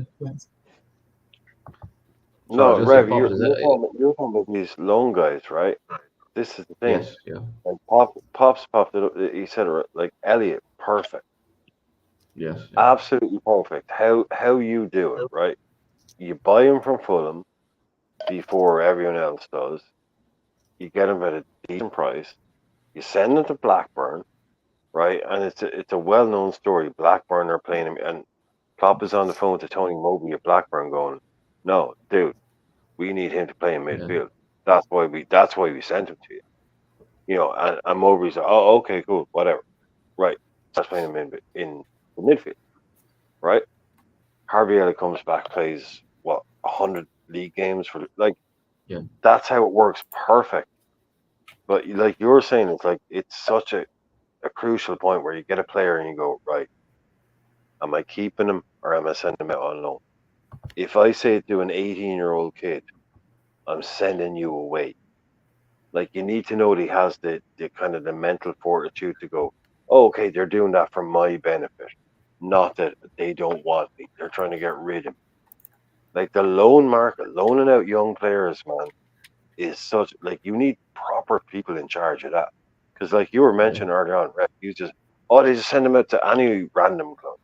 I no, was gonna say Rev, Pops, you're talking about these loan guys, right? This is the thing. yes, yeah, And Pops popped it up. He said it like Elliot, perfect, yes, yeah, absolutely perfect. How you do it, right? You buy him from Fulham before everyone else does. You get him at a decent price. You send him to Blackburn, right? And it's a well known story. Blackburn are playing him, and Klopp is on the phone to Tony Mobley at Blackburn, going, "No, dude, we need him to play in yeah, midfield. That's why we sent him to you." You know, and Mowbray's like, "Oh, okay, cool, whatever." Right. That's playing him in the midfield, right? Harvey Elliott comes back, plays what 100 league games for like yeah, that's how it works perfect. But like you're saying, it's like it's such a crucial point where you get a player and you go, right, am I keeping him or am I sending him out on loan? If I say to an 18-year-old kid, I'm sending you away, like you need to know that he has the kind of the mental fortitude to go, oh, okay, they're doing that for my benefit, not that they don't want me. They're trying to get rid of me. Like the loan market, loaning out young players, man, is such like you need proper people in charge of that. Because like you were yeah, mentioning earlier on, Ref, you just they just send them out to any random club.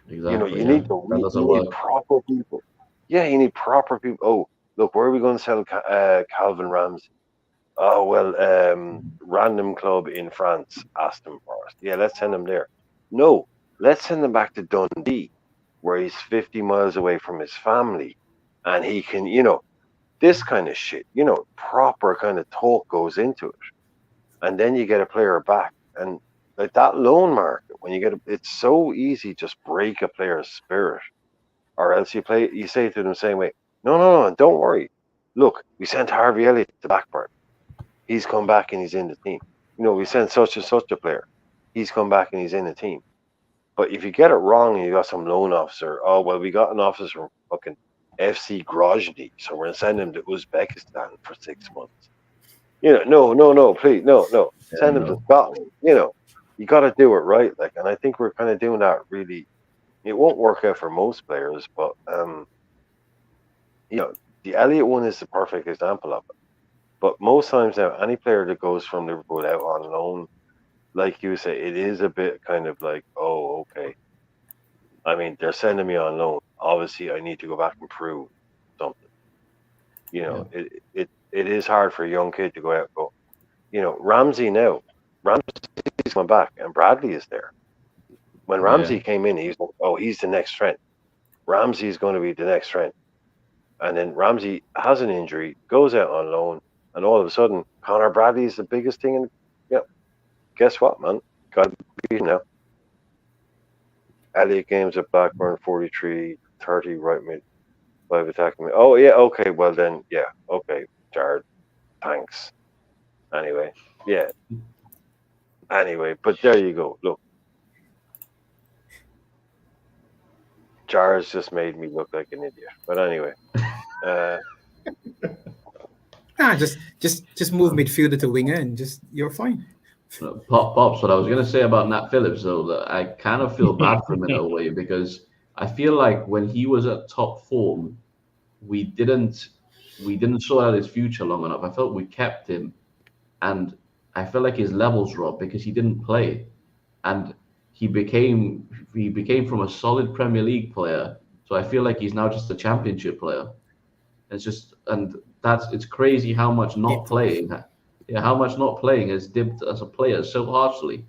You know, exactly, you yeah. need to That doesn't you need work. proper people. Yeah, you need proper people. Oh, look, where are we going to sell Calvin Ramsey? Oh well, random club in France asked him for us. Yeah, let's send him there. No, let's send him back to Dundee, where he's 50 miles away from his family, and he can, this kind of shit. Proper kind of talk goes into it, and then you get a player back, and like that loan market, when you it's so easy just break a player's spirit, or else you say to them the same way, no, don't worry. Look, we sent Harvey Elliott to Blackburn. He's come back and he's in the team. We sent such and such a player. He's come back and he's in the team. But if you get it wrong and you got some loan officer, oh well, we got an officer from fucking FC Grozny, so we're gonna send him to Uzbekistan for 6 months. No, please, no, Yeah, send him to no, Scotland. You got to do it right. Like, and I think we're kind of doing that. Really, it won't work out for most players, but the Elliott one is the perfect example of it. But most times now, any player that goes from Liverpool out on loan, like you say, it is a bit kind of like, oh, okay. I mean, they're sending me on loan. Obviously, I need to go back and prove something. You know, it is hard for a young kid to go out and go. You know, Ramsey now, Ramsey's coming back, and Bradley is there. When Ramsey came in, he's like, oh, he's the next trend. Ramsey is going to be the next trend. And then Ramsey has an injury, goes out on loan, and all of a sudden, Connor Bradley is the biggest thing. And yeah, guess what, man? Got to be now. Elliott games at Blackburn, 43, 30 right mid, 5 attacking mid. Oh, yeah, okay, well then, yeah, okay, Jared, thanks. Anyway, yeah. Anyway, but there you go. Look, Jared's just made me look like an idiot. But anyway, just move midfielder to winger and just you're fine. Pops, what I was going to say about Nat Phillips, though, that I kind of feel bad for him in a way because I feel like when he was at top form, we didn't sort out his future long enough. I felt we kept him, and I felt like his levels dropped because he didn't play, and he became from a solid Premier League player. So I feel like he's now just a Championship player. It's crazy how much not playing. Yeah, how much not playing has dipped as a player so harshly,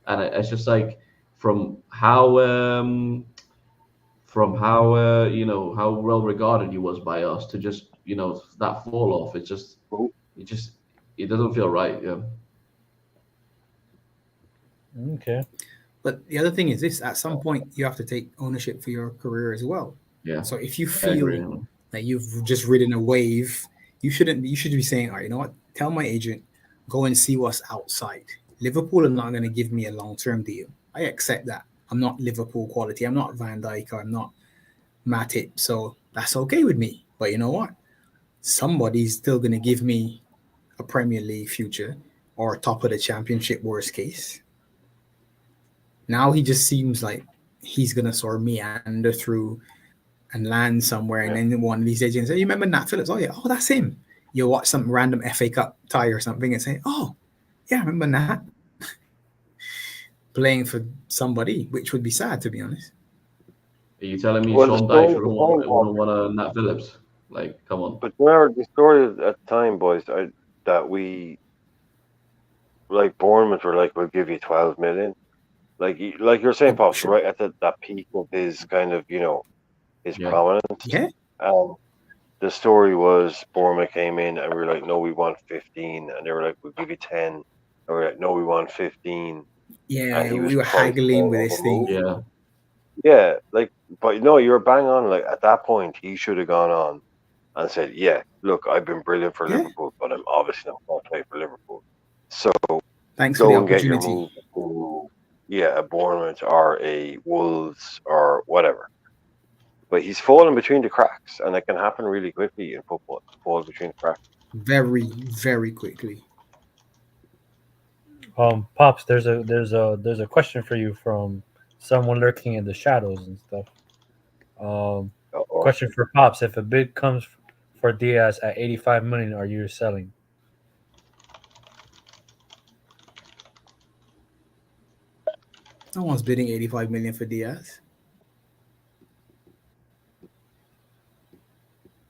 and it's just like from how how well regarded he was by us to just that fall off. It doesn't feel right. Yeah. Okay. But the other thing is this: at some point, you have to take ownership for your career as well. Yeah. So if you feel that you've just ridden a wave, you should be saying, all right, you know what? Tell my agent, go and see what's outside. Liverpool are not going to give me a long-term deal. I accept that. I'm not Liverpool quality. I'm not Van Dijk or I'm not Matip. So that's okay with me. But you know what? Somebody's still going to give me a Premier League future or top of the Championship, worst case. Now he just seems like he's going to sort of meander through and land somewhere. And then one of these agents say, you remember Nat Phillips? Oh, yeah. Oh, that's him. You'll watch some random FA Cup tie or something and say, oh, yeah, I remember Nat playing for somebody, which would be sad, to be honest. Are you telling me Sean Dyche wouldn't want a Nat Phillips? Like, come on. But remember the story at the time, boys, that we, like Bournemouth were like, we'll give you 12 million. Like you're saying, Pops, right at that peak of his kind of, his prominence. Yeah. The story was Bournemouth came in and we were like, no, we want 15. And they were like, we'll give you 10. And we were like, no, we want 15. Yeah, we were haggling with this thing. Yeah. Yeah, but no, you're bang on. Like at that point, he should have gone on and said, yeah, look, I've been brilliant for Liverpool, but I'm obviously not going to play for Liverpool. So thanks go for the and get your opportunity. move to, a Bournemouth or a Wolves or whatever. But he's fallen between the cracks, and it can happen really quickly in football. Fall between the cracks. Very, very quickly. Pops, there's a question for you from someone lurking in the shadows and stuff. Question for Pops: if a bid comes for Diaz at 85 million, are you selling? No one's bidding 85 million for Diaz.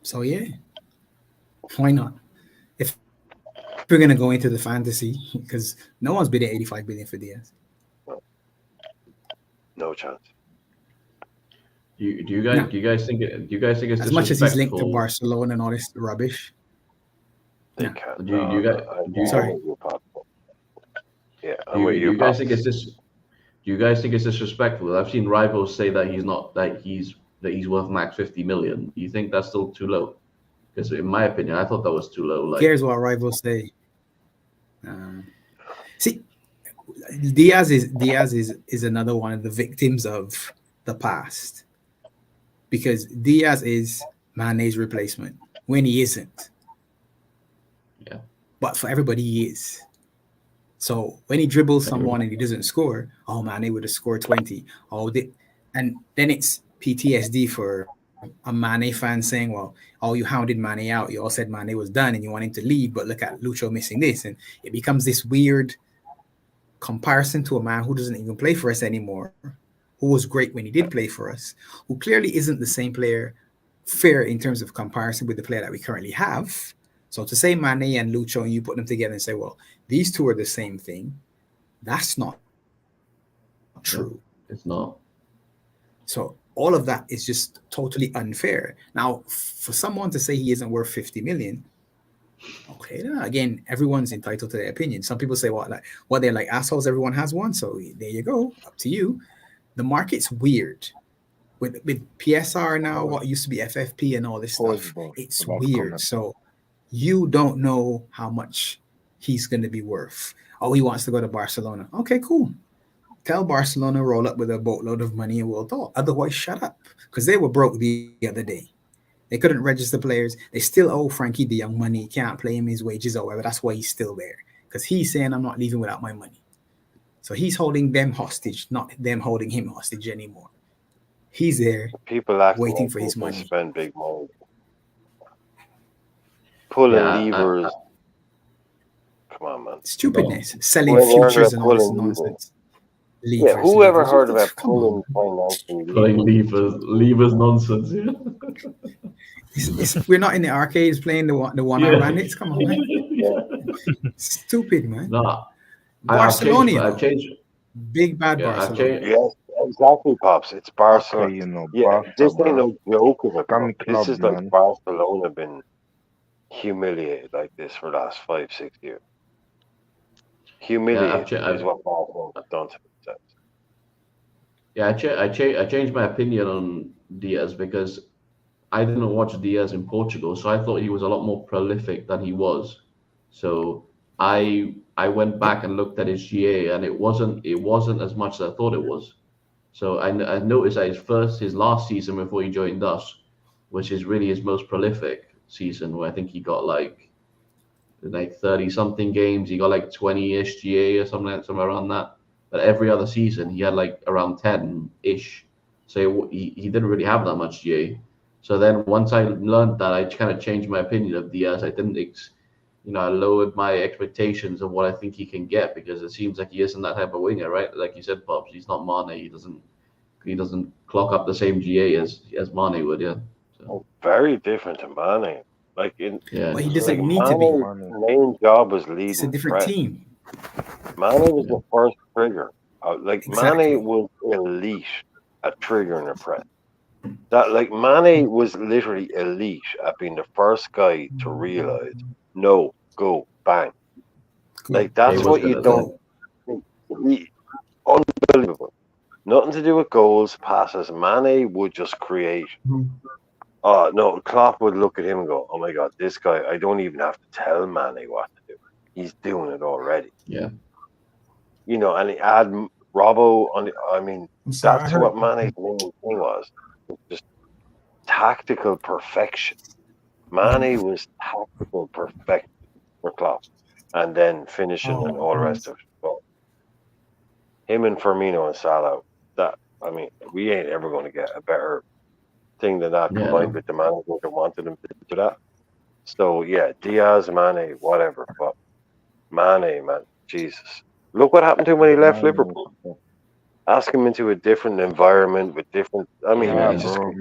So yeah, why not? If we're gonna go into the fantasy, because no one's bidding 85 million for Diaz. No chance. Do you guys think it's as much as he's linked to Barcelona and all this rubbish? They can't. Do you guys? Do you guys think it's this? Do you guys think it's disrespectful? I've seen rivals say that he's worth max 50 million. Do you think that's still too low? Because in my opinion, I thought that was too low. Here's what rivals say. See, Diaz is another one of the victims of the past, because Diaz is Mane's replacement when he isn't. Yeah. But for everybody, he is. So when he dribbles someone and he doesn't score, oh, Mane would have scored 20. And then it's PTSD for a Mane fan saying, well, you hounded Mane out. You all said Mane was done and you want him to leave, but look at Lucho missing this. And it becomes this weird comparison to a man who doesn't even play for us anymore, who was great when he did play for us, who clearly isn't the same player fair in terms of comparison with the player that we currently have. So to say Mane and Lucho and you put them together and say, well, these two are the same thing, that's not true. No, it's not. So all of that is just totally unfair. Now, for someone to say he isn't worth 50 million, okay, again, everyone's entitled to their opinion. Some people say, what they're like assholes, everyone has one. So there you go, up to you. The market's weird. With PSR now, Pause, what used to be FFP and all this stuff, bro. it's About to weird. comment. So you don't know how much he's going to be worth. Oh, he wants to go to Barcelona. Okay, cool. Tell Barcelona roll up with a boatload of money and we'll talk. Otherwise, shut up, because they were broke the other day. They couldn't register players. They still owe Frankie the Young money. Can't play him his wages or whatever. That's why he's still there, because he's saying I'm not leaving without my money. So he's holding them hostage, not them holding him hostage anymore. He's there People acting waiting like for they his can money. spend big money, pulling Yeah, levers. Come on, man. no. Stupidness, selling Who ever heard futures about and all this pulling levers? nonsense. Yeah, Levers, who ever levers. heard about Come on. pulling financing Playing levers? levers nonsense. Yeah. We're not in the arcades playing the one hour Yeah. bandits. Come on, man. Yeah. Stupid, man. No, I've Barcelona, changed. you I've know. changed. Big bad Yeah, I've Barcelona. changed. Yes, exactly, pops. It's Okay, Barcelona. you know, Yeah, Barca, this ain't bro. no joke of it, bro. Scummy This club, is like man. Barcelona been humiliated like this for the last 5, 6 years. Yeah, Humiliated is what Barcelona have done to themselves. yeah. I changed my opinion on Diaz because I didn't watch Diaz in Portugal, so I thought he was a lot more prolific than he was. So I went back and looked at his GA, and it wasn't as much as I thought it was. So I noticed that his last season before he joined us, which is really his most prolific season, where I think he got like 30 something games. He got like 20-ish GA or something, somewhere around that. But every other season, he had like around 10-ish. So he didn't really have that much GA. So then once I learned that, I kind of changed my opinion of Diaz. I lowered my expectations of what I think he can get because it seems like he isn't that type of winger, right? Like you said, Pops, he's not Mane. He doesn't clock up the same GA as Mane would, yeah. So, Very different to Mane. Like in yeah, But he like doesn't need to be. Mane's Money. main job was It's a leading different threat. team. Mane was yeah, the first trigger. Like Exactly. Mane was elite at triggering a press. That like Mane was literally elite at being the first guy to realize, no, go, bang. Go, Like yeah, he that's was what good you at that. don't go. think. Unbelievable. Nothing to do with goals, passes. Mane would just create. Mhm. Oh no, Klopp would look at him and go, "Oh my God, this guy! I don't even have to tell Mane what to do. He's doing it already." Yeah, And he had Robbo on. I mean, I'm sorry. I that's heard. what Mane's main thing was. Just tactical perfection. Mane was tactical perfection for Klopp, and then finishing Oh and my all the rest goodness. of it. But him and Firmino and Salah, that I mean, we ain't ever going to get a better thing than that yeah, combined no. with the manager that wanted him to do that. So yeah, Diaz, Mane, whatever. But Mane, man, Jesus, look what happened to him when he left Money. Liverpool. Ask him into a different environment with different. I mean, Yeah, he Yeah, just bro. he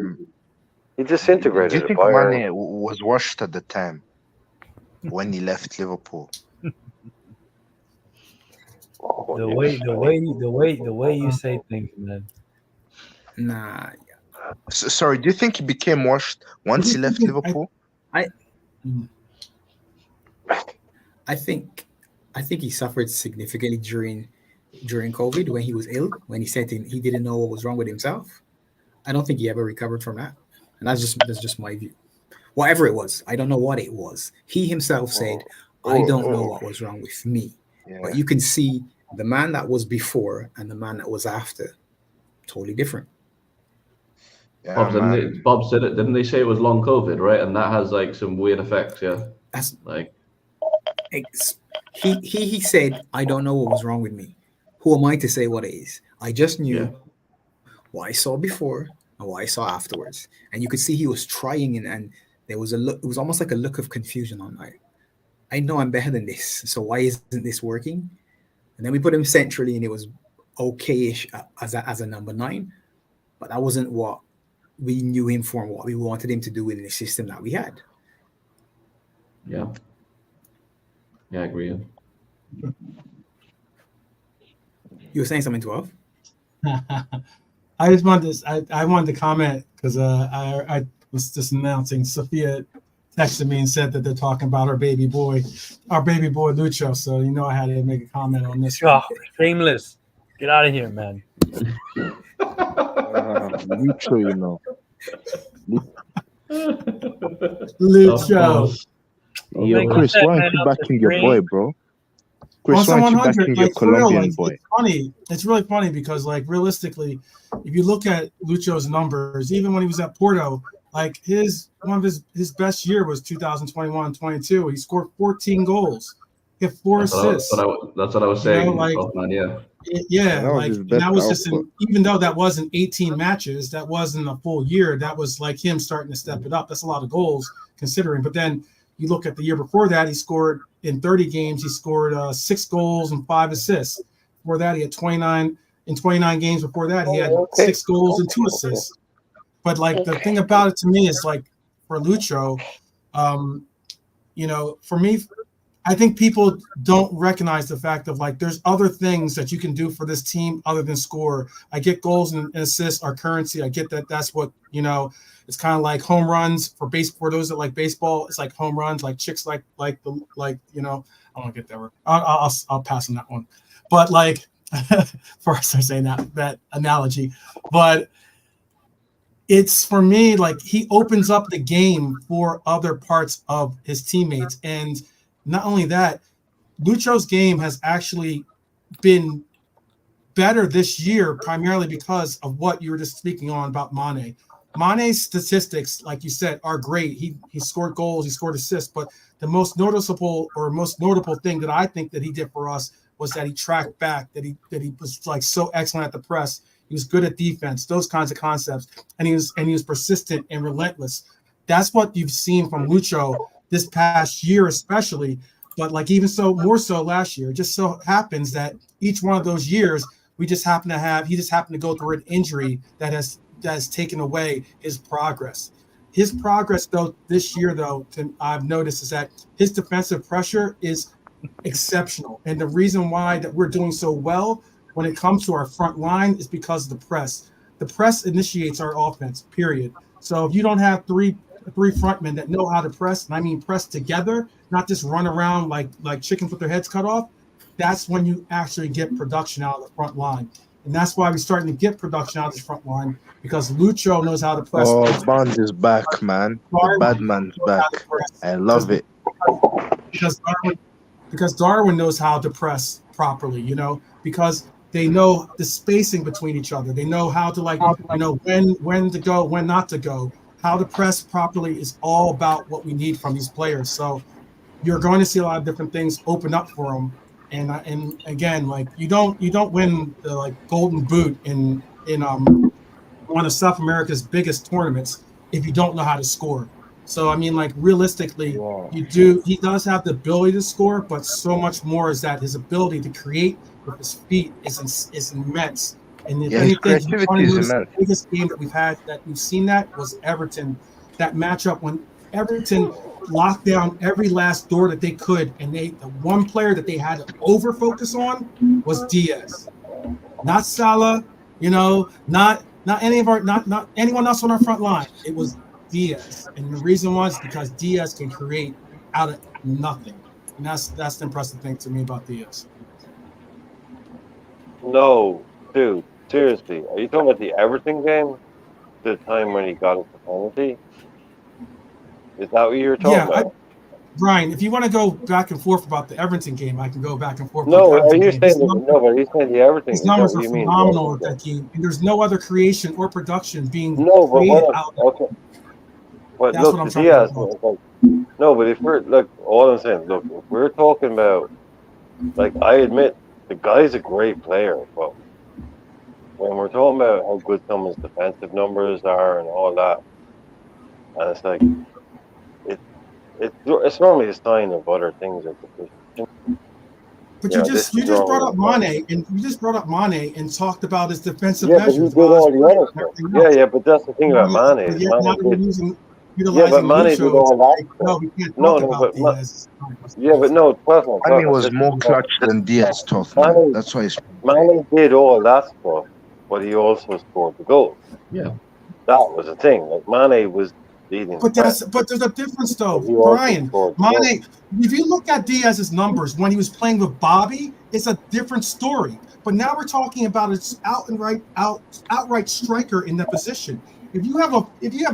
Do you disintegrated at think Bayern. Mane was washed at the time when he left Liverpool? Oh, The yes, way, the I need. way, the way you say things, man. Nah, Sorry, do you think he became washed once he left Liverpool? I Mhm. I think I think he suffered significantly during COVID when he was ill, when he said he didn't know what was wrong with himself. I don't think he ever recovered from that. And that's just my view. Whatever it was, I don't know what it was. He himself said, Mm, I mm, don't know mm. what was wrong with me. But Yeah. you can see the man that was before and the man that was after, totally different. Yeah, Pops, man. Bob said it. Didn't they say it was long COVID, right? And that has like some weird effects. Yeah, That's like he said, I don't know what was wrong with me. Who am I to say what it is? I just yeah, knew what I saw before and what I saw afterwards. And you could see he was trying and there was a look, it was almost like a look of confusion on like, I know I'm better than this. So why isn't this working? And then we put him centrally, and it was okayish as a number 9, but that wasn't what we knew him for and what we wanted him to do in the system that we had. Yeah. Yeah, I agree. You were saying something, 12? I just wanted to, I wanted to comment because I was just announcing Sophia texted me and said that they're talking about our baby boy Lucho. So I had to make a comment on this. Oh, shameless! Get out of here, man. Lucho, you know. Lucho. Yo, Chris, why aren't you backing your boy, bro? Chris, why aren't you backing your Colombian boy? It's funny. It's really funny because, like, realistically, if you look at Lucho's numbers, even when he was at Porto, like one of his best year was 2021-22. He scored 14 goals. He had 4 assists. That's what I was saying. Like, yeah, that was just even though that wasn't 18 matches, that wasn't a full year. That was like him starting to step it up. That's a lot of goals considering. But then you look at the year before that, he scored in 30 games. He scored 6 goals and 5 assists. Before that, he had 29 games. Before that, he had 6 goals and 2 assists. But like the thing about it to me is like for Lucho, for me, I think people don't recognize the fact of like there's other things that you can do for this team other than score. I get goals and assists are currency. I get that. That's what it's kind of like home runs for those that like baseball. It's like home runs, like chicks I don't get that word. I'll pass on that one. But like, before I start saying that analogy, but it's for me like he opens up the game for other parts of his teammates, and not only that, Lucho's game has actually been better this year, primarily because of what you were just speaking on about Mane. Mane's statistics, like you said, are great. He scored goals, he scored assists, but the most notable thing that I think that he did for us was that he tracked back, that he was like so excellent at the press. He was good at defense, those kinds of concepts, and he was persistent and relentless. That's what you've seen from Lucho this past year, especially, but like even so, more so last year. It just so happens that each one of those years, he just happened to go through an injury that has taken away his progress. His progress, though, this year, though, I've noticed is that his defensive pressure is exceptional. And the reason why that we're doing so well when it comes to our front line is because of the press. The press initiates our offense, period. So if you don't have three frontmen that know how to press, and I mean press together, not just run around like chickens with their heads cut off, that's when you actually get production out of the front line. And that's why we're starting to get production out of the front line, because Lucho knows how to press. Oh, Bond is back, man. The bad man's back. I love it. Because Darwin knows how to press properly, because they know the spacing between each other. They know how to when to go, when not to go. How to press properly is all about what we need from these players. So you're going to see a lot of different things open up for them. And again, like you don't win the like Golden Boot in one of South America's biggest tournaments if you don't know how to score. So I mean, like realistically, he does have the ability to score, but so much more is that his ability to create with his feet is immense. And if anything, the biggest game that we've seen that was Everton. That matchup when Everton locked down every last door that they could, and the one player that they had to over focus on was Diaz, not Salah. Not anyone else on our front line. It was Diaz, and the reason was because Diaz can create out of nothing, and that's the impressive thing to me about Diaz. No, dude, seriously, are you talking about the Everton game? The time when he got his penalty? Is that what you're talking about? Brian, if you want to go back and forth about the Everton game, I can go back and forth. No, are you saying the Everton? His numbers are phenomenal with that game, and there's no other creation or production being created out. Okay. But that's look, Diaz. No, but if we're all I'm saying, look, if we're talking about, I admit the guy's a great player, but when we're talking about how good some of his defensive numbers are and all that, and it's like it's normally a sign of other things. But Yeah, this you is just wrong brought with up the point. Mane, and you just brought up Mane and talked about his defensive Yeah, but he measures, did about his all the pressure other and stuff. everything Yeah, else. yeah, but that's the thing about Mane But is yet now Mane that did. you're Yeah, but utilizing Mane did Lucho, it's all that like, no, stuff. we can't No, talk no, about but Diaz. yeah, but no, 12 man, 12 Mane man. was Listen, more clutch than Diaz, tough man. Mane, That's why he's Mane did all that stuff, but he also scored the goal. Yeah. That was the thing. Like Mane was leading the press, But there's a difference but though, he also Brian. scored the goal. Mane, if you look at Diaz's numbers when he was playing with Bobby, it's a different story. But now we're talking about its outright striker in that position. If you have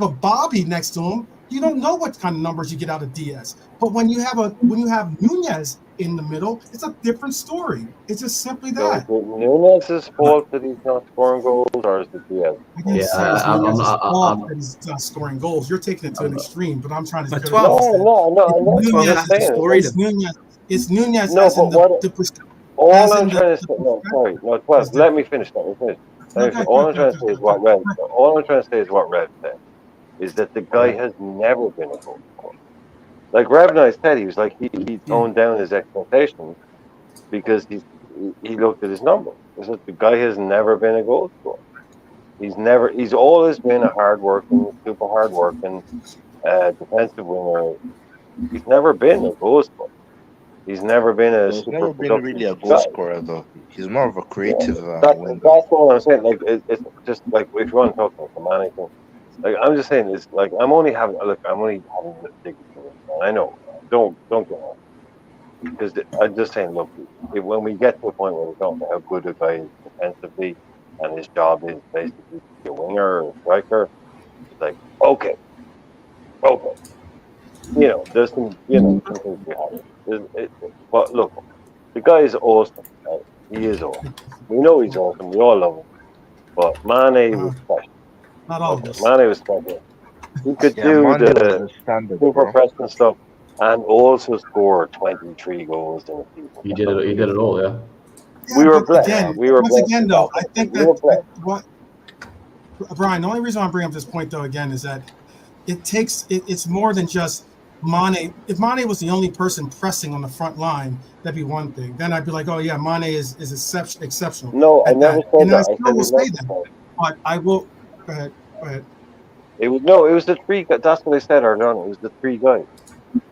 a Bobby next to him, you don't know what kind of numbers you get out of Diaz. But when you have Nunez in the middle, it's a different story. It's just simply So is that. it Nunez's fault that he's not scoring goals, or is it Diaz's I fault? didn't Yeah. say it's I'm Nunez's not. fault I'm. that he's not scoring goals. You're taking it to an I'm not. extreme, but I'm trying to But put it as 12, that it's No, 12, I'm that's just the Nunez, saying. story it's then. Nunez, it's Nunez No, as in but what? All as I'm in trying to say, no, sorry, no, 12. is Let different. me finish. Let me finish. Let me Okay, finish. All I'm trying to say is what Rev. good. All I'm trying to say is what Rev said. Is that the guy Okay. has never been a goal scorer. Like Rev and I said, he was like he Yeah. toned down his expectations because he looked at his numbers. He said the guy has never been a goal scorer. He's always been a hard working, super hard working defensive winger. He's never been a goal scorer. He's never been a But he's super never been productive really a goal guy. scorer though. He's more of a Yeah, creative winger. that's all I'm saying. Like it's just like if you want to talk about the Manning thing, like I'm just saying it's like I'm only having a dig at it. I know. Don't get wrong. Because I'm just saying, look, when we get to a point where we're talking about how good a guy is defensively, and his job is basically to be a winger or a striker, it's like okay, there's some things we have. But look, the guy is awesome. Right? He is awesome. We know he's awesome. We all love him. But Mane was Uh, special. not all of Okay, us. Mane was special. He could Yeah, do Mane was the the standard, super bro. press and stuff, and also score 23 goals in a season. He did it. He did it all. Yeah. Yeah, We were but blessed. Yeah, again, We were once blessed again with though, that. I think We were that blessed. what Brian, the only reason I bring up this point though again is that it's more than just Mane. If Mane was the only person pressing on the front line, that'd be one thing. Then I'd be like, oh yeah, Mane is exceptional No, I at never that, said and I that. I still said will he say wasn't. that. But I will go ahead. Go ahead. It was no. It was the three. That's what I said earlier on. It was the three guys.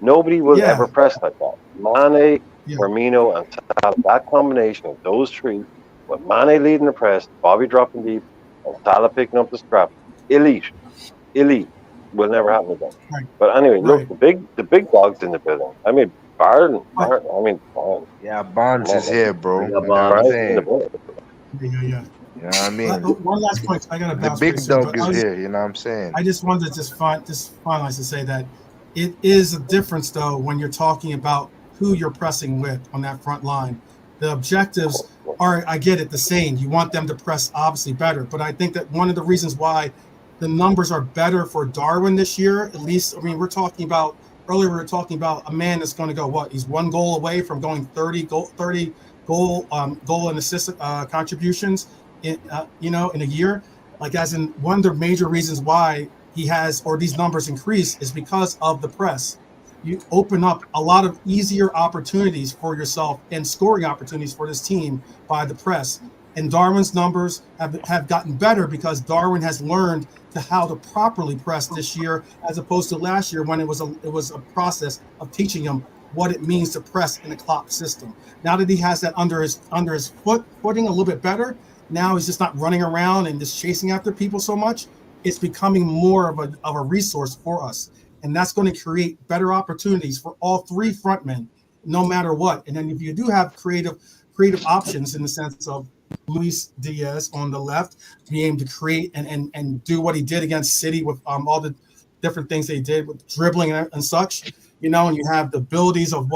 Nobody will Yeah, ever press like that. Mane, yeah, Firmino, and Salah. That combination of those three, with Mane leading the press, Bobby dropping deep, and Salah picking up the scrap, elite, elite. Will never happen again. right, But anyway, look, right. the big dogs in the building. I mean, Barton, But Barton. yeah, Come Barnes on, is man. here, We bro. got You know what I'm Bonds. Barton's in the saying? building. yeah. You know what I mean? One last point. I gotta The bounce pretty big soon, dog but is here. You know what I'm saying? I just wanted to just finalize to say that it is a difference though when you're talking about who you're pressing with on that front line. The objectives are, I get it, the same. You want them to press obviously better, but I think that one of the reasons why the numbers are better for Darwin this year, at least, I mean, we're talking about earlier. We were talking about a man that's going to go what? He's one goal away from going 30 goal and assist contributions in a year, like as in one of the major reasons why he has or these numbers increase is because of the press. You open up a lot of easier opportunities for yourself and scoring opportunities for this team by the press. And Darwin's numbers have gotten better because Darwin has learned to how to properly press this year, as opposed to last year when it was a process of teaching him what it means to press in a clock system. Now that he has that under his footing a little bit better, now he's just not running around and just chasing after people so much. It's becoming more of a resource for us. And that's going to create better opportunities for all three frontmen, no matter what. And then if you do have creative options in the sense of Luis Diaz on the left, being able to create and do what he did against City with all the different things they did with dribbling and such, and you have the abilities of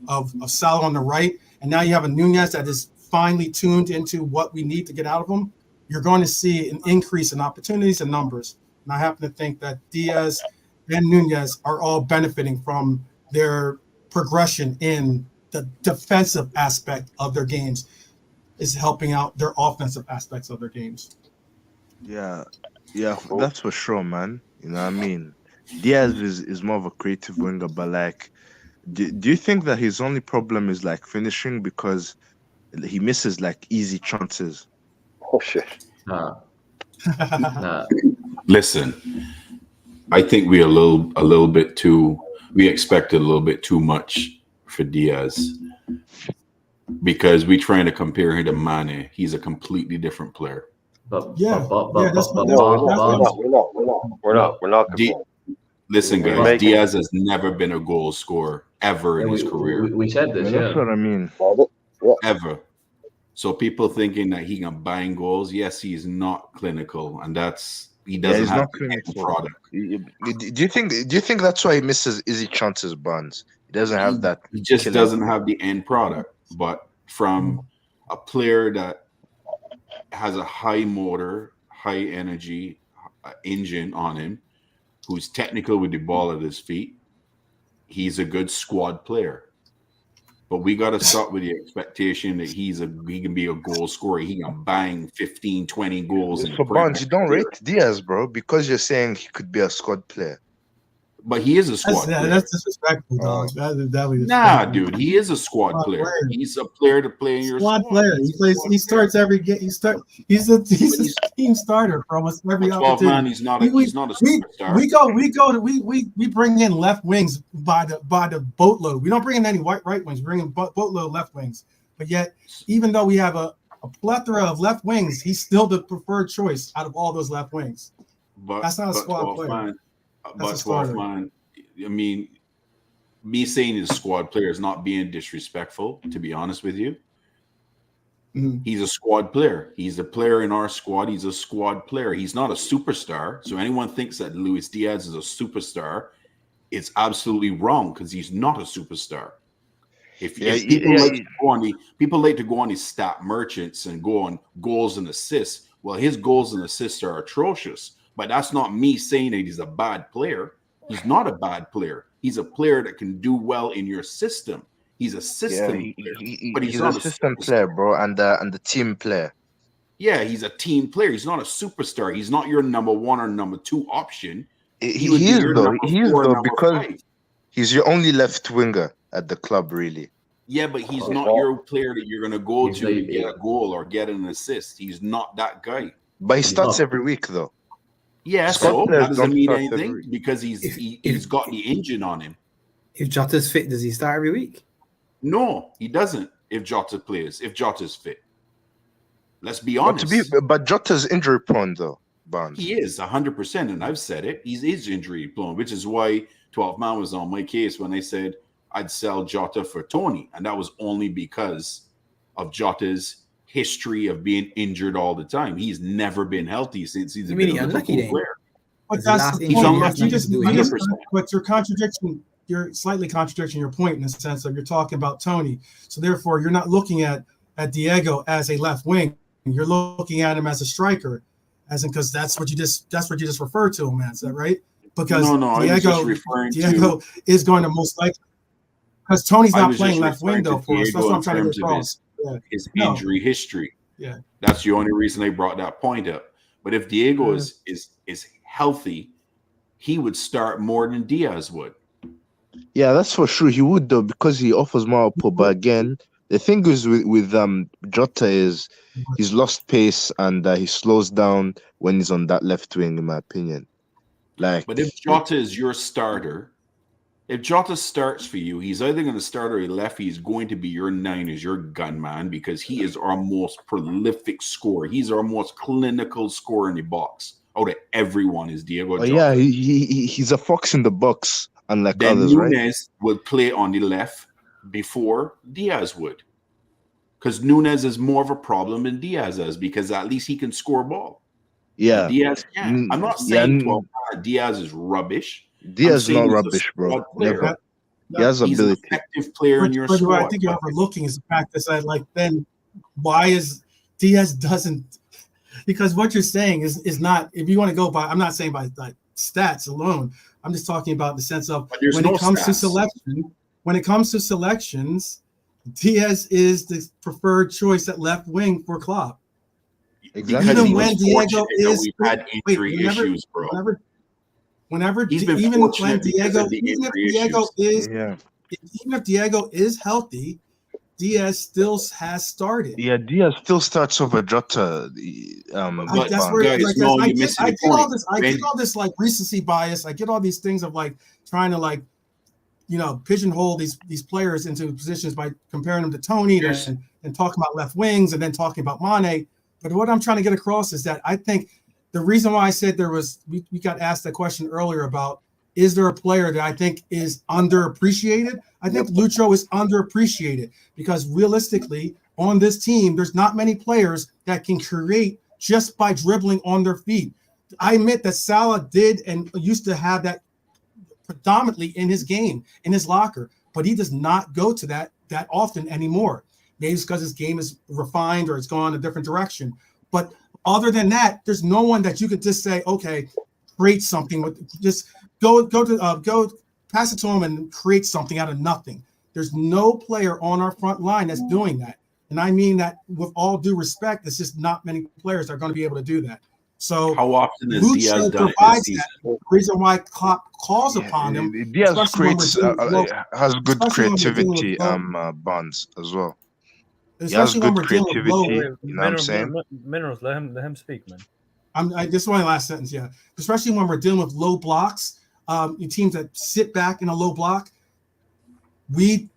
of Salah on the right, and now you have a Nunez that is finely tuned into what we need to get out of him. You're going to see an increase in opportunities and numbers. And I happen to think that Diaz and Nunez are all benefiting from their progression in the defensive aspect of their games, is helping out their offensive aspects of their games. Yeah, yeah, Cool. that's for sure, man. You know what I mean? Diaz is more of a creative winger, but like Do you think that his only problem is like finishing because he misses like easy chances? Oh shit. Nah, nah. Listen, I think we a little bit too. We expected a little bit too much for Diaz because we trying to compare him to Mane. He's a completely different player. But yeah, but yeah. but That's but what but, No, that's but, what, that's what I'm saying. we're not D- comparing. Listen, We're guys, making. Diaz has never been a goal scorer ever yeah, in his career, we said Yeah, this, that's yeah. what I mean. Yeah. ever. So people thinking that he can bang goals, yes, he's not clinical, and he Yeah, doesn't he's have not the end clinical. product. Do you think that's why he misses easy chances, Barnes? He doesn't have that He just killer. doesn't have the end product. But from a player that has a high motor, high energy engine on him, who's technical with the ball at his feet, he's a good squad player. But we got to start with the expectation that he can be a goal scorer. He can bang 15, 20 goals in the So Premier Barnes, you don't League. rate Diaz, bro, because you're saying he could be a squad player. But he is a squad player. That's disrespectful, dog. That is definitely Nah, disrespectful. dude, he is a squad Squad player. player. He's a player to play in your Squad squad. player. He plays. He starts every game. He's a team starter for almost every But 12 man, opportunity. he's not We a we superstar. we bring in left wings by the boatload. We don't bring in any right wings. We bring in boatload left wings. But yet, even though we have a plethora of left wings, he's still the preferred choice out of all those left wings. But That's not a squad 12 player. man, That's but a starter. 12 man. I mean, me saying he's a squad player is not being disrespectful. To be honest with you, he's a squad player. He's a player in our squad. He's a squad player. He's not a superstar. So anyone thinks that Luis Diaz is a superstar, it's absolutely wrong because he's not a superstar. If people like to go on these stat merchants and go on goals and assists, well, his goals and assists are atrocious. But that's not me saying that he's a bad player. He's not a bad player. He's a player that can do well in your system. He's a system player, but he's not a system player, bro, and the team player. Yeah, he's a team player. He's not a superstar. He's not your number one or number two option. He is though because five. He's your only left winger at the club, really. Yeah, but he's not your player that you're going to go to get a goal or get an assist. He's not that guy. But he starts every week, though. Yeah, so that doesn't mean anything because he's got the engine on him. If Jota's fit, does he start every week? No, he doesn't. If Jota's fit. Let's be honest. But Jota's injury prone, though, Barnes. He is 100%, and I've said it. He is injury prone, which is why 12 man was on my case when I said I'd sell Jota for Tony, and that was only because of Jota's history of being injured all the time. He's never been healthy since he's been a Liverpool player. But that's the point. But you're slightly contradicting your point in the sense of you're talking about Tony. So therefore, you're not looking at Diego as a left wing. You're looking at him as a striker, because that's what you just referred to him as. Is that right? Because Diego is going to most likely, because Tony's not playing left wing though for us. That's what I'm trying to get across. His injury history. Yeah, that's the only reason I brought that point up. But if Diego is healthy, he would start more than Diaz would. Yeah, that's for sure. He would though because he offers more output. But again, the thing is with Jota is he's lost pace and he slows down when he's on that left wing, in my opinion. But if Jota is your starter, if Jota starts for you, he's either going to start or left. He's going to be your nine as your gunman because he is our most prolific scorer. He's our most clinical scorer in the box. Out of everyone is Diego Jota. Yeah, he's a fox in the box, unlike then others, Nunes would play on the left before Diaz would. Because Nunes is more of a problem than Diaz is because at least he can score ball. Yeah. Diaz can't. I'm not saying Diaz is rubbish. Diaz is not rubbish, bro. Never. He has He's ability. An effective player in your squad. What I think you're overlooking is the fact that then why is Diaz doesn't? Because what you're saying is not. If you want to go by, I'm not saying by like stats alone. I'm just talking about the sense of when it comes to selection. When it comes to selections, Diaz is the preferred choice at left wing for Klopp. Exactly. Even when Diego is had injury issues, bro. Whenever even when Diego is even if Diego is healthy, Diaz still has started. Yeah, Diaz still starts over Jota. But That's where, guys, like, no, I you're get, missing I the get all point. this, I get all this like recency bias. I get all these things of like trying to like, pigeonhole these players into positions by comparing them to Tony and talking about left wings and then talking about Mane. But what I'm trying to get across is that I think the reason why I said we got asked that question earlier about, is there a player that I think is underappreciated? I think Lucho is underappreciated because realistically on this team, there's not many players that can create just by dribbling on their feet. I admit that Salah did and used to have that predominantly in his game, in his locker, but he does not go to that often anymore. Maybe it's because his game is refined or it's gone a different direction. But other than that, there's no one that you could just say, okay, create something with, just go pass it to him and create something out of nothing. There's no player on our front line that's doing that. And I mean that with all due respect, it's just not many players that are going to be able to do that. So how often has Diaz Lucho done it this provides season? that. The reason why Klopp calls upon him, Diaz especially when we're creates dealing with low, has good especially when we're dealing with creativity low, bonds as well. He has especially when good we're dealing with low. creativity. Wait, You know what I'm saying? Minerals, let him speak, man. This is my last sentence, yeah. Especially when we're dealing with low blocks, teams that sit back in a low block, we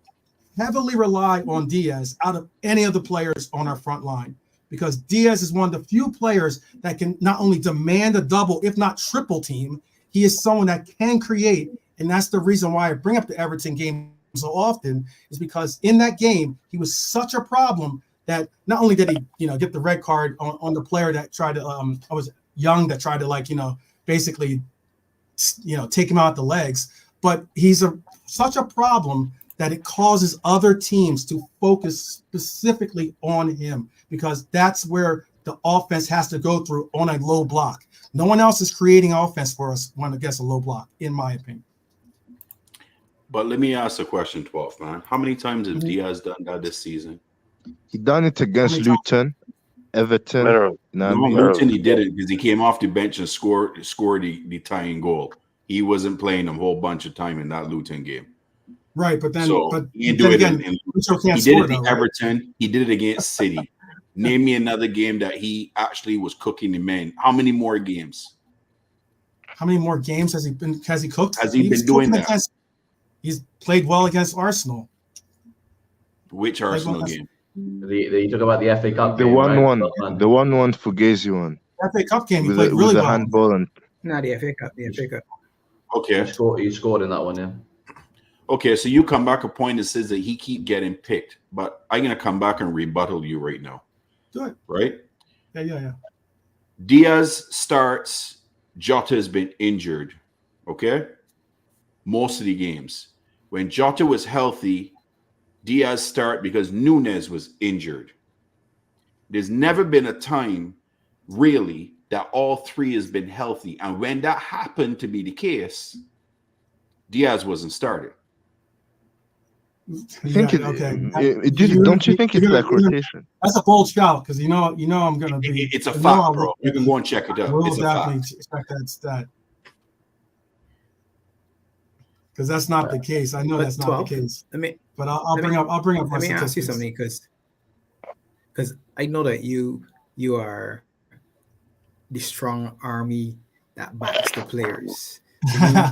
heavily rely on Diaz out of any of the players on our front line because Diaz is one of the few players that can not only demand a double, if not triple team, he is someone that can create. And that's the reason why I bring up the Everton game so often, is because in that game, he was such a problem that not only did he, get the red card on the player that tried to, I was young, that tried to basically, take him out the legs, but he's such a problem that it causes other teams to focus specifically on him because that's where the offense has to go through on a low block. No one else is creating offense for us when against a low block, in my opinion. But let me ask a question, 12th man. How many times has Diaz done that this season? He done it against Luton, Everton. Mineral. No, Luton he didn't because he came off the bench and scored the tying goal. He wasn't playing a whole bunch of time in that Luton game. Right, but then, he didn't do it again, in he did it in Everton. Right? He did it against City. Name me another game that he actually was cooking the men. How many more games? How many more games has he cooked? Has he been doing that? He's played well against Arsenal. Which Arsenal game? You talk about the FA Cup the game, one right? The 1-1 Fugazi one. FA Cup game, he played really well. Handball and the FA Cup. Okay. He scored in that one, yeah. Okay, so you come back a point that says that he keep getting picked, but I'm gonna come back and rebuttal you right now. Do it. Right? Yeah. Diaz starts. Jota has been injured. Okay, most of the games. When Jota was healthy, Diaz start because Nunes was injured. There's never been a time, really, that all three has been healthy, and when that happened to be the case, Diaz wasn't started. I think don't you think it's like rotation? That's a bold shout because you know I'm gonna be. It's a fact, bro. You can go and check it out. We'll it's definitely check that stat because that's not the case. I know that's not the case. But I'll bring up. Let me ask you something because I know that you are the strong army that backs the players.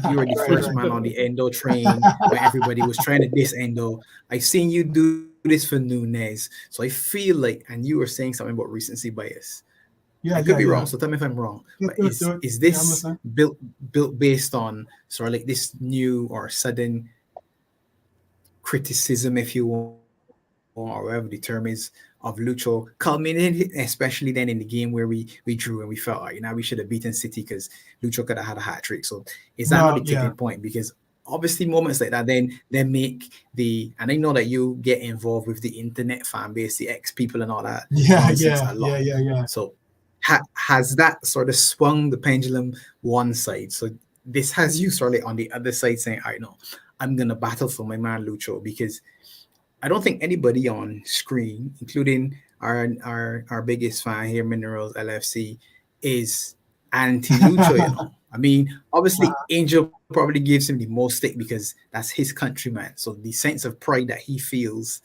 You were the first man on the Endo train where everybody was trying to diss Endo. I've seen you do this for Nunes. So I feel like, and you were saying something about recency bias. Yeah, I could be wrong, so tell me if I'm wrong. But is this built based on sort of like this new or sudden criticism, if you want, or whatever the term is, of Lucho culminated, especially then in the game where we drew and we felt we should have beaten City because Lucho could have had a hat trick. So is that not the tipping point? Because obviously moments like that then make and I know that you get involved with the internet fan base, the ex people and all that. Yeah. So has that sort of swung the pendulum one side? So this has you sort of on the other side saying, all right, no, I'm gonna battle for my man Lucho, because I don't think anybody on screen, including our biggest fan here, Minerals LFC, is anti-Lucho. I mean, obviously, Angel probably gives him the most stick because that's his countryman. So the sense of pride that he feels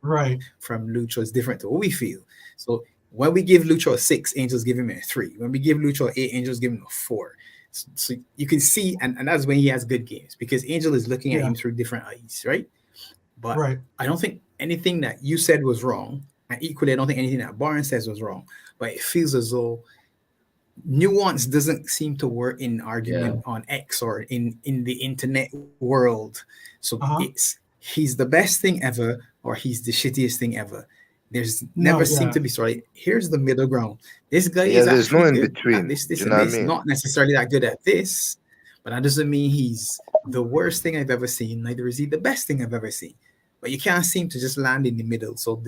Right. from Lucho is different to what we feel. So when we give Lucho a 6, Angels give him a 3. When we give Lucho an 8, Angels give him a 4. So you can see, and that's when he has good games because Angel is looking at him through different eyes, right? But I don't think anything that you said was wrong. And equally, I don't think anything that Barnes says was wrong. But it feels as though nuance doesn't seem to work in argument on X or in the internet world. So it's he's the best thing ever or he's the shittiest thing ever. There's never seemed to be sorry. Here's the middle ground. This guy is there's no actually in good between. at this, Do you and know what I this. mean? Not necessarily that good at this, but that doesn't mean he's the worst thing I've ever seen. Neither is he the best thing I've ever seen. But you can't seem to just land in the middle. So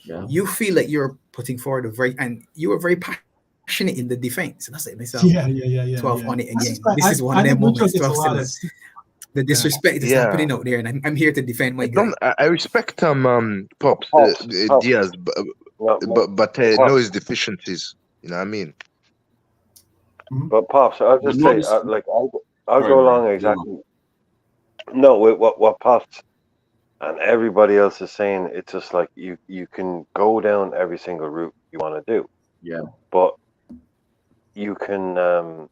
you feel like you're putting forward and you were very passionate in the defense. And I say myself, 12 on it again. This is one of them moments. 12 still the disrespect is happening out there, and I'm here to defend my guy. I respect Pops Diaz, but I know his deficiencies. You know what I mean? But Pops, I'll just say, I'll go along exactly. No, with what Pops and everybody else is saying, it's just like you can go down every single route you want to do. Yeah. But you can,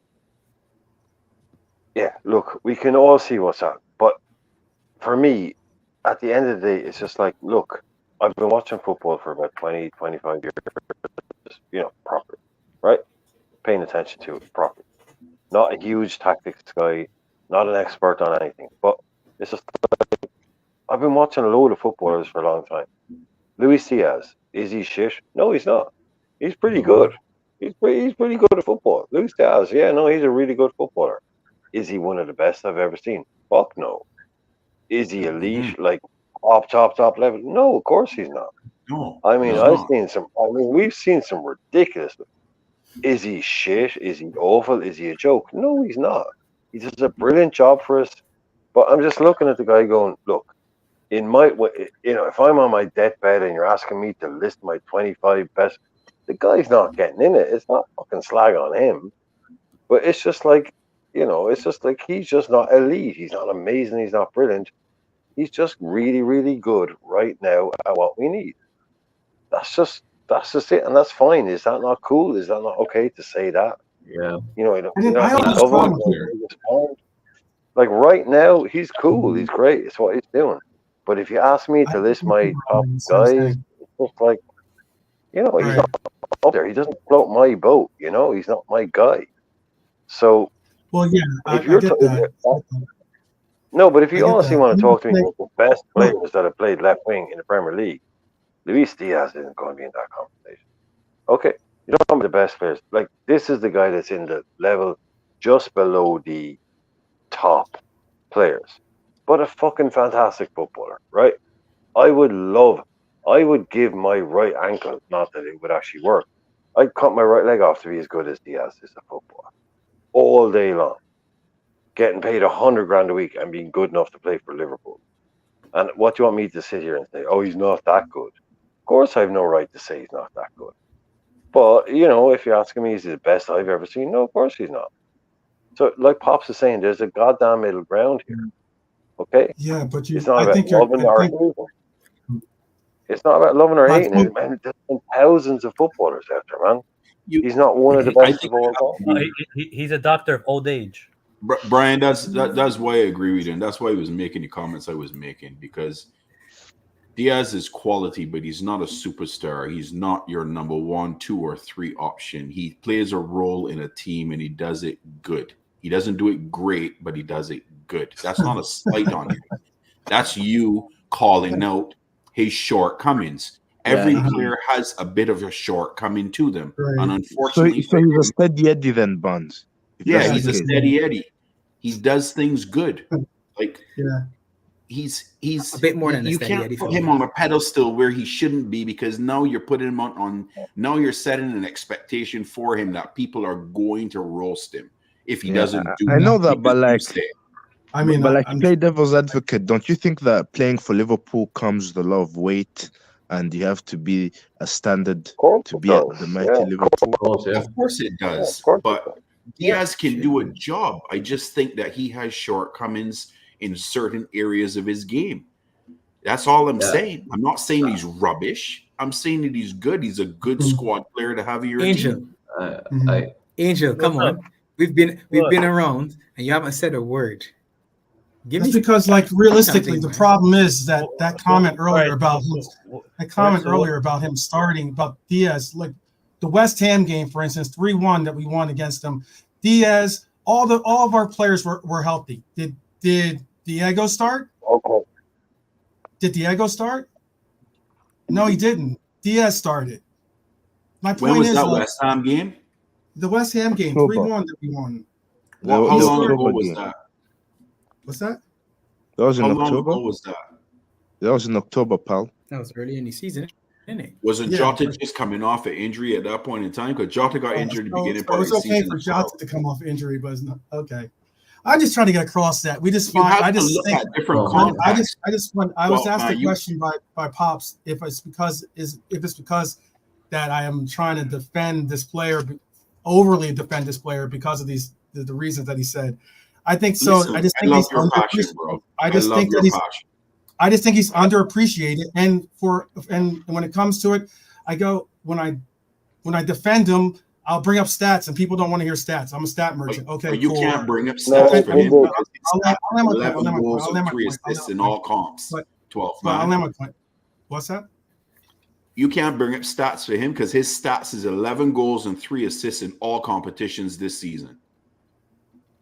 look, we can all see what's up. But for me, at the end of the day, it's just like, look, I've been watching football for about 20, 25 years, properly, right? Paying attention to it properly. Not a huge tactics guy, not an expert on anything, but it's just like, I've been watching a load of footballers for a long time. Luis Diaz, is he shit? No, he's not. He's pretty good. He's pretty good at football. Luis Diaz, he's a really good footballer. Is he one of the best I've ever seen? Fuck no. Is he elite, like top level? No, of course he's not. No. I mean, we've seen some ridiculous. Is he shit? Is he awful? Is he a joke? No, he's not. He does a brilliant job for us. But I'm just looking at the guy going, look, if I'm on my deathbed and you're asking me to list my 25 best, the guy's not getting in it. It's not fucking slag on him. But it's just like, he's just not elite. He's not amazing. He's not brilliant. He's just really, really good right now at what we need. That's just it, and that's fine. Is that not cool? Is that not okay to say that? Yeah. Like right now, he's cool. He's great. It's what he's doing. But if you ask me to list my top guys, it's just like, he's not up there. He doesn't float my boat. He's not my guy. So, I get that. No, but if you honestly want to talk to me about the best players that have played left wing in the Premier League, Luis Diaz isn't going to be in that conversation. Okay, you don't know the best players. Like, this is the guy that's in the level just below the top players, but a fucking fantastic footballer, right? I would give my right ankle, not that it would actually work. I'd cut my right leg off to be as good as Diaz is a footballer all day long, getting paid 100 grand a week and being good enough to play for Liverpool. And what do you want me to sit here and say? Oh, he's not that good. Of course, I have no right to say he's not that good. But, if you're asking me, is he the best I've ever seen? No, of course he's not. So, like Pops is saying, there's a goddamn middle ground here. Okay? Yeah, but it's not about loving or hating. It's not about loving or hating. Man, there's been thousands of footballers out there, man. He's not one of the best of all time. He's a doctor of old age. Brian, that's why I agree with you, and that's why he was making the comments I was making, because Diaz is quality, but he's not a superstar. He's not your number 1, 2, or 3 option. He plays a role in a team, and he does it good. He doesn't do it great, but he does it good. That's not a slight on you. That's you calling out his shortcomings. Every player has a bit of a shortcoming to them, and unfortunately, so he's a steady Eddie then, Bonds. Yeah, he's a steady Eddie. He does things good. Like, he's a bit more than you can't put him on a pedestal where he shouldn't be, because now you're putting him on now you're setting an expectation for him that people are going to roast him if he doesn't do. I know that, but like, I'm play devil's advocate. Don't you think that playing for Liverpool comes with a lot of weight, and you have to be a standard to be at the mighty Liverpool? Of course it does, but Diaz can do a job. I just think that he has shortcomings in certain areas of his game. That's all I'm saying. I'm not saying he's rubbish. I'm saying that he's good. He's a good squad player to have in your team. Angel, come on. We've been around and you haven't said a word. That's because, like, realistically, the problem is that comment earlier about him starting, about Diaz, like the West Ham game, for instance, 3-1 that we won against them. Diaz, all of our players were healthy. Did Diego start? Okay. Did Diego start? No, he didn't. Diaz started. My point When was is, that like, West Ham game? The West Ham game, 3-1 that we won. How long ago was that? What's that? That was in How October. long ago was that? That was in October, pal. That was early in the season, isn't it? Wasn't Jota just coming off an injury at that point in time? Because Jota got injured at the beginning part of the season. It's okay for Jota to come off injury, but it's not okay. I'm just trying to get across that we just find. I just look think at different contexts. I was asked a question by Pops if it's because that I am trying to defend this player, overly defend this player because of the reasons that he said. I think so. Listen, I just think he's underappreciated. I just think he's underappreciated. And when it comes to it, I go when I defend him, I'll bring up stats, and people don't want to hear stats. I'm a stat merchant. Okay, but you cool. can't bring up stats for him because it's 11 goals and 3 assists in all comps. 12 man. I'll land my point. What's that? You can't bring up stats for him because his stats is 11 goals and 3 assists in all competitions this season.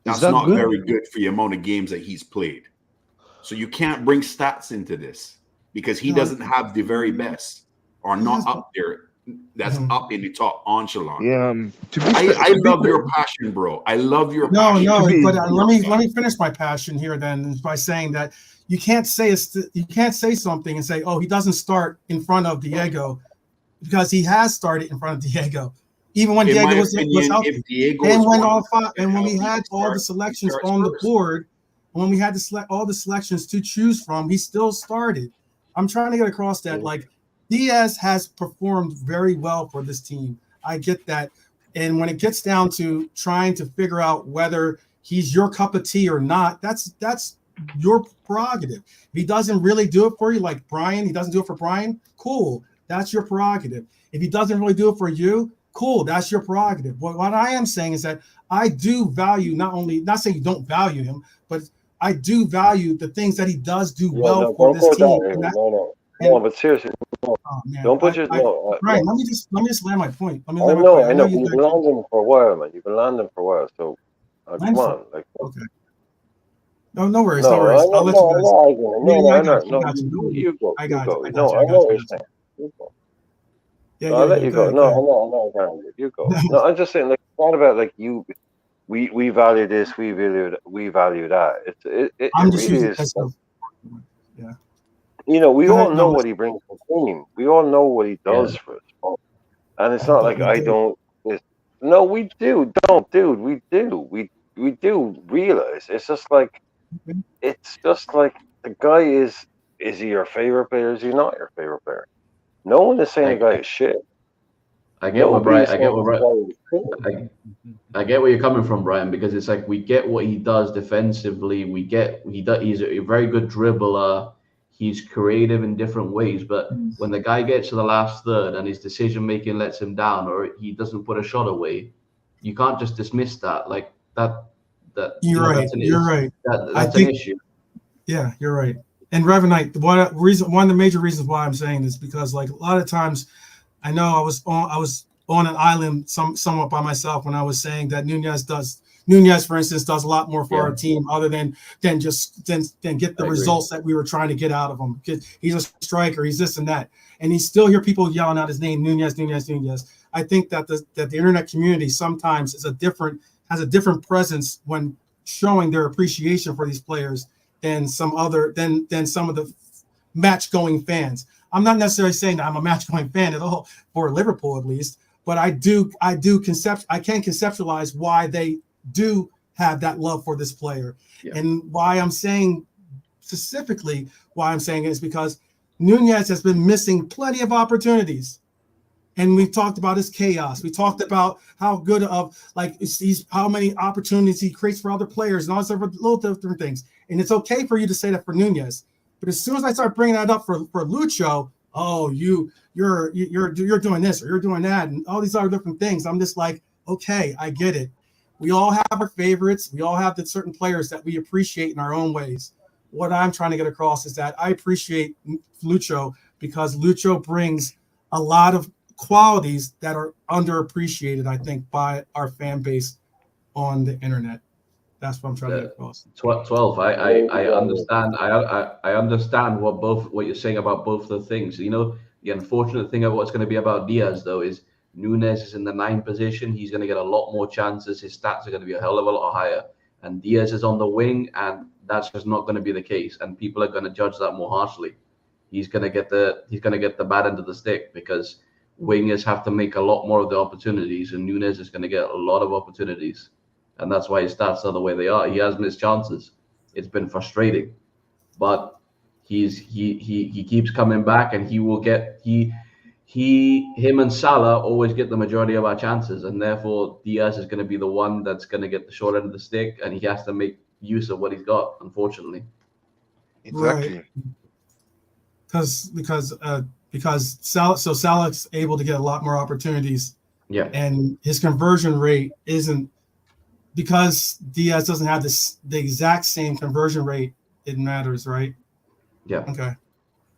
That's not good? Very good for the amount of games that he's played. So you can't bring stats into this because he doesn't have the very best or not up there. That's up in the top echelon. Yeah, I love your passion, bro. I love your passion. But let me finish my passion here then by saying that you can't say something and say, oh, he doesn't start in front of Diego, because he has started in front of Diego, even when Diego was healthy. And when we had all the selections on the board, when we had to select all the selections to choose from, he still started. I'm trying to get across that, like, Diaz has performed very well for this team. I get that. And when it gets down to trying to figure out whether he's your cup of tea or not, that's your prerogative. If he doesn't really do it for you, like Brian, he doesn't do it for Brian, cool. That's your prerogative. If he doesn't really do it for you, cool. That's your prerogative. What I am saying is that I do value not saying you don't value him, but I do value the things that he does do well for this team. No, but seriously, don't put your Right. Let me just land my point. I know. You've been landing for a while, man. You've been landing for a while. So come on, like. Okay. No worries. I'll let you guys. No, you go. I got you. No, I know what you're saying. You go. I'll let you go. No, you go. No, I'm just saying, like, it's not about like you. We value this. We value that. It really is. Yeah. You know, we all know what he brings to the team. We all know what he does for us. And it's not like I don't. No, we do. Don't, dude. We do. We do realize. It's just like the guy is he your favorite player? Is he not your favorite player? No one is saying the guy is shit. I get what Brian. I get where you're coming from, Brian, because it's like we get what he does defensively. He's a very good dribbler. He's creative in different ways, but when the guy gets to the last third and his decision making lets him down, or he doesn't put a shot away, you can't just dismiss that like that. You're right. That's an issue. Yeah, you're right. And Revenite, one of the major reasons why I'm saying this, because like a lot of times, I know I was on an island somewhat by myself when I was saying that Nunez, for instance, does a lot more for our team other than get the results that we were trying to get out of him. He's a striker, he's this and that, and you still hear people yelling out his name, Nunez. I think that the internet community sometimes has a different presence when showing their appreciation for these players than some of the match-going fans. I'm not necessarily saying that I'm a match-going fan at all for Liverpool, at least, but I can conceptualize why they do have that love for this player. And why I'm saying specifically why I'm saying it is because Nunez has been missing plenty of opportunities And we talked about his chaos. We talked about how good of like he's how many opportunities he creates for other players and all these other little different things. And it's okay for you to say that for Nunez, but as soon as I start bringing that up for Lucho, oh you're doing this or you're doing that and all these other different things. I'm just like, okay, I get it. We all have our favorites. We all have the certain players that we appreciate in our own ways. What I'm trying to get across is that I appreciate Lucho because Lucho brings a lot of qualities that are underappreciated, I think, by our fan base on the internet. That's what I'm trying to get across. 12. I understand. I understand what you're saying about both the things. You know, the unfortunate thing of what's going to be about Diaz though is Nunes is in the 9 position. He's going to get a lot more chances. His stats are going to be a hell of a lot higher. And Diaz is on the wing, and that's just not going to be the case. And people are going to judge that more harshly. He's going to get the bad end of the stick because wingers have to make a lot more of the opportunities, and Nunes is going to get a lot of opportunities. And that's why his stats are the way they are. He has missed chances. It's been frustrating, but he keeps coming back, and he will get him and Salah always get the majority of our chances, and therefore Diaz is going to be the one that's going to get the short end of the stick, and he has to make use of what he's got. Unfortunately, Exactly. Right. Because Salah's able to get a lot more opportunities. Yeah, and his conversion rate isn't. Because Diaz doesn't have the exact same conversion rate, it matters, right? Yeah. Okay.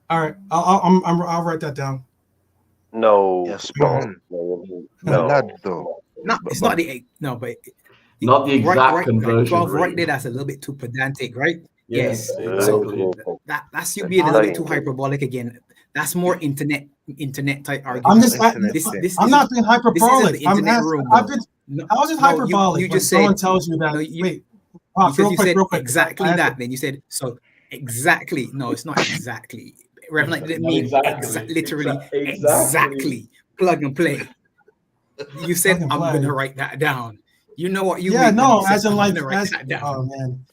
All right. I'll write that down. No. Yes, No. Lad, though. No, it's not the but not the exact conversion 12 rate. right there. That's a little bit too pedantic, right? Yes, Yeah. exactly. So that's you being a little bit too hyperbolic again. That's more internet type argument. I'm not being hyperbolic. This is the internet room. How is it hyperbolic? You just when someone said, tells you that. Wait, Pops, you said real quick. exactly that. Then you said so exactly. No, it's not exactly. Reverend didn't mean literally exactly. Plug and play. You said I'm gonna write that down. You know what you mean? Yeah, no, as in I'm like gonna write that down. Oh man.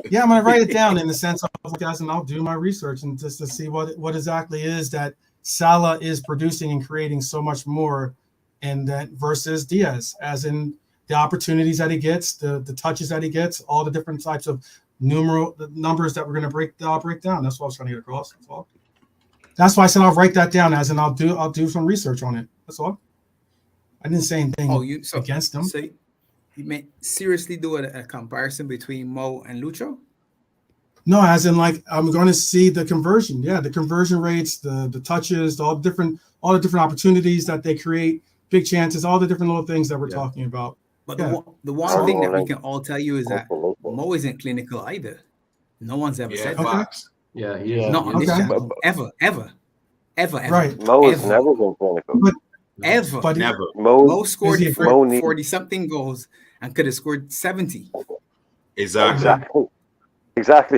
Yeah, I'm gonna write it down in the sense of guys, and I'll do my research and just to see what exactly is that Salah is producing and creating so much more, and that versus Diaz, as in the opportunities that he gets, the touches that he gets, all the different types of numbers that we're gonna break down. That's what I was trying to get across. That's all. That's why I said I'll write that down, as in I'll do some research on it. That's all. I didn't say anything against them. So you may seriously do a comparison between Mo and Lucho? No, as in like I'm going to see the conversion. Yeah, the conversion rates, the touches, all the different opportunities that they create, big chances, all the different little things that we're talking about. But the one thing that we can all tell you is that Mo isn't clinical either. No one's ever said that. Yeah, yeah. Not on this channel. Ever. Right. Mo has never been clinical. But never. Mo scored 40 something goals and could have scored 70. Exactly,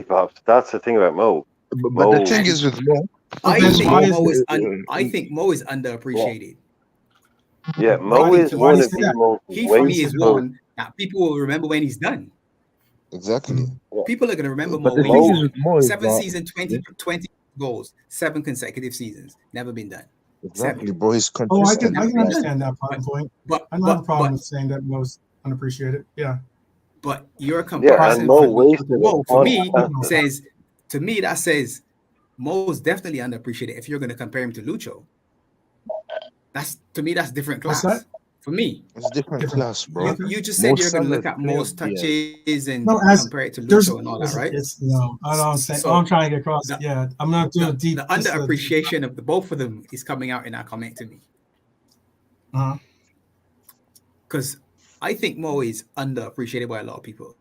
Pops. That's the thing about Mo. But the thing is with Mo, I think Mo is underappreciated. Yeah, Mo is one of the most. He for me is one that people will remember when he's done. Exactly. People are going to remember But Mo. the thing is with Mo is 7 seasons, 20 goals, 7 consecutive seasons, never been done. Exactly, bro. He's consistent. I can understand that point. But I don't have a problem with saying that Mo's unappreciated. Yeah. But your comparison for me says, to me, that says Mo's definitely underappreciated if you're going to compare him to Lucho. To me, that's different class. What's that? For me, it's different class, bro. You just said you're going to look at most touches and compare it to Lucho and all that, right? I don't say. I'm trying to get across. I'm not doing deep. The underappreciation of the both of them is coming out in that comment to me. Because I think Mo is underappreciated by a lot of people.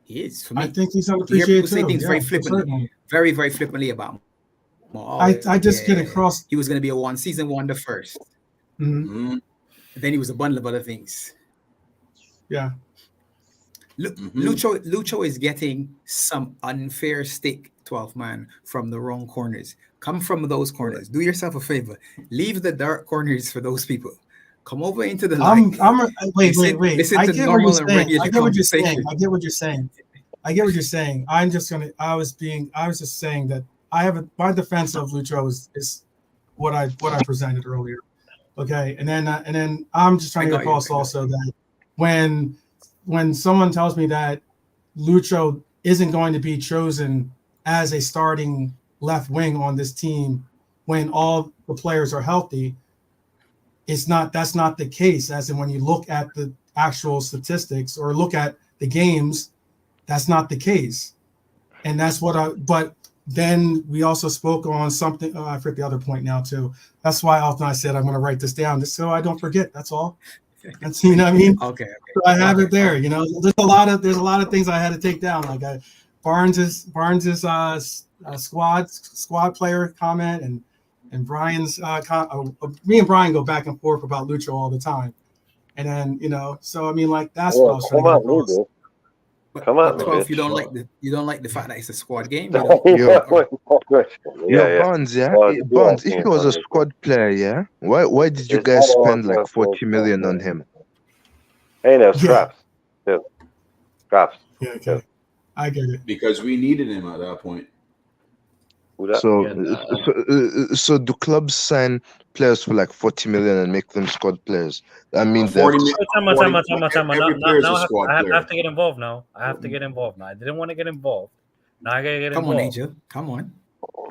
He is for me. I think he's underappreciated too. Say things very flippantly, very flippantly about Mo. I just get across. He was going to be a one-season wonder first. Mm-hmm. Then he was a bundle of other things. Yeah. Lucho is getting some unfair stick, 12 man, from the wrong corners. Come from those corners. Do yourself a favor. Leave the dark corners for those people. Come over into the light. Wait. Listen I to get normal what and you're regular saying. I get what you're conversation. saying. I get what you're saying. I was just saying that my defense of Lucho is what I presented earlier. Okay, and then I'm just trying to I get got you. across also that when someone tells me that Lucho isn't going to be chosen as a starting left wing on this team when all the players are healthy, that's not the case. As in when you look at the actual statistics or look at the games, that's not the case. And that's but then we also spoke on something. Oh, I forget the other point now too. That's why often I said I'm going to write this down just so I don't forget. That's all. That's, you know what I mean? Okay. So I have it there. You know, there's a lot of things I had to take down. Like Barnes's squad player comment and Brian's me and Brian go back and forth about Lucho all the time. And then, you know, so I mean, like that's what I was trying to get across. But 12, you don't like the fact that it's a squad game. You don't, Yo, Bonds, Bonds, if he was a squad player, yeah, why did you guys spend like 40 million on him? Hey, no, scraps. Yeah. Scraps. Yeah, okay. I get it. Because we needed him at that point. So do clubs sign players for like 40 million and make them squad players? I mean, 40 million. I have to get involved now. I didn't want to get involved. Now I gotta get involved. On, Angel. Come on.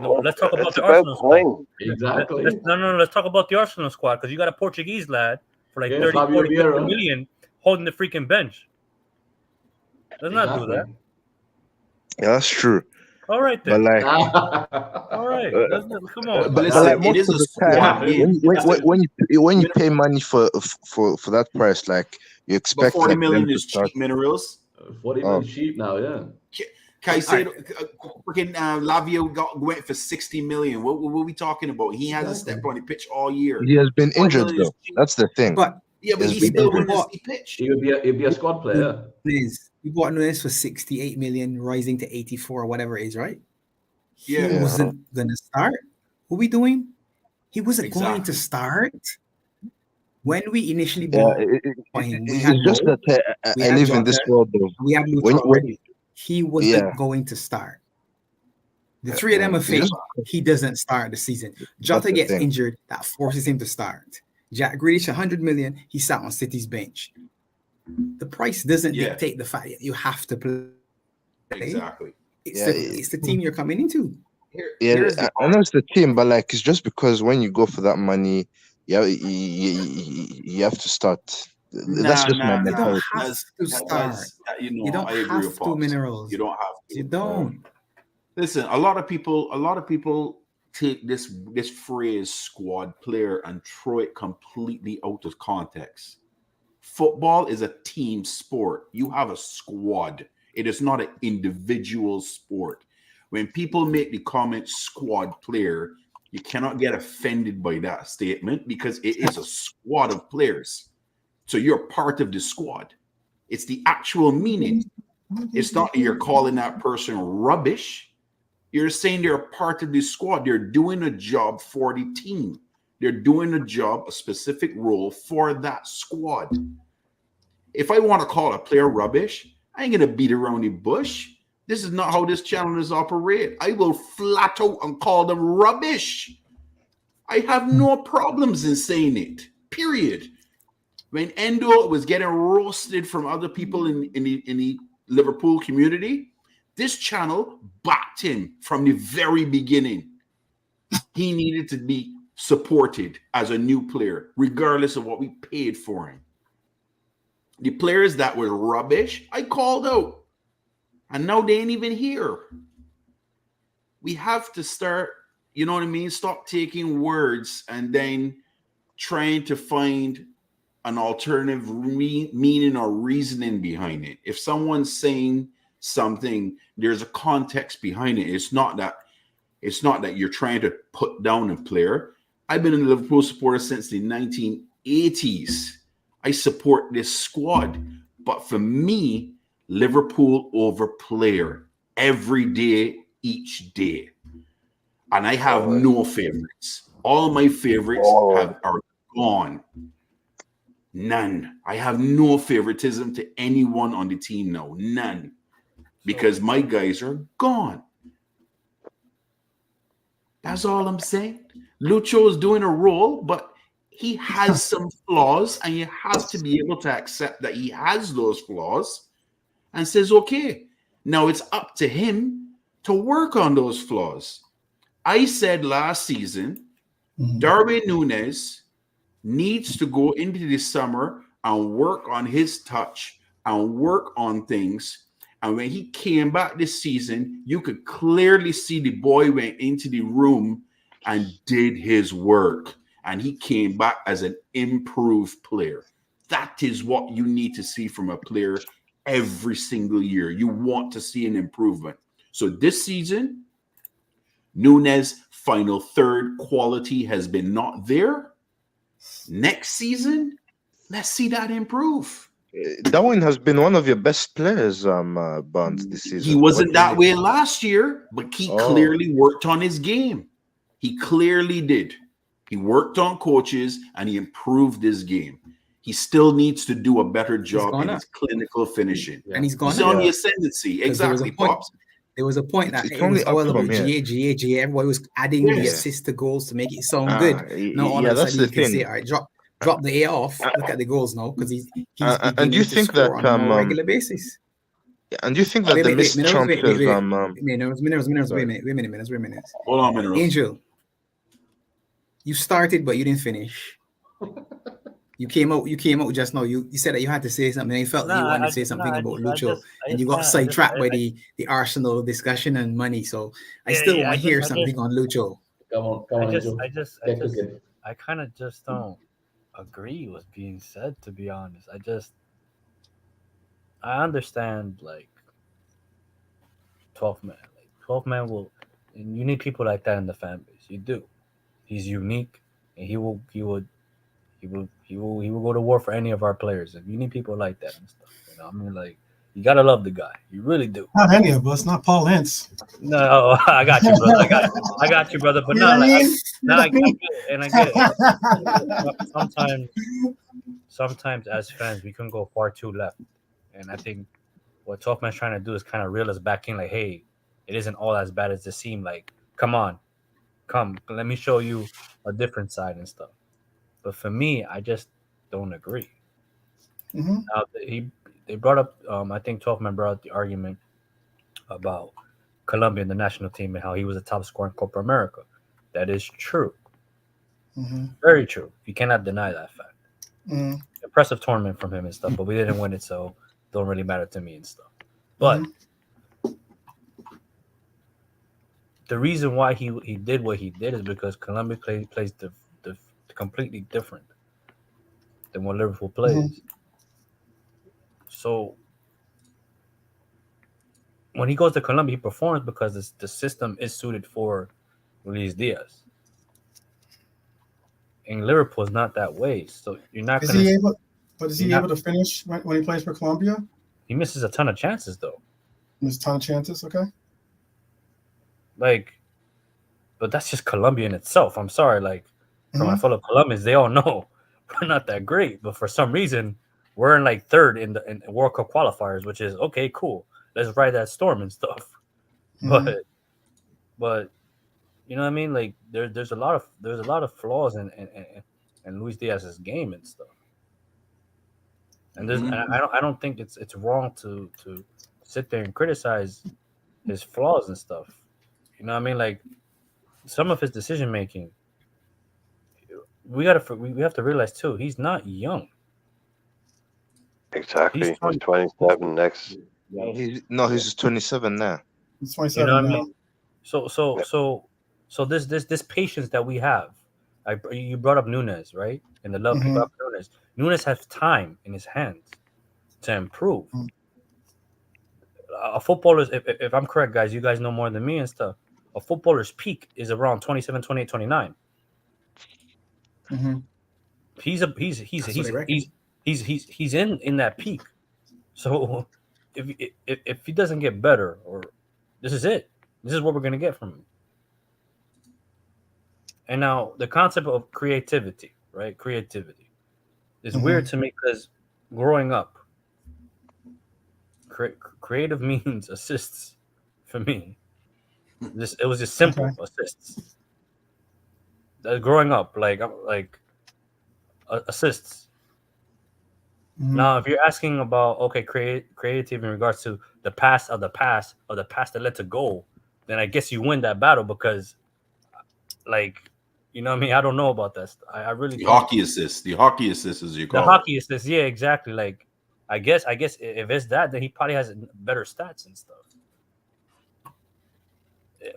No, let's talk about the Arsenal squad. Exactly. Let's talk about the Arsenal squad because you got a Portuguese lad for like 30, 40 million holding the freaking bench. Let's not do that. Yeah, that's true. All right then. But like, all right, come on. But like most of the time, when you pay money for that price, like you expect. But 40 like, million is cheap, minerals. 40 million cheap now, yeah. Caicedo, freaking Lavio went for 60 million. What are we talking about? He hasn't stepped on the pitch all year. He has been injured though. That's the thing. But he's still going to pitch. He'd be a squad player. Please. You bought Nunes for 68 million, rising to 84 or whatever it is, right? Yeah. He wasn't going to start. What are we doing? He wasn't going to start. When we initially bought him, we had just that I live in this world though. We had Lucho already. He wasn't going to start. The three of them are fake. He doesn't start the season. Jota gets injured. That forces him to start. Jack Grealish, 100 million. He sat on City's bench. The price doesn't dictate the fact that you have to play. Exactly. It's the team you're coming into. I know it's the team, but like it's just because when you go for that money, you have to start. That's just my mentality. You don't have to start. You don't have to, minerals. You don't have to. You don't. Listen, a lot of people take this phrase squad player and throw it completely out of context. Football is a team sport. You have a squad. It is not an individual sport. When people make the comment squad player, you cannot get offended by that statement because it is a squad of players. So you're part of the squad. It's the actual meaning. It's not that you're calling that person rubbish. You're saying they're a part of the squad. They're doing a job for the team. They're doing a job, a specific role for that squad. If I want to call a player rubbish, I ain't going to beat around the bush. This is not how this channel is operated. I will flat out and call them rubbish. I have no problems in saying it, period. When Endo was getting roasted from other people in the Liverpool community, this channel backed him from the very beginning. He needed to be supported as a new player, regardless of what we paid for him. The players that were rubbish, I called out. And now they ain't even here. We have to start, you know what I mean? Stop taking words and then trying to find an alternative meaning or reasoning behind it. If someone's saying something, there's a context behind it. It's not that you're trying to put down a player. I've been a Liverpool supporter since the 1980s. I support this squad. But for me, Liverpool over player every day, each day. And I have no favorites. All my favorites are gone. None. I have no favoritism to anyone on the team now. None. Because my guys are gone. That's all I'm saying. Lucho is doing a role, but he has some flaws, and you have to be able to accept that he has those flaws and says, okay, now it's up to him to work on those flaws. I said last season, Darwin Núñez needs to go into the summer and work on his touch and work on things. And when he came back this season, you could clearly see the boy went into the room and did his work. And he came back as an improved player. That is what you need to see from a player every single year. You want to see an improvement. So this season, Núñez final third quality has been not there. Next season, let's see that improve. Darwin has been one of your best players, Bonds, this season. He wasn't that way last year, but he clearly worked on his game. He clearly did. He worked on coaches and he improved his game. He still needs to do a better job in his clinical finishing. And he's gone. He's on the ascendancy. Exactly, Pops. There was a point that It's it was only all up about from here. GA. Everybody was adding the assist to goals to make it sound good. Now all of a that's sudden the you can thing. say, all right, drop the A off. Look at the goals now because he's and do you beginning to think score that on a more regular basis. And do you think that the missed chances? Wait a minute. Hold on, Minerals. Angel, you started but you didn't finish. You came out just now. You said that you had to say something. And you felt you wanted to say something about Lucho, and you got sidetracked by the Arsenal discussion and money. So I still want to hear something on Lucho. Come on, I kind of just don't agree with being said. To be honest, I understand like 12 man. Like 12 man will, and you need people like that in the fan base. You do. He's unique, and he will go to war for any of our players. And you need people like that and stuff. You know, I mean, like you gotta love the guy. You really do. Not any of us. Not Paul Ince. No, I got you, brother. I got you, brother. But not like I get it, and I get it. Sometimes as fans, we can go far too left, and I think what Talkman's trying to do is kind of reel us back in. Like, hey, it isn't all as bad as it seemed. Like, come on, let me show you a different side and stuff. But for me, I just don't agree. Mm-hmm. Now, they brought up, I think 12-man brought up the argument about Colombia and the national team and how he was a top scorer in Copa America. That is true. Mm-hmm. Very true. You cannot deny that fact. Mm-hmm. Impressive tournament from him and stuff, but we didn't win it, so it don't really matter to me and stuff. But the reason why he did what he did is because Colombia plays the completely different than what Liverpool plays. Mm-hmm. So when he goes to Colombia, he performs because the system is suited for Luis Diaz. And Liverpool is not that way, so you're not going to. Is he able to finish when he plays for Colombia? He misses a ton of chances, though. Misses a ton of chances, okay. Like, but that's just Colombia in itself. I'm sorry, like. From my fellow Colombians, they all know we're not that great, but for some reason we're in like third in World Cup qualifiers, which is okay, cool. Let's ride that storm and stuff. Mm-hmm. But you know what I mean? Like there's a lot of flaws in Luis Diaz's game and stuff. And there's I don't think it's wrong to sit there and criticize his flaws and stuff. You know what I mean? Like some of his decision making. We have to realize too, he's not young. Exactly. He's 27 next. He's 27 now. He's 27 you know what now. I mean? So this patience that we have. You brought up Núñez, right? And the love people have for Núñez. Núñez has time in his hands to improve. Mm-hmm. A footballer's, if I'm correct, guys, you guys know more than me and stuff. A footballer's peak is around 27, 28, 29. Mm-hmm. He's in that peak. So if he doesn't get better, or this is it. This is what we're gonna get from him. And now the concept of creativity, right? Creativity is weird to me because growing up, creative means assists for me. It was just simple assists. Growing up, like assists. Mhm. Now, if you're asking about okay, creative in regards to the pass of the pass or the pass that led to goal, then I guess you win that battle because, like, you know what I mean? I don't know about that. I really The think hockey assist, as you the call it. hockey is this. Yeah, exactly. Like, I guess if it's that, then he probably has better stats and stuff.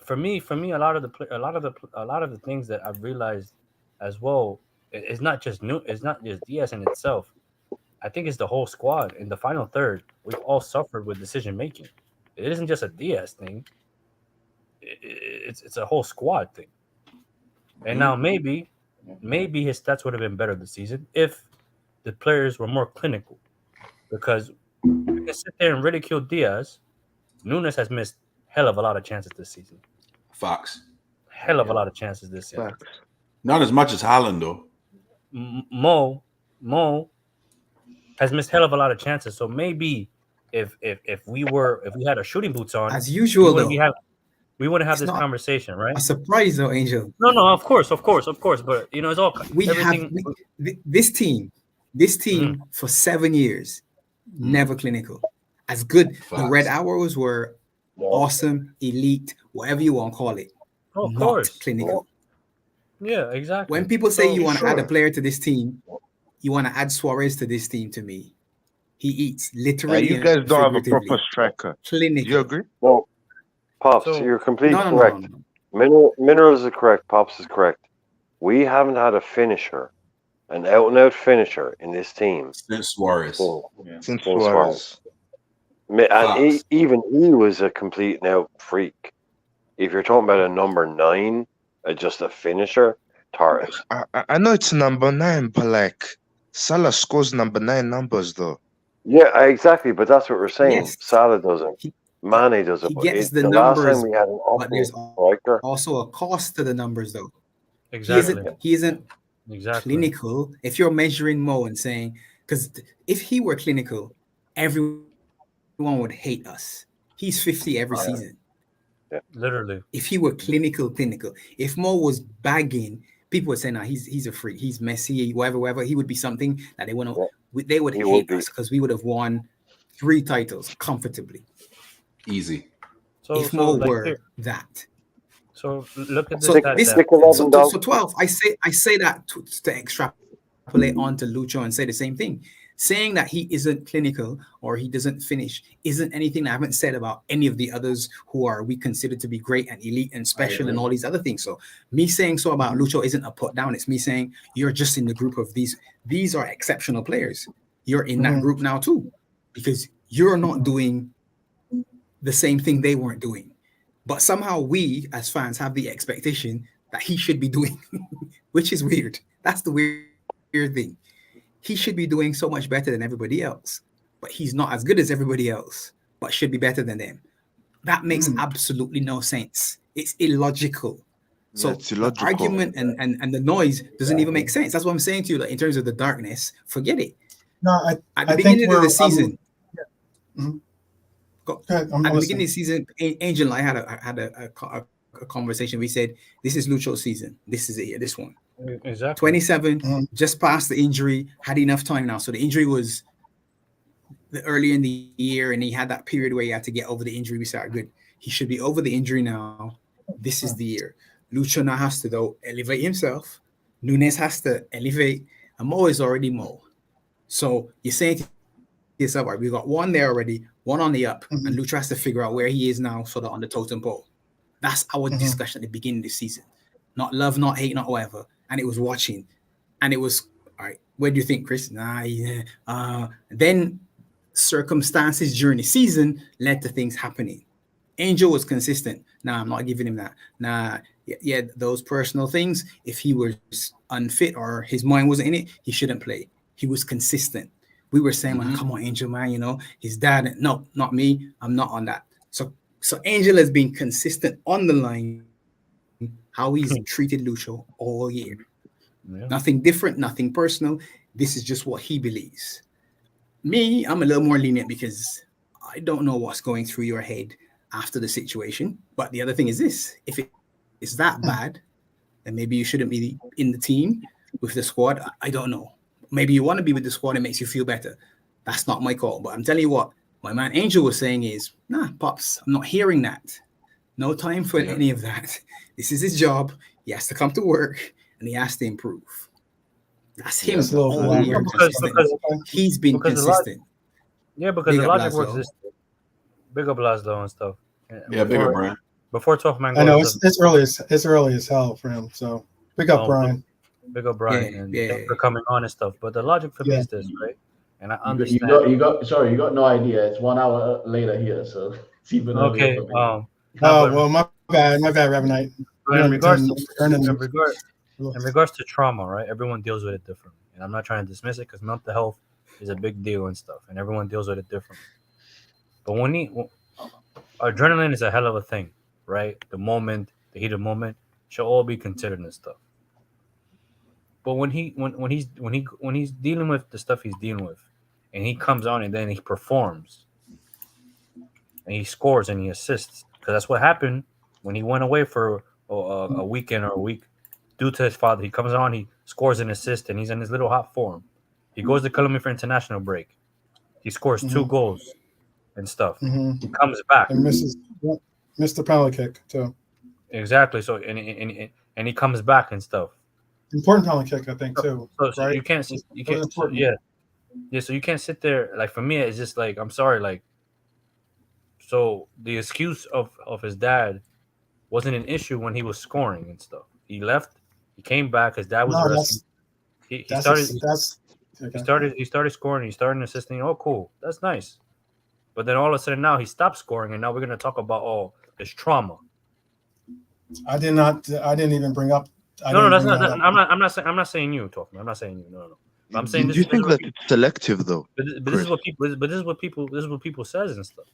For me, a lot of the things that I've realized as well, it's not just new. It's not just Diaz in itself. I think it's the whole squad. In the final third, we've all suffered with decision making. It isn't just a Diaz thing. It's a whole squad thing. And now maybe his stats would have been better this season if the players were more clinical. Because you can sit there and ridicule Diaz. Nunes has missed hell of a lot of chances this season. Fox. Hell of a lot of chances this season. Facts. Not as much as Haaland, though. Mo has missed hell of a lot of chances. So maybe if we had our shooting boots on, As we usual, wouldn't be though, having we wouldn't have it's this not conversation, right? a surprise, though, Angel. No, of course. But it's all We have everything. this team. This Mhm. team for 7 years, Mm. never clinical. As good the Red Facts. Hours were, awesome, elite, whatever you want to call it, Oh, of not course. clinical. Yeah, exactly. When people say So you want to add a Sure. player to this team, you want to add Suarez to this team. To me, he eats Yeah, literally you and guys don't have a proper figuratively. striker. Do you Clinical. agree? No, Pops, so you're completely No, no, no, no, correct. no. Minerals is correct. Pops is correct. We haven't had a finisher, an out and out finisher in this team Since Suarez. since Since Suarez. Suarez. And Fox. even he was a complete and out freak. If you're talking about a number 9, just a finisher, Torres. I know it's number 9, but like Salah scores number 9 numbers though. Yeah, exactly. But that's what we're saying. Yes, Salah doesn't. he Mane doesn't. he gets the The last time numbers, we had an but there's optimal striker, also a cost to the numbers, though. He exactly, isn't exactly. clinical. If you're measuring Mo and saying, because if he were clinical, everyone would hate us. He's 50 every season. Literally, If he were clinical, if Mo was bagging, people would say, "Nah, he's a freak. He's messy, whatever. He would be something that they want to. They would he would hate be. us because we would have won 3 titles comfortably Easy. so if Mo like were here. that." So look at this So stat this, that. Stick 11 down. so 12. I say that to extrapolate onto Lucho and say the same thing. Saying that he isn't clinical or he doesn't finish isn't anything I haven't said about any of the others who are we consider to be great and elite and special and all these other things. So me saying so about Lucho isn't a put down. It's me saying you're just in the group of these. These are exceptional players. You're in that group now too, because you're not doing the same thing they weren't doing. But somehow we as fans have the expectation that he should be doing, which is weird. That's the weird thing. He should be doing so much better than everybody else, but he's not as good as everybody else, but should be better than them. That makes absolutely no sense. It's illogical. Yeah, So it's the illogical. argument and the noise doesn't even make sense. That's what I'm saying to you. Like in terms of the darkness, forget it. No, At the I think beginning of we're the season, Mhm. go, Go ahead, I'm at the listening. beginning of the season, Angel and I had a conversation. We said, "This is Lucho's season. This is it. This one." Exactly. 27, Mhm. just past the injury, had enough time now. So the injury was early in the year, and he had that period where he had to get over the injury. We started good. He should be over the injury now. This is the year. Lucho now has to though elevate himself. Nunes has to elevate, and Mo is already Mo. So you're saying to yourself, all right, we got one there already, one on the up, and Lucho has to figure out where he is now, sort of on the totem pole. That's our discussion at the beginning of the season. Not love, not hate, not whatever. And it was watching. And it was, all right, where do you think, Chris? Nah, yeah. Then circumstances during the season led to things happening. Angel was consistent. Nah, I'm not giving him that. Nah, yeah, those personal things. If he was unfit or his mind wasn't in it, he shouldn't play. He was consistent. We were saying, man, come on, Angel, man, his dad. No, not me. I'm not on that. So Angel has been consistent on the line, how he's treated Lucho all year. Yeah. Nothing different, nothing personal. This is just what he believes. Me, I'm a little more lenient because I don't know what's going through your head after the situation. But the other thing is this: if it's that bad, then maybe you shouldn't be in the team with the squad. I don't know. maybe you want to be with the squad, it makes you feel better. That's not my call. But I'm telling you what, my man Angel was saying is, nah, Pops, I'm not hearing that. No time for any of that. This is his job. He has to come to work and he has to improve. That's him all year consistent. He's been consistent. Because the logic works this way. Big up Laszlo and stuff. Yeah, big up Brian. Before Talkman goes, I know it's early as hell for him. So big up Brian. Big up Brian, and thanks for coming on and stuff. But the logic for me is this, right? And I understand. You got no idea. It's 1 hour later here, so it's even okay. For me. Well, my bad, Revenite. In regards to trauma, right? Everyone deals with it differently, and I'm not trying to dismiss it because mental health is a big deal and stuff, and everyone deals with it differently. But adrenaline is a hell of a thing, right? The heat of moment should all be considered and stuff. But when he's dealing with the stuff he's dealing with, and he comes on and then he performs, and he scores and he assists, because that's what happened when he went away for a weekend or a week due to his father. He comes on, he scores an assist, and he's in his little hot form. He goes to Colombia for international break. He scores 2 goals and stuff. He comes back and missed the penalty kick too. Exactly. So and he comes back and stuff. Important penalty kick, I think too. So right? you can't. So you can't sit there. Like for me, it's just like I'm sorry. Like so the excuse of his dad wasn't an issue when he was scoring and stuff. He left. He came back. His dad was resting. He started scoring. He started assisting. Oh, cool. That's nice. But then all of a sudden now he stopped scoring, and now we're gonna talk about his trauma. I didn't even bring up. I'm not saying you, talking. I'm not saying you. No. I'm saying Do you think that it's selective though? But this is what people. But this is what people says and stuff.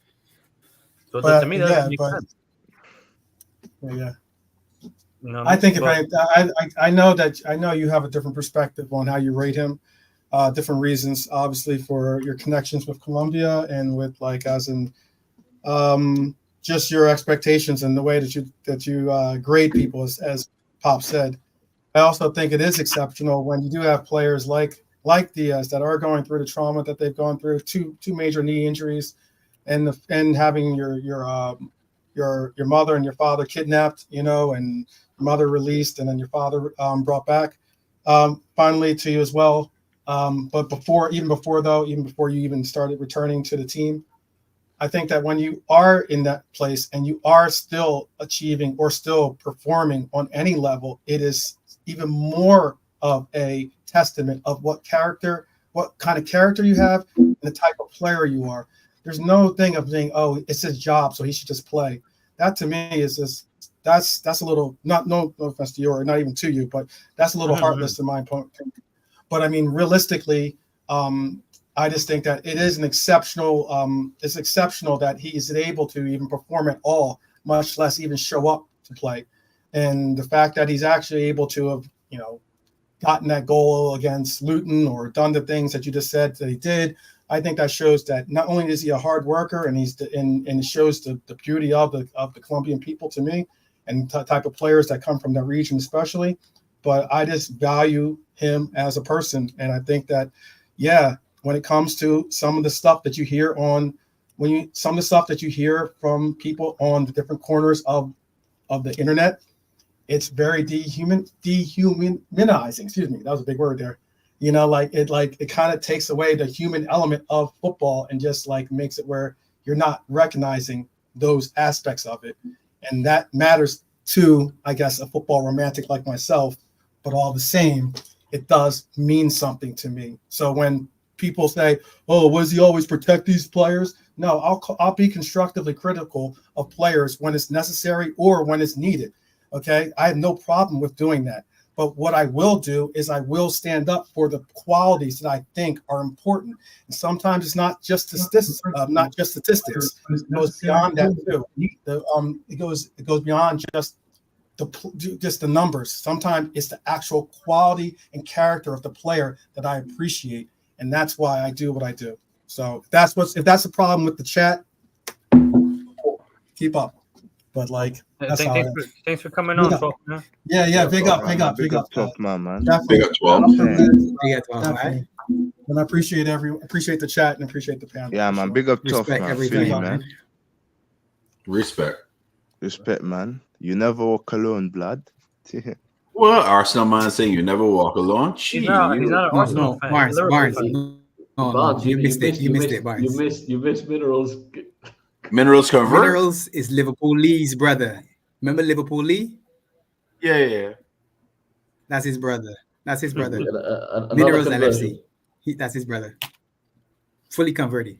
So to me, that doesn't make sense. Yeah. You know I think I know you have a different perspective on how you rate him. Different reasons, obviously, for your connections with Colombia and with just your expectations and the way that you grade people, as Pop said. I also think it is exceptional when you do have players like Diaz that are going through the trauma that they've gone through, two major knee injuries, and having your mother and your father kidnapped, and your mother released and then your father brought back. Finally to you as well. But before you even started returning to the team, I think that when you are in that place and you are still achieving or still performing on any level, it is even more of a testament of what kind of character you have and the type of player you are. There's no thing of saying, oh, it's his job, so he should just play. That to me is just that's a little no offense to you or not even to you, but that's a little heartless in my point. But I mean, realistically, I just think that it is it's exceptional that he is able to even perform at all, much less even show up to play. And the fact that he's actually able to have, gotten that goal against Luton or done the things that you just said that he did, I think that shows that not only is he a hard worker and it shows the beauty of the Colombian people to me and the type of players that come from that region especially, but I just value him as a person. And I think that, when it comes to some of the stuff that you hear from people on the different corners of the internet, it's very dehumanizing. Excuse me, that was a big word there. It kind of takes away the human element of football and just makes it where you're not recognizing those aspects of it, and that matters to, I guess, a football romantic like myself. But all the same, it does mean something to me. So when people say, "Oh, was he always protect these players?" No, I'll be constructively critical of players when it's necessary or when it's needed. Okay, I have no problem with doing that. But what I will do is I will stand up for the qualities that I think are important. And sometimes it's not just statistics. It goes beyond that too. It goes beyond just the numbers. Sometimes it's the actual quality and character of the player that I appreciate. And that's why I do what I do. So if that's a problem with the chat, keep up. But like, that's all. Thanks for coming Big on, up. 12 man. Yeah, big up. Big up, top man. Definitely. Big up 12. Definitely. And I appreciate the chat and appreciate the panel. Yeah, man. Sure. Big up, tough Respect man. every Feel you, time, man. Respect. Respect, man. You never walk alone, blood. Well, Arsenal man saying you never walk alone. He's not an Arsenal fan. Barnes. He's a Liverpool fan. Barnes, you missed it, Barnes. You missed Minerals. Minerals convert. Minerals is Liverpool Lee's brother. Remember Liverpool Lee? Yeah. That's his brother. Another Minerals conversion. LFC. That's his brother. Fully converted.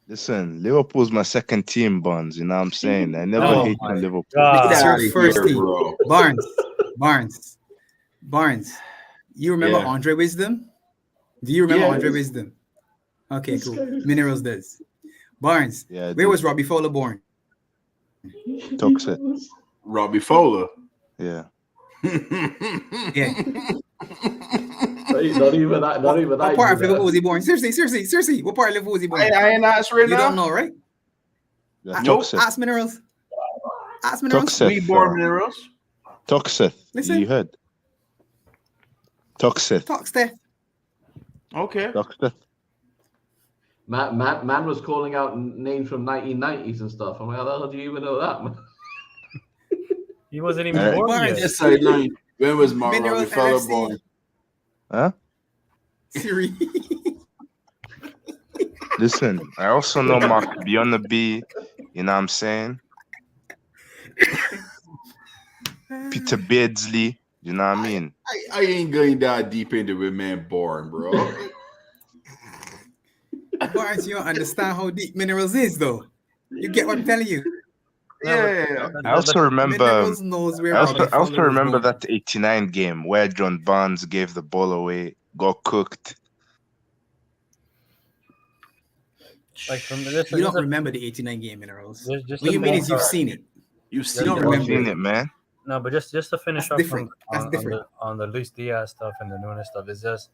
Listen, Liverpool's my second team, Bonds. You know what I'm saying? I never Oh hate my on Liverpool. God. It's your outta first here, team. bro. Barnes. You remember Yeah. Andre Wisdom? Do you remember Yes. Andre Wisdom? Okay, cool. Minerals does. Barnes. Yeah, Where was Robbie Fowler born? Toxic. Robbie Fowler. Yeah. Yeah. Not even that. What part of Liverpool was he born? Seriously. What part of Liverpool was he born? I ain't answering You now. don't know, right? Yeah, Nope. Toxic. Ask Minerals. Toxic. We born Minerals. Toxic. Listen. You heard? Toxic. Talks there. Okay. Toxic. Man was calling out names from 1990s and stuff. I'm like, how the hell do you even know that, man? He wasn't even Alright. born Barnes. yet. Yes, I know. When was my Robbie Minerals Fowler LFC. born? Huh? Siri. Listen, I also know Mark beyond the B. You know what I'm saying? Peter Beardsley. You know what I mean? I ain't going that deep into with man born, bro. Barnes, you don't understand how deep Minerals is, though. You get what I'm telling you? Yeah. I also remember. Minerals knows where I Robbie also Fowler was remember born. that '89 game where John Barnes gave the ball away, got cooked. Like from this, You don't remember the '89 game, Minerals. Just What to you mean finish is you've off- seen it. You see, You don't that. I've remember seen it. it, man. No, but just to finish That's off different. That's different. on the Luis Diaz stuff and the Nunes stuff, is just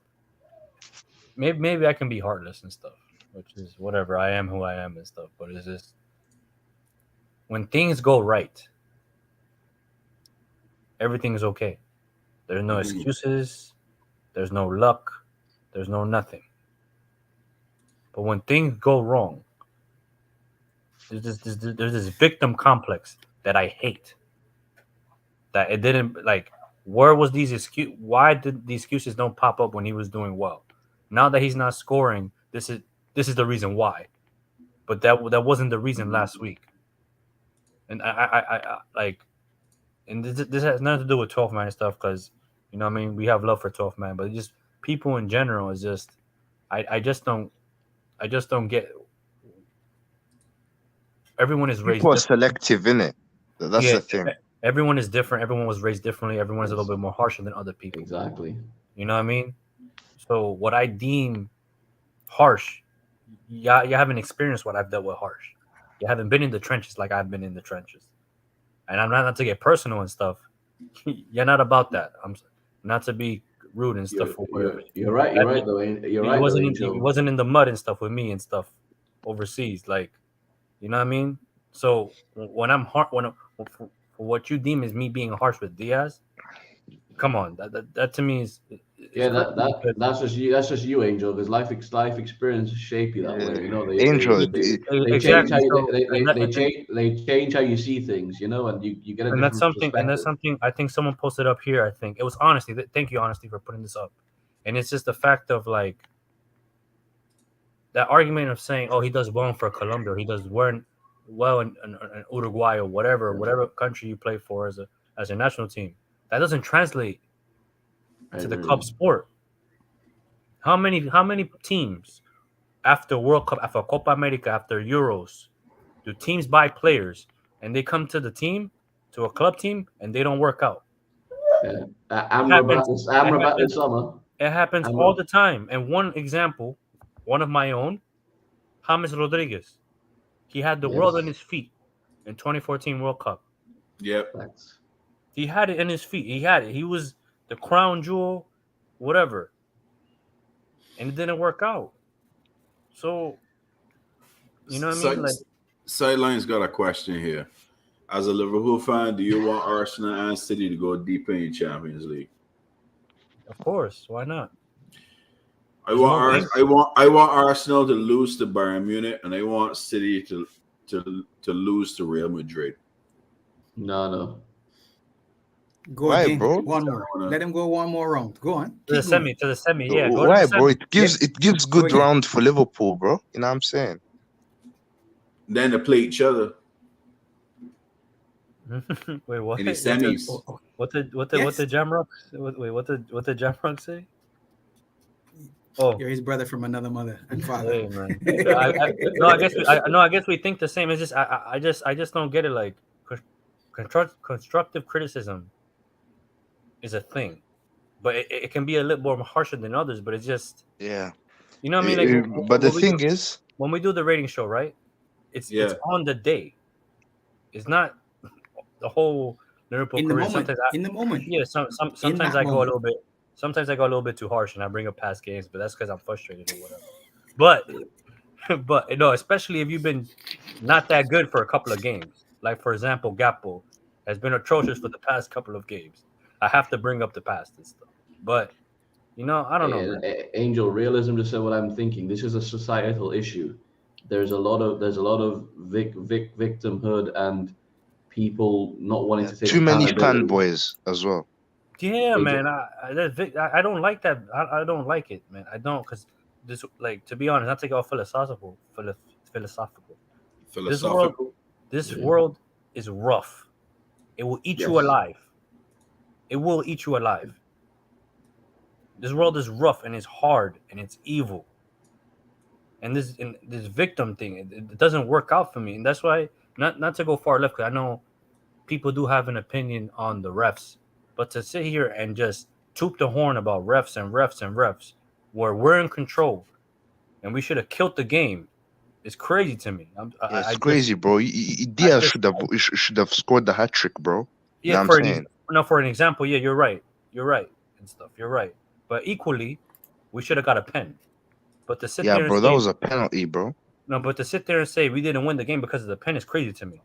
maybe I can be heartless and stuff, which is whatever. I am who I am and stuff. But it's just when things go right, everything is okay. There's no excuses. There's no luck. There's no nothing. But when things go wrong, there's this victim complex that I hate. That it didn't like. Where was these excuses? Why did these excuses don't pop up when he was doing well? Now that he's not scoring, this is the reason why. But that wasn't the reason last week. And I like, and this has nothing to do with 12 man stuff because you know what I mean, we have love for 12 man, but just people in general is just I just don't get. Everyone is raised People are different. selective, innit? That's the thing. Everyone is different. Everyone was raised differently. Everyone's a little bit more harsher than other people. Exactly. You know what I mean? So what I deem harsh, you haven't experienced what I've dealt with harsh. You haven't been in the trenches like I've been in the trenches. And I'm not to get personal and stuff. You're not about that. I'm not to be rude and stuff. You're right. You're right, though. You're right. He wasn't in the mud and stuff with me and stuff overseas. Like, you know what I mean? So when I'm for what you deem as me being harsh with Diaz, come on, that to me is that's just you. That's just you, Angel. Because life experience shape you that way. You know, Angel, they change how they change how you see things. You know, and you get a different perspective. And that's something I think someone posted up here. I think it was Honesty. Thank you, Honesty, for putting this up. And it's just the fact of like that argument of saying, oh, he does well for Colombia, or he does well in Uruguay or whatever country you play for as a national team. That doesn't translate to the club sport. How many teams after World Cup, after Copa America, after Euros, do teams buy players and they come to the team, to a club team, and they don't work out? Amrabat this summer. It happens all the time. And one example, one of my own, James Rodriguez. He had the world in his feet in 2014 World Cup. Yep. He had it in his feet. He had it. He was the crown jewel, whatever. And it didn't work out. So, you know what I mean? Like, Sideline's got a question here. As a Liverpool fan, do you want Arsenal and City to go deep in Champions League? Of course, why not? I There's want more games. I want Arsenal to lose to Bayern Munich, and I want City to lose to Real Madrid. No. Go Why, again. bro? One more. Let him go one more round. Go on. To the Keep going. semi. Yeah, go to Why, the bro? semi. It gives Go good again. round for Liverpool, bro. You know what I'm saying? Then to play each other Wait, what? in the semis. What did Yes. Jamrock? Wait, what did Jamrock say? Oh, You're his brother from another mother and father. hey man. I guess we think the same. It's just I just don't get it. Like constructive criticism is a thing, but it can be a little more harsher than others. But it's just Yeah. you know what I mean. Like, But the thing is, when we do the rating show, right? It's on the day. It's not the whole Liverpool in the career. moment. In the moment. Yeah, sometimes I go a little bit. Sometimes I go a little bit too harsh and I bring up past games, but that's because I'm frustrated or whatever. But no, especially if you've been not that good for a couple of games. Like for example, Gappo has been atrocious for the past couple of games. I have to bring up the past and stuff. But I don't know, man. Angel, realism just said what I'm thinking. This is a societal issue. There's a lot of victimhood and people not wanting to take too many accountability. fanboys as well. Yeah, man. I don't like that. I don't like it, man. I don't because this, like, to be honest, not to get all philosophical. This world is rough. It will eat you alive. It will eat you alive. This world is rough and it's hard and it's evil. And this victim thing, it doesn't work out for me, and that's why not to go far left because I know people do have an opinion on the refs. But to sit here and just toot the horn about refs and refs and refs, where we're in control and we should have killed the game, is crazy to me. It's crazy, bro. Diaz should have scored the hat trick, bro. Yeah, you know for an example, yeah, you're right and stuff. You're right, but equally, we should have got a pen. But to sit there and bro, say, that was a penalty, bro. No, but to sit there and say we didn't win the game because of the pen is crazy to me.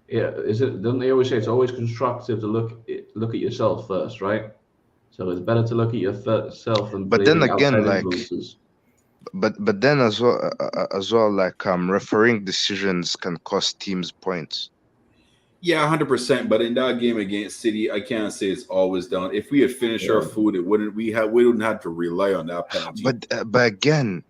Yeah, don't they always say it's always constructive to look at yourself first, right? So it's better to look at yourself than. But then again, like, influences. but then as well, like refereeing decisions can cost teams points. Yeah, 100%. But in that game against City, I can't say it's always down. If we had finished our food, we wouldn't have to rely on that penalty. But again,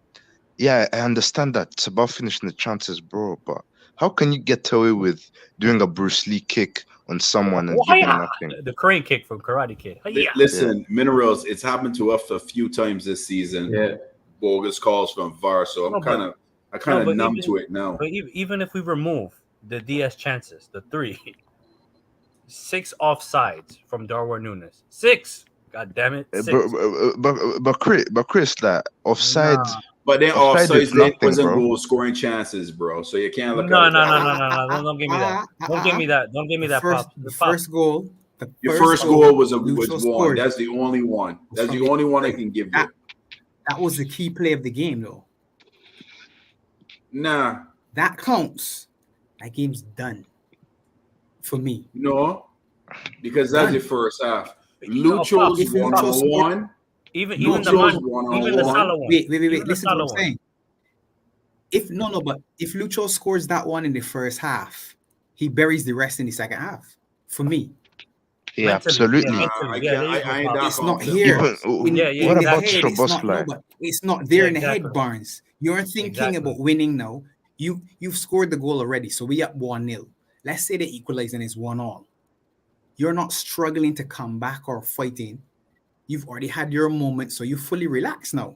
yeah, I understand that it's about finishing the chances, bro. But how can you get away with doing a Bruce Lee kick on someone and giving nothing? The crane kick from Karate Kid. Listen, Minerals, it's happened to us a few times this season. Yeah. Bogus calls from VAR, so I'm kind of numb to it now. But even if we remove the DS chances, the 6 offsides from Darwin Núñez. 6. God damn it. 6. But Chris, that offside. Nah. But then offsides wasn't goal scoring chances, bro. So you can't look at it. No. Don't give me that. Don't give me that. Don't give me that. The first goal. Your first goal was one. That's the only one. That's the only one I can give you. That was the key play of the game, though. Nah. That counts. That game's done. For me. No. Because that's the first half. Lucho's one-on-one. Even the Salah one. Wait. Listen to what I'm saying. But if Lucho scores that one in the first half, he buries the rest in the second half. For me. Yeah, absolutely. It's not here. What about Szoboszlai? It's not there in the head, Barnes. You're thinking about winning now. You've scored the goal already, so we up 1-0. Let's say the equalizing is 1-1. You're not struggling to come back or fighting. You've already had your moment, so you fully relax now.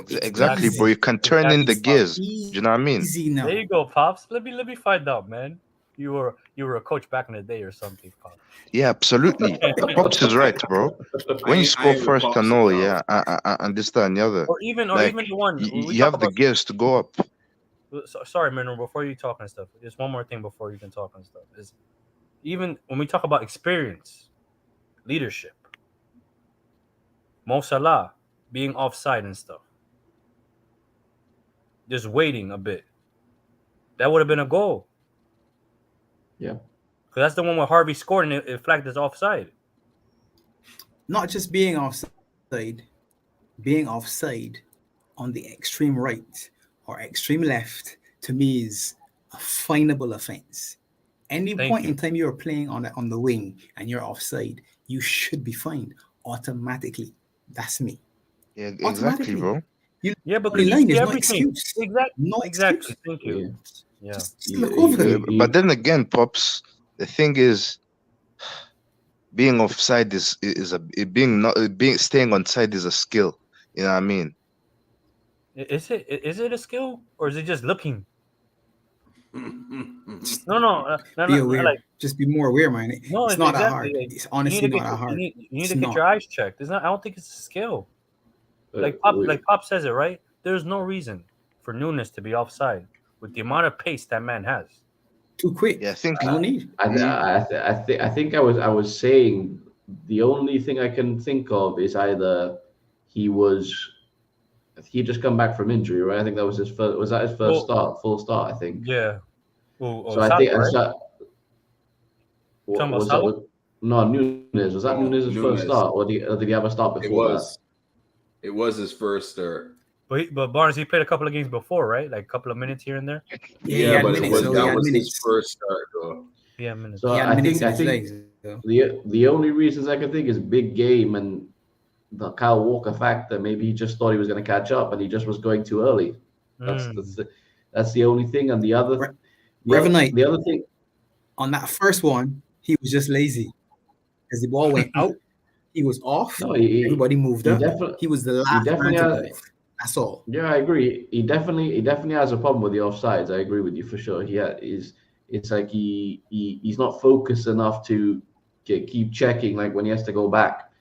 Exactly, bro. You can turn in the gears. Do you know what I mean? There you go, Pops. Let me find out, man. You were a coach back in the day or something, Pops. Yeah, absolutely. Pops is right, bro. When you score first and all, yeah, and this, that, and the other. Or even the one you have the gears to go up. Sorry, Mineral, before you talk and stuff. Just one more thing before you can talk and stuff. Is even when we talk about experience, leadership, Mo Salah being offside and stuff, just waiting a bit, that would have been a goal. Yeah. Because that's the one where Harvey scored and it flagged as offside. Not just being offside on the extreme right or extreme left, to me is a finable offense. Any point in time you're playing on the wing and you're offside, you should be fined automatically. That's me. Yeah, exactly, bro. Yeah, because in you line, see there's no everything. excuse. Exactly. No Exactly. excuse. Thank you. Yeah. Just look over it. But then again, Pops, the thing is, being offside is a being not being staying on side is a skill. You know what I mean? Is it a skill or is it just looking? No, Be aware. like Just be more aware, man. no, It's not that exactly. hard. Like, It's honestly not that hard. You need to get your eyes checked. It's not. I don't think it's a skill. Like Pop says it right. There's no reason for Nunes to be offside with the amount of pace that man has. Too quick. Yeah, I think no need. I think I was saying the only thing I can think of is either he just come back from injury, right? I think that was his first. Was that his first start? Full start, I think. Yeah. So I think right? was that no Nunes? Was that Nunes' first start, or did he have a start before that? It was his first start. But Barnes, he played a couple of games before, right? Like a couple of minutes here and there. Yeah, but minutes, that was his first start, though. Yeah, minutes. So I think the only reasons I can think is big game and the Kyle Walker factor. Maybe he just thought he was going to catch up, and he just was going too early. That's the only thing. And the other thing on that first one, he was just lazy because the ball went out. He was off. No, everybody moved up. He was the last man to move. That's all. Yeah, I agree. He definitely has a problem with the offsides. I agree with you for sure. It's like he's not focused enough to keep checking like when he has to go back.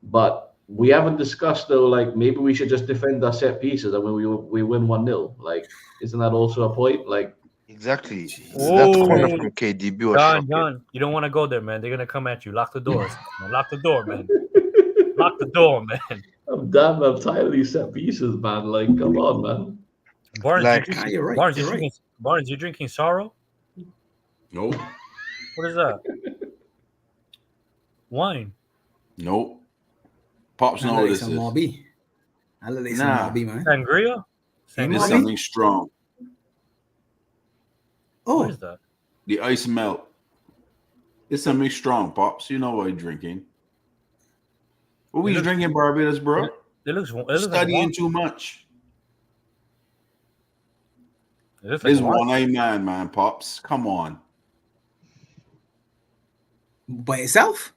But we haven't discussed though, like maybe we should just defend our set pieces and when we win 1-0. Like, isn't that also a point? Like exactly. That corner from KDB was shocking. John, you don't want to go there, man. They're gonna come at you. Lock the doors. Man. Lock the door, man. Lock the door, man. I'm tired of these set pieces, man. Like, come on, man. Barnes, you're right. Barnes, you drinking sorrow? Nope. What is that? Wine. Nope. Pops know what this is. I look like some Marby, man. Sangria? It's something strong. Oh. What is that? The ice melt. It's something strong, Pops. You know what you're drinking. What were you drinking, Barbados, bro? It looks studying like too much. This is one man, Pops. Come on. By itself?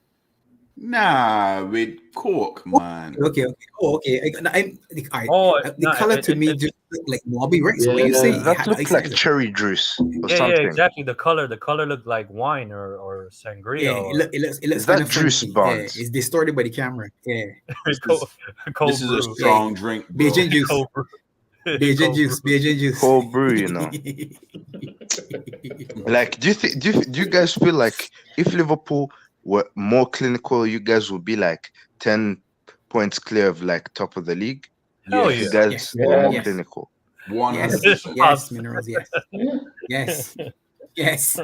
Nah, with Coke, man. Okay. Oh, okay. The color to me just looked like Mobby Rex. Yeah, What you say? That looked like cherry juice or something. Yeah, exactly. The color looked like wine or sangria. Yeah, it looks that kind of juice funky. Barnes? Yeah, it's distorted by the camera. Yeah. This is a strong drink, bro. Beijing juice. Beijing juice. Cold brew, you know. Like, do you guys feel like if Liverpool were more clinical, you guys would be like 10 points clear of like top of the league? Hell you guys were more clinical. 100%. Yes, Minerals, yes.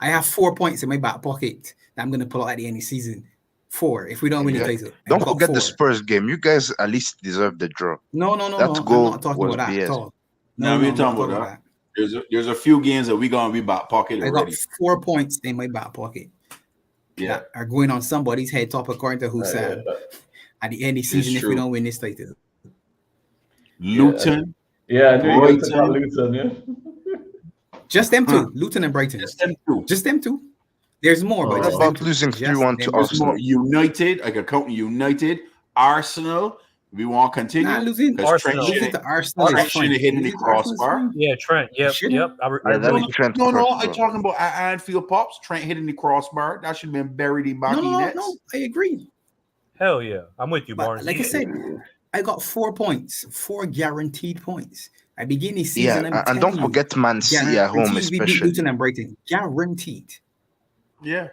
I have 4 points in my back pocket that I'm gonna pull out at the end of the season. 4 if we don't win the title. Don't forget the Spurs game. You guys at least deserve the draw. No. That goal I'm not talking was about that BS. at all. No, we're talking about that. There's a few games that we gonna be back pocket already. I got 4 points in my back pocket. Yeah, that are going on somebody's head top according to who said at the end of the season if we don't win this title. Luton. Yeah, I knew you were talking about Luton, yeah. Just them two, Luton and Brighton. Just them two. There's more, but just about losing 3-1 to Arsenal. United, I could count United, Arsenal. We want to continue. Losing to Arsenal Trent should have hit in the crossbar. Yeah, Trent. Yep. No, I'm talking about at Anfield, Pops. Trent hitting the crossbar. That should have been buried in back nets. No, I agree. Hell yeah, I'm with you, Barnes. Like I said, I got 4 points, 4 guaranteed points. I begin the season. Yeah, and don't forget Man City at home, especially. We beat Luton and Brighton, guaranteed. Yeah,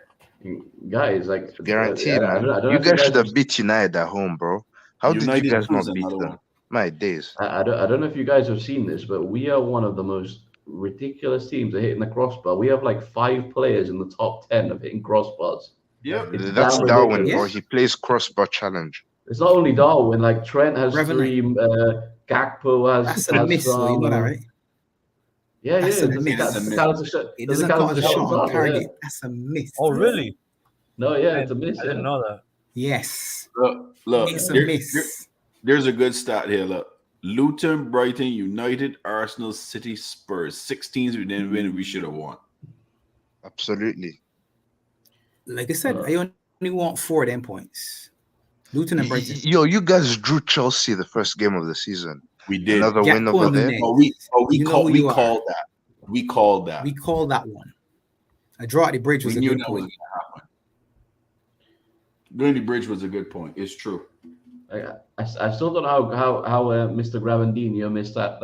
guys, like guaranteed, man. You guys should have beat United at home, bro. How did you guys not beat them? My days. I don't know if you guys have seen this, but we are one of the most ridiculous teams are hitting the crossbar. We have like 5 players in the top 10 of hitting crossbars. Yep. It's That's damn Darwin, ridiculous. bro. Yeah. He plays crossbar challenge. It's not only Darwin. Like Trent has Revenant. 3. Gakpo That's a has miss, though. You know that, some. right? Yeah, That's yeah. a Does miss. it miss. count as a It does it doesn't count count as as a a shot shot on on target? Yeah. target. That's a miss. Oh, really? No, yeah, it's a I miss. didn't Yeah. know that. Yes. Look, It's a here- miss. there's a good stat here. Look, Luton, Brighton, United, Arsenal, City, Spurs. 6 teams we didn't win. We should have won. Absolutely. Like I said, I only want 4 of them points. Luton and Brighton. Yo, you guys drew Chelsea the first game of the season. We did. Another win Gakpo over and there. Nunez. We You know called who we you are. called that. We called that. We call that one. A draw at the bridge was We a knew good that was point. going to happen. Gurney Bridge was a good point. It's true. I still don't know how Mr. Gravandino missed that.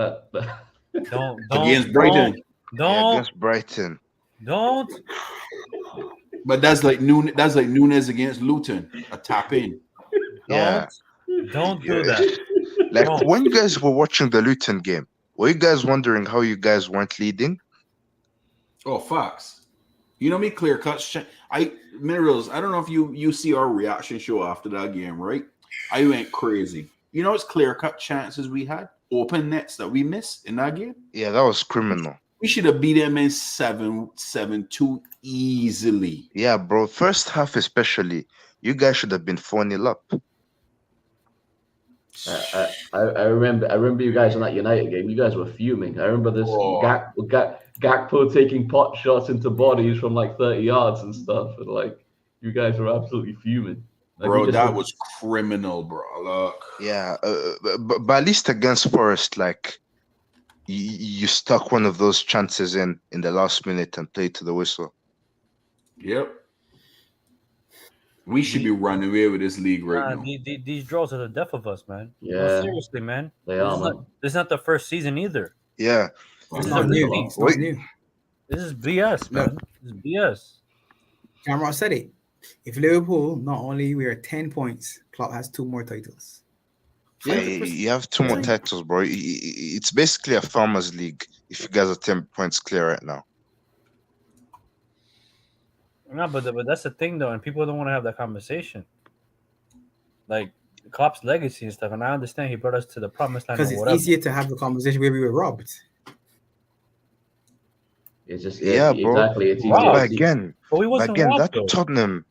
Don't Against Brighton. Yeah, Don't against Brighton. don't. But that's like Nunez against Luton. A tap in. Yeah. Don't do that. Like No. when you guys were watching the Luton game, were you guys wondering how you guys weren't leading? Oh, Fox. You know me, clear cuts. Minerals. I don't know if you see our reaction show after that game, right? I went crazy. You know, it's clear cut chances we had, open nets that we missed in that game. Yeah, that was criminal. We should have beat them in 7-2 easily. Yeah, bro. First half especially, you guys should have been 4-0 up. I remember you guys in that United game. You guys were fuming. I remember this Gakpo taking pot shots into bodies from like 30 yards and stuff, and like you guys were absolutely fuming. Like, Bro, that was criminal, bro. Look. Yeah, but at least against Forest, like you stuck one of those chances in the last minute and played to the whistle. Yep. We should be running away with this league right now. These draws are the death of us, man. Yeah. No, seriously, man. They This are, is man. this is not the first season either. Yeah. This It's is not a new. repeat. It's not new. This is BS, man. This is BS. Cameron said it. If Liverpool, not only we are 10 points, Klopp has 2 more titles. Yeah, you have 2 more titles, bro. It's basically a farmers league if you guys are 10 points clear right now. No, but that's the thing, though, and people don't want to have that conversation. Like Klopp's legacy and stuff, and I understand he brought us to the promised land. Because or it's whatever. easier to have the conversation where we were robbed. It's just Yeah, bro. exactly. It's easy. Wow. But again, But we wasn't again, robbed, that though. Tottenham,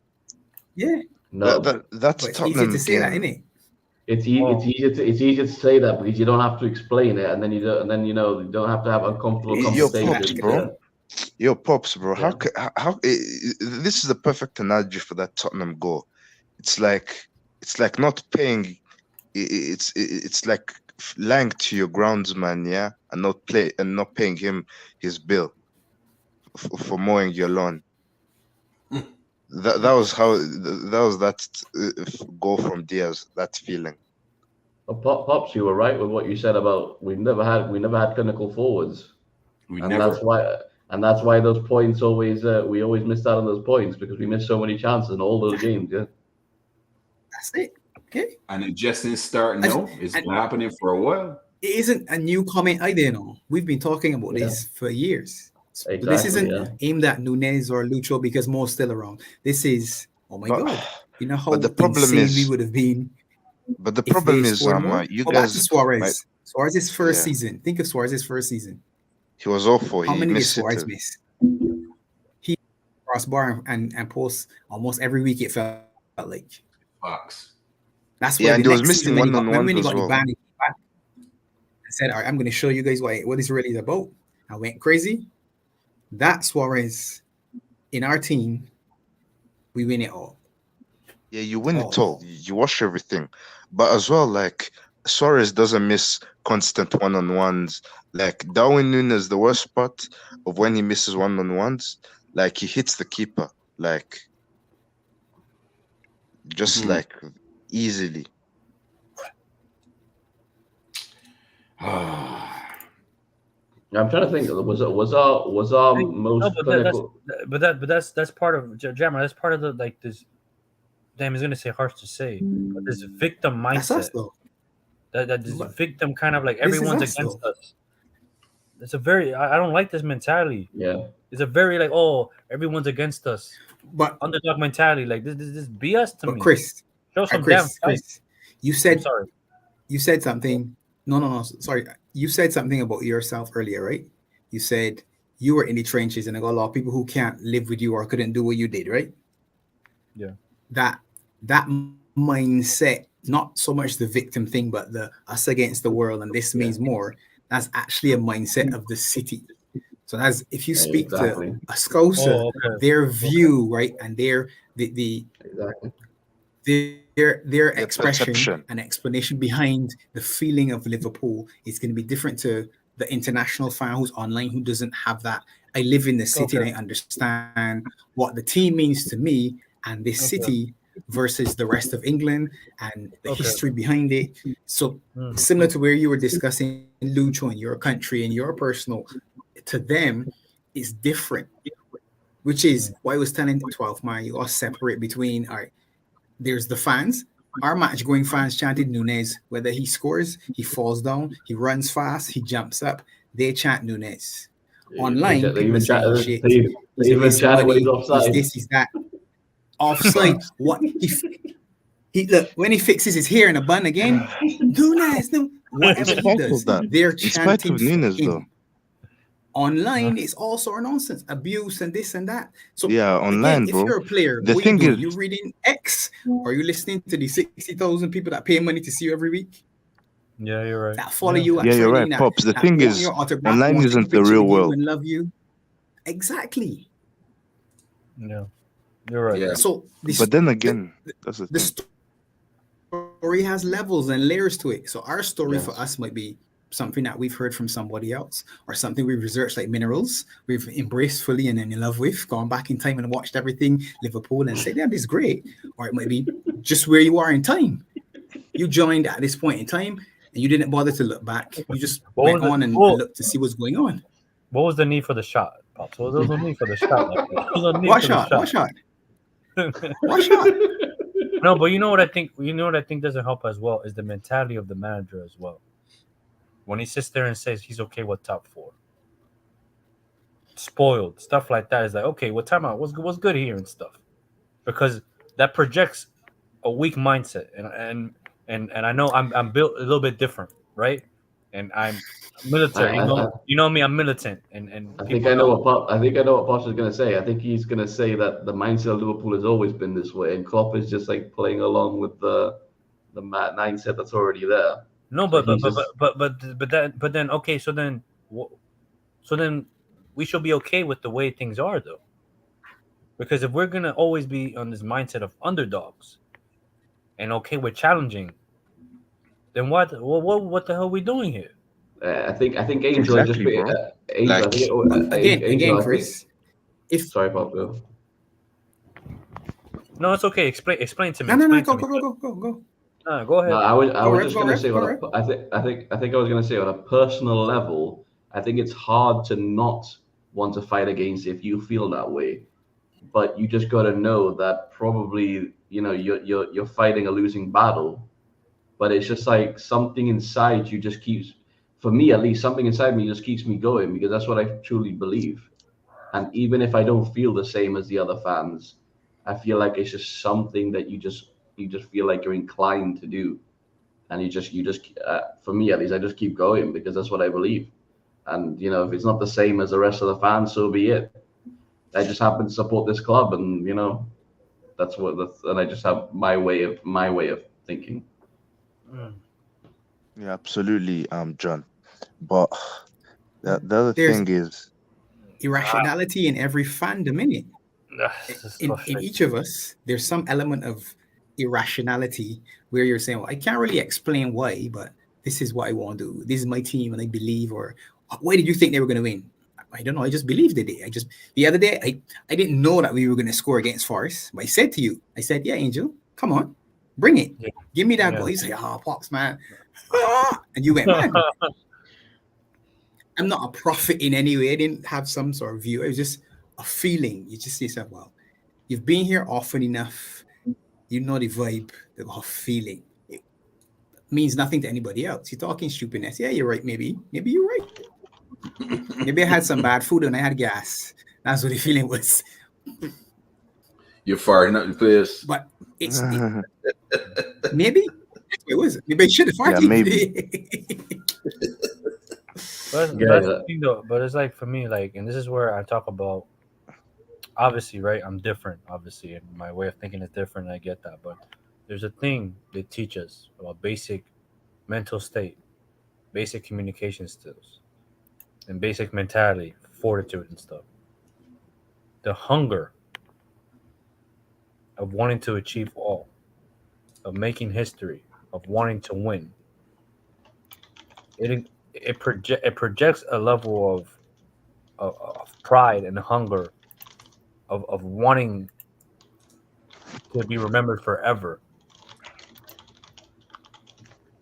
Yeah. No, that's But it's Tottenham easier to say that, game. innit? it's easier to say that because you don't have to explain it, and then you don't have to have uncomfortable Yo, conversations. Pops, bro. Yo, Pops, bro. Yeah. How this is the perfect analogy for that Tottenham goal. It's like not paying. It's like lying to your groundsman, yeah, and not paying him his bill for mowing your lawn. That was that goal from Diaz. That feeling. Well, Pops, you were right with what you said about we never had clinical forwards, that's why those points always we always missed out on those points because we missed so many chances in all those games. Yeah, That's it. Okay. And it just didn't start now. It's been happening for a while. It isn't a new comment either, you know. We've been talking about this for years. So this isn't aimed at Nunez or Lucho because Mo's still around. This is, oh my God. You know how but the problem insane is, we would have been. But the problem is, you Go guys. back to Suarez. Suarez's first season. Think of Suarez's first season. He was awful. How He many did missed Suarez it. miss? He crossbar and post almost every week. It felt like. Fox. That's why and he was missing one-on-ones when he as got well. the ban, he came back and said, "All right, I'm going to show you guys what this really is about." I went crazy. That Suarez in our team, we win it all. Yeah, you win it all. You wash everything. But as well, like Suarez doesn't miss constant one-on-ones. Like Darwin Núñez, the worst part of when he misses one-on-ones, like he hits the keeper, like just like easily. I'm trying to think. Was our most clinical? But that's part of Jammer. That's part of the like this. Damn, he's gonna say harsh to say, but this victim mindset. That's us, though. That this victim kind of like everyone's against us. it's a very I don't like this mentality. Yeah. It's a very like, oh, everyone's against us. But Underdog mentality. Like this BS to me. Chris, Show some damn fight. you I'm said sorry. you said something. No. Sorry, you said something about yourself earlier, right? You said you were in the trenches, and I got a lot of people who can't live with you or couldn't do what you did, right? Yeah. That mindset, not so much the victim thing, but the us against the world, and this means more. That's actually a mindset of the city. So that's if you speak Exactly. to a Scouser, Oh, okay. their view, right, and the Exactly. their expression perception. and explanation behind the feeling of Liverpool is going to be different to the international fan who's online who doesn't have that. I live in the city and I understand what the team means to me and this city versus the rest of England and the history behind it. So similar to where you were discussing Lucho in your country and your personal, to them is different, which is why I was telling 12 man, you all separate between, all right, there's the fans. Our match going fans chanted Nunez. Whether he scores, he falls down, he runs fast, he jumps up. They chant Nunez. Online, people are saying he's shit. He's a miss money. He's this, he's that. Offside. What he look when he fixes his hair in a bun again. Nunez, no, whatever he does, they're chanting for him. Online is all sort of nonsense, abuse and this and that. So yeah, online, again, bro. if you're a player, The what thing you do? is, You reading X, or are you listening to the 60,000 people that pay money to see you every week? Yeah, you're right. That follow you at yeah, you're right, training, Pops. The that thing want is, your autograph, online want to take isn't a the picture real with you world. and love you. Exactly. Yeah, you're right. Yeah. So, But then again, that's the thing. Story has levels and layers to it. So our story Yes. for us might be something that we've heard from somebody else, or something we've researched, like minerals, we've embraced fully and in love with, gone back in time and watched everything Liverpool and said, yeah, this is great. Or it might be just where you are in time. You joined at this point in time and you didn't bother to look back. You just went on and looked to see what's going on. What was the need for the shot, Pops? What was the need for the shot? Like, What shot? No, but you know what I think? You know what I think doesn't help as well is the mentality of the manager as well. When he sits there and says he's okay with top four, spoiled stuff like that is like, okay, what time out? What's good here and stuff, because that projects a weak mindset, and I know I'm built a little bit different, right? And I'm military. You know me. I'm militant, and I think I know what Posh is gonna say. I think he's gonna say that the mindset of Liverpool has always been this way, and Klopp is just like playing along with the mindset that's already there. No, but then okay, so then we should be okay with the way things are, though, because if we're gonna always be on this mindset of underdogs and okay with challenging, then what the hell are we doing here? I think Angel exactly, just Angel. Again, Chris. Sorry, Pablo. No, it's okay. Explain to me. No. Go. Go ahead. No, I was just gonna say. I think I was gonna say on a personal level, I think it's hard to not want to fight against if you feel that way, but you just got to know that probably you're fighting a losing battle, but it's just like something inside you just keeps, for me at least, something inside me just keeps me going because that's what I truly believe. And even if I don't feel the same as the other fans, I feel like it's just something that you just feel like you're inclined to do, and you just for me at least, I just keep going because that's what I believe. And if it's not the same as the rest of the fans, so be it. I just happen to support this club, and and I just have my way of thinking. Yeah, absolutely, John. But the other thing is irrationality in every fandom, innit? In each of us, there's some element of irrationality where you're saying, well, I can't really explain why, but this is what I want to do. This is my team, and I believe. Or why did you think they were going to win? I don't know. I just believed it. The other day, I didn't know that we were going to score against Forest, but I said to you, yeah, Angel, come on, bring it. Yeah. Give me that goal. He's like, Pops, man. And you went, man. I'm not a prophet in any way. I didn't have some sort of view. It was just a feeling. You just see yourself, well, you've been here often enough. You know the vibe, the feeling. It means nothing to anybody else. You're talking stupidness. Yeah, you're right. Maybe you're right. Maybe I had some bad food and I had gas. That's what the feeling was. You're firing up the place. But maybe it was. Maybe I should have Yeah, fired maybe. But Yeah, that's the thing though. But it's like for me, like, and this is where I talk about. Obviously, right? I'm different, obviously, and my way of thinking is different. And I get that, but there's a thing they teach us about basic mental state, basic communication skills, and basic mentality, fortitude, and stuff. The hunger of wanting to achieve all, of making history, of wanting to win. It projects a level of pride and hunger of wanting to be remembered forever.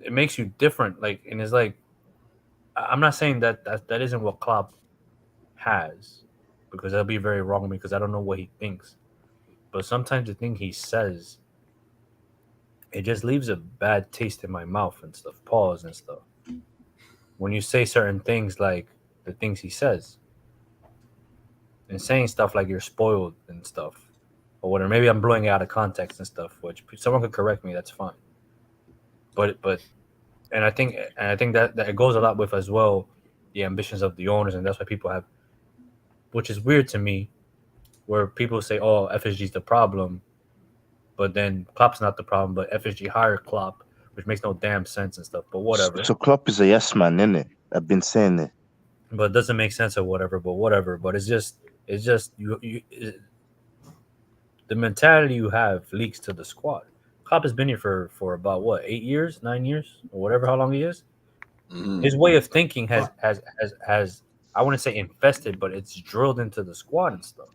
It makes you different, like, and it's like I'm not saying that isn't what Klopp has, because that'll be very wrong because I don't know what he thinks. But sometimes the thing he says, it just leaves a bad taste in my mouth and stuff, pause and stuff. When you say certain things like the things he says, and saying stuff like you're spoiled and stuff, or whatever. Maybe I'm blowing it out of context and stuff, which someone could correct me. That's fine. But and I think that it goes a lot with as well the ambitions of the owners, and that's why people have, which is weird to me, where people say, "Oh, FSG is the problem," but then Klopp's not the problem, but FSG hired Klopp, which makes no damn sense and stuff. But whatever. So Klopp is a yes man, innit? I've been saying it. But it doesn't make sense or whatever. But whatever. But it's just the mentality you have leaks to the squad. Klopp has been here for about what 8 years, 9 years, or whatever how long he is. His way of thinking has But has I wouldn't say infested, but it's drilled into the squad and stuff.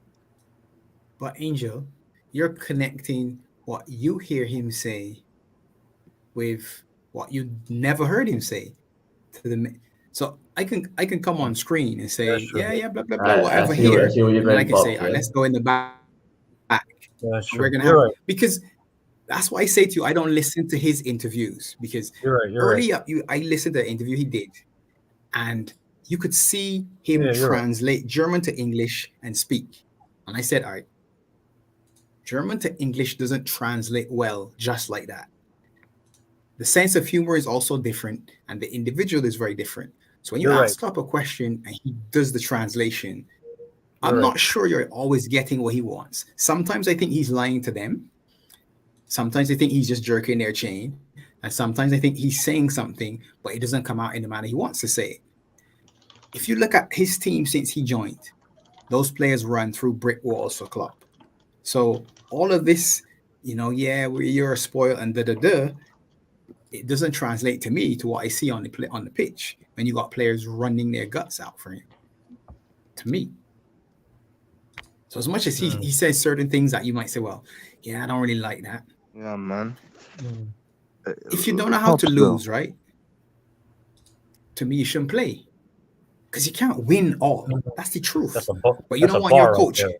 but Angel, you're connecting what you hear him say with what you never heard him say to the. So I can come on screen and That's say true. yeah yeah blah blah blah I whatever see what I here, see what you're and then I doing, can say Pops. all right, Yeah. let's go in the back. That's And we're true. gonna You're have right. because that's why I say to you I don't listen to his interviews because You're right. You're right. early up I listened to the interview he did and you could see him Yeah, you're right. translate German to English and speak. And I said, all right, German to English doesn't translate well just like that. The sense of humor is also different, and the individual is very different. So when you You're right. ask Klopp a question and he does the translation, You're I'm right. not sure you're always getting what he wants. Sometimes I think he's lying to them. Sometimes I think he's just jerking their chain. And sometimes I think he's saying something, but it doesn't come out in the manner he wants to say it. If you look at his team since he joined, those players run through brick walls for Klopp. So all of this, yeah, you're spoiled and da da da. It doesn't translate to me to what I see on the pitch when you got players running their guts out for him. To me, so as much as he, Mm, he says certain things that you might say, well, yeah, I don't really like that. Yeah, man. mm, If you don't know how to Pops though. lose, right? To me, you shouldn't play because you can't win all. mm. That's the truth. That's a bar. But you That's a don't want your bar right coach. there.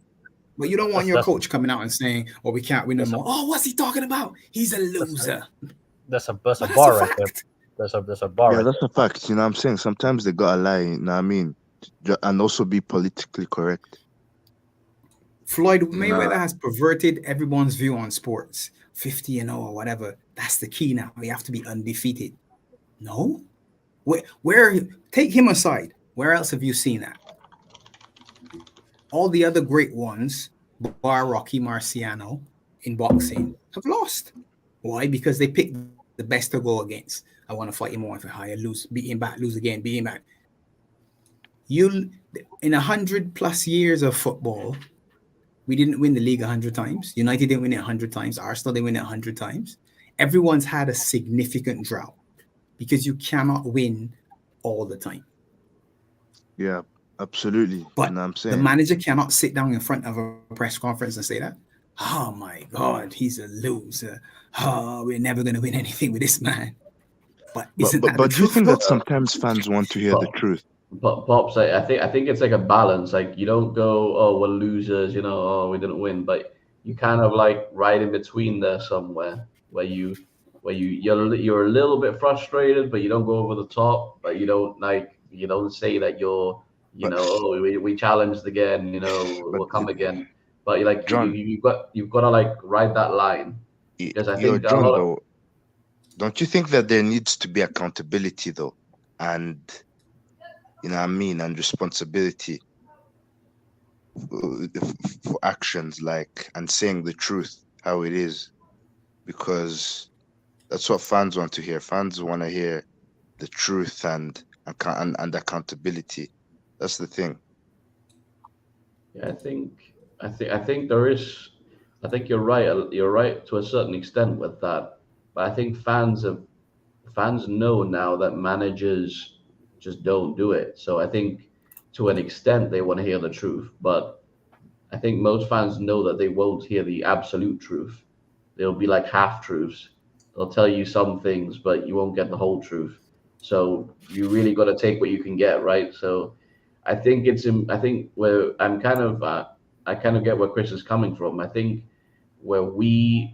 But you don't want your That's coach coming out and saying, "Oh, we can't win no that's a more." Oh, what's he talking about? He's a that's a loser. that's a But that's a bar right there. fact. That's a bar Yeah, right that's there. a fact. You know what I'm saying? Sometimes they gotta lie, you know what I mean? And also be politically correct. Floyd Nah, Mayweather has perverted everyone's view on sports. 50-0 or whatever. That's the key now. We have to be undefeated. No? Where take him aside. Where else have you seen that? All the other great ones, bar Rocky Marciano in boxing, have lost. Why? Because they picked the best to go against. I want to fight him more if I lose, beat him back, lose again, beat him back. You in 100+ years of football, we didn't win the league 100 times. United didn't win it 100 times. Arsenal didn't win it 100 times. Everyone's had a significant drought because you cannot win all the time. Yeah, absolutely. You But know what I'm the saying? manager cannot sit down in front of a press conference and say that. Oh my God, he's a loser. Oh, we're never going to win anything with this man. But But isn't but that the but do you truth, think though? that sometimes fans want to hear the Pop, truth? Pops, I think it's like a balance. Like you don't go, oh, we're losers, oh, we didn't win, but you kind of like right in between there somewhere where you're a little bit frustrated, but you don't go over the top, but you don't like You don't say that you're, But oh, we challenged again, but we'll come again. But like John, you've got to like ride that line, because I yo, think a John, lot of though, don't you think that there needs to be accountability though, and what I mean, and responsibility for actions like and saying the truth how it is, because that's what fans want to hear. Fans want to hear the truth and accountability. That's the thing. Yeah, I think there is. I think you're right. You're right to a certain extent with that. But I think fans know now that managers just don't do it. So I think to an extent they want to hear the truth. But I think most fans know that they won't hear the absolute truth. They'll be like half truths. They'll tell you some things, but you won't get the whole truth. So you really got to take what you can get, right? So I think where I kind of get where Chris is coming from. I think where we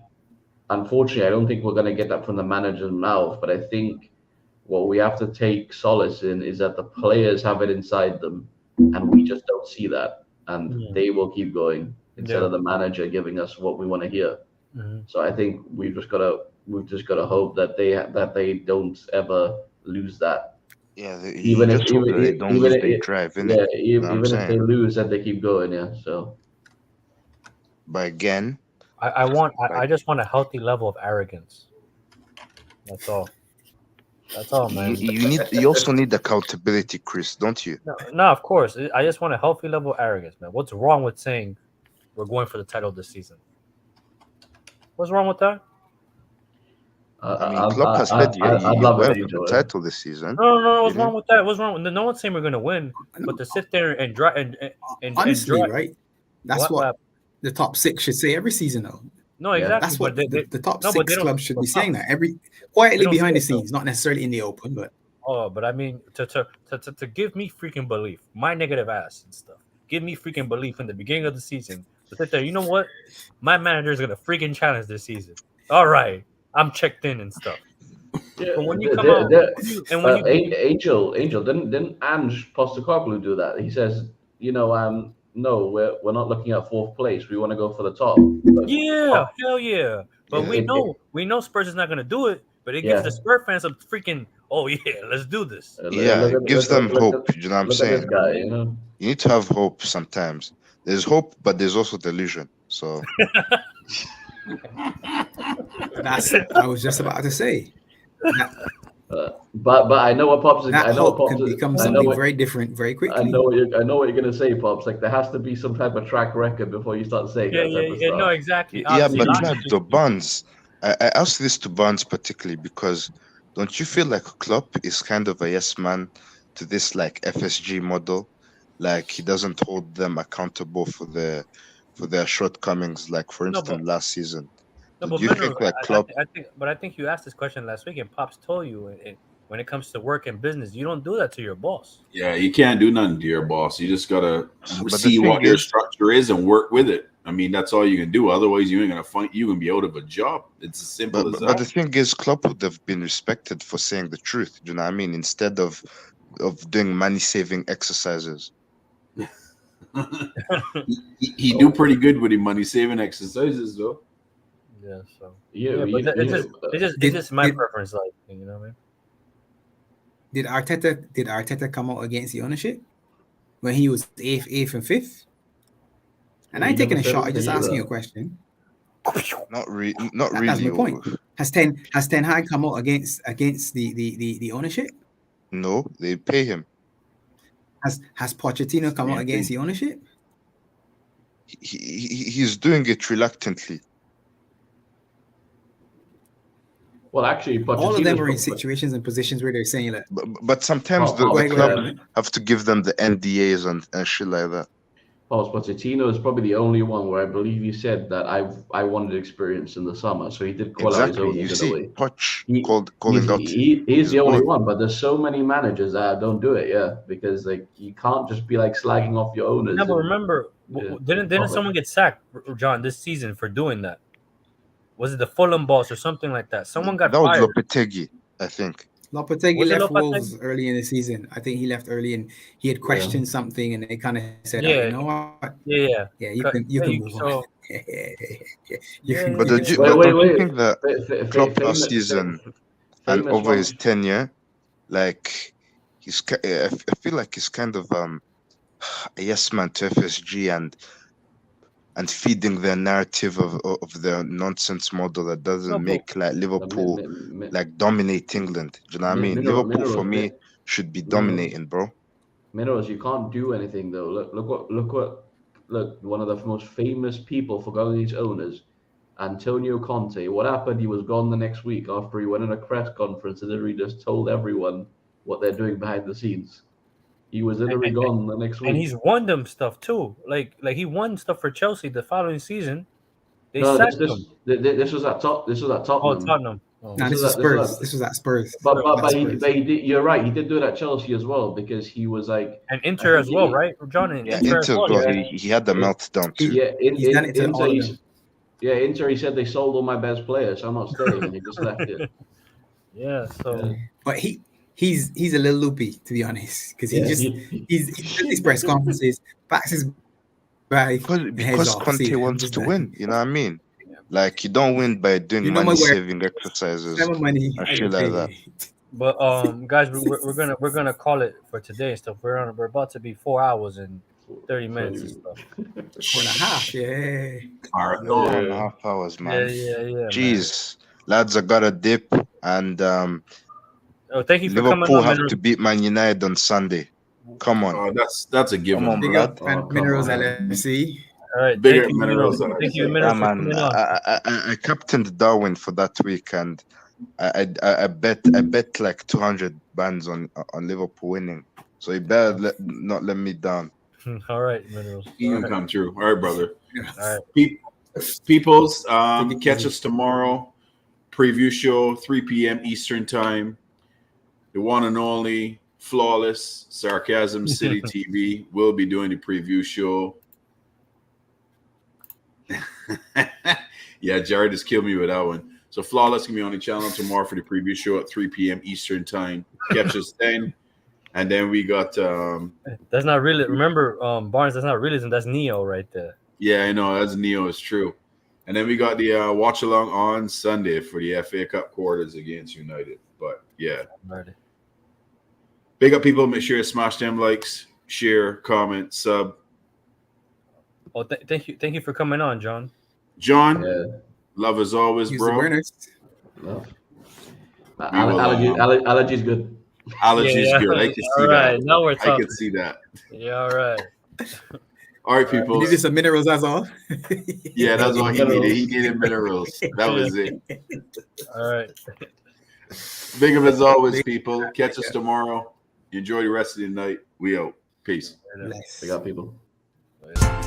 unfortunately I don't think we're going to get that from the manager's mouth, but I think what we have to take solace in is that the players have it inside them, and we just don't see that, and Yeah. they will keep going instead Yeah. of the manager giving us what we want to hear. Mhm. So I think we've just got to hope that they don't ever lose that. Yeah, you Even if just hope even that they don't even lose their if, drive, innit? yeah, You know what I'm even if they saying? lose, that they keep going. Yeah. So But again, I just want a healthy level of arrogance. That's all. That's all, man. you also need accountability, Chris, don't you? No, no, of course. I just want a healthy level of arrogance, man. What's wrong with saying we're going for the title this season? What's wrong with that? I mean, Klopp has said I'd you're love it, going for the Angel. Yeah. title this season, No, no, no. What's didn't wrong with that? What's wrong? No one's saying we're going to win, but to sit there and draw and Honestly, draw. right? That's what the top six should say every season, though. No, Yeah. exactly. That's what the top no, but they six don't. clubs should But be saying Pops, that they quietly don't say behind the it though. scenes, not necessarily in the open, but Oh, but I mean, to give me freaking belief, my negative ass and stuff. Give me freaking belief in the beginning of the season. To sit there, you know what? My manager is gonna freaking challenge this season. All right, I'm checked in and stuff. Yeah, But when you come out, when you Angel, didn't Ange Postecoglou do that? He says, no, we're not looking at fourth place. We want to go for the top. yeah, hell yeah. But It, it, we know Spurs is not gonna do it. But it gives yeah. the Spurs fans a freaking yeah, let's do this. Yeah, Look it gives them hope. You know what I'm look at this saying? guy. You need to have hope sometimes. There's hope, but there's also delusion. So that's I was just about to say. But I know what Pops is. That I know what hope Pops can is. become I know something what. very different very I quickly. know what you're gonna say, Pops. Like there has to be some type of track record before you start saying Yeah, that type of stuff. no, exactly. yeah, Obviously, but logically the speaking. Barnes. I ask this to Barnes particularly because don't you feel like Klopp is kind of a yes man to this like FSG model? Like he doesn't hold them accountable for their shortcomings. Like for No, instance, but last season. No, Do but you Mineral, think like Klopp? I think you asked this question last week, and Pops told you, when it comes to work and business, you don't do that to your boss. Yeah, you can't do nothing to your boss. You just gotta But the see thing what your is, structure is and work with it. I mean, that's all you can do. Otherwise, you ain't gonna find. You can be out of a job. It's as simple as but the that. thing is, Klopp would have been respected for saying the truth. Do you know what I mean? Instead of doing money saving exercises. He do pretty good with the money saving exercises though. Yeah, so Yeah, but it's just my did- preference, like you know what I mean. Did Arteta come out against the ownership when he was eighth and fifth? And I ain't taking a shot. I'm just asking you a question. Not really. That's my point. Has Ten Hag come out against the ownership? No, they pay him. Has Pochettino come out against the ownership? He's doing it reluctantly. Well, actually, all of them are in situations and positions where they're saying that. But sometimes the club have to give them the NDAs and shit like that. Pochettino is probably the only one where I believe he said that I wanted experience in the summer, so he did call out his owners in a way. Poch calling out. He's the only one, but there's so many managers that don't do it, because like you can't just be like slagging off your owners. No, but remember, didn't someone get sacked, John, this season for doing that? Was it the Fulham boss or something like that? Someone got fired. That was Lopetegui, I think. Lopetegui Was it left Lopetegui? Wolves early in the season. I think he left early and he had questioned something, and they kind of said, Yeah. you know what? Yeah. You can move so on. Yeah, But can but Wait, don't you wait. think that Klopp last season and Famous over one. his tenure, like I feel like he's kind of a yes man to FSG and feeding their narrative of their nonsense model that doesn't No, but make like Liverpool like dominate England. Do you know what I mean? Liverpool for me should be dominating, bro. Minerals, you can't do anything though. Look, one of the most famous people for going his owners, Antonio Conte. What happened? He was gone the next week after he went in a press conference and literally just told everyone what they're doing behind the scenes. He was literally gone the next and week. he's won them stuff too. Like he won stuff for Chelsea the following season. They No, sacked him. this was at This was at Oh, Tottenham. Tottenham. Oh. Nah, this was Spurs. This was at Spurs. But Spurs. he did. You're right. He did do it at Chelsea as well because he was like, And I Inter think as well, right? John and Yeah, Inter as Inter as well. well. Yeah. He had the meltdown too. Yeah, He's done it to Inter, all of them. Inter. He said they sold all my best players. So I'm not staying, and he just left it. Yeah. So But he's a little loopy, to be honest, because he does these press conferences, backs his bag, Because Conte wants to win. You know what I mean? Like you don't win by doing You know money my word. saving exercises Spend my money. or I shit get like paid. that. But guys, we're gonna call it for today and stuff. We're about to be 4 hours and 30 minutes and stuff. 4.5, yeah. 4.5 hours, man. Yeah. Jeez, lads, I got a dip, and Oh, thank you for coming Liverpool on, have Mineral. to beat Man United on Sunday. Come on. Oh, that's a given. Come on, Big blood. up Minerals LFC. All right, Bigger thank you, Minerals. Thank you, Yeah, Minerals, for man. coming on. I captained Darwin for that week, and I bet like 200 bands on Liverpool winning. So you better not let me down. All right, Minerals. You All can right. come true. All right, brother. All right. Peoples, catch us tomorrow. Preview show, 3 p.m. Eastern time. The one and only Flawless Sarcasm City TV will be doing the preview show. Yeah, Jared just killed me with that one. So Flawless can be on the channel tomorrow for the preview show at 3 p.m. Eastern time. Catch us then. And then we got that's not really, remember, Barnes, that's not realism, that's Neo right there. Yeah, I know, that's Neo, it's true. And then we got the watch along on Sunday for the FA Cup quarters against United. But yeah. Ready. Big up people, make sure you smash them likes, share, comment, sub. Oh, thank you for coming on, John. John, love as always, bro. Love. Allergy's good. Allergy's good. I can see all right, that. now we're talking. I can see that. Yeah, all right. All right, people. You needed some minerals, that's all. Yeah, that's all he needed. He needed minerals. That was it. All right. Big up as always, people. Catch us tomorrow. Enjoy the rest of the night. We out. Peace. Big up, people. Later.